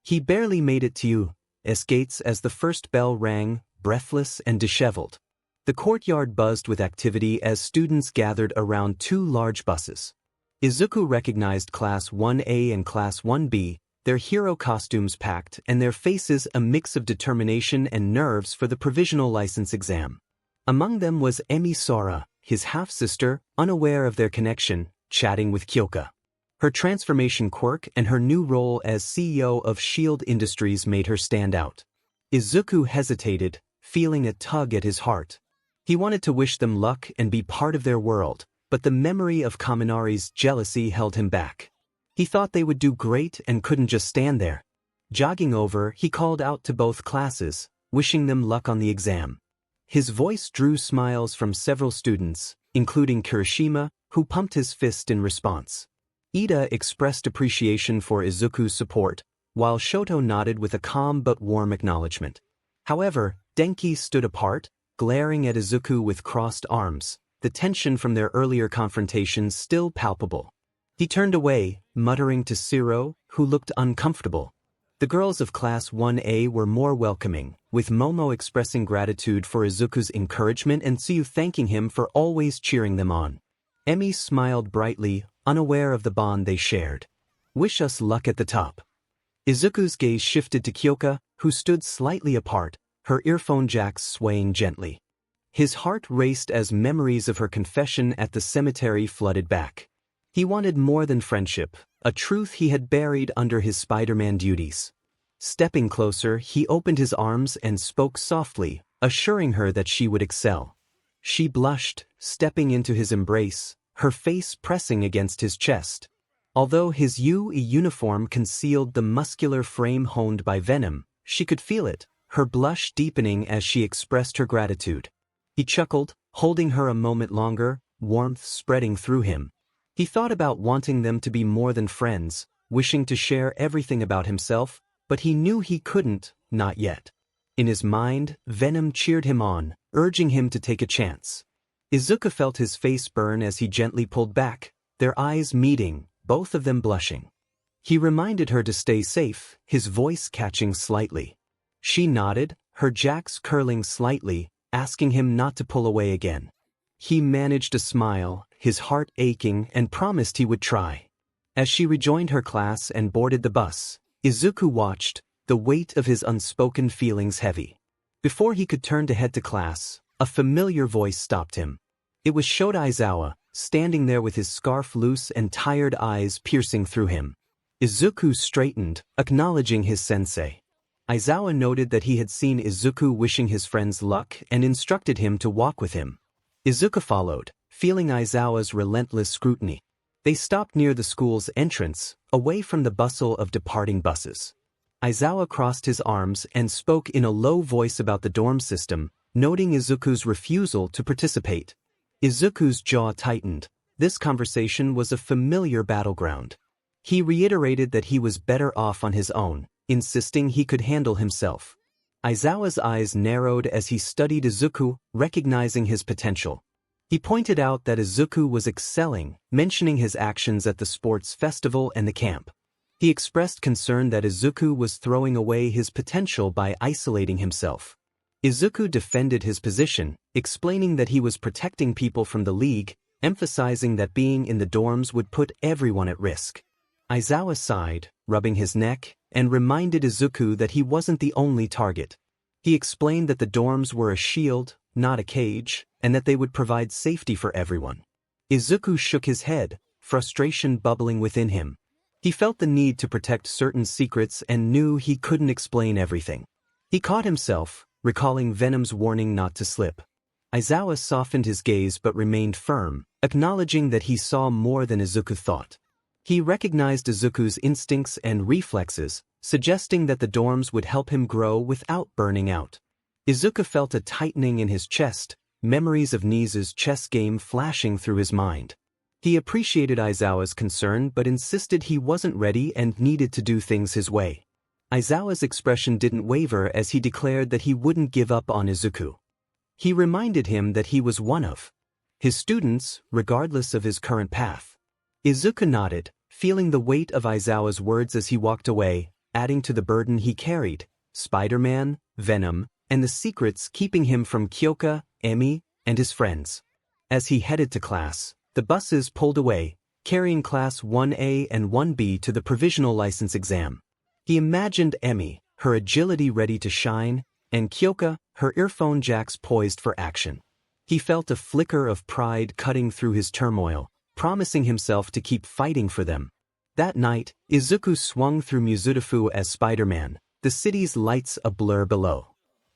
He barely made it to 𝐒𝐻𝐁𝐵 gates as the first bell rang, breathless and disheveled. The courtyard buzzed with activity as students gathered around two large buses. Izuku recognized Class 1A and Class 1B, their hero costumes packed and their faces a mix of determination and nerves for the provisional license exam. Among them was 𝗵𝗲, his half-sister, unaware of their connection, chatting with 𝗕𝐁𝐽𝐝. Her transformation quirk and her new role as CEO of S.H.I.E.L.D. Industries made her stand out. Izuku hesitated, feeling a tug at his heart. He wanted to wish them luck and be part of their world, but the memory of Kaminari's jealousy held him back. He thought they would do great and couldn't just stand there. Jogging over, he called out to both classes, wishing them luck on the exam. His voice drew smiles from several students, including Kirishima, who pumped his fist in response. Ida expressed appreciation for Izuku's support, while Shoto nodded with a calm but warm acknowledgement. However, Denki stood apart, glaring at Izuku with crossed arms, the tension from their earlier confrontation still palpable. He turned away, muttering to Shiro, who looked uncomfortable. The girls of Class 1A were more welcoming, with Momo expressing gratitude for Izuku's encouragement and Tsuyu thanking him for always cheering them on. Emi smiled brightly, unaware of the bond they shared. Wish us luck at the top. Izuku's gaze shifted to 𝗕𝐁𝐽𝐝, who stood slightly apart, her earphone jacks swaying gently. His heart raced as memories of her confession at the cemetery flooded back. He wanted more than friendship, a truth he had buried under his Spider-Man duties. Stepping closer, he opened his arms and spoke softly, assuring her that she would excel. She blushed, stepping into his embrace, her face pressing against his chest. Although his UE uniform concealed the muscular frame honed by Venom, she could feel it, her blush deepening as she expressed her gratitude. He chuckled, holding her a moment longer, warmth spreading through him. He thought about wanting them to be more than friends, wishing to share everything about himself, but he knew he couldn't, not yet. In his mind, Venom cheered him on, urging him to take a chance. Izuku felt his face burn as he gently pulled back, their eyes meeting, both of them blushing. He reminded her to stay safe, his voice catching slightly. She nodded, her jacks curling slightly, asking him not to pull away again. He managed a smile, his heart aching, and promised he would try. As she rejoined her class and boarded the bus, Izuku watched, the weight of his unspoken feelings heavy. Before he could turn to head to class, a familiar voice stopped him. It was Shota Aizawa, standing there with his scarf loose and tired eyes piercing through him. Izuku straightened, acknowledging his sensei. Aizawa noted that he had seen Izuku wishing his friends luck and instructed him to walk with him. Izuku followed, feeling Aizawa's relentless scrutiny. They stopped near the school's entrance, away from the bustle of departing buses. Aizawa crossed his arms and spoke in a low voice about the dorm system, noting Izuku's refusal to participate. Izuku's jaw tightened. This conversation was a familiar battleground. He reiterated that he was better off on his own, insisting he could handle himself. Aizawa's eyes narrowed as he studied Izuku, recognizing his potential. He pointed out that Izuku was excelling, mentioning his actions at the sports festival and the camp. He expressed concern that Izuku was throwing away his potential by isolating himself. Izuku defended his position, explaining that he was protecting people from the league, emphasizing that being in the dorms would put everyone at risk. Aizawa sighed, rubbing his neck, and reminded Izuku that he wasn't the only target. He explained that the dorms were a shield, not a cage, and that they would provide safety for everyone. Izuku shook his head, frustration bubbling within him. He felt the need to protect certain secrets and knew he couldn't explain everything. He caught himself, recalling Venom's warning not to slip. Aizawa softened his gaze but remained firm, acknowledging that he saw more than Izuku thought. He recognized Izuku's instincts and reflexes, suggesting that the dorms would help him grow without burning out. Izuku felt a tightening in his chest, memories of 𝗍's chess game flashing through his mind. He appreciated Aizawa's concern but insisted he wasn't ready and needed to do things his way. Aizawa's expression didn't waver as he declared that he wouldn't give up on Izuku. He reminded him that he was one of his students, regardless of his current path. Izuku nodded, feeling the weight of Aizawa's words as he walked away, adding to the burden he carried, Spider-Man, Venom, and the secrets keeping him from 𝗂𝐭𝐳, and his friends. As he headed to class, the buses pulled away, carrying Class 1A and 1B to the provisional license exam. He imagined 𝗕, her agility ready to shine, and 𝗂𝐭, her earphone jacks poised for action. He felt a flicker of pride cutting through his turmoil, promising himself to keep fighting for them. That night, Izuku swung through Mizudafu as Spider-Man, the city's lights a blur below.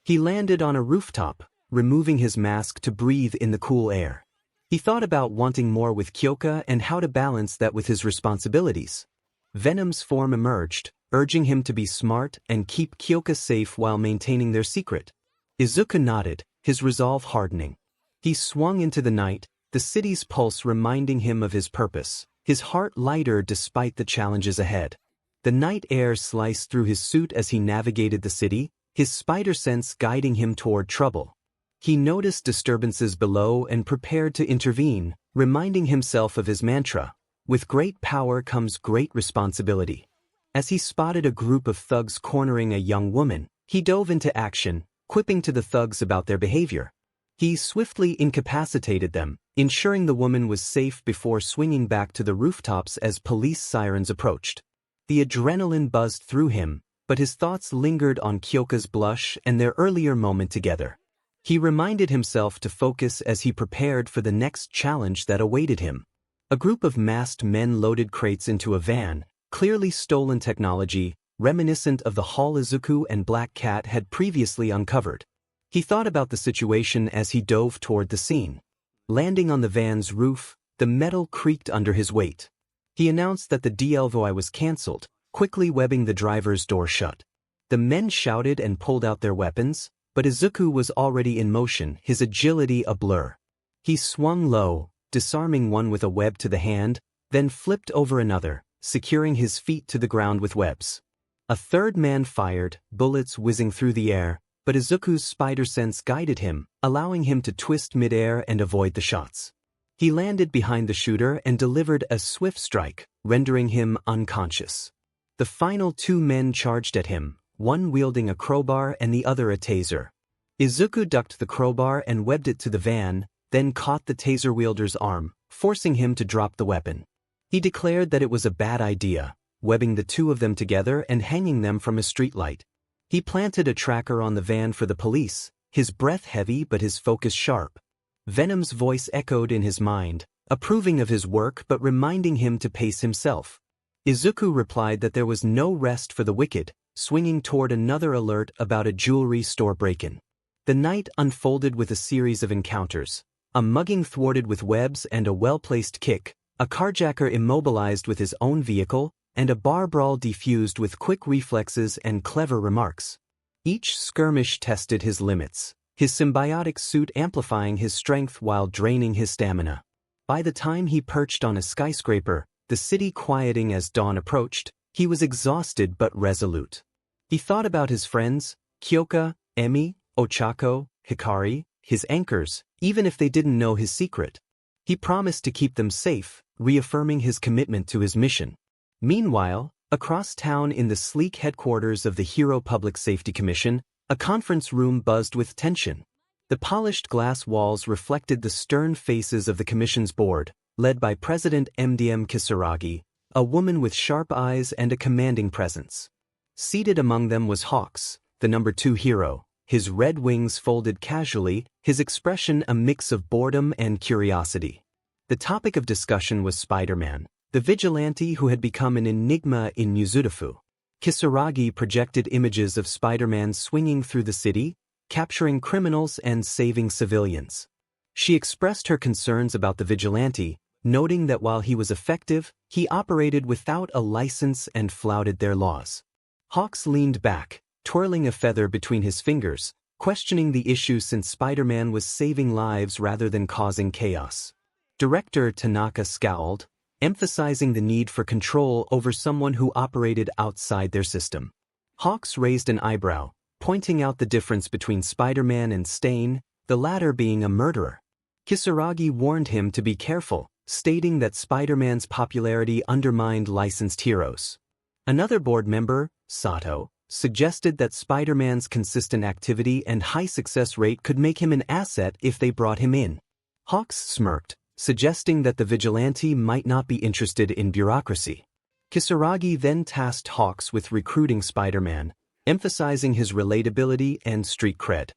He landed on a rooftop, removing his mask to breathe in the cool air. He thought about wanting more with 𝗂𝐭 and how to balance that with his responsibilities. Venom's form emerged, urging him to be smart and keep 𝗂𝐭 safe while maintaining their secret. Izuku nodded, his resolve hardening. He swung into the night, the city's pulse reminding him of his purpose, his heart lighter despite the challenges ahead. The night air sliced through his suit as he navigated the city, his spider sense guiding him toward trouble. He noticed disturbances below and prepared to intervene, reminding himself of his mantra, "With great power comes great responsibility." As he spotted a group of thugs cornering a young woman, he dove into action, quipping to the thugs about their behavior. He swiftly incapacitated them, ensuring the woman was safe before swinging back to the rooftops as police sirens approached. The adrenaline buzzed through him, but his thoughts lingered on 𝗂𝐭's blush and their earlier moment together. He reminded himself to focus as he prepared for the next challenge that awaited him. A group of masked men loaded crates into a van, clearly stolen technology, reminiscent of the haul Izuku and Black Cat had previously uncovered. He thought about the situation as he dove toward the scene. Landing on the van's roof, the metal creaked under his weight. He announced that the 𝗕𝗏𝗏 was cancelled, quickly webbing the driver's door shut. The men shouted and pulled out their weapons, but Izuku was already in motion, his agility a blur. He swung low, disarming one with a web to the hand, then flipped over another, securing his feet to the ground with webs. A third man fired, bullets whizzing through the air, but Izuku's spider sense guided him, allowing him to twist midair and avoid the shots. He landed behind the shooter and delivered a swift strike, rendering him unconscious. The final two men charged at him, one wielding a crowbar and the other a taser. Izuku ducked the crowbar and webbed it to the van, then caught the taser wielder's arm, forcing him to drop the weapon. He declared that it was a bad idea, webbing the two of them together and hanging them from a streetlight. He planted a tracker on the van for the police, his breath heavy but his focus sharp. Venom's voice echoed in his mind, approving of his work but reminding him to pace himself. Izuku replied that there was no rest for the wicked, swinging toward another alert about a jewelry store break-in. The night unfolded with a series of encounters, a mugging thwarted with webs and a well-placed kick, a carjacker immobilized with his own vehicle, and a bar brawl defused with quick reflexes and clever remarks. Each skirmish tested his limits, his symbiotic suit amplifying his strength while draining his stamina. By the time he perched on a skyscraper, the city quieting as dawn approached, he was exhausted but resolute. He thought about his friends, 𝗂𝐭, 𝗕, Ochako, Hikari, his anchors, even if they didn't know his secret. He promised to keep them safe, reaffirming his commitment to his mission. Meanwhile, across town in the sleek headquarters of the Hero Public Safety Commission, a conference room buzzed with tension. The polished glass walls reflected the stern faces of the commission's board, led by President 𝗵𝗲 𝗵𝗃, a woman with sharp eyes and a commanding presence. Seated among them was Hawks, the number 2 hero, his red wings folded casually, his expression a mix of boredom and curiosity. The topic of discussion was Spider-Man, the vigilante who had become an enigma in Mizudafu. Kisaragi projected images of Spider-Man swinging through the city, capturing criminals and saving civilians. She expressed her concerns about the vigilante, noting that while he was effective, he operated without a license and flouted their laws. Hawks leaned back, twirling a feather between his fingers, questioning the issue since Spider-Man was saving lives rather than causing chaos. Director Tanaka scowled, emphasizing the need for control over someone who operated outside their system. Hawks raised an eyebrow, pointing out the difference between Spider-Man and Stain, the latter being a murderer. Kisaragi warned him to be careful, stating that Spider-Man's popularity undermined licensed heroes. Another board member, Sato, suggested that Spider-Man's consistent activity and high success rate could make him an asset if they brought him in. Hawks smirked, suggesting that the vigilante might not be interested in bureaucracy. Kisaragi then tasked Hawks with recruiting Spider-Man, emphasizing his relatability and street cred.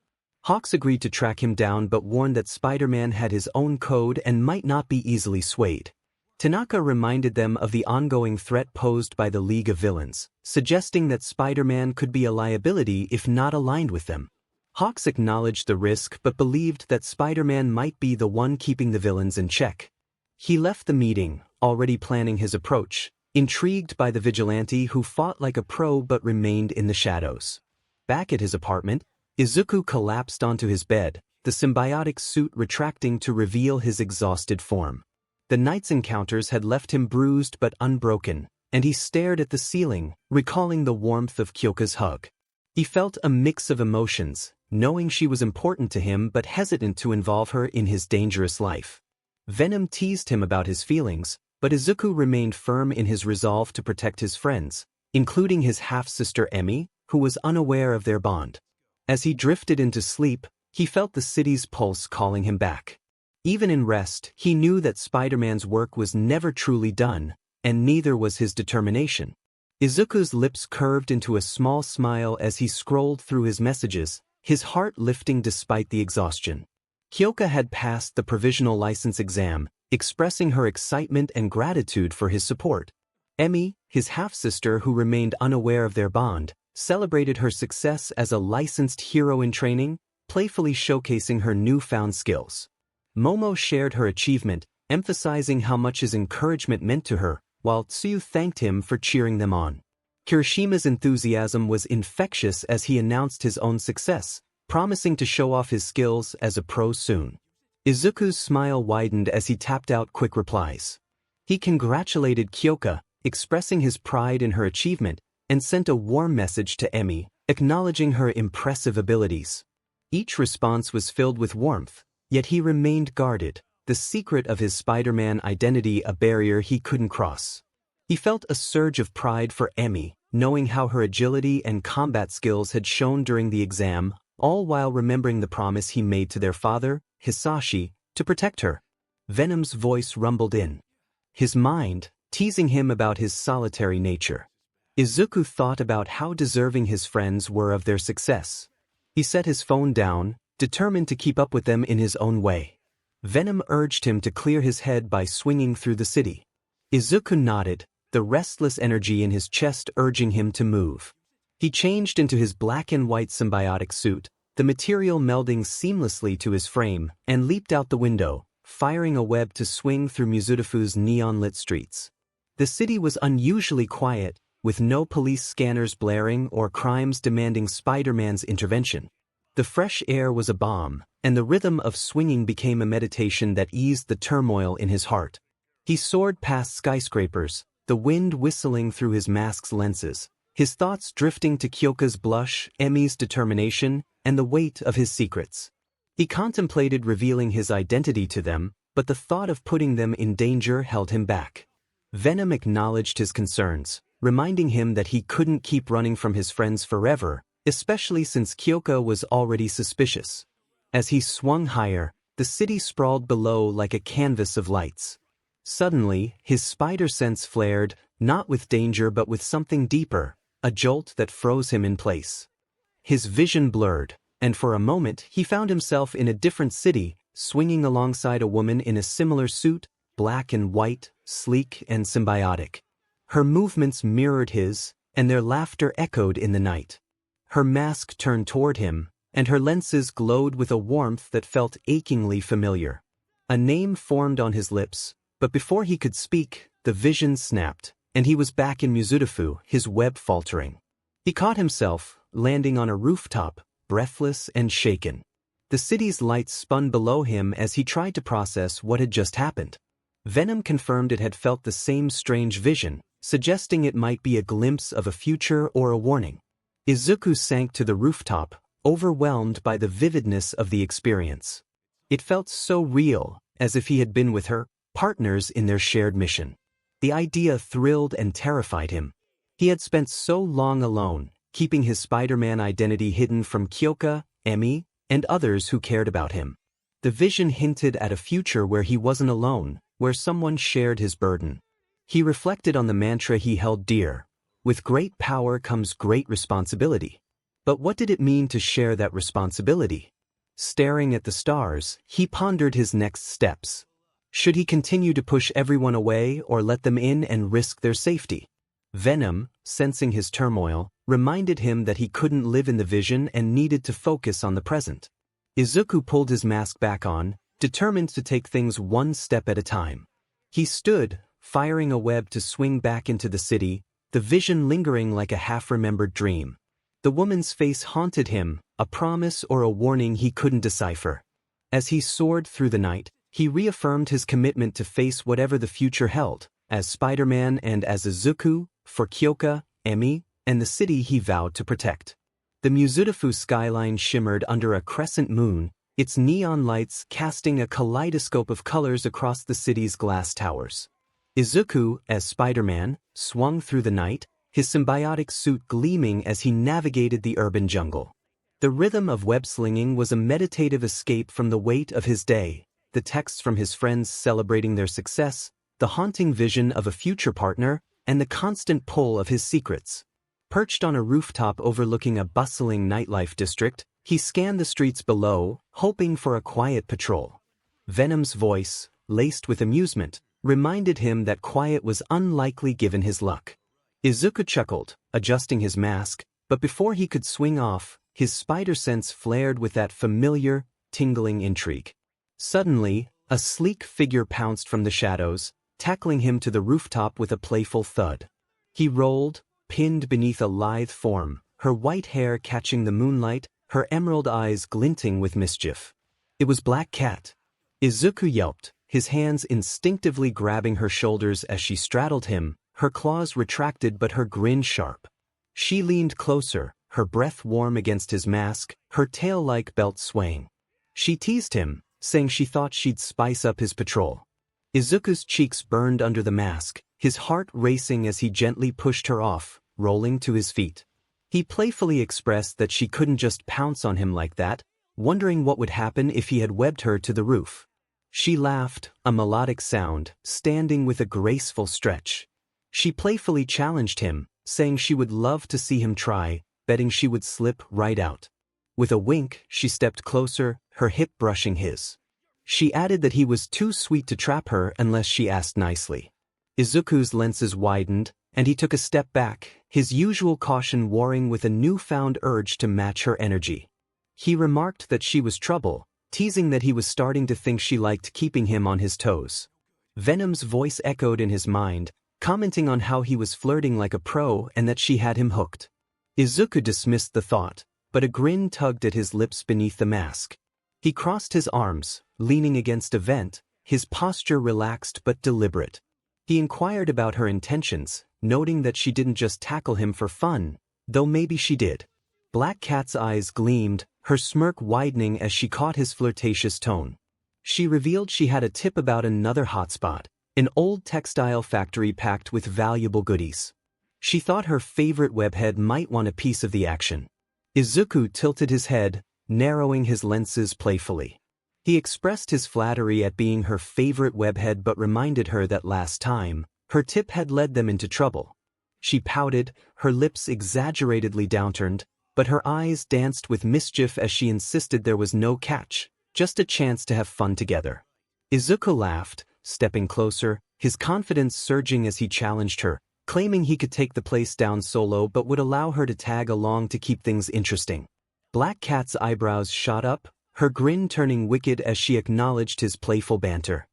Hawks agreed to track him down but warned that Spider-Man had his own code and might not be easily swayed. Tanaka reminded them of the ongoing threat posed by the League of Villains, suggesting that Spider-Man could be a liability if not aligned with them. Hawks acknowledged the risk but believed that Spider-Man might be the one keeping the villains in check. He left the meeting, already planning his approach, intrigued by the vigilante who fought like a pro but remained in the shadows. Back at his apartment, Izuku collapsed onto his bed, the symbiotic suit retracting to reveal his exhausted form. The night's encounters had left him bruised but unbroken, and he stared at the ceiling, recalling the warmth of Kyoka's hug. He felt a mix of emotions, knowing she was important to him but hesitant to involve her in his dangerous life. Venom teased him about his feelings, but Izuku remained firm in his resolve to protect his friends, including his half-sister Emi, who was unaware of their bond. As he drifted into sleep, he felt the city's pulse calling him back. Even in rest, he knew that Spider-Man's work was never truly done, and neither was his determination. Izuku's lips curved into a small smile as he scrolled through his messages, his heart lifting despite the exhaustion. Kyoka had passed the provisional license exam, expressing her excitement and gratitude for his support. Emi, his half-sister who remained unaware of their bond, celebrated her success as a licensed hero in training, playfully showcasing her newfound skills. Momo shared her achievement, emphasizing how much his encouragement meant to her, while Tsuyu thanked him for cheering them on. Kirishima's enthusiasm was infectious as he announced his own success, promising to show off his skills as a pro soon. Izuku's smile widened as he tapped out quick replies. He congratulated Kyoka, expressing his pride in her achievement, and sent a warm message to Emi, acknowledging her impressive abilities. Each response was filled with warmth, yet he remained guarded, the secret of his Spider-Man identity a barrier he couldn't cross. He felt a surge of pride for Emi, knowing how her agility and combat skills had shown during the exam, all while remembering the promise he made to their father, Hisashi, to protect her. Venom's voice rumbled in his mind, teasing him about his solitary nature. Izuku thought about how deserving his friends were of their success. He set his phone down, determined to keep up with them in his own way. Venom urged him to clear his head by swinging through the city. Izuku nodded, the restless energy in his chest urging him to move. He changed into his black and white symbiotic suit, the material melding seamlessly to his frame, and leaped out the window, firing a web to swing through Mizutafu's neon-lit streets. The city was unusually quiet, with no police scanners blaring or crimes demanding Spider-Man's intervention. The fresh air was a balm, and the rhythm of swinging became a meditation that eased the turmoil in his heart. He soared past skyscrapers, the wind whistling through his mask's lenses, his thoughts drifting to Kyoka's blush, Emi's determination, and the weight of his secrets. He contemplated revealing his identity to them, but the thought of putting them in danger held him back. Venom acknowledged his concerns, reminding him that he couldn't keep running from his friends forever, especially since Kyoka was already suspicious. As he swung higher, the city sprawled below like a canvas of lights. Suddenly, his spider sense flared, not with danger but with something deeper, a jolt that froze him in place. His vision blurred, and for a moment he found himself in a different city, swinging alongside a woman in a similar suit, black and white, sleek and symbiotic. Her movements mirrored his, and their laughter echoed in the night. Her mask turned toward him, and her lenses glowed with a warmth that felt achingly familiar. A name formed on his lips, But before he could speak, the vision snapped, and he was back in 𝗵𝗍𝗪, his web faltering. He caught himself, landing on a rooftop, breathless and shaken. The city's lights spun below him as he tried to process what had just happened. Venom confirmed it had felt the same strange vision, suggesting it might be a glimpse of a future or a warning. Izuku sank to the rooftop, overwhelmed by the vividness of the experience. It felt so real, as if he had been with her, partners in their shared mission. The idea thrilled and terrified him. He had spent so long alone, keeping his Spider-Man identity hidden from 𝗂𝐭𝐲, 𝗵𝗵𝐲, and others who cared about him. The vision hinted at a future where he wasn't alone, where someone shared his burden. He reflected on the mantra he held dear: with great power comes great responsibility. But what did it mean to share that responsibility? Staring at the stars, he pondered his next steps. Should he continue to push everyone away or let them in and risk their safety? Venom, sensing his turmoil, reminded him that he couldn't live in the vision and needed to focus on the present. Izuku pulled his mask back on, determined to take things one step at a time. He stood, firing a web to swing back into the city, the vision lingering like a half-remembered dream. The woman's face haunted him, a promise or a warning he couldn't decipher. As he soared through the night, he reaffirmed his commitment to face whatever the future held, as Spider-Man and as Izuku, for 𝗂𝐭𝐲, 𝗵𝗵𝐲, and the city he vowed to protect. The 𝗵𝗍𝗪 skyline shimmered under a crescent moon, its neon lights casting a kaleidoscope of colors across the city's glass towers. Izuku, as Spider-Man, swung through the night, his symbiotic suit gleaming as he navigated the urban jungle. The rhythm of web-slinging was a meditative escape from the weight of his day, the texts from his friends celebrating their success, the haunting vision of a future partner, and the constant pull of his secrets. Perched on a rooftop overlooking a bustling nightlife district, he scanned the streets below, hoping for a quiet patrol. Venom's voice, laced with amusement, reminded him that quiet was unlikely given his luck. Izuku chuckled, adjusting his mask, but before he could swing off, his spider sense flared with that familiar, tingling intrigue. Suddenly, a sleek figure pounced from the shadows, tackling him to the rooftop with a playful thud. He rolled, pinned beneath a lithe form, her white hair catching the moonlight, her emerald eyes glinting with mischief. It was Black Cat. Izuku yelped, his hands instinctively grabbing her shoulders as she straddled him, her claws retracted but her grin sharp. She leaned closer, her breath warm against his mask, her tail-like belt swaying. She teased him, saying she thought she'd spice up his patrol. Izuku's cheeks burned under the mask, his heart racing as he gently pushed her off, rolling to his feet. He playfully expressed that she couldn't just pounce on him like that, wondering what would happen if he had webbed her to the roof. She laughed, a melodic sound, standing with a graceful stretch. She playfully challenged him, saying she would love to see him try, betting she would slip right out. With a wink, she stepped closer, her hip brushing his. She added that he was too sweet to trap her unless she asked nicely. Izuku's lenses widened, and he took a step back, his usual caution warring with a newfound urge to match her energy. He remarked that she was trouble, teasing that he was starting to think she liked keeping him on his toes. Venom's voice echoed in his mind, commenting on how he was flirting like a pro and that she had him hooked. Izuku dismissed the thought, but a grin tugged at his lips beneath the mask. He crossed his arms, leaning against a vent, his posture relaxed but deliberate. He inquired about her intentions, noting that she didn't just tackle him for fun, though maybe she did. Black Cat's eyes gleamed, her smirk widening as she caught his flirtatious tone. She revealed she had a tip about another hotspot, an old textile factory packed with valuable goodies. She thought her favorite webhead might want a piece of the action. Izuku tilted his head, narrowing his lenses playfully. He expressed his flattery at being her favorite webhead but reminded her that last time, her tip had led them into trouble. She pouted, her lips exaggeratedly downturned, but her eyes danced with mischief as she insisted there was no catch, just a chance to have fun together. Izuku laughed, stepping closer, his confidence surging as he challenged her, claiming he could take the place down solo but would allow her to tag along to keep things interesting. Black Cat's eyebrows shot up, her grin turning wicked as she acknowledged his playful banter.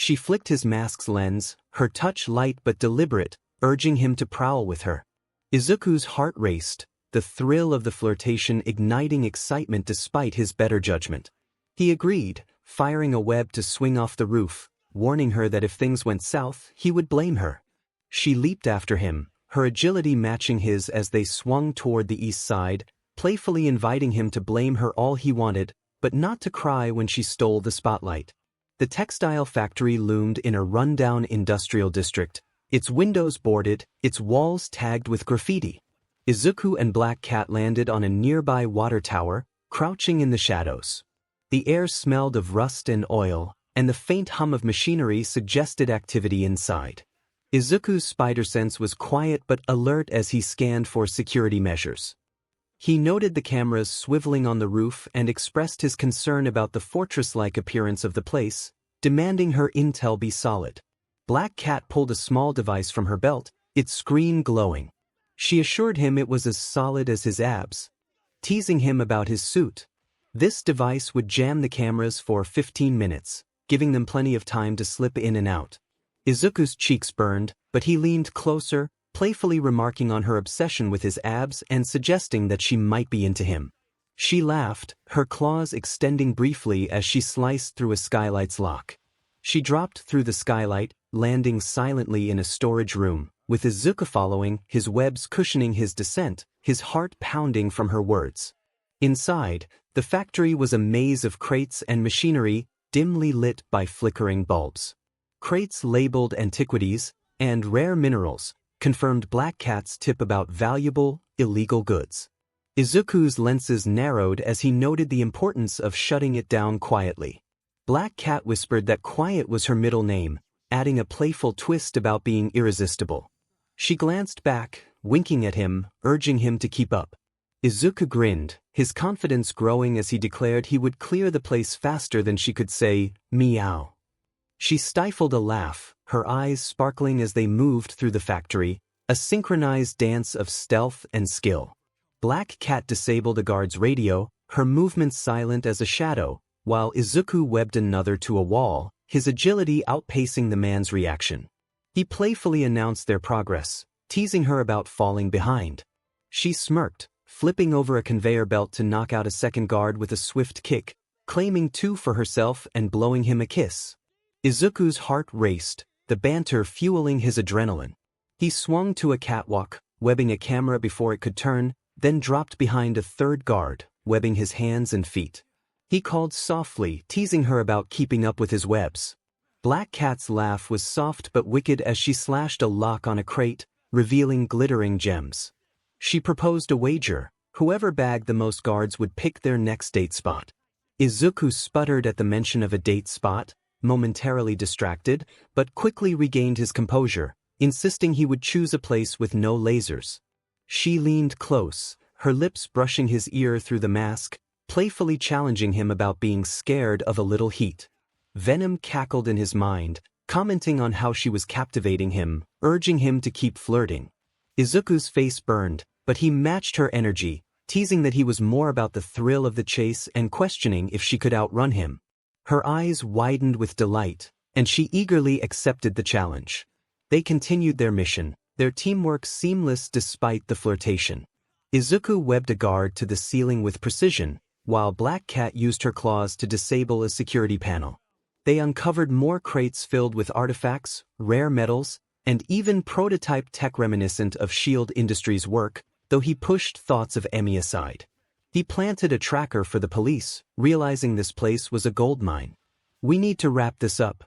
She flicked his mask's lens, her touch light but deliberate, urging him to prowl with her. Izuku's heart raced, the thrill of the flirtation igniting excitement despite his better judgment. He agreed, firing a web to swing off the roof, warning her that if things went south, he would blame her. She leaped after him, her agility matching his as they swung toward the east side, playfully inviting him to blame her all he wanted, but not to cry when she stole the spotlight. The textile factory loomed in a rundown industrial district, its windows boarded, its walls tagged with graffiti. Izuku and Black Cat landed on a nearby water tower, crouching in the shadows. The air smelled of rust and oil, and the faint hum of machinery suggested activity inside. Izuku's spider sense was quiet but alert as he scanned for security measures. He noted the cameras swiveling on the roof and expressed his concern about the fortress-like appearance of the place, demanding her intel be solid. Black Cat pulled a small device from her belt, its screen glowing. She assured him it was as solid as his abs, teasing him about his suit. This device would jam the cameras for 15 minutes, giving them plenty of time to slip in and out. Izuku's cheeks burned, but he leaned closer, playfully remarking on her obsession with his abs and suggesting that she might be into him. She laughed, her claws extending briefly as she sliced through a skylight's lock. She dropped through the skylight, landing silently in a storage room, with Izuku following, his webs cushioning his descent, his heart pounding from her words. Inside, the factory was a maze of crates and machinery, dimly lit by flickering bulbs. Crates labeled antiquities and rare minerals confirmed Black Cat's tip about valuable, illegal goods. Izuku's lenses narrowed as he noted the importance of shutting it down quietly. Black Cat whispered that quiet was her middle name, adding a playful twist about being irresistible. She glanced back, winking at him, urging him to keep up. Izuku grinned, his confidence growing as he declared he would clear the place faster than she could say, meow. She stifled a laugh, her eyes sparkling as they moved through the factory, a synchronized dance of stealth and skill. Black Cat disabled a guard's radio, her movements silent as a shadow, while Izuku webbed another to a wall, his agility outpacing the man's reaction. He playfully announced their progress, teasing her about falling behind. She smirked, flipping over a conveyor belt to knock out a second guard with a swift kick, claiming 2 for herself and blowing him a kiss. Izuku's heart raced, the banter fueling his adrenaline. He swung to a catwalk, webbing a camera before it could turn, then dropped behind a third guard, webbing his hands and feet. He called softly, teasing her about keeping up with his webs. Black Cat's laugh was soft but wicked as she slashed a lock on a crate, revealing glittering gems. She proposed a wager, whoever bagged the most guards would pick their next date spot. Izuku sputtered at the mention of a date spot, momentarily distracted, but quickly regained his composure, insisting he would choose a place with no lasers. She leaned close, her lips brushing his ear through the mask, playfully challenging him about being scared of a little heat. Venom cackled in his mind, commenting on how she was captivating him, urging him to keep flirting. Izuku's face burned, but he matched her energy, teasing that he was more about the thrill of the chase and questioning if she could outrun him. Her eyes widened with delight, and she eagerly accepted the challenge. They continued their mission, their teamwork seamless despite the flirtation. Izuku webbed a guard to the ceiling with precision, while Black Cat used her claws to disable a security panel. They uncovered more crates filled with artifacts, rare metals, and even prototype tech reminiscent of S.H.I.E.L.D. Industries' work, though he pushed thoughts of 𝗵𝗲 aside. He planted a tracker for the police, realizing this place was a gold mine. "We need to wrap this up."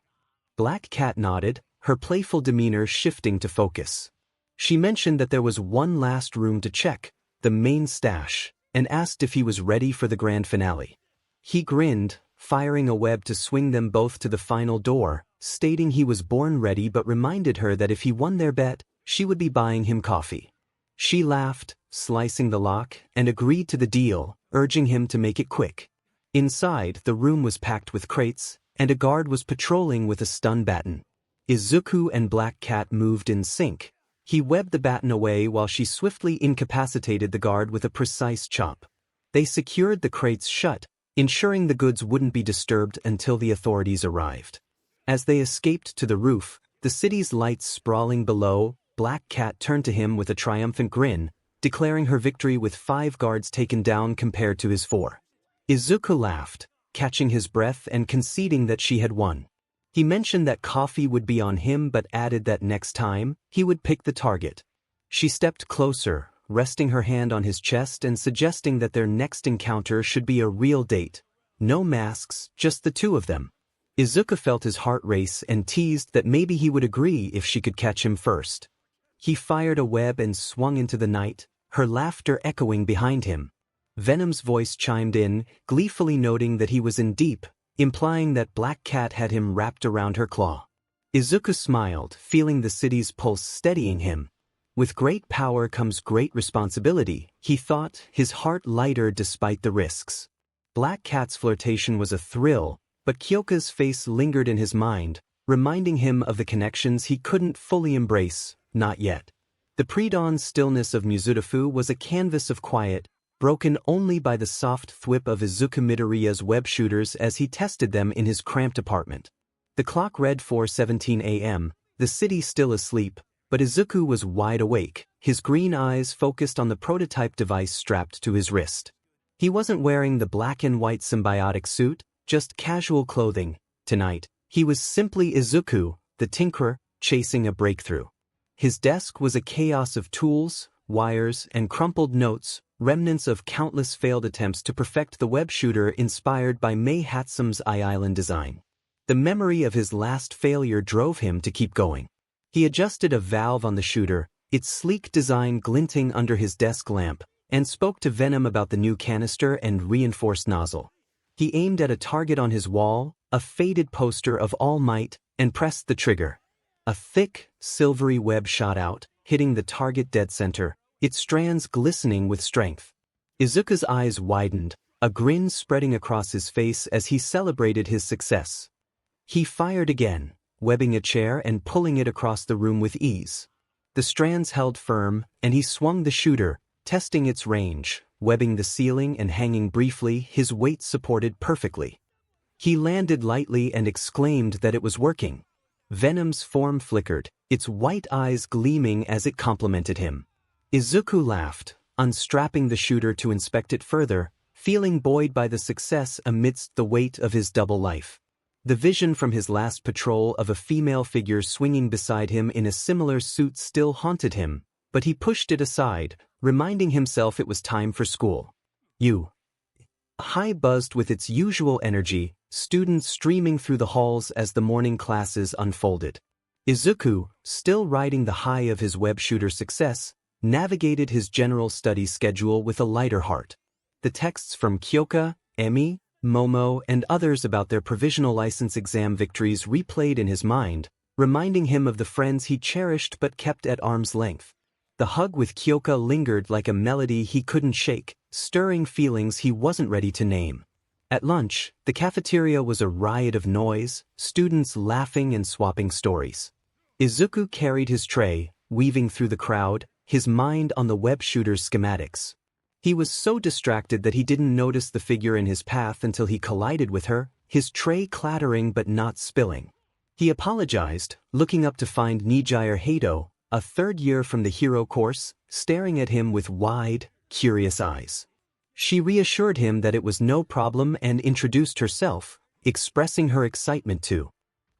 Black Cat nodded, her playful demeanor shifting to focus. She mentioned that there was one last room to check, the main stash, and asked if he was ready for the grand finale. He grinned, firing a web to swing them both to the final door, stating he was born ready but reminded her that if he won their bet, she would be buying him coffee. She laughed, slicing the lock, and agreed to the deal, urging him to make it quick. Inside, the room was packed with crates, and a guard was patrolling with a stun baton. Izuku and Black Cat moved in sync. He webbed the baton away while she swiftly incapacitated the guard with a precise chop. They secured the crates shut, ensuring the goods wouldn't be disturbed until the authorities arrived. As they escaped to the roof, the city's lights sprawling below, Black Cat turned to him with a triumphant grin, declaring her victory with 5 guards taken down compared to his 4. Izuku laughed, catching his breath and conceding that she had won. He mentioned that coffee would be on him but added that next time, he would pick the target. She stepped closer, resting her hand on his chest and suggesting that their next encounter should be a real date. No masks, just the 2 of them. Izuku felt his heart race and teased that maybe he would agree if she could catch him first. He fired a web and swung into the night, her laughter echoing behind him. Venom's voice chimed in, gleefully noting that he was in deep, implying that Black Cat had him wrapped around her claw. Izuku smiled, feeling the city's pulse steadying him. With great power comes great responsibility, he thought, his heart lighter despite the risks. Black Cat's flirtation was a thrill, but Kyoka's face lingered in his mind, reminding him of the connections he couldn't fully embrace, not yet. The pre-dawn stillness of Mizudafu was a canvas of quiet, broken only by the soft thwip of Izuku Midoriya's web shooters as he tested them in his cramped apartment. The clock read 4:17 a.m., the city still asleep, but Izuku was wide awake, his green eyes focused on the prototype device strapped to his wrist. He wasn't wearing the black and white symbiotic suit, just casual clothing. Tonight, he was simply Izuku, the tinkerer, chasing a breakthrough. His desk was a chaos of tools, wires, and crumpled notes, remnants of countless failed attempts to perfect the web shooter inspired by Mei Hatsum's Island design. The memory of his last failure drove him to keep going. He adjusted a valve on the shooter, its sleek design glinting under his desk lamp, and spoke to Venom about the new canister and reinforced nozzle. He aimed at a target on his wall, a faded poster of All Might, and pressed the trigger. A thick, silvery web shot out, hitting the target dead center, its strands glistening with strength. Izuku's eyes widened, a grin spreading across his face as he celebrated his success. He fired again, webbing a chair and pulling it across the room with ease. The strands held firm, and he swung the shooter, testing its range, webbing the ceiling and hanging briefly, his weight supported perfectly. He landed lightly and exclaimed that it was working. Venom's form flickered, its white eyes gleaming as it complimented him. Izuku laughed, unstrapping the shooter to inspect it further, feeling buoyed by the success amidst the weight of his double life. The vision from his last patrol of a female figure swinging beside him in a similar suit still haunted him, but he pushed it aside, reminding himself it was time for school. High buzzed with its usual energy, students streaming through the halls as the morning classes unfolded. Izuku, still riding the high of his web shooter success, navigated his general studies schedule with a lighter heart. The texts from Kyoka, Emi, Momo, and others about their provisional license exam victories replayed in his mind, reminding him of the friends he cherished but kept at arm's length. The hug with Kyoka lingered like a melody he couldn't shake, stirring feelings he wasn't ready to name. At lunch, the cafeteria was a riot of noise, students laughing and swapping stories. Izuku carried his tray, weaving through the crowd, his mind on the web shooter's schematics. He was so distracted that he didn't notice the figure in his path until he collided with her, his tray clattering but not spilling. He apologized, looking up to find 𝗎𝗎𝗎𝗎, a third year from the hero course, staring at him with wide, curious eyes. She reassured him that it was no problem and introduced herself, expressing her excitement to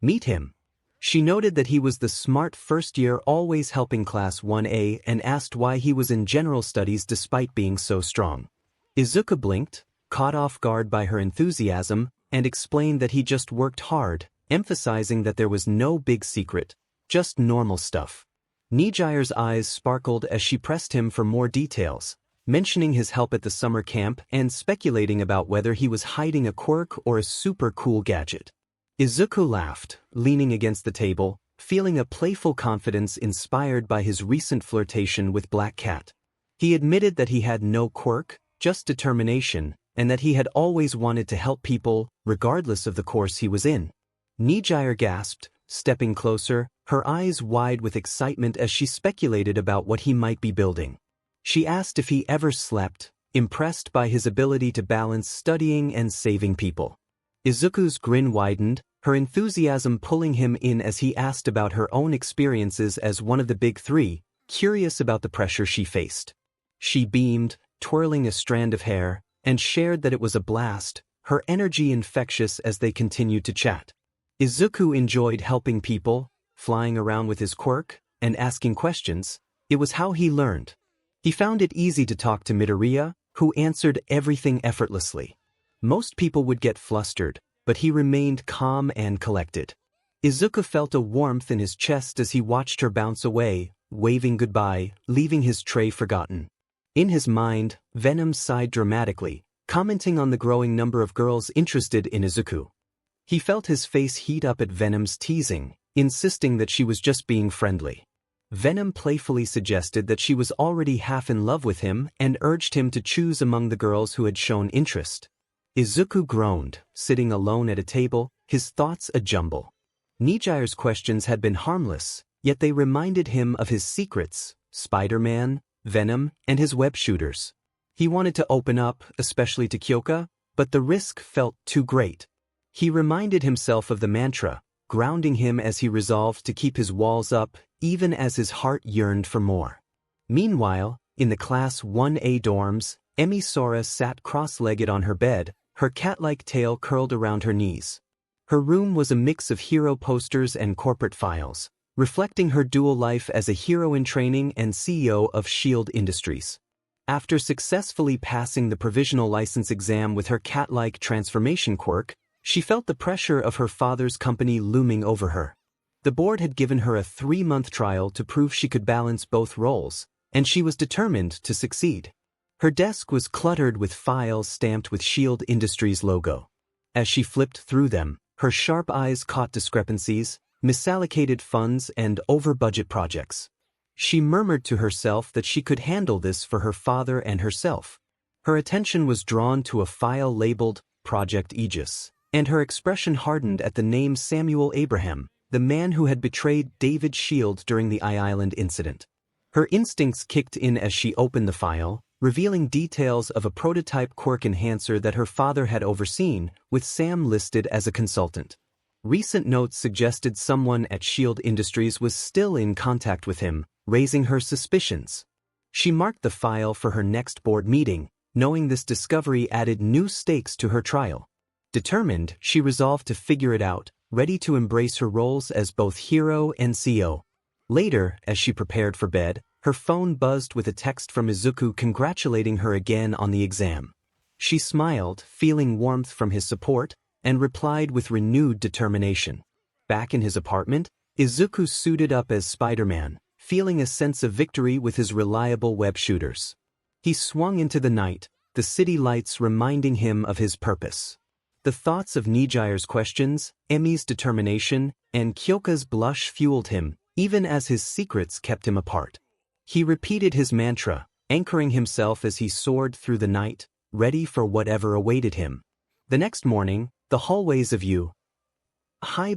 meet him. She noted that he was the smart first year always helping class 1A and asked why he was in general studies despite being so strong. Izuku blinked, caught off guard by her enthusiasm, and explained that he just worked hard, emphasizing that there was no big secret, just normal stuff. 𝗎𝗎𝗎's eyes sparkled as she pressed him for more details, mentioning his help at the summer camp and speculating about whether he was hiding a quirk or a super cool gadget. Izuku laughed, leaning against the table, feeling a playful confidence inspired by his recent flirtation with Black Cat. He admitted that he had no quirk, just determination, and that he had always wanted to help people, regardless of the course he was in. 𝗎𝗎𝗎 gasped, stepping closer, her eyes wide with excitement as she speculated about what he might be building. She asked if he ever slept, impressed by his ability to balance studying and saving people. Izuku's grin widened, her enthusiasm pulling him in as he asked about her own experiences as one of the big three, curious about the pressure she faced. She beamed, twirling a strand of hair, and shared that it was a blast, her energy infectious as they continued to chat. Izuku enjoyed helping people, flying around with his quirk, and asking questions. It was how he learned. He found it easy to talk to Midoriya, who answered everything effortlessly. Most people would get flustered, but he remained calm and collected. Izuku felt a warmth in his chest as he watched her bounce away, waving goodbye, leaving his tray forgotten. In his mind, Venom sighed dramatically, commenting on the growing number of girls interested in Izuku. He felt his face heat up at Venom's teasing, insisting that she was just being friendly. Venom playfully suggested that she was already half in love with him and urged him to choose among the girls who had shown interest. Izuku groaned, sitting alone at a table, his thoughts a jumble. 𝗔𝗂𝘁𝗵𝗲 questions had been harmless, yet they reminded him of his secrets, Spider-Man, Venom, and his web shooters. He wanted to open up, especially to Kyoka, but the risk felt too great. He reminded himself of the mantra, grounding him as he resolved to keep his walls up, even as his heart yearned for more. Meanwhile, in the Class 1A dorms, 𝗵𝗍 sat cross-legged on her bed, her cat-like tail curled around her knees. Her room was a mix of hero posters and corporate files, reflecting her dual life as a hero in training and CEO of S.H.I.E.L.D. Industries. After successfully passing the provisional license exam with her cat-like transformation quirk, she felt the pressure of her father's company looming over her. The board had given her a 3-month trial to prove she could balance both roles, and she was determined to succeed. Her desk was cluttered with files stamped with S.H.I.E.L.D. Industries logo. As she flipped through them, her sharp eyes caught discrepancies, misallocated funds, and over-budget projects. She murmured to herself that she could handle this for her father and herself. Her attention was drawn to a file labeled Project Aegis, and her expression hardened at the name Samuel Abraham, the man who had betrayed David's shield during the I-Island incident. Her instincts kicked in as she opened the file, revealing details of a prototype quirk enhancer that her father had overseen, with Sam listed as a consultant. Recent notes suggested someone at S.H.I.E.L.D. Industries was still in contact with him, raising her suspicions. She marked the file for her next board meeting, knowing this discovery added new stakes to her trial. Determined, she resolved to figure it out, ready to embrace her roles as both hero and CEO. Later, as she prepared for bed, her phone buzzed with a text from Izuku congratulating her again on the exam. She smiled, feeling warmth from his support, and replied with renewed determination. Back in his apartment, Izuku suited up as Spider-Man, feeling a sense of victory with his reliable web shooters. He swung into the night, the city lights reminding him of his purpose. The thoughts of 𝗔𝗂𝘁𝗵𝗲's questions, 𝗵𝗔's determination, and Kyoka's blush fueled him, even as his secrets kept him apart. He repeated his mantra, anchoring himself as he soared through the night, ready for whatever awaited him. The next morning, the hallways of 𝗬𝗏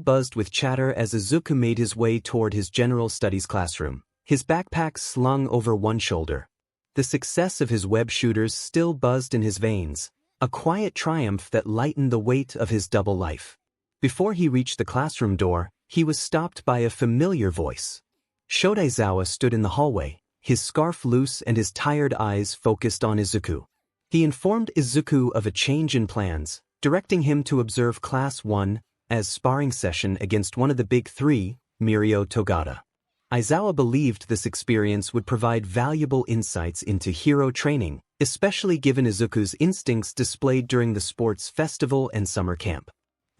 buzzed with chatter as Izuku made his way toward his general studies classroom, his backpack slung over one shoulder. The success of his web shooters still buzzed in his veins, a quiet triumph that lightened the weight of his double life. Before he reached the classroom door, he was stopped by a familiar voice. Shoutaizawa stood in the hallway, his scarf loose and his tired eyes focused on Izuku. He informed Izuku of a change in plans, directing him to observe Class 1's sparring session against one of the big three, Mirio Togata. Aizawa believed this experience would provide valuable insights into hero training, especially given Izuku's instincts displayed during the sports festival and summer camp.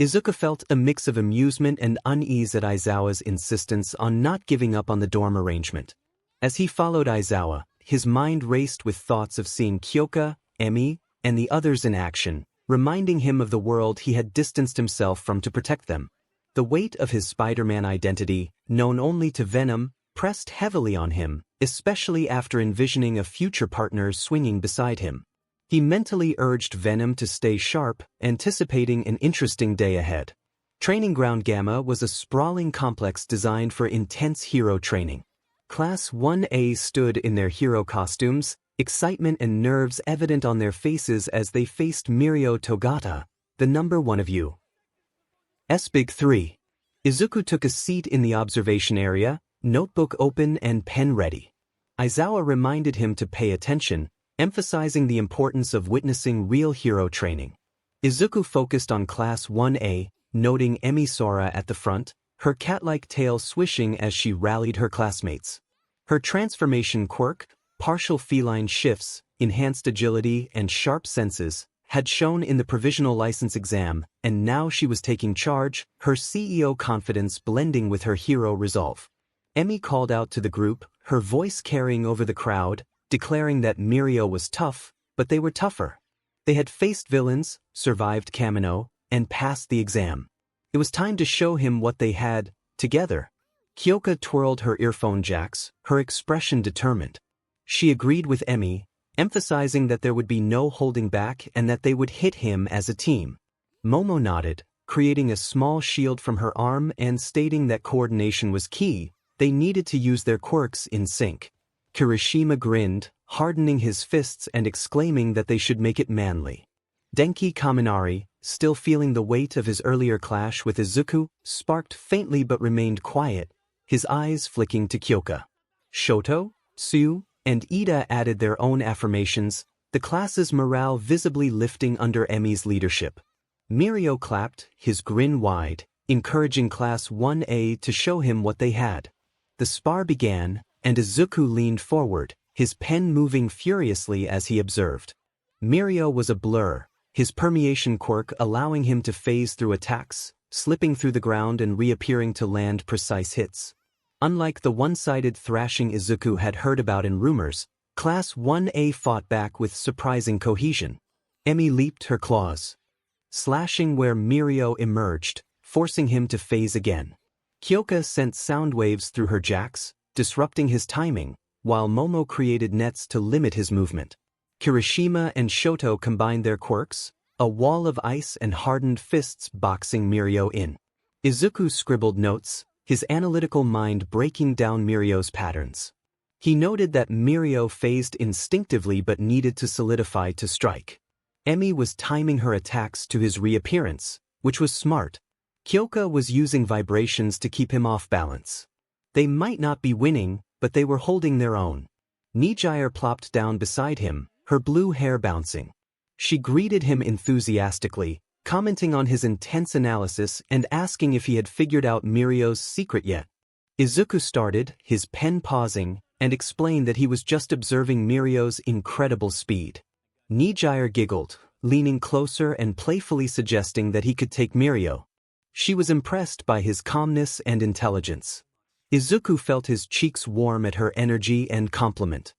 Izuku felt a mix of amusement and unease at Aizawa's insistence on not giving up on the dorm arrangement. As he followed Aizawa, his mind raced with thoughts of seeing Kyoka, 𝗵𝗍, and the others in action, reminding him of the world he had distanced himself from to protect them. The weight of his Spider-Man identity, known only to Venom, pressed heavily on him, especially after envisioning a future partner swinging beside him. He mentally urged Venom to stay sharp, anticipating an interesting day ahead. Training Ground Gamma was a sprawling complex designed for intense hero training. Class 1A stood in their hero costumes, excitement and nerves evident on their faces as they faced Mirio Togata, the number one of 𝗬𝗏. Big 3. Izuku took a seat in the observation area, notebook open and pen ready. Aizawa reminded him to pay attention, emphasizing the importance of witnessing real hero training. Izuku focused on Class 1A, noting 𝗵𝗄 at the front, her cat-like tail swishing as she rallied her classmates. Her transformation quirk, partial feline shifts, enhanced agility and sharp senses, had shown in the provisional license exam, and now she was taking charge, her CEO confidence blending with her hero resolve. Emi called out to the group, her voice carrying over the crowd, declaring that Mirio was tough, but they were tougher. They had faced villains, survived Kamino, and passed the exam. It was time to show him what they had, together. Kyoka twirled her earphone jacks, her expression determined. She agreed with Emi, emphasizing that there would be no holding back and that they would hit him as a team. Momo nodded, creating a small shield from her arm and stating that coordination was key. They needed to use their quirks in sync. Kirishima grinned, hardening his fists and exclaiming that they should make it manly. Denki Kaminari, still feeling the weight of his earlier clash with Izuku, sparked faintly but remained quiet, his eyes flicking to Kyoka. Shoto, Tsuyu, and Ida added their own affirmations, the class's morale visibly lifting under Emi's leadership. Mirio clapped, his grin wide, encouraging Class 1A to show him what they had. The spar began, and Izuku leaned forward, his pen moving furiously as he observed. Mirio was a blur, his permeation quirk allowing him to phase through attacks, slipping through the ground and reappearing to land precise hits. Unlike the one-sided thrashing Izuku had heard about in rumors, Class 1A fought back with surprising cohesion. Emi leaped her claws, slashing where Mirio emerged, forcing him to phase again. Kyoka sent sound waves through her jacks, disrupting his timing, while Momo created nets to limit his movement. Kirishima and Shoto combined their quirks, a wall of ice and hardened fists boxing Mirio in. Izuku scribbled notes, his analytical mind breaking down Mirio's patterns. He noted that Mirio phased instinctively but needed to solidify to strike. Emi was timing her attacks to his reappearance, which was smart. Kyoka was using vibrations to keep him off balance. They might not be winning, but they were holding their own. 𝗵𝗄𝗏 plopped down beside him, her blue hair bouncing. She greeted him enthusiastically, commenting on his intense analysis and asking if he had figured out Mirio's secret yet. Izuku started, his pen pausing, and explained that he was just observing Mirio's incredible speed. 𝗵𝗄𝗏 giggled, leaning closer and playfully suggesting that he could take Mirio. She was impressed by his calmness and intelligence. Izuku felt his cheeks warm at her energy and compliment.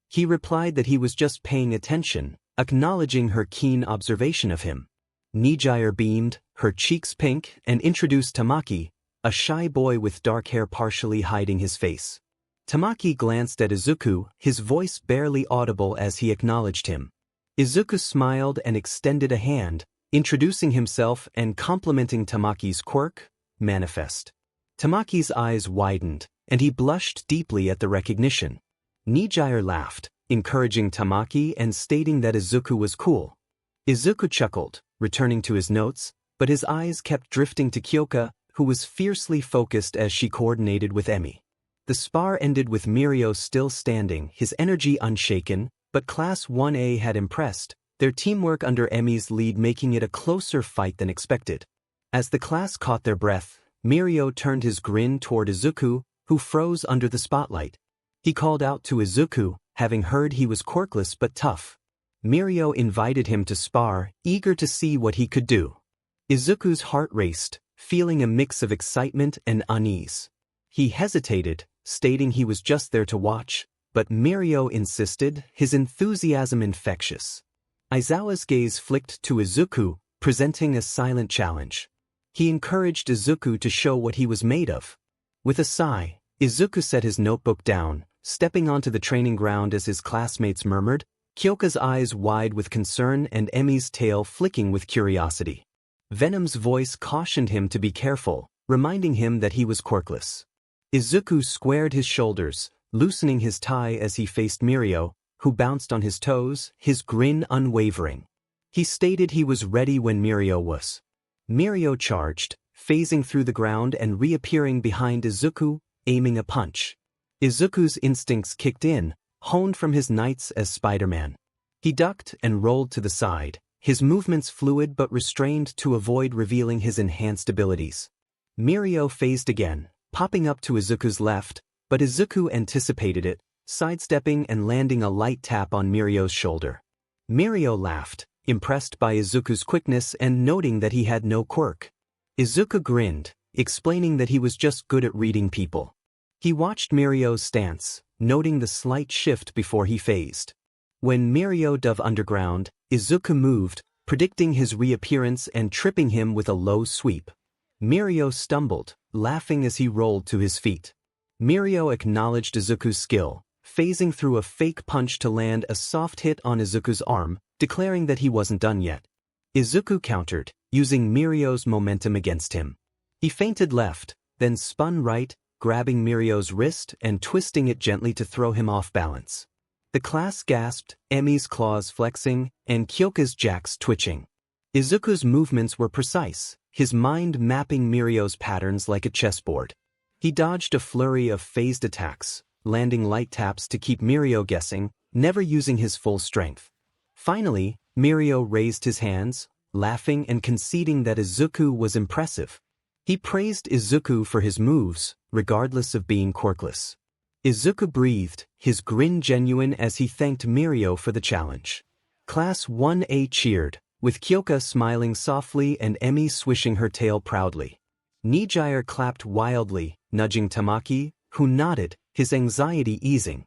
He replied that he was just paying attention, acknowledging her keen observation of him. 𝗵𝗄𝗏 beamed, her cheeks pink, and introduced Tamaki, a shy boy with dark hair partially hiding his face. Tamaki glanced at Izuku, his voice barely audible as he acknowledged him. Izuku smiled and extended a hand, introducing himself and complimenting Tamaki's quirk, Manifest. Tamaki's eyes widened, and he blushed deeply at the recognition. 𝗵𝗄𝗏 laughed, encouraging Tamaki and stating that Izuku was cool. Izuku chuckled, returning to his notes, but his eyes kept drifting to Kyoka, who was fiercely focused as she coordinated with Emi. The spar ended with Mirio still standing, his energy unshaken, but Class 1A had impressed, their teamwork under Emi's lead making it a closer fight than expected. As the class caught their breath, Mirio turned his grin toward Izuku, who froze under the spotlight. He called out to Izuku, having heard he was quirkless but tough. Mirio invited him to spar, eager to see what he could do. Izuku's heart raced, feeling a mix of excitement and unease. He hesitated, stating he was just there to watch, but Mirio insisted, his enthusiasm infectious. Aizawa's gaze flicked to Izuku, presenting a silent challenge. He encouraged Izuku to show what he was made of. With a sigh, Izuku set his notebook down, stepping onto the training ground as his classmates murmured, Kyoka's eyes wide with concern and Emi's tail flicking with curiosity. Venom's voice cautioned him to be careful, reminding him that he was quirkless. Izuku squared his shoulders, loosening his tie as he faced Mirio, who bounced on his toes, his grin unwavering. He stated he was ready when Mirio was. Mirio charged, phasing through the ground and reappearing behind Izuku, aiming a punch. Izuku's instincts kicked in, honed from his nights as Spider-Man. He ducked and rolled to the side, his movements fluid but restrained to avoid revealing his enhanced abilities. Mirio phased again, popping up to Izuku's left, but Izuku anticipated it, sidestepping and landing a light tap on Mirio's shoulder. Mirio laughed, impressed by Izuku's quickness and noting that he had no quirk. Izuku grinned, explaining that he was just good at reading people. He watched Mirio's stance, noting the slight shift before he phased. When Mirio dove underground, Izuku moved, predicting his reappearance and tripping him with a low sweep. Mirio stumbled, laughing as he rolled to his feet. Mirio acknowledged Izuku's skill, phasing through a fake punch to land a soft hit on Izuku's arm, declaring that he wasn't done yet. Izuku countered, using Mirio's momentum against him. He feinted left, then spun right, grabbing Mirio's wrist and twisting it gently to throw him off balance. The class gasped, Emmy's claws flexing, and Kyoka's jacks twitching. Izuku's movements were precise, his mind mapping Mirio's patterns like a chessboard. He dodged a flurry of phased attacks, landing light taps to keep Mirio guessing, never using his full strength. Finally, Mirio raised his hands, laughing and conceding that Izuku was impressive. He praised Izuku for his moves, regardless of being quirkless. Izuku breathed, his grin genuine as he thanked Mirio for the challenge. Class 1A cheered, with Kyoka smiling softly and Emmy swishing her tail proudly. Nijire clapped wildly, nudging Tamaki, who nodded, his anxiety easing.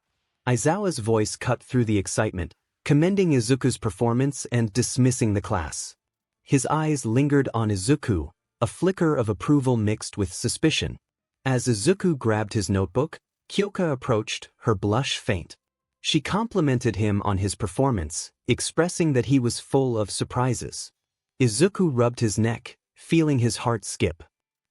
Aizawa's voice cut through the excitement, commending Izuku's performance and dismissing the class. His eyes lingered on Izuku, a flicker of approval mixed with suspicion. As Izuku grabbed his notebook, Kyoka approached, her blush faint. She complimented him on his performance, expressing that he was full of surprises. Izuku rubbed his neck, feeling his heart skip.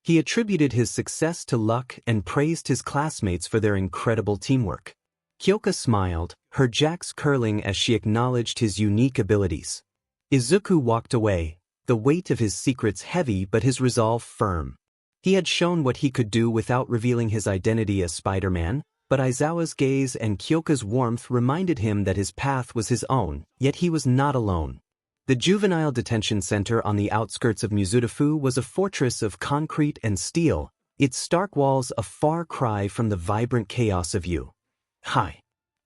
He attributed his success to luck and praised his classmates for their incredible teamwork. Kyoka smiled, her jacks curling as she acknowledged his unique abilities. Izuku walked away, the weight of his secrets heavy but his resolve firm. He had shown what he could do without revealing his identity as Spider-Man, but Aizawa's gaze and Kyoka's warmth reminded him that his path was his own, yet he was not alone. The juvenile detention center on the outskirts of Mizudafu was a fortress of concrete and steel, its stark walls a far cry from the vibrant chaos of 𝐒𝐩𝐳.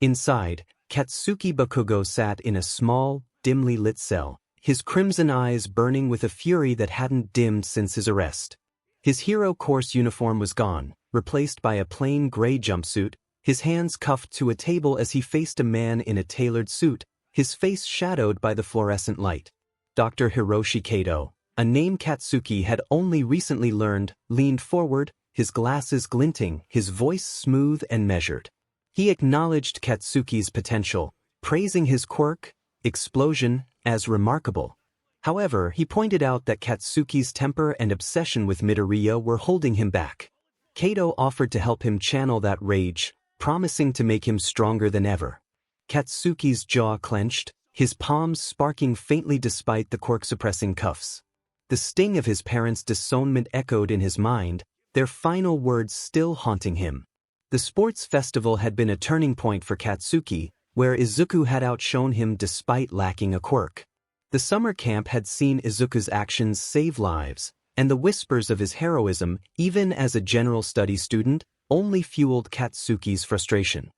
Inside, Katsuki Bakugo sat in a small, dimly lit cell, his crimson eyes burning with a fury that hadn't dimmed since his arrest. His hero course uniform was gone, replaced by a plain gray jumpsuit, his hands cuffed to a table as he faced a man in a tailored suit, his face shadowed by the fluorescent light. Dr. Hiroshi Kato, a name Katsuki had only recently learned, leaned forward, his glasses glinting, his voice smooth and measured. He acknowledged Katsuki's potential, praising his quirk, explosion, as remarkable. However, he pointed out that Katsuki's temper and obsession with Midoriya were holding him back. Kato offered to help him channel that rage, promising to make him stronger than ever. Katsuki's jaw clenched, his palms sparking faintly despite the quirk-suppressing cuffs. The sting of his parents' disownment echoed in his mind, their final words still haunting him. The sports festival had been a turning point for Katsuki, where Izuku had outshone him despite lacking a quirk. The summer camp had seen Izuku's actions save lives, and the whispers of his heroism, even as a general studies student, only fueled Katsuki's frustration.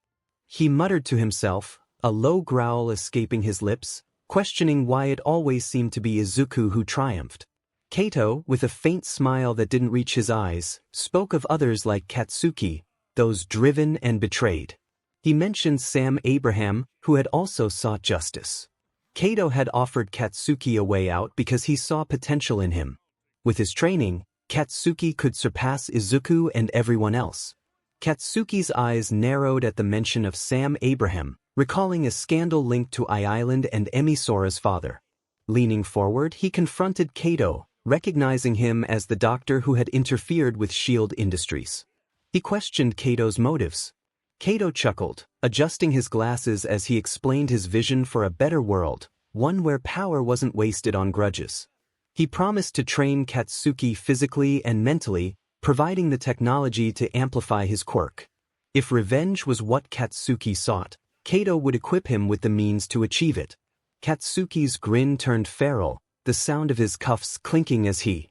He muttered to himself, a low growl escaping his lips, questioning why it always seemed to be Izuku who triumphed. Kato, with a faint smile that didn't reach his eyes, spoke of others like Katsuki, those driven and betrayed. He mentioned Sam Abraham, who had also sought justice. Kato had offered Katsuki a way out because he saw potential in him. With his training, Katsuki could surpass Izuku and everyone else. Katsuki's eyes narrowed at the mention of Sam Abraham, recalling a scandal linked to I-Island and Emisora's father. Leaning forward, he confronted Kato, recognizing him as the doctor who had interfered with S.H.I.E.L.D. Industries. He questioned Kato's motives. Kato chuckled, adjusting his glasses as he explained his vision for a better world, one where power wasn't wasted on grudges. He promised to train Katsuki physically and mentally, providing the technology to amplify his quirk. If revenge was what Katsuki sought, Kato would equip him with the means to achieve it. Katsuki's grin turned feral, the sound of his cuffs clinking as he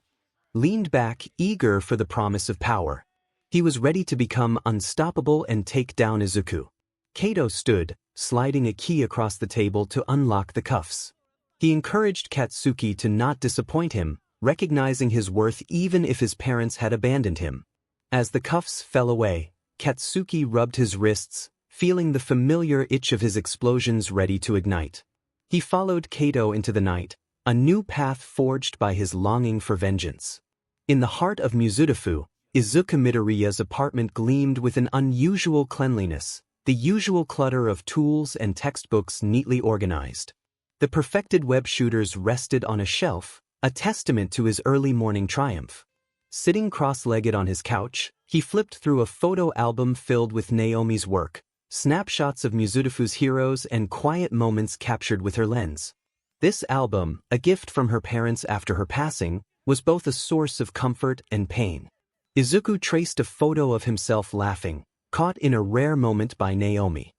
leaned back, eager for the promise of power. He was ready to become unstoppable and take down Izuku. Kato stood, sliding a key across the table to unlock the cuffs. He encouraged Katsuki to not disappoint him, recognizing his worth even if his parents had abandoned him. As the cuffs fell away, Katsuki rubbed his wrists, feeling the familiar itch of his explosions ready to ignite. He followed Kato into the night, a new path forged by his longing for vengeance. In the heart of Mizudafu, Izuku Midoriya's apartment gleamed with an unusual cleanliness, the usual clutter of tools and textbooks neatly organized. The perfected web shooters rested on a shelf, a testament to his early morning triumph. Sitting cross-legged on his couch, he flipped through a photo album filled with Naomi's work, snapshots of Mizudafu's heroes and quiet moments captured with her lens. This album, a gift from her parents after her passing, was both a source of comfort and pain. Izuku traced a photo of himself laughing, caught in a rare moment by Naomi.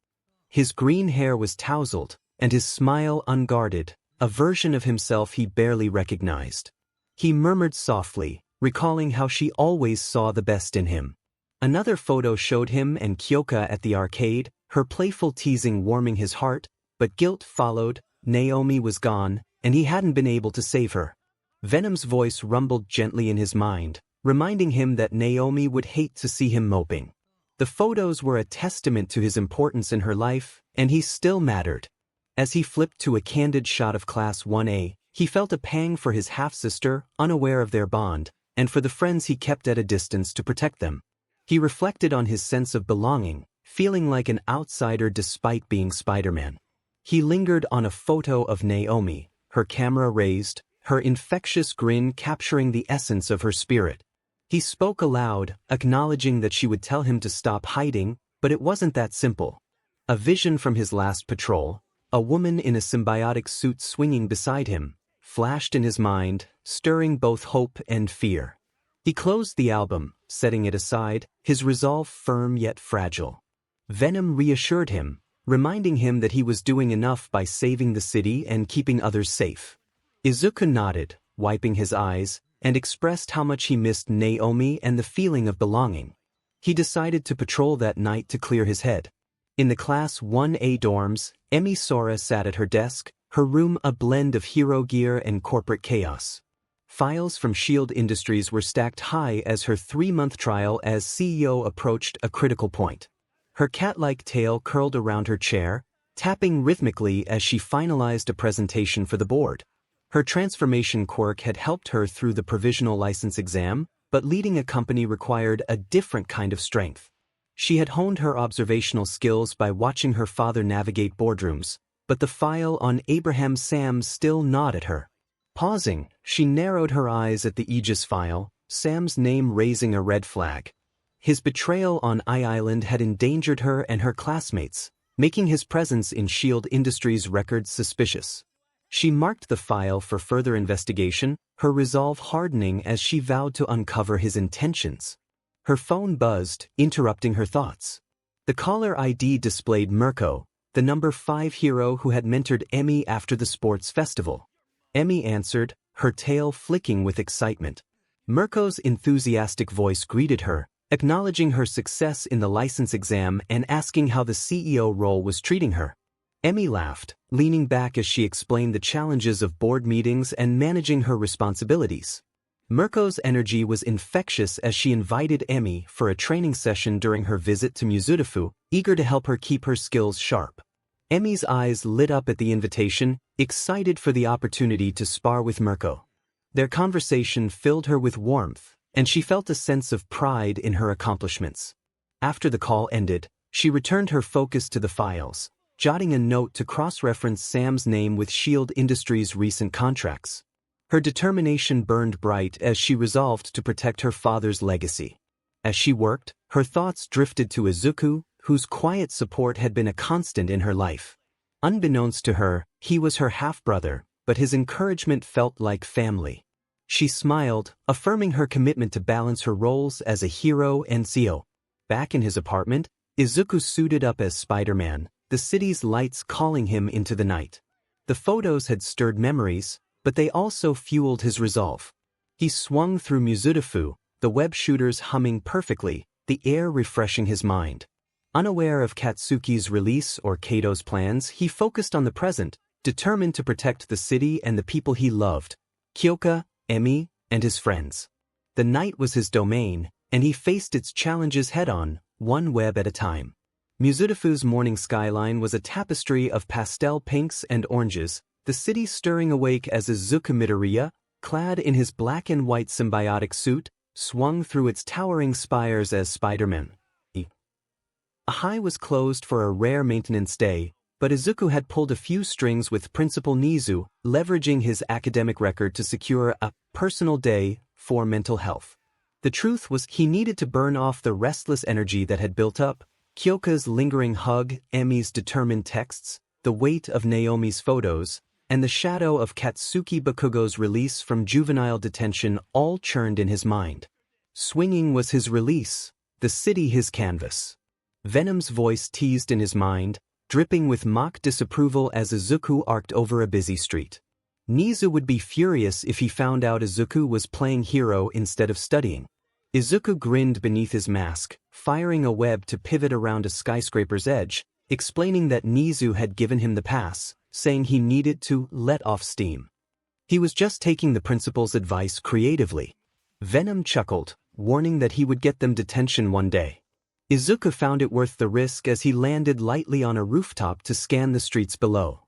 His green hair was tousled, and his smile unguarded, a version of himself he barely recognized. He murmured softly, recalling how she always saw the best in him. Another photo showed him and Kyoka at the arcade, her playful teasing warming his heart, but guilt followed. Naomi was gone, and he hadn't been able to save her. Venom's voice rumbled gently in his mind, reminding him that Naomi would hate to see him moping. The photos were a testament to his importance in her life, and he still mattered. As he flipped to a candid shot of Class 1A, he felt a pang for his half-sister, unaware of their bond, and for the friends he kept at a distance to protect them. He reflected on his sense of belonging, feeling like an outsider despite being Spider-Man. He lingered on a photo of Naomi, her camera raised, her infectious grin capturing the essence of her spirit. He spoke aloud, acknowledging that she would tell him to stop hiding, but it wasn't that simple. A vision from his last patrol, a woman in a symbiotic suit swinging beside him, flashed in his mind, stirring both hope and fear. He closed the album, setting it aside, his resolve firm yet fragile. Venom reassured him, reminding him that he was doing enough by saving the city and keeping others safe. Izuku nodded, wiping his eyes, and expressed how much he missed Naomi and the feeling of belonging. He decided to patrol that night to clear his head. In the Class 1A dorms, Emi Sora sat at her desk, her room a blend of hero gear and corporate chaos. Files from S.H.I.E.L.D. Industries were stacked high as her 3-month trial as CEO approached a critical point. Her cat-like tail curled around her chair, tapping rhythmically as she finalized a presentation for the board. Her transformation quirk had helped her through the provisional license exam, but leading a company required a different kind of strength. She had honed her observational skills by watching her father navigate boardrooms, but the file on Abraham Sam's still gnawed at her. Pausing, she narrowed her eyes at the Aegis file, Sam's name raising a red flag. His betrayal on I-Island had endangered her and her classmates, making his presence in S.H.I.E.L.D. Industries records suspicious. She marked the file for further investigation, her resolve hardening as she vowed to uncover his intentions. Her phone buzzed, interrupting her thoughts. The caller ID displayed Mirko, the number 5 hero who had mentored Emi after the sports festival. Emi answered, her tail flicking with excitement. Mirko's enthusiastic voice greeted her, acknowledging her success in the license exam and asking how the CEO role was treating her. Emi laughed, leaning back as she explained the challenges of board meetings and managing her responsibilities. Mirko's energy was infectious as she invited Emi for a training session during her visit to Mizudafu, eager to help her keep her skills sharp. Emi's eyes lit up at the invitation, excited for the opportunity to spar with Mirko. Their conversation filled her with warmth, and she felt a sense of pride in her accomplishments. After the call ended, she returned her focus to the files, jotting a note to cross-reference Sam's name with S.H.I.E.L.D. Industries' recent contracts. Her determination burned bright as she resolved to protect her father's legacy. As she worked, her thoughts drifted to Izuku, whose quiet support had been a constant in her life. Unbeknownst to her, he was her half-brother, but his encouragement felt like family. She smiled, affirming her commitment to balance her roles as a hero and CEO. Back in his apartment, Izuku suited up as Spider-Man, the city's lights calling him into the night. The photos had stirred memories, but they also fueled his resolve. He swung through 𝗵𝗲𝗄, the web shooters humming perfectly, the air refreshing his mind. Unaware of Katsuki's release or Kato's plans, he focused on the present, determined to protect the city and the people he loved, Kyoka, Emi, and his friends. The night was his domain, and he faced its challenges head-on, one web at a time. 𝗵𝗲𝗄's morning skyline was a tapestry of pastel pinks and oranges, the city stirring awake as Izuku Midoriya, clad in his black and white symbiotic suit, swung through its towering spires as Spider-Man. 𝐻𝐻𝗫 was closed for a rare maintenance day, but Izuku had pulled a few strings with Principal Nizu, leveraging his academic record to secure a personal day for mental health. The truth was he needed to burn off the restless energy that had built up, Kyoka's lingering hug, Emi's determined texts, the weight of Naomi's photos, and the shadow of Katsuki Bakugo's release from juvenile detention all churned in his mind. Swinging was his release, the city his canvas. Venom's voice teased in his mind, dripping with mock disapproval as Izuku arced over a busy street. Nizu would be furious if he found out Izuku was playing hero instead of studying. Izuku grinned beneath his mask, firing a web to pivot around a skyscraper's edge, explaining that Nizu had given him the pass, saying he needed to let off steam. He was just taking the principal's advice creatively. Venom chuckled, warning that he would get them detention one day. Izuku found it worth the risk as he landed lightly on a rooftop to scan the streets below.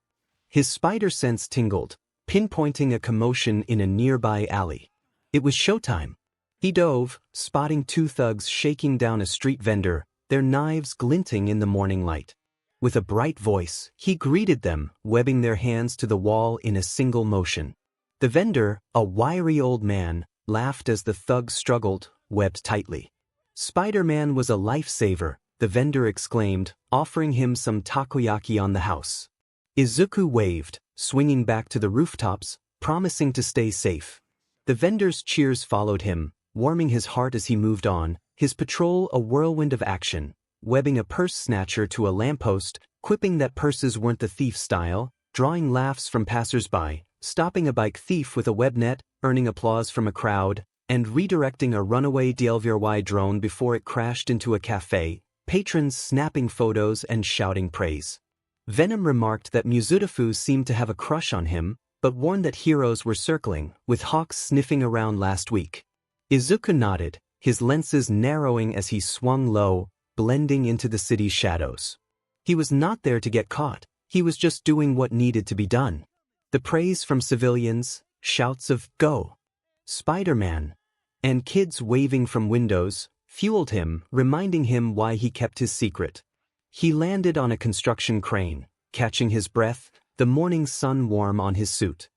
His spider sense tingled, pinpointing a commotion in a nearby alley. It was showtime. He dove, spotting two thugs shaking down a street vendor, their knives glinting in the morning light. With a bright voice, he greeted them, webbing their hands to the wall in a single motion. The vendor, a wiry old man, laughed as the thugs struggled, webbed tightly. Spider-Man was a lifesaver, the vendor exclaimed, offering him some takoyaki on the house. Izuku waved, swinging back to the rooftops, promising to stay safe. The vendor's cheers followed him, warming his heart as he moved on, his patrol a whirlwind of action, webbing a purse snatcher to a lamppost, quipping that purses weren't the thief style, drawing laughs from passers-by, stopping a bike thief with a web net, earning applause from a crowd, and redirecting a runaway 𝗕𝗏𝗏 drone before it crashed into a cafe, patrons snapping photos and shouting praise. Venom remarked that 𝗵𝗲𝗄 seemed to have a crush on him, but warned that heroes were circling, with hawks sniffing around last week. Izuku nodded, his lenses narrowing as he swung low, blending into the city's shadows. He was not there to get caught, he was just doing what needed to be done. The praise from civilians, shouts of "Go! Spider-Man!" and kids waving from windows, fueled him, reminding him why he kept his secret. He landed on a construction crane, catching his breath, the morning sun warm on his suit.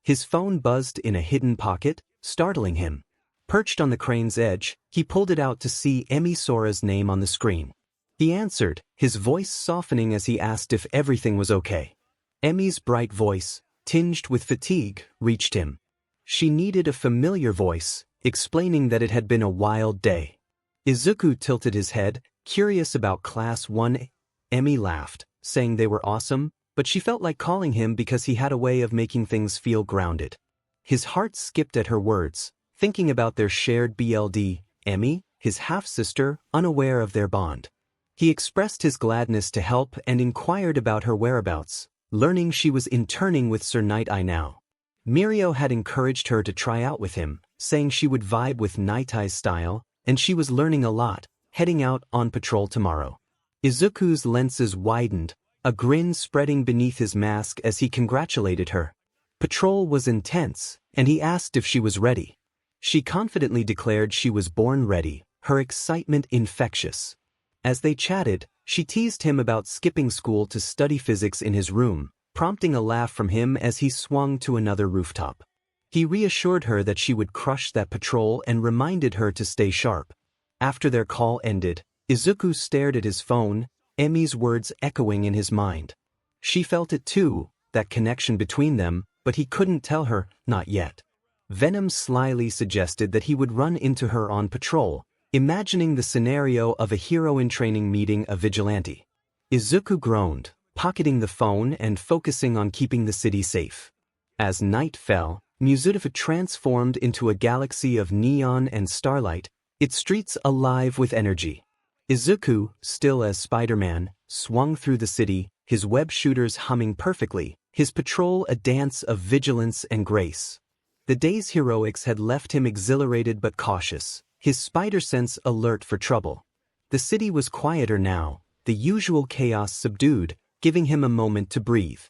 His phone buzzed in a hidden pocket, startling him. Perched on the crane's edge, he pulled it out to see Emi Sora's name on the screen. He answered, his voice softening as he asked if everything was okay. Emi's bright voice, tinged with fatigue, reached him. She needed a familiar voice, explaining that it had been a wild day. Izuku tilted his head, curious about Class 1. Emi laughed, saying they were awesome, but she felt like calling him because he had a way of making things feel grounded. His heart skipped at her words, thinking about their shared BLD, Emi, his half-sister, unaware of their bond. He expressed his gladness to help and inquired about her whereabouts, learning she was interning with Sir Night-Eye now. Mirio had encouraged her to try out with him, saying she would vibe with Night-Eye's style, and she was learning a lot, heading out on patrol tomorrow. Izuku's lenses widened, a grin spreading beneath his mask as he congratulated her. Patrol was intense, and he asked if she was ready. She confidently declared she was born ready, her excitement infectious. As they chatted, she teased him about skipping school to study physics in his room, prompting a laugh from him as he swung to another rooftop. He reassured her that she would crush that patrol and reminded her to stay sharp. After their call ended, Izuku stared at his phone, Emi's words echoing in his mind. She felt it too, that connection between them, but he couldn't tell her, not yet. Venom slyly suggested that he would run into her on patrol, imagining the scenario of a hero-in-training meeting a vigilante. Izuku groaned, pocketing the phone and focusing on keeping the city safe. As night fell, 𝗵𝗲 transformed into a galaxy of neon and starlight, its streets alive with energy. Izuku, still as Spider-Man, swung through the city, his web shooters humming perfectly, his patrol a dance of vigilance and grace. The day's heroics had left him exhilarated but cautious, his spider sense alert for trouble. The city was quieter now, the usual chaos subdued, giving him a moment to breathe.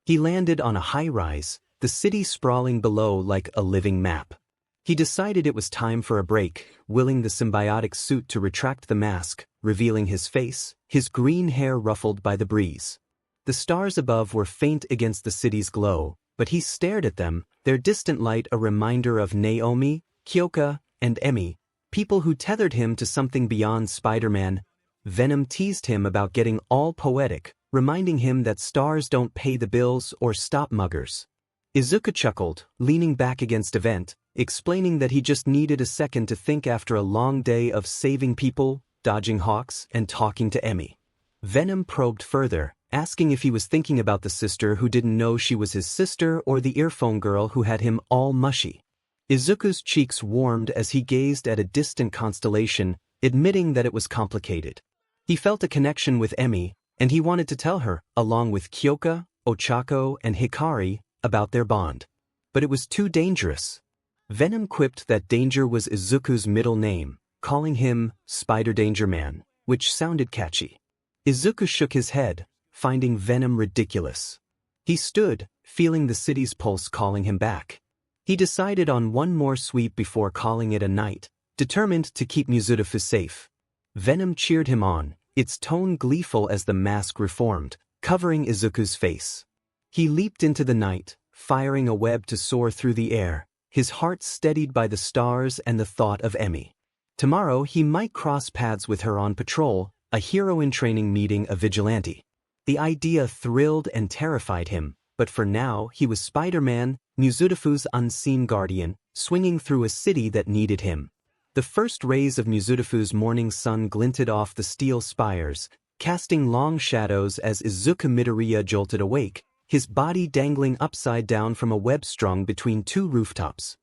He landed on a high-rise, the city sprawling below like a living map. He decided it was time for a break, willing the symbiotic suit to retract the mask, revealing his face, his green hair ruffled by the breeze. The stars above were faint against the city's glow, but he stared at them, their distant light a reminder of Naomi, Kyoka, and Emmy, people who tethered him to something beyond Spider-Man. Venom teased him about getting all poetic, reminding him that stars don't pay the bills or stop muggers. Izuku chuckled, leaning back against a vent, explaining that he just needed a second to think after a long day of saving people, dodging hawks, and talking to Emmy. Venom probed further, asking if he was thinking about the sister who didn't know she was his sister or the earphone girl who had him all mushy. Izuku's cheeks warmed as he gazed at a distant constellation, admitting that it was complicated. He felt a connection with Emmy, and he wanted to tell her, along with Kyoka, Ochako, and Hikari, about their bond. But it was too dangerous. Venom quipped that Danger was Izuku's middle name, calling him Spider Danger Man, which sounded catchy. Izuku shook his head, finding Venom ridiculous. He stood, feeling the city's pulse calling him back. He decided on one more sweep before calling it a night, determined to keep 𝗵𝗲 safe. Venom cheered him on, its tone gleeful as the mask reformed, covering Izuku's face. He leaped into the night, firing a web to soar through the air, his heart steadied by the stars and the thought of Emmy. Tomorrow he might cross paths with her on patrol, a hero-in-training meeting a vigilante. The idea thrilled and terrified him, but for now he was Spider-Man, 𝗵𝗲's unseen guardian, swinging through a city that needed him. The first rays of 𝗵𝗲's morning sun glinted off the steel spires, casting long shadows as Izuku Midoriya jolted awake, his body dangling upside down from a web strung between two rooftops.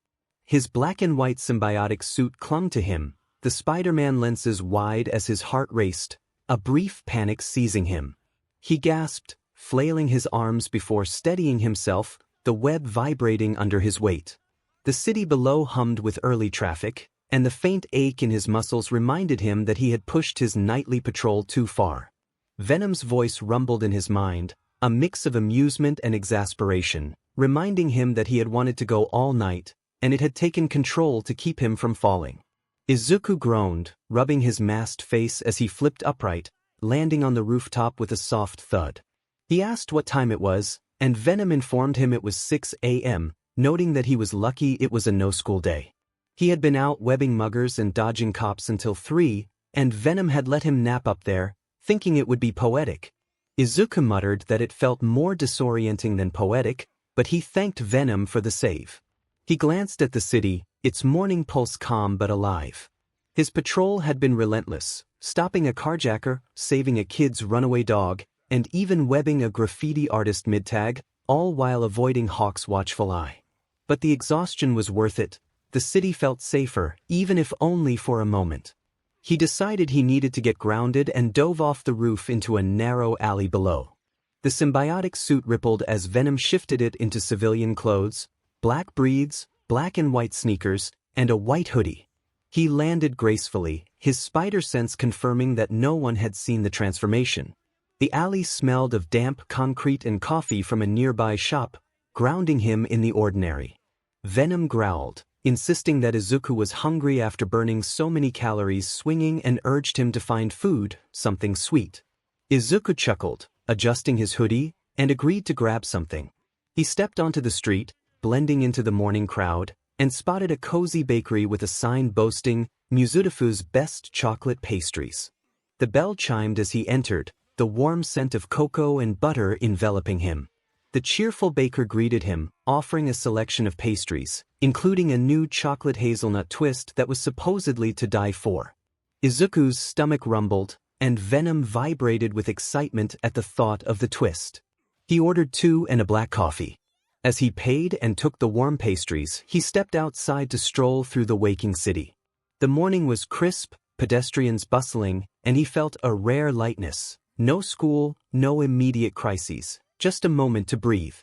His black and white symbiotic suit clung to him, the Spider-Man lenses wide as his heart raced, a brief panic seizing him. He gasped, flailing his arms before steadying himself, the web vibrating under his weight. The city below hummed with early traffic, and the faint ache in his muscles reminded him that he had pushed his nightly patrol too far. Venom's voice rumbled in his mind, a mix of amusement and exasperation, reminding him that he had wanted to go all night, and it had taken control to keep him from falling. Izuku groaned, rubbing his masked face as he flipped upright, landing on the rooftop with a soft thud. He asked what time it was, and Venom informed him it was 6 a.m., noting that he was lucky it was a no-school day. He had been out webbing muggers and dodging cops until 3, and Venom had let him nap up there, thinking it would be poetic. Izuku muttered that it felt more disorienting than poetic, but he thanked Venom for the save. He glanced at the city, its morning pulse calm but alive. His patrol had been relentless, stopping a carjacker, saving a kid's runaway dog, and even webbing a graffiti artist mid-tag, all while avoiding Hawk's watchful eye. But the exhaustion was worth it. The city felt safer, even if only for a moment. He decided he needed to get grounded and dove off the roof into a narrow alley below. The symbiotic suit rippled as Venom shifted it into civilian clothes, black breeds, black and white sneakers, and a white hoodie. He landed gracefully, his spider sense confirming that no one had seen the transformation. The alley smelled of damp concrete and coffee from a nearby shop, grounding him in the ordinary. Venom growled, insisting that Izuku was hungry after burning so many calories swinging, and urged him to find food, something sweet. Izuku chuckled, adjusting his hoodie, and agreed to grab something. He stepped onto the street, blending into the morning crowd, and spotted a cozy bakery with a sign boasting 𝗵𝗲's best chocolate pastries. The bell chimed as he entered, the warm scent of cocoa and butter enveloping him. The cheerful baker greeted him, offering a selection of pastries, including a new chocolate hazelnut twist that was supposedly to die for. Izuku's stomach rumbled, and Venom vibrated with excitement at the thought of the twist. He ordered 2 and a black coffee. As he paid and took the warm pastries, he stepped outside to stroll through the waking city. The morning was crisp, pedestrians bustling, and he felt a rare lightness. No school, no immediate crises, just a moment to breathe.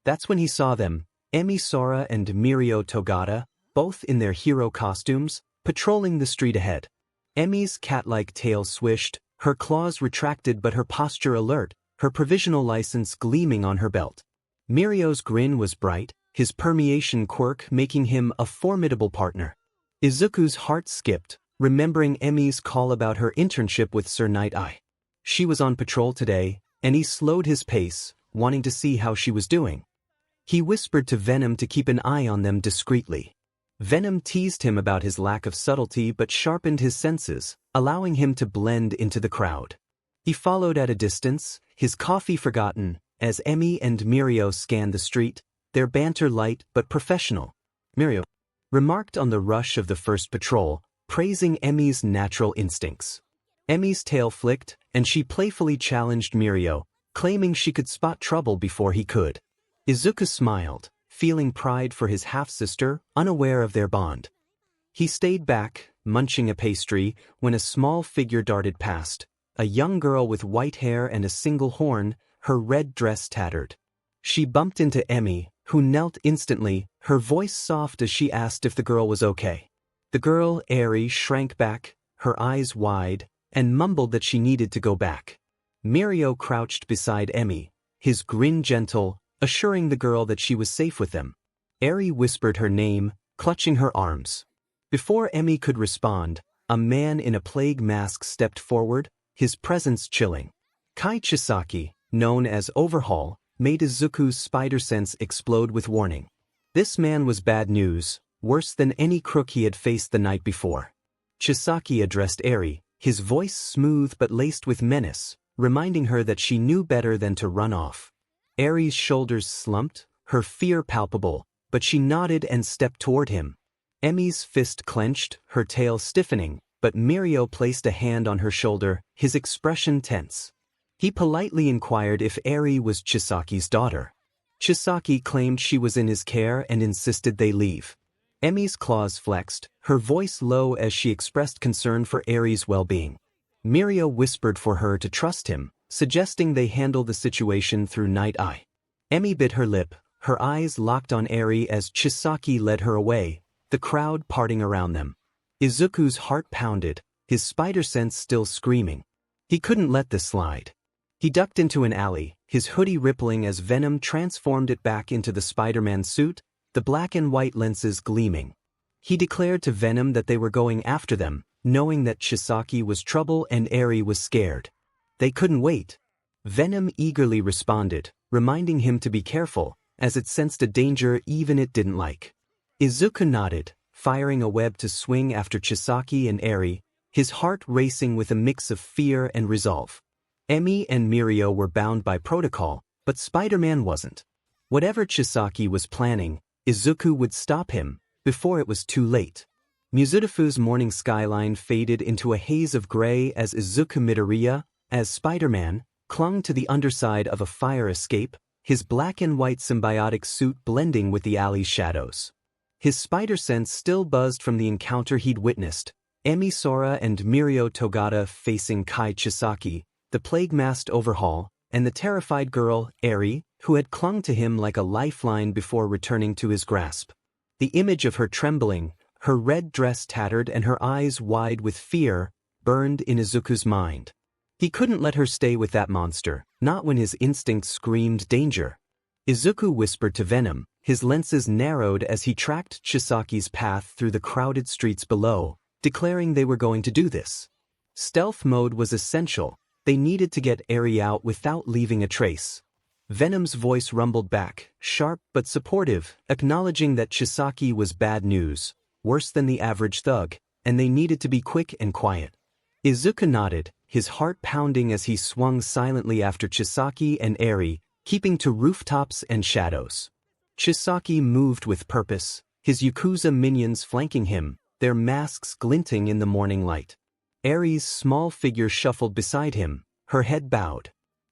That's when he saw them, 𝗵𝗄 and Mirio Togata, both in their hero costumes, patrolling the street ahead. 𝗵's cat-like tail swished, her claws retracted but her posture alert, her provisional license gleaming on her belt. Mirio's grin was bright, his permeation quirk making him a formidable partner. Izuku's heart skipped, remembering 𝗵's call about her internship with Sir Night-Eye. She was on patrol today, and he slowed his pace, wanting to see how she was doing. He whispered to Venom to keep an eye on them discreetly. Venom teased him about his lack of subtlety but sharpened his senses, allowing him to blend into the crowd. He followed at a distance, his coffee forgotten, as 𝗵 and Mirio scanned the street, their banter light but professional. Mirio remarked on the rush of the first patrol, praising 𝗵's natural instincts. 𝗵's tail flicked, and she playfully challenged Mirio, claiming she could spot trouble before he could. Izuku smiled, feeling pride for his half-sister, unaware of their bond. He stayed back, munching a pastry, when a small figure darted past, a young girl with white hair and a single horn, her red dress tattered. She bumped into 𝗵, who knelt instantly, her voice soft as she asked if the girl was okay. The girl, 𝐕, shrank back, her eyes wide, and mumbled that she needed to go back. Mirio crouched beside 𝗵, his grin gentle, assuring the girl that she was safe with them. 𝗕 whispered her name, clutching her arms. Before 𝗵 could respond, a man in a plague mask stepped forward, his presence chilling. 𝗓𝗁, known as Overhaul, made Izuku's spider sense explode with warning. This man was bad news, worse than any crook he had faced the night before. 𝗓𝗁 addressed 𝗕, his voice smooth but laced with menace, reminding her that she knew better than to run off. 𝗕's shoulders slumped, her fear palpable, but she nodded and stepped toward him. 𝗵's fist clenched, her tail stiffening, but Mirio placed a hand on her shoulder, his expression tense. He politely inquired if 𝗕 was 𝗓𝗁's daughter. 𝗓𝗁 claimed she was in his care and insisted they leave. 𝗵's claws flexed, her voice low as she expressed concern for 𝗕's well-being. Mirio whispered for her to trust him, suggesting they handle the situation through Night-Eye. 𝗵 bit her lip, her eyes locked on 𝗕 as 𝗓𝗁 led her away, the crowd parting around them. Izuku's heart pounded, his spider sense still screaming. He couldn't let this slide. He ducked into an alley, his hoodie rippling as Venom transformed it back into the Spider-Man suit, the black and white lenses gleaming. He declared to Venom that they were going after them, knowing that 𝗓𝗁 was trouble and 𝗕 was scared. They couldn't wait. Venom eagerly responded, reminding him to be careful, as it sensed a danger even it didn't like. Izuku nodded, firing a web to swing after 𝗓𝗁 and 𝗕, his heart racing with a mix of fear and resolve. 𝗵 and Mirio were bound by protocol, but Spider-Man wasn't. Whatever 𝗓𝗁 was planning, Izuku would stop him, before it was too late. Mizutofu's morning skyline faded into a haze of gray as Izuku Midoriya, as Spider-Man, clung to the underside of a fire escape, his black and white symbiotic suit blending with the alley's shadows. His spider sense still buzzed from the encounter he'd witnessed, 𝗵𝗄 and Mirio Togata facing 𝗓𝗁, the plague-masked Overhaul, and the terrified girl, 𝗕, who had clung to him like a lifeline before returning to his grasp. The image of her trembling, her red dress tattered and her eyes wide with fear, burned in Izuku's mind. He couldn't let her stay with that monster, not when his instincts screamed danger. Izuku whispered to Venom, his lenses narrowed as he tracked 𝗓𝗁's path through the crowded streets below, declaring they were going to do this. Stealth mode was essential. They needed to get 𝗕 out without leaving a trace. Venom's voice rumbled back, sharp but supportive, acknowledging that 𝗓𝗁 was bad news, worse than the average thug, and they needed to be quick and quiet. Izuku nodded, his heart pounding as he swung silently after 𝗓𝗁 and 𝗕, keeping to rooftops and shadows. Chisaki moved with purpose, his Yakuza minions flanking him, their masks glinting in the morning light. Eri's small figure shuffled beside him, her head bowed.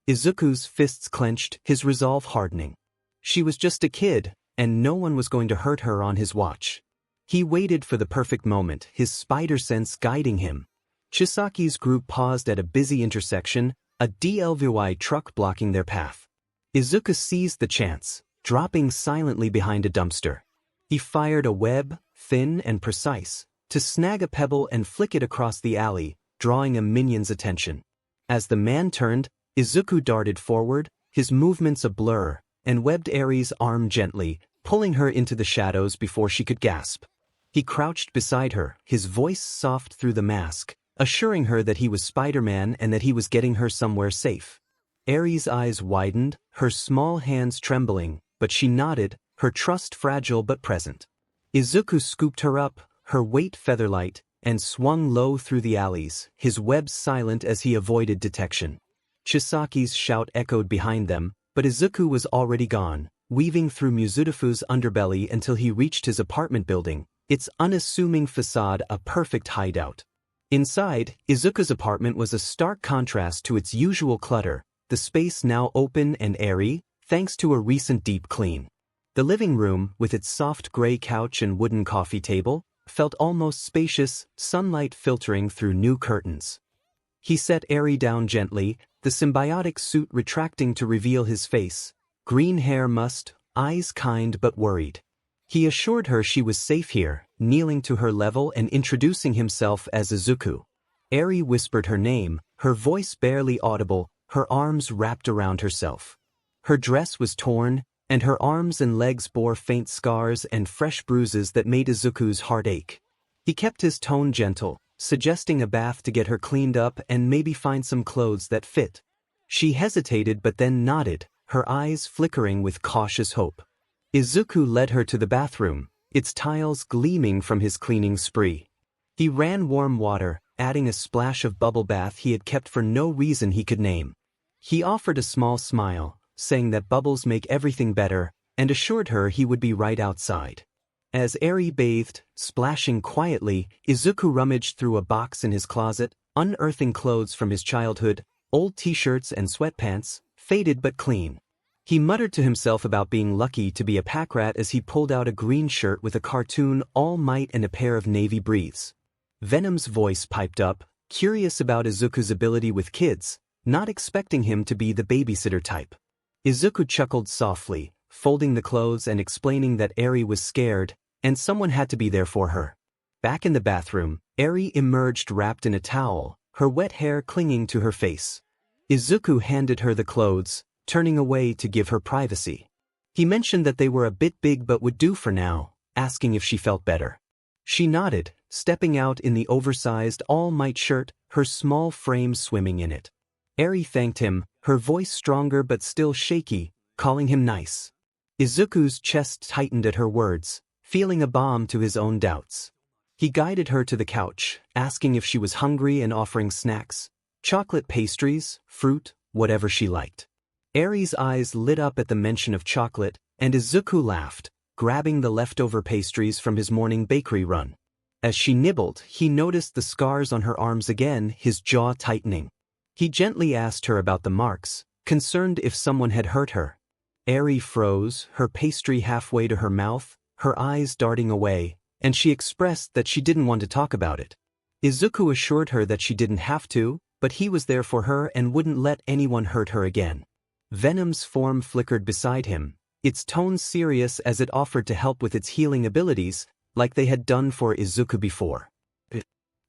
Izuku's fists clenched, his resolve hardening. She was just a kid, and no one was going to hurt her on his watch. He waited for the perfect moment, his spider sense guiding him. Chisaki's group paused at a busy intersection, a 𝗕𝗏𝗍𝗧 truck blocking their path. Izuku seized the chance, dropping silently behind a dumpster. He fired a web, thin and precise, to snag a pebble and flick it across the alley, drawing a minion's attention. As the man turned, Izuku darted forward, his movements a blur, and webbed Eri's arm gently, pulling her into the shadows before she could gasp. He crouched beside her, his voice soft through the mask, assuring her that he was Spider-Man and that he was getting her somewhere safe. Eri's eyes widened, her small hands trembling, but she nodded, her trust fragile but present. Izuku scooped her up, her weight featherlight, and swung low through the alleys, his webs silent as he avoided detection. Chisaki's shout echoed behind them, but Izuku was already gone, weaving through Mizudafu's underbelly until he reached his apartment building, its unassuming facade a perfect hideout. Inside, Izuku's apartment was a stark contrast to its usual clutter, the space now open and airy, thanks to a recent deep clean. The living room, with its soft gray couch and wooden coffee table, felt almost spacious, sunlight filtering through new curtains. He set Eri down gently, the symbiotic suit retracting to reveal his face, green hair mussed, eyes kind but worried. He assured her she was safe here, kneeling to her level and introducing himself as Izuku. Eri whispered her name, her voice barely audible, her arms wrapped around herself. Her dress was torn, and her arms and legs bore faint scars and fresh bruises that made Izuku's heart ache. He kept his tone gentle, suggesting a bath to get her cleaned up and maybe find some clothes that fit. She hesitated but then nodded, her eyes flickering with cautious hope. Izuku led her to the bathroom, its tiles gleaming from his cleaning spree. He ran warm water, adding a splash of bubble bath he had kept for no reason he could name. He offered a small smile, saying that bubbles make everything better, and assured her he would be right outside. As Eri bathed, splashing quietly, Izuku rummaged through a box in his closet, unearthing clothes from his childhood, old t-shirts and sweatpants, faded but clean. He muttered to himself about being lucky to be a pack rat as he pulled out a green shirt with a cartoon All Might and a pair of navy briefs. Venom's voice piped up, curious about Izuku's ability with kids, not expecting him to be the babysitter type. Izuku chuckled softly, folding the clothes and explaining that Eri was scared, and someone had to be there for her. Back in the bathroom, Eri emerged wrapped in a towel, her wet hair clinging to her face. Izuku handed her the clothes, turning away to give her privacy. He mentioned that they were a bit big but would do for now, asking if she felt better. She nodded, stepping out in the oversized All Might shirt, her small frame swimming in it. Eri thanked him, her voice stronger but still shaky, calling him nice. Izuku's chest tightened at her words, feeling a balm to his own doubts. He guided her to the couch, asking if she was hungry and offering snacks, chocolate pastries, fruit, whatever she liked. Eri's eyes lit up at the mention of chocolate, and Izuku laughed, grabbing the leftover pastries from his morning bakery run. As she nibbled, he noticed the scars on her arms again, his jaw tightening. He gently asked her about the marks, concerned if someone had hurt her. Eri froze, her pastry halfway to her mouth, her eyes darting away, and she expressed that she didn't want to talk about it. Izuku assured her that she didn't have to, but he was there for her and wouldn't let anyone hurt her again. Venom's form flickered beside him, its tone serious as it offered to help with its healing abilities, like they had done for Izuku before. It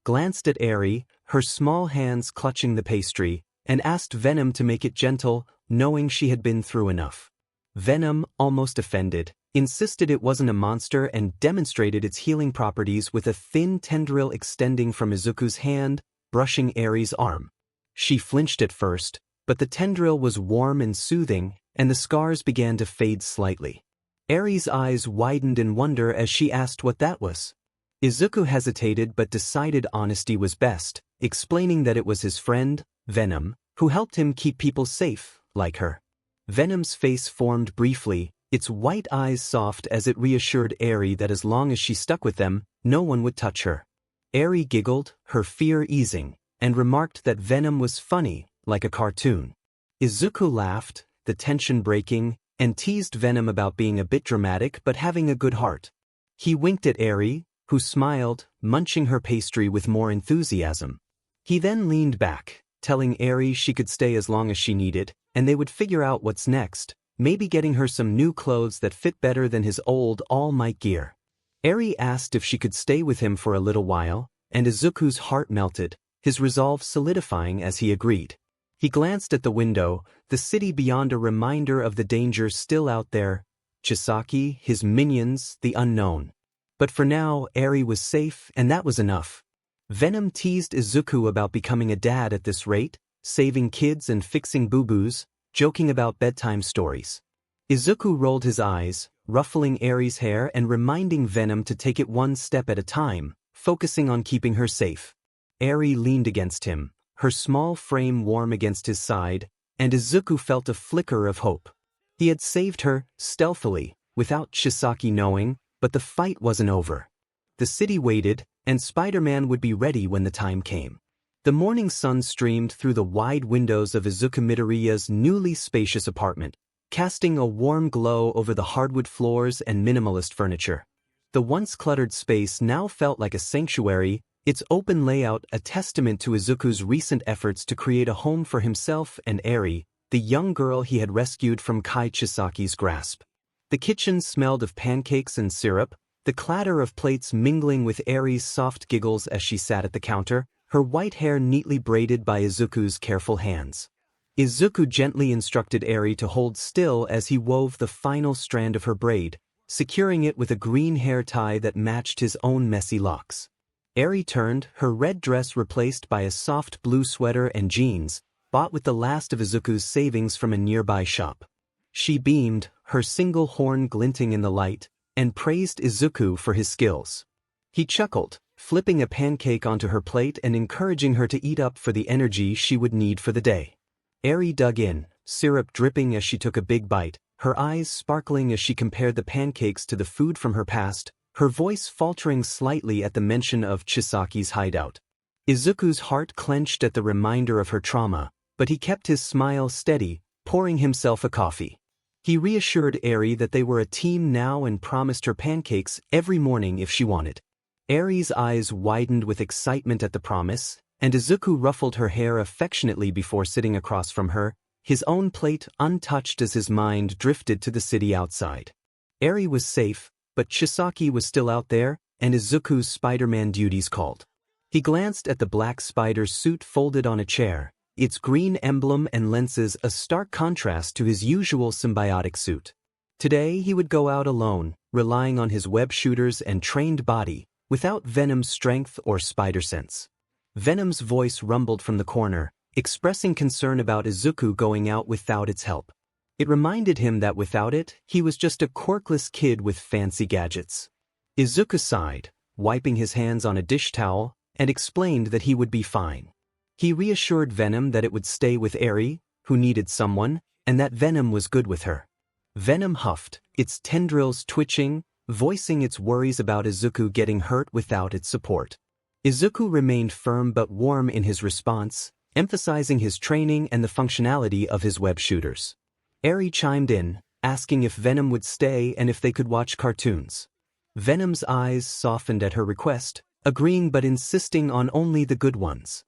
glanced at Eri, her small hands clutching the pastry, and asked Venom to make it gentle, knowing she had been through enough. Venom, almost offended, insisted it wasn't a monster and demonstrated its healing properties with a thin tendril extending from Izuku's hand, brushing Eri's arm. She flinched at first, but the tendril was warm and soothing, and the scars began to fade slightly. Eri's eyes widened in wonder as she asked what that was. Izuku hesitated but decided honesty was best, explaining that it was his friend, Venom, who helped him keep people safe, like her. Venom's face formed briefly, its white eyes soft as it reassured 𝐕 that as long as she stuck with them, no one would touch her. 𝐕 giggled, her fear easing, and remarked that Venom was funny, like a cartoon. Izuku laughed, the tension breaking, and teased Venom about being a bit dramatic but having a good heart. He winked at 𝐕, who smiled, munching her pastry with more enthusiasm. He then leaned back, telling 𝐕 she could stay as long as she needed, and they would figure out what's next, maybe getting her some new clothes that fit better than his old all-might gear. 𝐕 asked if she could stay with him for a little while, and Izuku's heart melted, his resolve solidifying as he agreed. He glanced at the window, the city beyond, a reminder of the dangers still out there, Chisaki, his minions, the unknown. But for now, 𝐕 was safe, and that was enough. Venom teased Izuku about becoming a dad at this rate, saving kids and fixing boo-boos, joking about bedtime stories. Izuku rolled his eyes, ruffling 𝐕's hair and reminding Venom to take it one step at a time, focusing on keeping her safe. 𝐕 leaned against him, her small frame warm against his side, and Izuku felt a flicker of hope. He had saved her, stealthily, without Chisaki knowing, but the fight wasn't over. The city waited, and Spider-Man would be ready when the time came. The morning sun streamed through the wide windows of Izuku Midoriya's newly spacious apartment, casting a warm glow over the hardwood floors and minimalist furniture. The once cluttered space now felt like a sanctuary, its open layout a testament to Izuku's recent efforts to create a home for himself and 𝐕, the young girl he had rescued from Chisaki's grasp. The kitchen smelled of pancakes and syrup, the clatter of plates mingling with 𝐕's soft giggles as she sat at the counter, her white hair neatly braided by Izuku's careful hands. Izuku gently instructed 𝐕 to hold still as he wove the final strand of her braid, securing it with a green hair tie that matched his own messy locks. 𝐕 turned, her red dress replaced by a soft blue sweater and jeans, bought with the last of Izuku's savings from a nearby shop. She beamed, her single horn glinting in the light, and praised Izuku for his skills. He chuckled, flipping a pancake onto her plate and encouraging her to eat up for the energy she would need for the day. 𝐕 dug in, syrup dripping as she took a big bite, her eyes sparkling as she compared the pancakes to the food from her past, her voice faltering slightly at the mention of Chisaki's hideout. Izuku's heart clenched at the reminder of her trauma, but he kept his smile steady, pouring himself a coffee. He reassured 𝐕 that they were a team now and promised her pancakes every morning if she wanted. 𝐕's eyes widened with excitement at the promise, and Izuku ruffled her hair affectionately before sitting across from her, his own plate untouched as his mind drifted to the city outside. 𝐕 was safe, but Chisaki was still out there, and Izuku's Spider-Man duties called. He glanced at the black spider suit folded on a chair, its green emblem and lenses a stark contrast to his usual symbiotic suit. Today he would go out alone, relying on his web shooters and trained body, without Venom's strength or spider sense. Venom's voice rumbled from the corner, expressing concern about Izuku going out without its help. It reminded him that without it, he was just a quirkless kid with fancy gadgets. Izuku sighed, wiping his hands on a dish towel, and explained that he would be fine. He reassured Venom that it would stay with 𝐕, who needed someone, and that Venom was good with her. Venom huffed, its tendrils twitching, voicing its worries about Izuku getting hurt without its support. Izuku remained firm but warm in his response, emphasizing his training and the functionality of his web shooters. 𝐕 chimed in, asking if Venom would stay and if they could watch cartoons. Venom's eyes softened at her request, agreeing but insisting on only the good ones.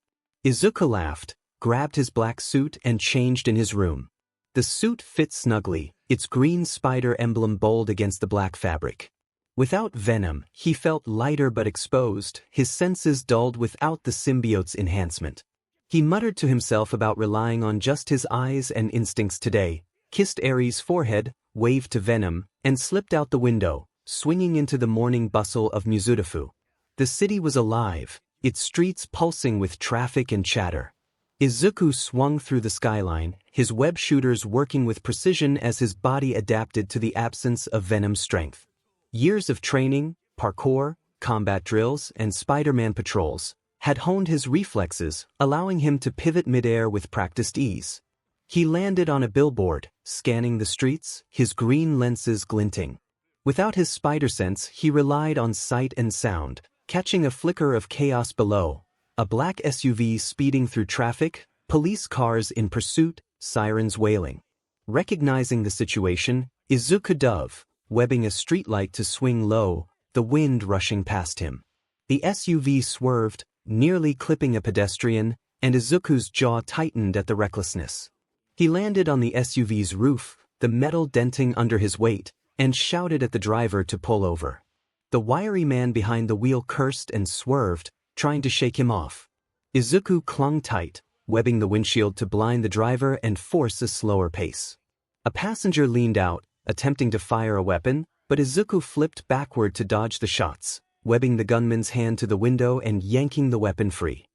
Izuku laughed, grabbed his black suit and changed in his room. The suit fit snugly, its green spider emblem bold against the black fabric. Without Venom, he felt lighter but exposed, his senses dulled without the symbiote's enhancement. He muttered to himself about relying on just his eyes and instincts today, kissed 𝐕's forehead, waved to Venom, and slipped out the window, swinging into the morning bustle of Mizudafu. The city was alive, its streets pulsing with traffic and chatter. Izuku swung through the skyline, his web shooters working with precision as his body adapted to the absence of Venom's strength. Years of training, parkour, combat drills, and Spider-Man patrols had honed his reflexes, allowing him to pivot midair with practiced ease. He landed on a billboard, scanning the streets, his green lenses glinting. Without his spider sense, he relied on sight and sound, catching a flicker of chaos below, a black SUV speeding through traffic, police cars in pursuit, sirens wailing. Recognizing the situation, Izuku dove, webbing a streetlight to swing low, the wind rushing past him. The SUV swerved, nearly clipping a pedestrian, and Izuku's jaw tightened at the recklessness. He landed on the SUV's roof, the metal denting under his weight, and shouted at the driver to pull over. The wiry man behind the wheel cursed and swerved, trying to shake him off. Izuku clung tight, webbing the windshield to blind the driver and force a slower pace. A passenger leaned out, attempting to fire a weapon, but Izuku flipped backward to dodge the shots, webbing the gunman's hand to the window and yanking the weapon free.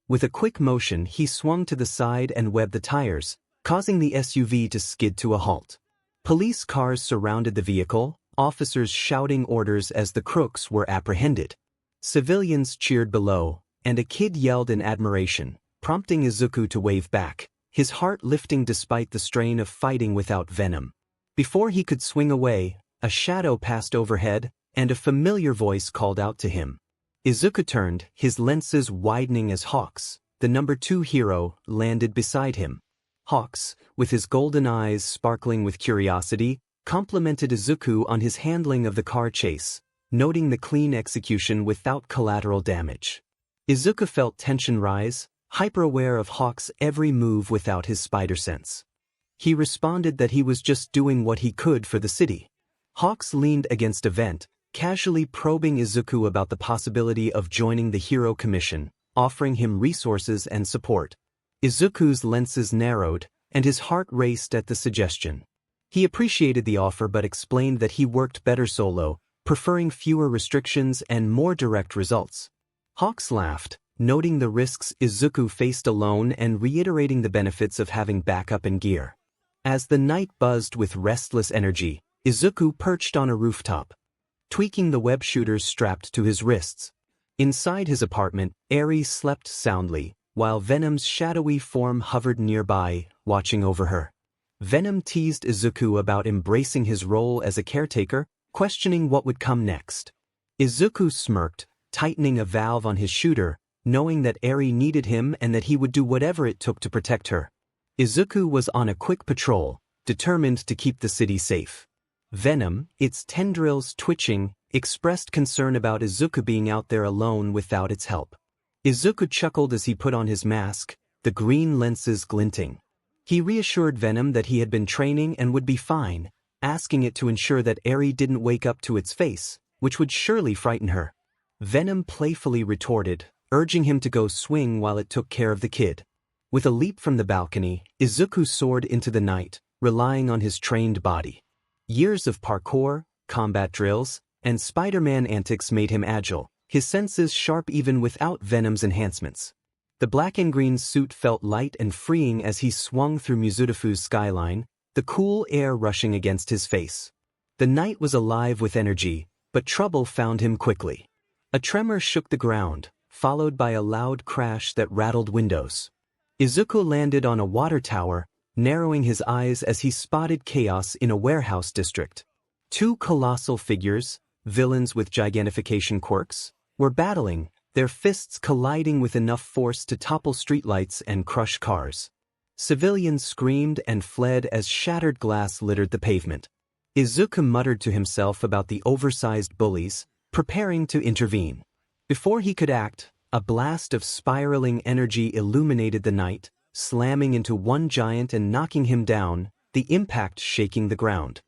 With a quick motion, he swung to the side and webbed the tires, causing the SUV to skid to a halt. Police cars surrounded the vehicle, officers shouting orders as the crooks were apprehended. Civilians cheered below, and a kid yelled in admiration, prompting Izuku to wave back, his heart lifting despite the strain of fighting without Venom. Before he could swing away, a shadow passed overhead, and a familiar voice called out to him. Izuku turned, his lenses widening as 𝗏𝗄𝗃, the number 2 hero, landed beside him. 𝗏𝗃, with his golden eyes sparkling with curiosity, complimented Izuku on his handling of the car chase, noting the clean execution without collateral damage. Izuku felt tension rise, hyper-aware of 𝗏𝗃's every move without his spider sense. He responded that he was just doing what he could for the city. 𝗏𝗃 leaned against a vent, casually probing Izuku about the possibility of joining the Hero Commission, offering him resources and support. Izuku's lenses narrowed, and his heart raced at the suggestion. He appreciated the offer but explained that he worked better solo, preferring fewer restrictions and more direct results. 𝗏𝗃 laughed, noting the risks Izuku faced alone and reiterating the benefits of having backup and gear. As the night buzzed with restless energy, Izuku perched on a rooftop, tweaking the web shooters strapped to his wrists. Inside his apartment, Eri slept soundly, while Venom's shadowy form hovered nearby, watching over her. Venom teased Izuku about embracing his role as a caretaker, questioning what would come next. Izuku smirked, tightening a valve on his shooter, knowing that Eri needed him and that he would do whatever it took to protect her. Izuku was on a quick patrol, determined to keep the city safe. Venom, its tendrils twitching, expressed concern about Izuku being out there alone without its help. Izuku chuckled as he put on his mask, the green lenses glinting. He reassured Venom that he had been training and would be fine, asking it to ensure that Eri didn't wake up to its face, which would surely frighten her. Venom playfully retorted, urging him to go swing while it took care of the kid. With a leap from the balcony, Izuku soared into the night, relying on his trained body. Years of parkour, combat drills, and Spider-Man antics made him agile, his senses sharp even without Venom's enhancements. The black and green suit felt light and freeing as he swung through Mizudafu's skyline, the cool air rushing against his face. The night was alive with energy, but trouble found him quickly. A tremor shook the ground, followed by a loud crash that rattled windows. Izuku landed on a water tower, narrowing his eyes as he spotted chaos in a warehouse district. 2 colossal figures, villains with gigantification quirks, were battling, their fists colliding with enough force to topple streetlights and crush cars. Civilians screamed and fled as shattered glass littered the pavement. Izuku muttered to himself about the oversized bullies, preparing to intervene. Before he could act, a blast of spiraling energy illuminated the night, slamming into one giant and knocking him down, the impact shaking the ground.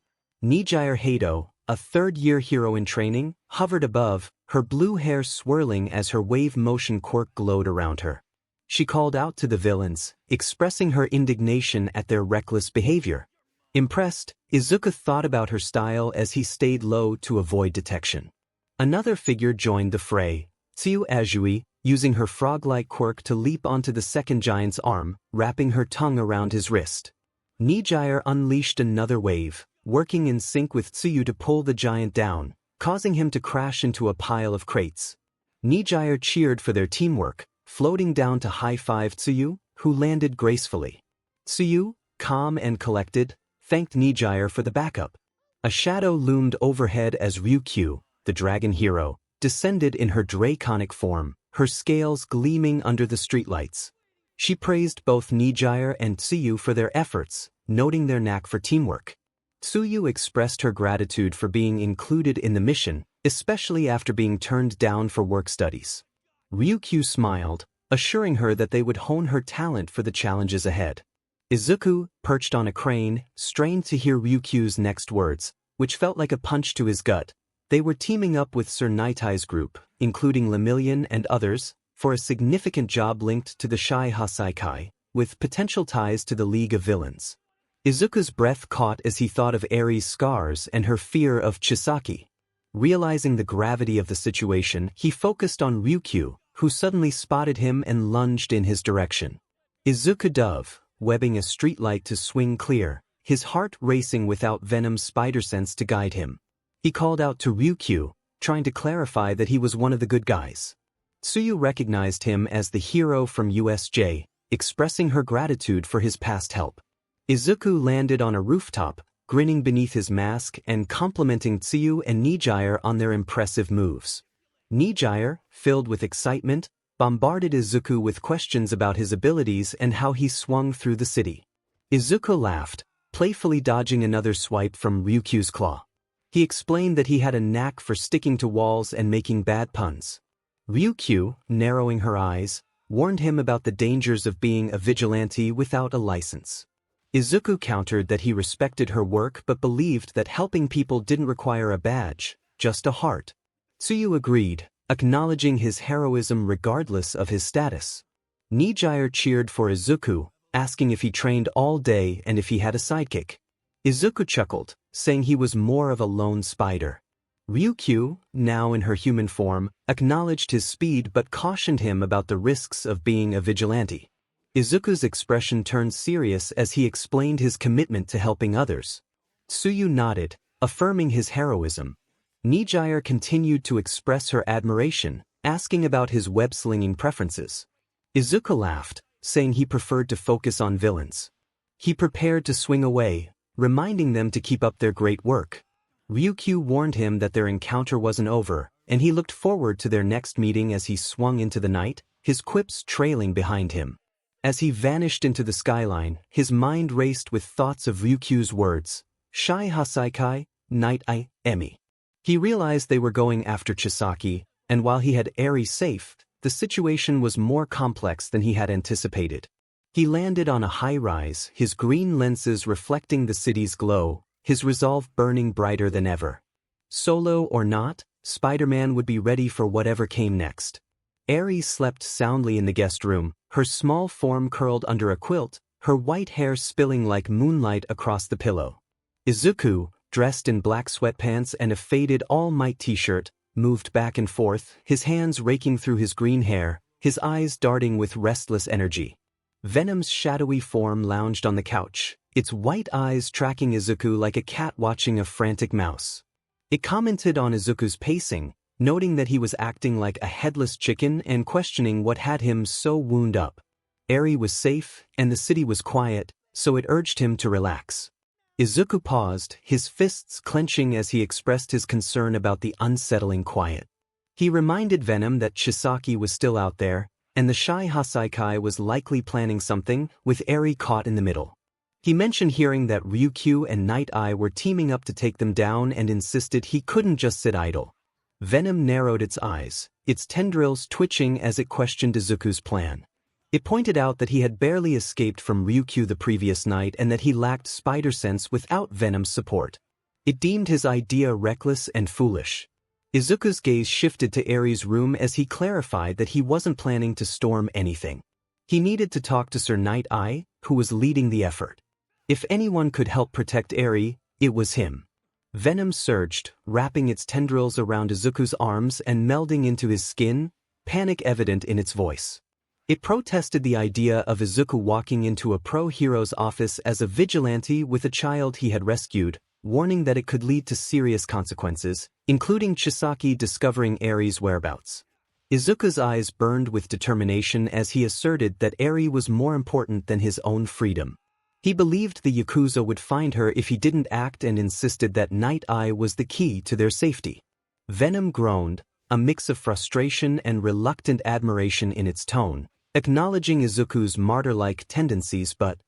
𝗵𝗲𝗄𝗧𝗔𝗃, a third-year hero in training, hovered above, her blue hair swirling as her wave motion quirk glowed around her. She called out to the villains, expressing her indignation at their reckless behavior. Impressed, Izuku thought about her style as he stayed low to avoid detection. Another figure joined the fray, 𝗬𝗓𝗄𝗧𝗔, using her frog-like quirk to leap onto the second giant's arm, wrapping her tongue around his wrist. 𝗵𝗲𝗄𝗧𝗔 unleashed another wave, working in sync with 𝗬𝗓𝗄 to pull the giant down, causing him to crash into a pile of crates. 𝗵𝗲𝗄𝗧𝗔 cheered for their teamwork, floating down to high-five 𝗬𝗓𝗄, who landed gracefully. 𝗬𝗓𝗄, calm and collected, thanked 𝗕𝗓𝗓 for the backup. A shadow loomed overhead as 𝗕𝗂𝘁, the dragon hero, descended in her draconic form, her scales gleaming under the streetlights. She praised both 𝗕𝗓𝗓 and Tsuyu for their efforts, noting their knack for teamwork. Tsuyu expressed her gratitude for being included in the mission, especially after being turned down for work studies. 𝗕𝗂𝘁 smiled, assuring her that they would hone her talent for the challenges ahead. Izuku, perched on a crane, strained to hear 𝗕𝗂𝘁's next words, which felt like a punch to his gut. They were teaming up with Sir Nightai's group, including Lemillion and others, for a significant job linked to the 𝗕𝗁𝗁𝐻𝗫𝐁, with potential ties to the League of Villains. Izuku's breath caught as he thought of Eri's scars and her fear of 𝗔𝗂𝘁. Realizing the gravity of the situation, he focused on 𝗕𝗂𝘁, who suddenly spotted him and lunged in his direction. Izuku dove, webbing a streetlight to swing clear, his heart racing without Venom's spider sense to guide him. He called out to 𝗕𝗂𝘁, trying to clarify that he was one of the good guys. Tsuyu recognized him as the hero from USJ, expressing her gratitude for his past help. Izuku landed on a rooftop, grinning beneath his mask and complimenting Tsuyu and 𝗕𝗓𝗓 on their impressive moves. 𝗕𝗓𝗓, filled with excitement, bombarded Izuku with questions about his abilities and how he swung through the city. Izuku laughed, playfully dodging another swipe from 𝗕𝗂𝘁's claw. He explained that he had a knack for sticking to walls and making bad puns. 𝗕𝗂𝘁, narrowing her eyes, warned him about the dangers of being a vigilante without a license. Izuku countered that he respected her work but believed that helping people didn't require a badge, just a heart. Tsuyu agreed, acknowledging his heroism regardless of his status. 𝗕𝗓𝗓 cheered for Izuku, asking if he trained all day and if he had a sidekick. Izuku chuckled, saying he was more of a lone spider. 𝗕𝗂𝘁, now in her human form, acknowledged his speed but cautioned him about the risks of being a vigilante. Izuku's expression turned serious as he explained his commitment to helping others. Tsuyu nodded, affirming his heroism. 𝗕𝗓𝗓 continued to express her admiration, asking about his web-slinging preferences. Izuku laughed, saying he preferred to focus on villains. He prepared to swing away, reminding them to keep up their great work. 𝗕𝗂𝘁 warned him that their encounter wasn't over, and he looked forward to their next meeting as he swung into the night, his quips trailing behind him. As he vanished into the skyline, his mind raced with thoughts of 𝗕𝗂𝘁's words, 𝗓𝗁𝗁𝗁𝗁 𝗓𝗁𝗁𝗁. He realized they were going after 𝗔𝗂𝘁, and while he had Eri safe, the situation was more complex than he had anticipated. He landed on a high-rise, his green lenses reflecting the city's glow, his resolve burning brighter than ever. Solo or not, Spider-Man would be ready for whatever came next. Eri slept soundly in the guest room, her small form curled under a quilt, her white hair spilling like moonlight across the pillow. Izuku, dressed in black sweatpants and a faded All Might t-shirt, moved back and forth, his hands raking through his green hair, his eyes darting with restless energy. Venom's shadowy form lounged on the couch, its white eyes tracking Izuku like a cat watching a frantic mouse. It commented on Izuku's pacing, noting that he was acting like a headless chicken and questioning what had him so wound up. Eri was safe, and the city was quiet, so it urged him to relax. Izuku paused, his fists clenching as he expressed his concern about the unsettling quiet. He reminded Venom that 𝗔𝗂𝘁 was still out there, and the 𝗓𝗁𝗁𝗁𝗁 was likely planning something, with Eri caught in the middle. He mentioned hearing that 𝗕𝗂𝘁 and Night-Eye were teaming up to take them down and insisted he couldn't just sit idle. Venom narrowed its eyes, its tendrils twitching as it questioned Izuku's plan. It pointed out that he had barely escaped from 𝗕𝗂𝘁 the previous night and that he lacked spider sense without Venom's support. It deemed his idea reckless and foolish. Izuku's gaze shifted to Eri's room as he clarified that he wasn't planning to storm anything. He needed to talk to Sir Night-Eye, who was leading the effort. If anyone could help protect Eri, it was him. Venom surged, wrapping its tendrils around Izuku's arms and melding into his skin, panic evident in its voice. It protested the idea of Izuku walking into a pro-hero's office as a vigilante with a child he had rescued, warning that it could lead to serious consequences, including 𝗔𝗂𝘁 discovering Eri's whereabouts. Izuku's eyes burned with determination as he asserted that Eri was more important than his own freedom. He believed the Yakuza would find her if he didn't act and insisted that Night Eye was the key to their safety. Venom groaned, a mix of frustration and reluctant admiration in its tone, acknowledging Izuku's martyr-like tendencies but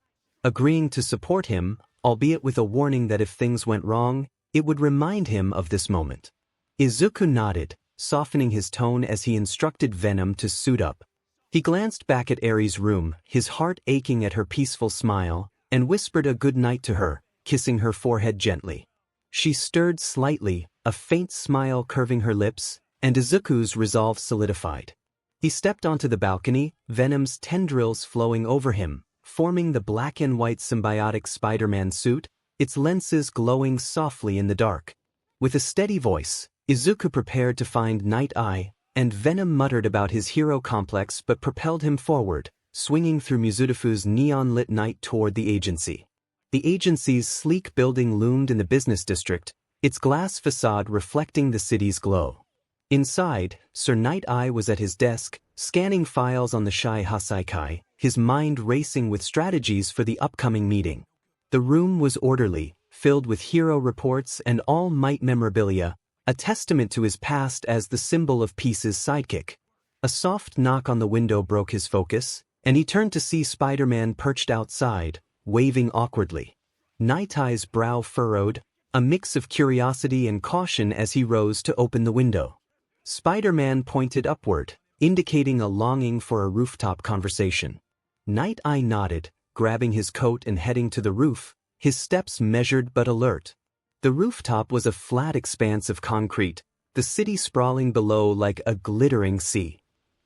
agreeing to support him, albeit with a warning that if things went wrong, it would remind him of this moment. Izuku nodded, softening his tone as he instructed Venom to suit up. He glanced back at Eri's room, his heart aching at her peaceful smile, and whispered a good night to her, kissing her forehead gently. She stirred slightly, a faint smile curving her lips, and Izuku's resolve solidified. He stepped onto the balcony, Venom's tendrils flowing over him, forming the black and white symbiotic Spider-Man suit, its lenses glowing softly in the dark. With a steady voice, Izuku prepared to find Night Eye, and Venom muttered about his hero complex but propelled him forward, swinging through Muzutafu's neon-lit night toward the agency. The agency's sleek building loomed in the business district, its glass facade reflecting the city's glow. Inside, Sir Night Eye was at his desk, scanning files on the 𝗕𝗁𝗂𝐁𝗵𝗏, his mind racing with strategies for the upcoming meeting. The room was orderly, filled with hero reports and All Might memorabilia, a testament to his past as the symbol of peace's sidekick. A soft knock on the window broke his focus, and he turned to see Spider-Man perched outside, waving awkwardly. Night Eye's brow furrowed, a mix of curiosity and caution as he rose to open the window. Spider-Man pointed upward, indicating a longing for a rooftop conversation. Night Eye nodded, grabbing his coat and heading to the roof, his steps measured but alert. The rooftop was a flat expanse of concrete, the city sprawling below like a glittering sea.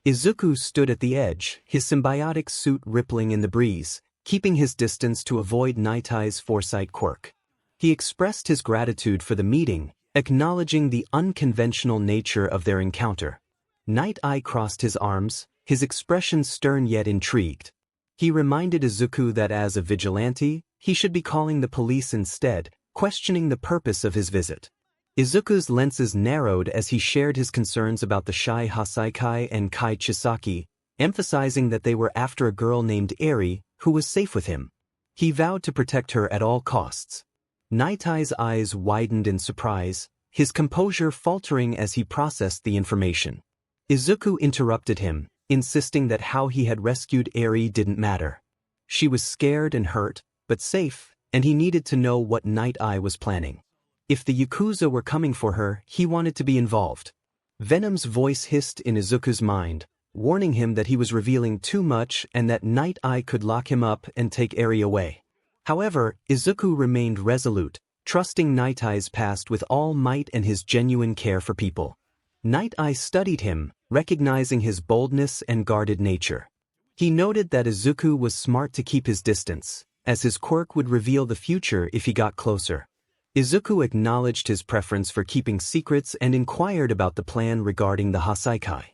Izuku stood at the edge, his symbiotic suit rippling in the breeze, keeping his distance to avoid Night Eye's foresight quirk. He expressed his gratitude for the meeting, acknowledging the unconventional nature of their encounter. Night Eye crossed his arms, his expression stern yet intrigued. He reminded Izuku that as a vigilante, he should be calling the police instead, questioning the purpose of his visit. Izuku's lenses narrowed as he shared his concerns about the 𝗕𝗁𝗂𝐁𝗵𝗏 and 𝐒𝐫𝗁𝐁, emphasizing that they were after a girl named Eri, who was safe with him. He vowed to protect her at all costs. Night Eye's eyes widened in surprise, his composure faltering as he processed the information. Izuku interrupted him, insisting that how he had rescued Eri didn't matter. She was scared and hurt, but safe, and he needed to know what Night Eye was planning. If the Yakuza were coming for her, he wanted to be involved. Venom's voice hissed in Izuku's mind, warning him that he was revealing too much and that Night Eye could lock him up and take Eri away. However, Izuku remained resolute, trusting Night Eye's past with all might and his genuine care for people. Night Eye studied him, recognizing his boldness and guarded nature. He noted that Izuku was smart to keep his distance, as his quirk would reveal the future if he got closer. Izuku acknowledged his preference for keeping secrets and inquired about the plan regarding the 𝗕𝗁𝗂𝐁𝗵𝗏.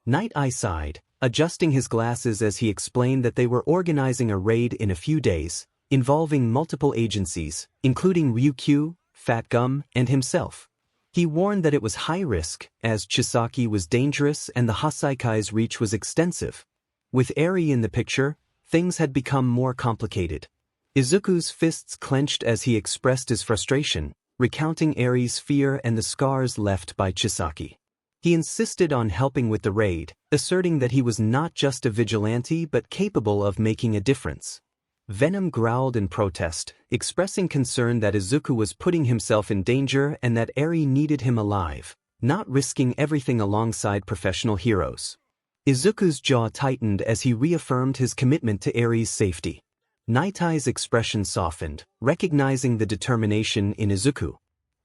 Night Eye sighed, adjusting his glasses as he explained that they were organizing a raid in a few days, involving multiple agencies, including Ryukyu, Fat Gum, and himself. He warned that it was high risk, as Chisaki was dangerous and the 𝗕𝗁𝗂𝐁𝗵𝗏's reach was extensive. With Eri in the picture, things had become more complicated. Izuku's fists clenched as he expressed his frustration, recounting Eri's fear and the scars left by Chisaki. He insisted on helping with the raid, asserting that he was not just a vigilante but capable of making a difference. Venom growled in protest, expressing concern that Izuku was putting himself in danger and that Eri needed him alive, not risking everything alongside professional heroes. Izuku's jaw tightened as he reaffirmed his commitment to Eri's safety. Night Eye's expression softened, recognizing the determination in Izuku.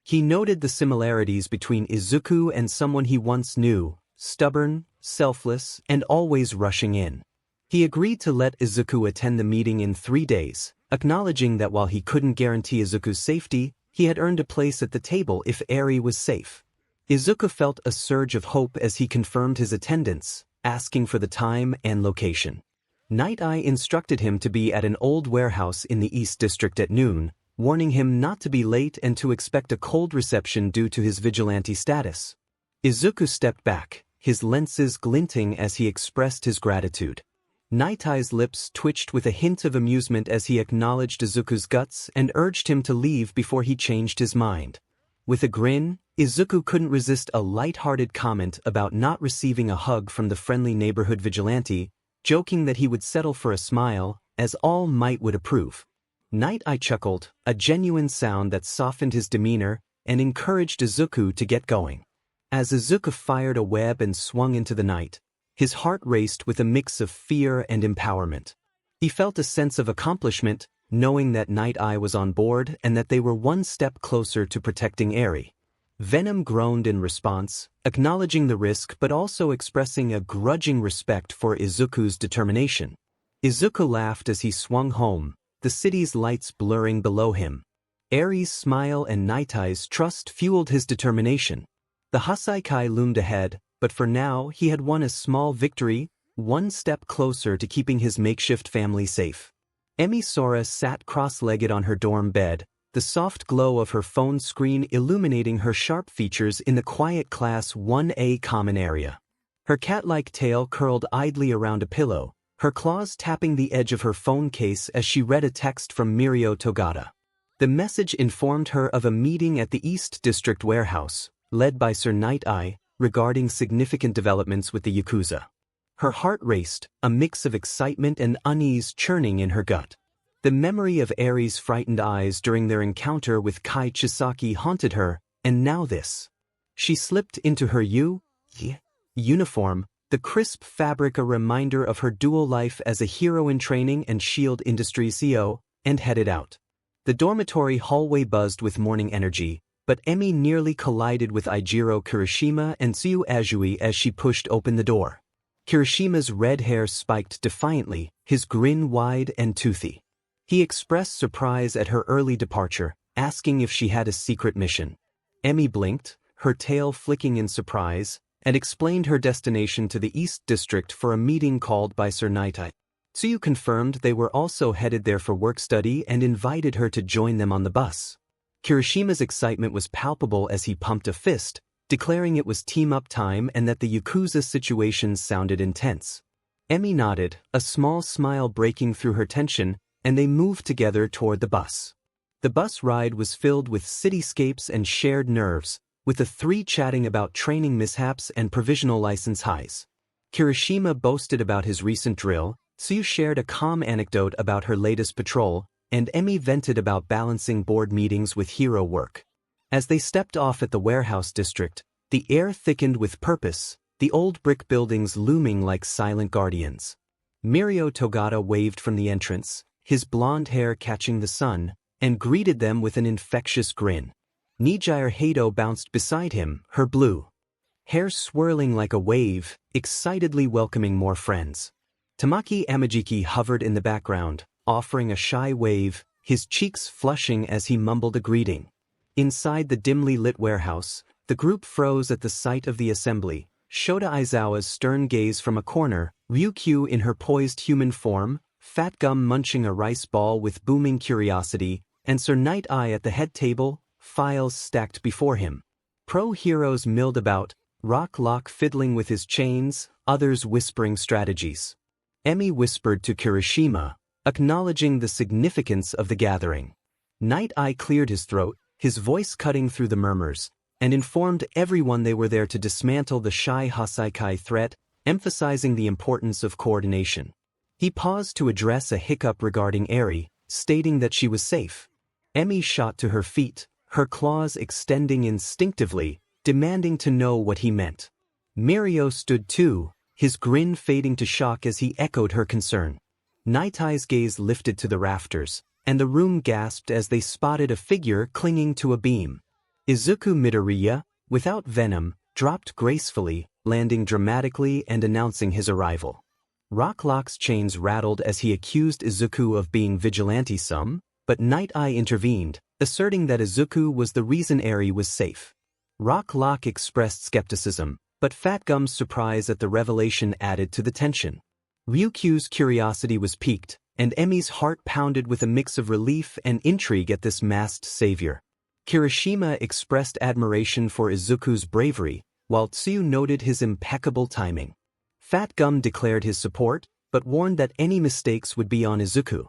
He noted the similarities between Izuku and someone he once knew, stubborn, selfless, and always rushing in. He agreed to let Izuku attend the meeting in 3 days, acknowledging that while he couldn't guarantee Izuku's safety, he had earned a place at the table if Eri was safe. Izuku felt a surge of hope as he confirmed his attendance, asking for the time and location. Night Eye instructed him to be at an old warehouse in the East District at noon, warning him not to be late and to expect a cold reception due to his vigilante status. Izuku stepped back, his lenses glinting as he expressed his gratitude. Night-Eye's lips twitched with a hint of amusement as he acknowledged Izuku's guts and urged him to leave before he changed his mind. With a grin, Izuku couldn't resist a light-hearted comment about not receiving a hug from the friendly neighborhood vigilante, joking that he would settle for a smile, as All Might would approve. Night-Eye chuckled, a genuine sound that softened his demeanor and encouraged Izuku to get going. As Izuku fired a web and swung into the night, his heart raced with a mix of fear and empowerment. He felt a sense of accomplishment, knowing that Night-Eye was on board and that they were one step closer to protecting Eri. Venom groaned in response, acknowledging the risk but also expressing a grudging respect for Izuku's determination. Izuku laughed as he swung home, the city's lights blurring below him. Eri's smile and Night-Eye's trust fueled his determination. The 𝐬𝐳𝐽𝐵 loomed ahead, but for now he had won a small victory, one step closer to keeping his makeshift family safe. Emi Sora sat cross-legged on her dorm bed, the soft glow of her phone screen illuminating her sharp features in the quiet Class 1A common area. Her cat-like tail curled idly around a pillow, her claws tapping the edge of her phone case as she read a text from 𝗵𝗄𝗃𝗏. The message informed her of a meeting at the East District warehouse, led by Sir Night-Eye, regarding significant developments with the Yakuza. Her heart raced, a mix of excitement and unease churning in her gut. The memory of Eri's frightened eyes during their encounter with Kai Chisaki haunted her, and now this. She slipped into her uniform, the crisp fabric a reminder of her dual life as a hero in training and Shield Industries CEO, and headed out. The dormitory hallway buzzed with morning energy, but Emi nearly collided with Ijiro Kirishima and Tsuyu Azui as she pushed open the door. Kirishima's red hair spiked defiantly, his grin wide and toothy. He expressed surprise at her early departure, asking if she had a secret mission. Emi blinked, her tail flicking in surprise, and explained her destination to the East District for a meeting called by Sir Night-Eye. Tsuyu confirmed they were also headed there for work study and invited her to join them on the bus. Kirishima's excitement was palpable as he pumped a fist, declaring it was team-up time and that the Yakuza situation sounded intense. Emi nodded, a small smile breaking through her tension, and they moved together toward the bus. The bus ride was filled with cityscapes and shared nerves, with the three chatting about training mishaps and provisional license highs. Kirishima boasted about his recent drill, Tsuyu shared a calm anecdote about her latest patrol, and Emi vented about balancing board meetings with hero work. As they stepped off at the warehouse district, the air thickened with purpose, the old brick buildings looming like silent guardians. 𝗵𝗄𝗃𝗏 waved from the entrance, his blonde hair catching the sun, and greeted them with an infectious grin. 𝗵𝗄𝗃𝗏 bounced beside him, her blue hair swirling like a wave, excitedly welcoming more friends. Tamaki Amajiki hovered in the background, offering a shy wave, his cheeks flushing as he mumbled a greeting. Inside the dimly lit warehouse, the group froze at the sight of the assembly, Shota Aizawa's stern gaze from a corner, Ryukyu in her poised human form, Fat Gum munching a rice ball with booming curiosity, and Sir Night-Eye at the head table, files stacked before him. Pro-heroes milled about, Rock-Lock fiddling with his chains, others whispering strategies. Emi whispered to Kirishima, acknowledging the significance of the gathering. Night-Eye cleared his throat, his voice cutting through the murmurs, and informed everyone they were there to dismantle the Shy Hassaikai threat, emphasizing the importance of coordination. He paused to address a hiccup regarding Eri, stating that she was safe. Emi shot to her feet, her claws extending instinctively, demanding to know what he meant. Mirio stood too, his grin fading to shock as he echoed her concern. Night-Eye's gaze lifted to the rafters, and the room gasped as they spotted a figure clinging to a beam. Izuku Midoriya, without Venom, dropped gracefully, landing dramatically and announcing his arrival. Rock-Lock's chains rattled as he accused Izuku of being vigilante-some, but Night-Eye intervened, asserting that Izuku was the reason Eri was safe. Rock-Lock expressed skepticism, but Fat Gum's surprise at the revelation added to the tension. Ryukyu's curiosity was piqued, and Emi's heart pounded with a mix of relief and intrigue at this masked savior. Kirishima expressed admiration for Izuku's bravery, while Tsuyu noted his impeccable timing. Fat Gum declared his support, but warned that any mistakes would be on Izuku.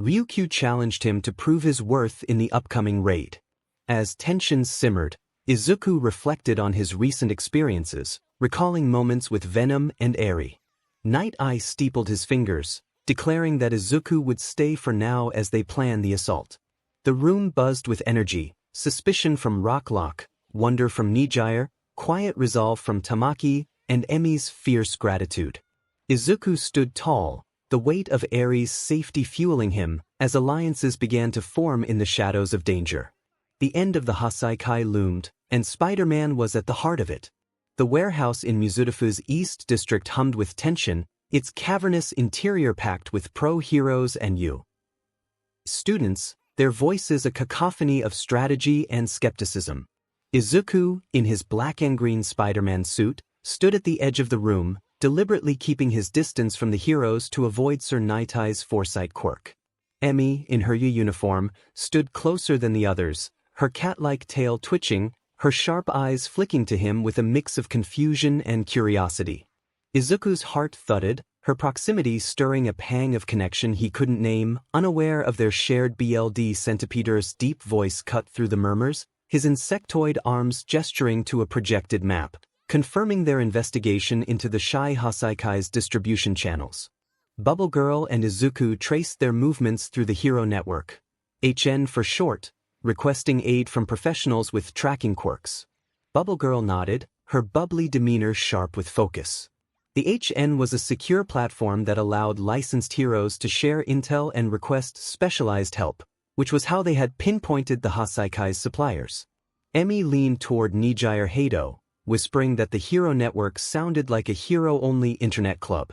Ryukyu challenged him to prove his worth in the upcoming raid. As tensions simmered, Izuku reflected on his recent experiences, recalling moments with Venom and Eri. Night Eye steepled his fingers, declaring that Izuku would stay for now as they plan the assault. The room buzzed with energy, suspicion from Rocklock, wonder from 𝗎𝗎𝗓, quiet resolve from Tamaki, and Emi's fierce gratitude. Izuku stood tall, the weight of Eri's safety fueling him, as alliances began to form in the shadows of danger. The end of the Hasaikai loomed, and Spider-Man was at the heart of it. The warehouse in Mizudafu's East District hummed with tension, its cavernous interior packed with pro-heroes and students, their voices a cacophony of strategy and skepticism. Izuku, in his black and green Spider-Man suit, stood at the edge of the room, deliberately keeping his distance from the heroes to avoid Sir Night Eye's foresight quirk. Emi, in her uniform, stood closer than the others, her cat-like tail twitching, her sharp eyes flicking to him with a mix of confusion and curiosity. Izuku's heart thudded, her proximity stirring a pang of connection he couldn't name, unaware of their shared BLD. Centipede's deep voice cut through the murmurs, his insectoid arms gesturing to a projected map, confirming their investigation into the Shy Hasaikai's distribution channels. Bubble Girl and Izuku traced their movements through the hero network. HN for short, requesting aid from professionals with tracking quirks. Bubble Girl nodded, her bubbly demeanor sharp with focus. The HN was a secure platform that allowed licensed heroes to share intel and request specialized help, which was how they had pinpointed the Hasaikai's suppliers. Emi leaned toward 𝗎𝗎𝗓, whispering that the hero network sounded like a hero-only internet club.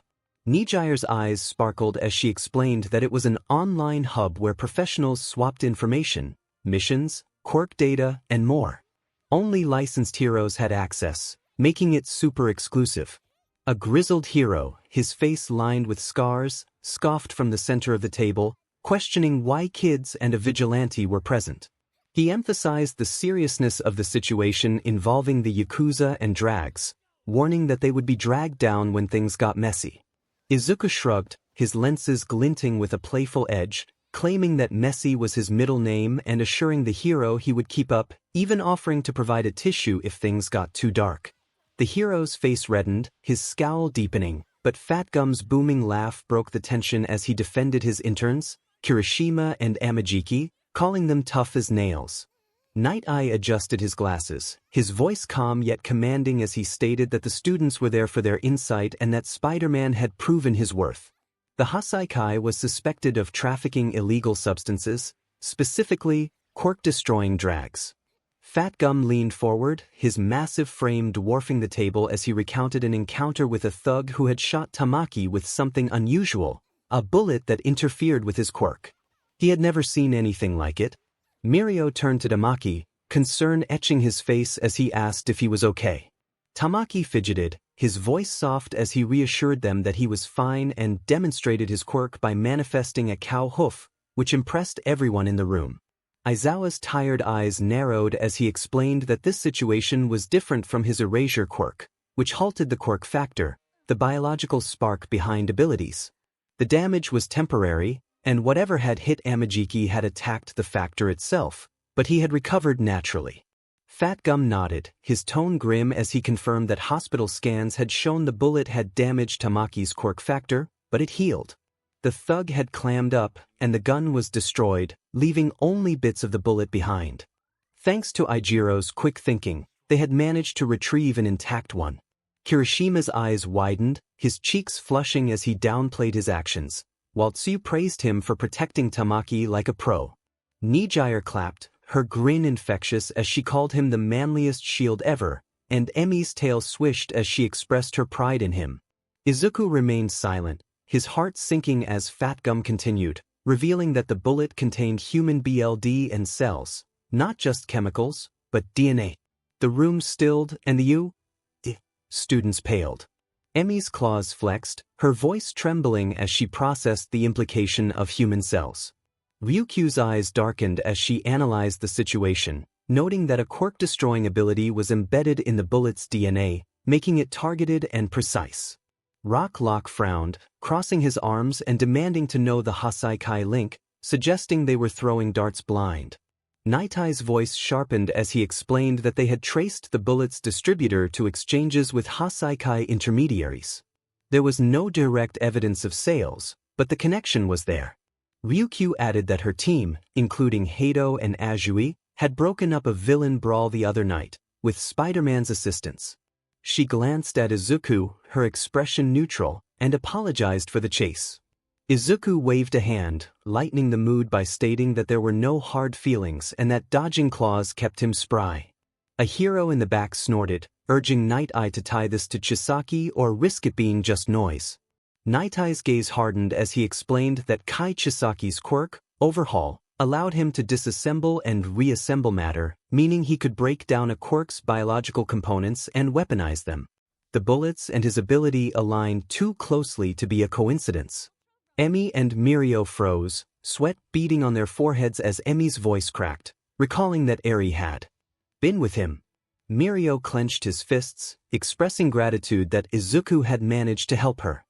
𝗎𝗎𝗓's eyes sparkled as she explained that it was an online hub where professionals swapped information, missions, quirk data, and more. Only licensed heroes had access, making it super exclusive. A grizzled hero, his face lined with scars, scoffed from the center of the table, questioning why kids and a vigilante were present. He emphasized the seriousness of the situation involving the Yakuza and drags, warning that they would be dragged down when things got messy. Izuku shrugged, his lenses glinting with a playful edge, claiming that Messy was his middle name and assuring the hero he would keep up, even offering to provide a tissue if things got too dark. The hero's face reddened, his scowl deepening, but Fat Gum's booming laugh broke the tension as he defended his interns, Kirishima and Amajiki, calling them tough as nails. Night Eye adjusted his glasses, his voice calm yet commanding as he stated that the students were there for their insight and that Spider-Man had proven his worth. The Hasaikai was suspected of trafficking illegal substances, specifically quirk-destroying drags. Fat Gum leaned forward, his massive frame dwarfing the table as he recounted an encounter with a thug who had shot Tamaki with something unusual, a bullet that interfered with his quirk. He had never seen anything like it. Mirio turned to Tamaki, concern etching his face as he asked if he was okay. Tamaki fidgeted, his voice soft as he reassured them that he was fine and demonstrated his quirk by manifesting a cow hoof, which impressed everyone in the room. Aizawa's tired eyes narrowed as he explained that this situation was different from his erasure quirk, which halted the quirk factor, the biological spark behind abilities. The damage was temporary, and whatever had hit Amajiki had attacked the factor itself, but he had recovered naturally. Fat Gum nodded, his tone grim as he confirmed that hospital scans had shown the bullet had damaged Tamaki's quirk factor, but it healed. The thug had clammed up, and the gun was destroyed, leaving only bits of the bullet behind. Thanks to Ijiro's quick thinking, they had managed to retrieve an intact one. Kirishima's eyes widened, his cheeks flushing as he downplayed his actions, while Tsuyu praised him for protecting Tamaki like a pro. 𝗎𝗎𝗓 clapped, her grin infectious as she called him the manliest shield ever, and Emi's tail swished as she expressed her pride in him. Izuku remained silent, his heart sinking as Fat Gum continued, revealing that the bullet contained human BLD and cells, not just chemicals, but DNA. The room stilled and the students paled. Emi's claws flexed, her voice trembling as she processed the implication of human cells. Ryukyu's eyes darkened as she analyzed the situation, noting that a quirk-destroying ability was embedded in the bullet's DNA, making it targeted and precise. 𝗏𝗏 frowned, crossing his arms and demanding to know the 𝗂𝗓𝗏 link, suggesting they were throwing darts blind. 𝗓𝗏's voice sharpened as he explained that they had traced the bullet's distributor to exchanges with 𝗂𝗓𝗏 intermediaries. There was no direct evidence of sales, but the connection was there. Ryukyu added that her team, including Hado and Azui, had broken up a villain brawl the other night, with Spider-Man's assistance. She glanced at Izuku, her expression neutral, and apologized for the chase. Izuku waved a hand, lightening the mood by stating that there were no hard feelings and that dodging claws kept him spry. A hero in the back snorted, urging Night Eye to tie this to Chisaki or risk it being just noise. Night Eye's gaze hardened as he explained that Chisaki's quirk, Overhaul, allowed him to disassemble and reassemble matter, meaning he could break down a quirk's biological components and weaponize them. The bullets and his ability aligned too closely to be a coincidence. Emi and Mirio froze, sweat beading on their foreheads as Emi's voice cracked, recalling that Eri had been with him. Mirio clenched his fists, expressing gratitude that Izuku had managed to help her.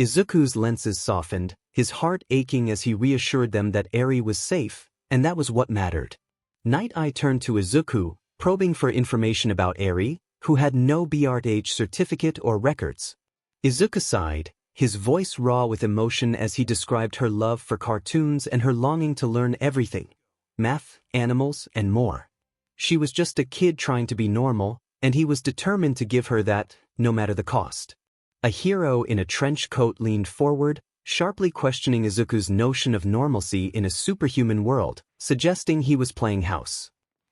Izuku's lenses softened, his heart aching as he reassured them that Eri was safe, and that was what mattered. Night Eye turned to Izuku, probing for information about Eri, who had no BRH certificate or records. Izuku sighed, his voice raw with emotion as he described her love for cartoons and her longing to learn everything: math, animals, and more. She was just a kid trying to be normal, and he was determined to give her that, no matter the cost. A hero in a trench coat leaned forward, sharply questioning Izuku's notion of normalcy in a superhuman world, suggesting he was playing house.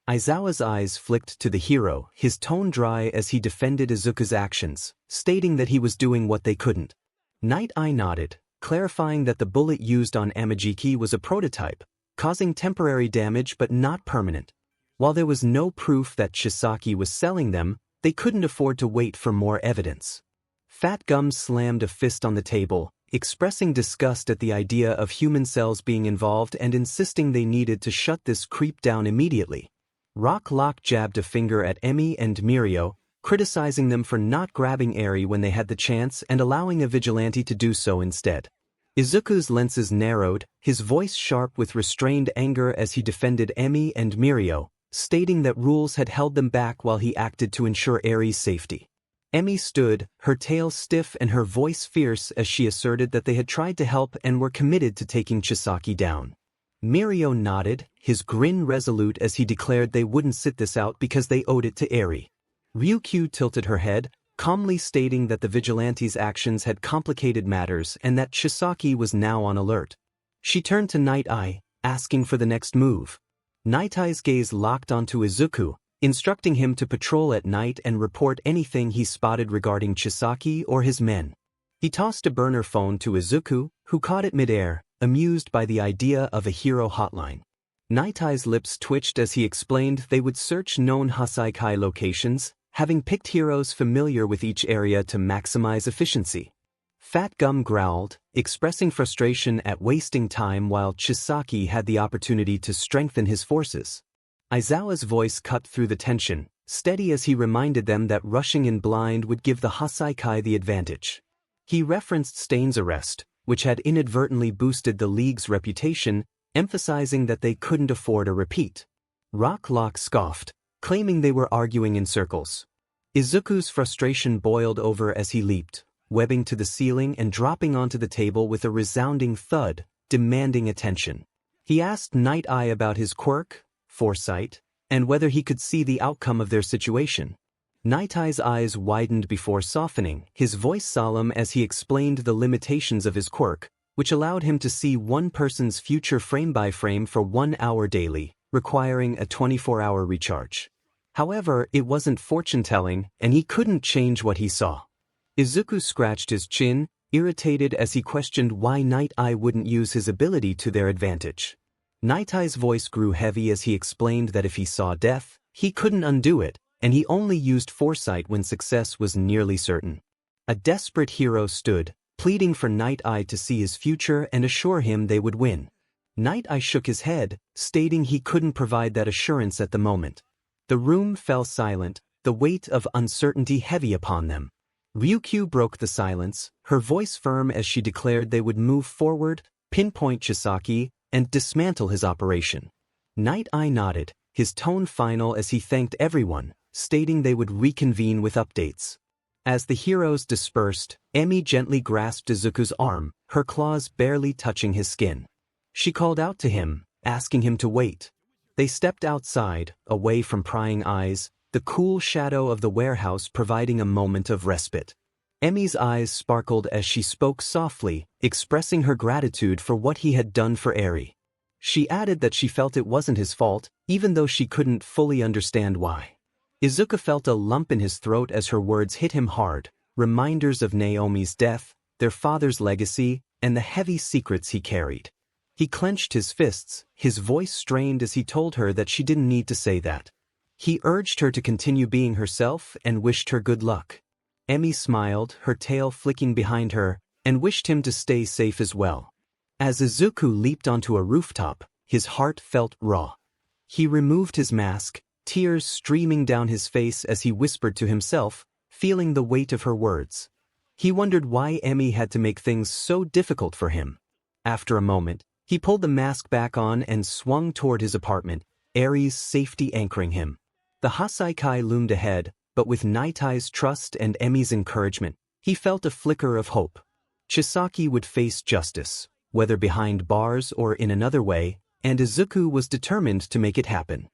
Aizawa's eyes flicked to the hero, his tone dry as he defended Izuku's actions, stating that he was doing what they couldn't. Night Eye nodded, clarifying that the bullet used on Amajiki was a prototype, causing temporary damage but not permanent. While there was no proof that Chisaki was selling them, they couldn't afford to wait for more evidence. Fat Gum slammed a fist on the table, expressing disgust at the idea of human cells being involved and insisting they needed to shut this creep down immediately. 𝗏𝗏 jabbed a finger at Emi and Mirio, criticizing them for not grabbing Eri when they had the chance and allowing a vigilante to do so instead. Izuku's lenses narrowed, his voice sharp with restrained anger as he defended Emi and Mirio, stating that rules had held them back while he acted to ensure Eri's safety. Emi stood, her tail stiff and her voice fierce as she asserted that they had tried to help and were committed to taking Chisaki down. Mirio nodded, his grin resolute as he declared they wouldn't sit this out because they owed it to Eri. Ryukyu tilted her head, calmly stating that the vigilante's actions had complicated matters and that Chisaki was now on alert. She turned to Night Eye, asking for the next move. Night Eye's gaze locked onto Izuku, instructing him to patrol at night and report anything he spotted regarding Chisaki or his men. He tossed a burner phone to Izuku, who caught it midair, amused by the idea of a hero hotline. Night Eye's lips twitched as he explained they would search known 𝗂𝗓𝗏 locations, having picked heroes familiar with each area to maximize efficiency. Fat Gum growled, expressing frustration at wasting time while Chisaki had the opportunity to strengthen his forces. Aizawa's voice cut through the tension, steady as he reminded them that rushing in blind would give the 𝗂𝗓𝗏 the advantage. He referenced Stain's arrest, which had inadvertently boosted the League's reputation, emphasizing that they couldn't afford a repeat. 𝗏𝗏 scoffed, claiming they were arguing in circles. Izuku's frustration boiled over as he leaped, webbing to the ceiling and dropping onto the table with a resounding thud, demanding attention. He asked Night Eye about his quirk, foresight, and whether he could see the outcome of their situation. Night Eye's eyes widened before softening, his voice solemn as he explained the limitations of his quirk, which allowed him to see one person's future frame by frame for 1 hour daily, requiring a 24-hour recharge. However, it wasn't fortune-telling, and he couldn't change what he saw. Izuku scratched his chin, irritated as he questioned why Night Eye wouldn't use his ability to their advantage. Night Eye's voice grew heavy as he explained that if he saw death, he couldn't undo it, and he only used foresight when success was nearly certain. A desperate hero stood, pleading for Night Eye to see his future and assure him they would win. Night Eye shook his head, stating he couldn't provide that assurance at the moment. The room fell silent, the weight of uncertainty heavy upon them. Ryukyu broke the silence, her voice firm as she declared they would move forward, pinpoint Chisaki, and dismantle his operation. Night Eye nodded, his tone final as he thanked everyone, stating they would reconvene with updates. As the heroes dispersed, Emi gently grasped Izuku's arm, her claws barely touching his skin. She called out to him, asking him to wait. They stepped outside, away from prying eyes, the cool shadow of the warehouse providing a moment of respite. Emi's eyes sparkled as she spoke softly, expressing her gratitude for what he had done for Eri. She added that she felt it wasn't his fault, even though she couldn't fully understand why. Izuku felt a lump in his throat as her words hit him hard, reminders of Naomi's death, their father's legacy, and the heavy secrets he carried. He clenched his fists, his voice strained as he told her that she didn't need to say that. He urged her to continue being herself and wished her good luck. Emi smiled, her tail flicking behind her, and wished him to stay safe as well. As Izuku leaped onto a rooftop, his heart felt raw. He removed his mask, tears streaming down his face as he whispered to himself, feeling the weight of her words. He wondered why Emi had to make things so difficult for him. After a moment, he pulled the mask back on and swung toward his apartment, Eri's safety anchoring him. The Hasaikai loomed ahead, but with Night Eye's trust and Emi's encouragement, he felt a flicker of hope. Chisaki would face justice, whether behind bars or in another way, and Izuku was determined to make it happen.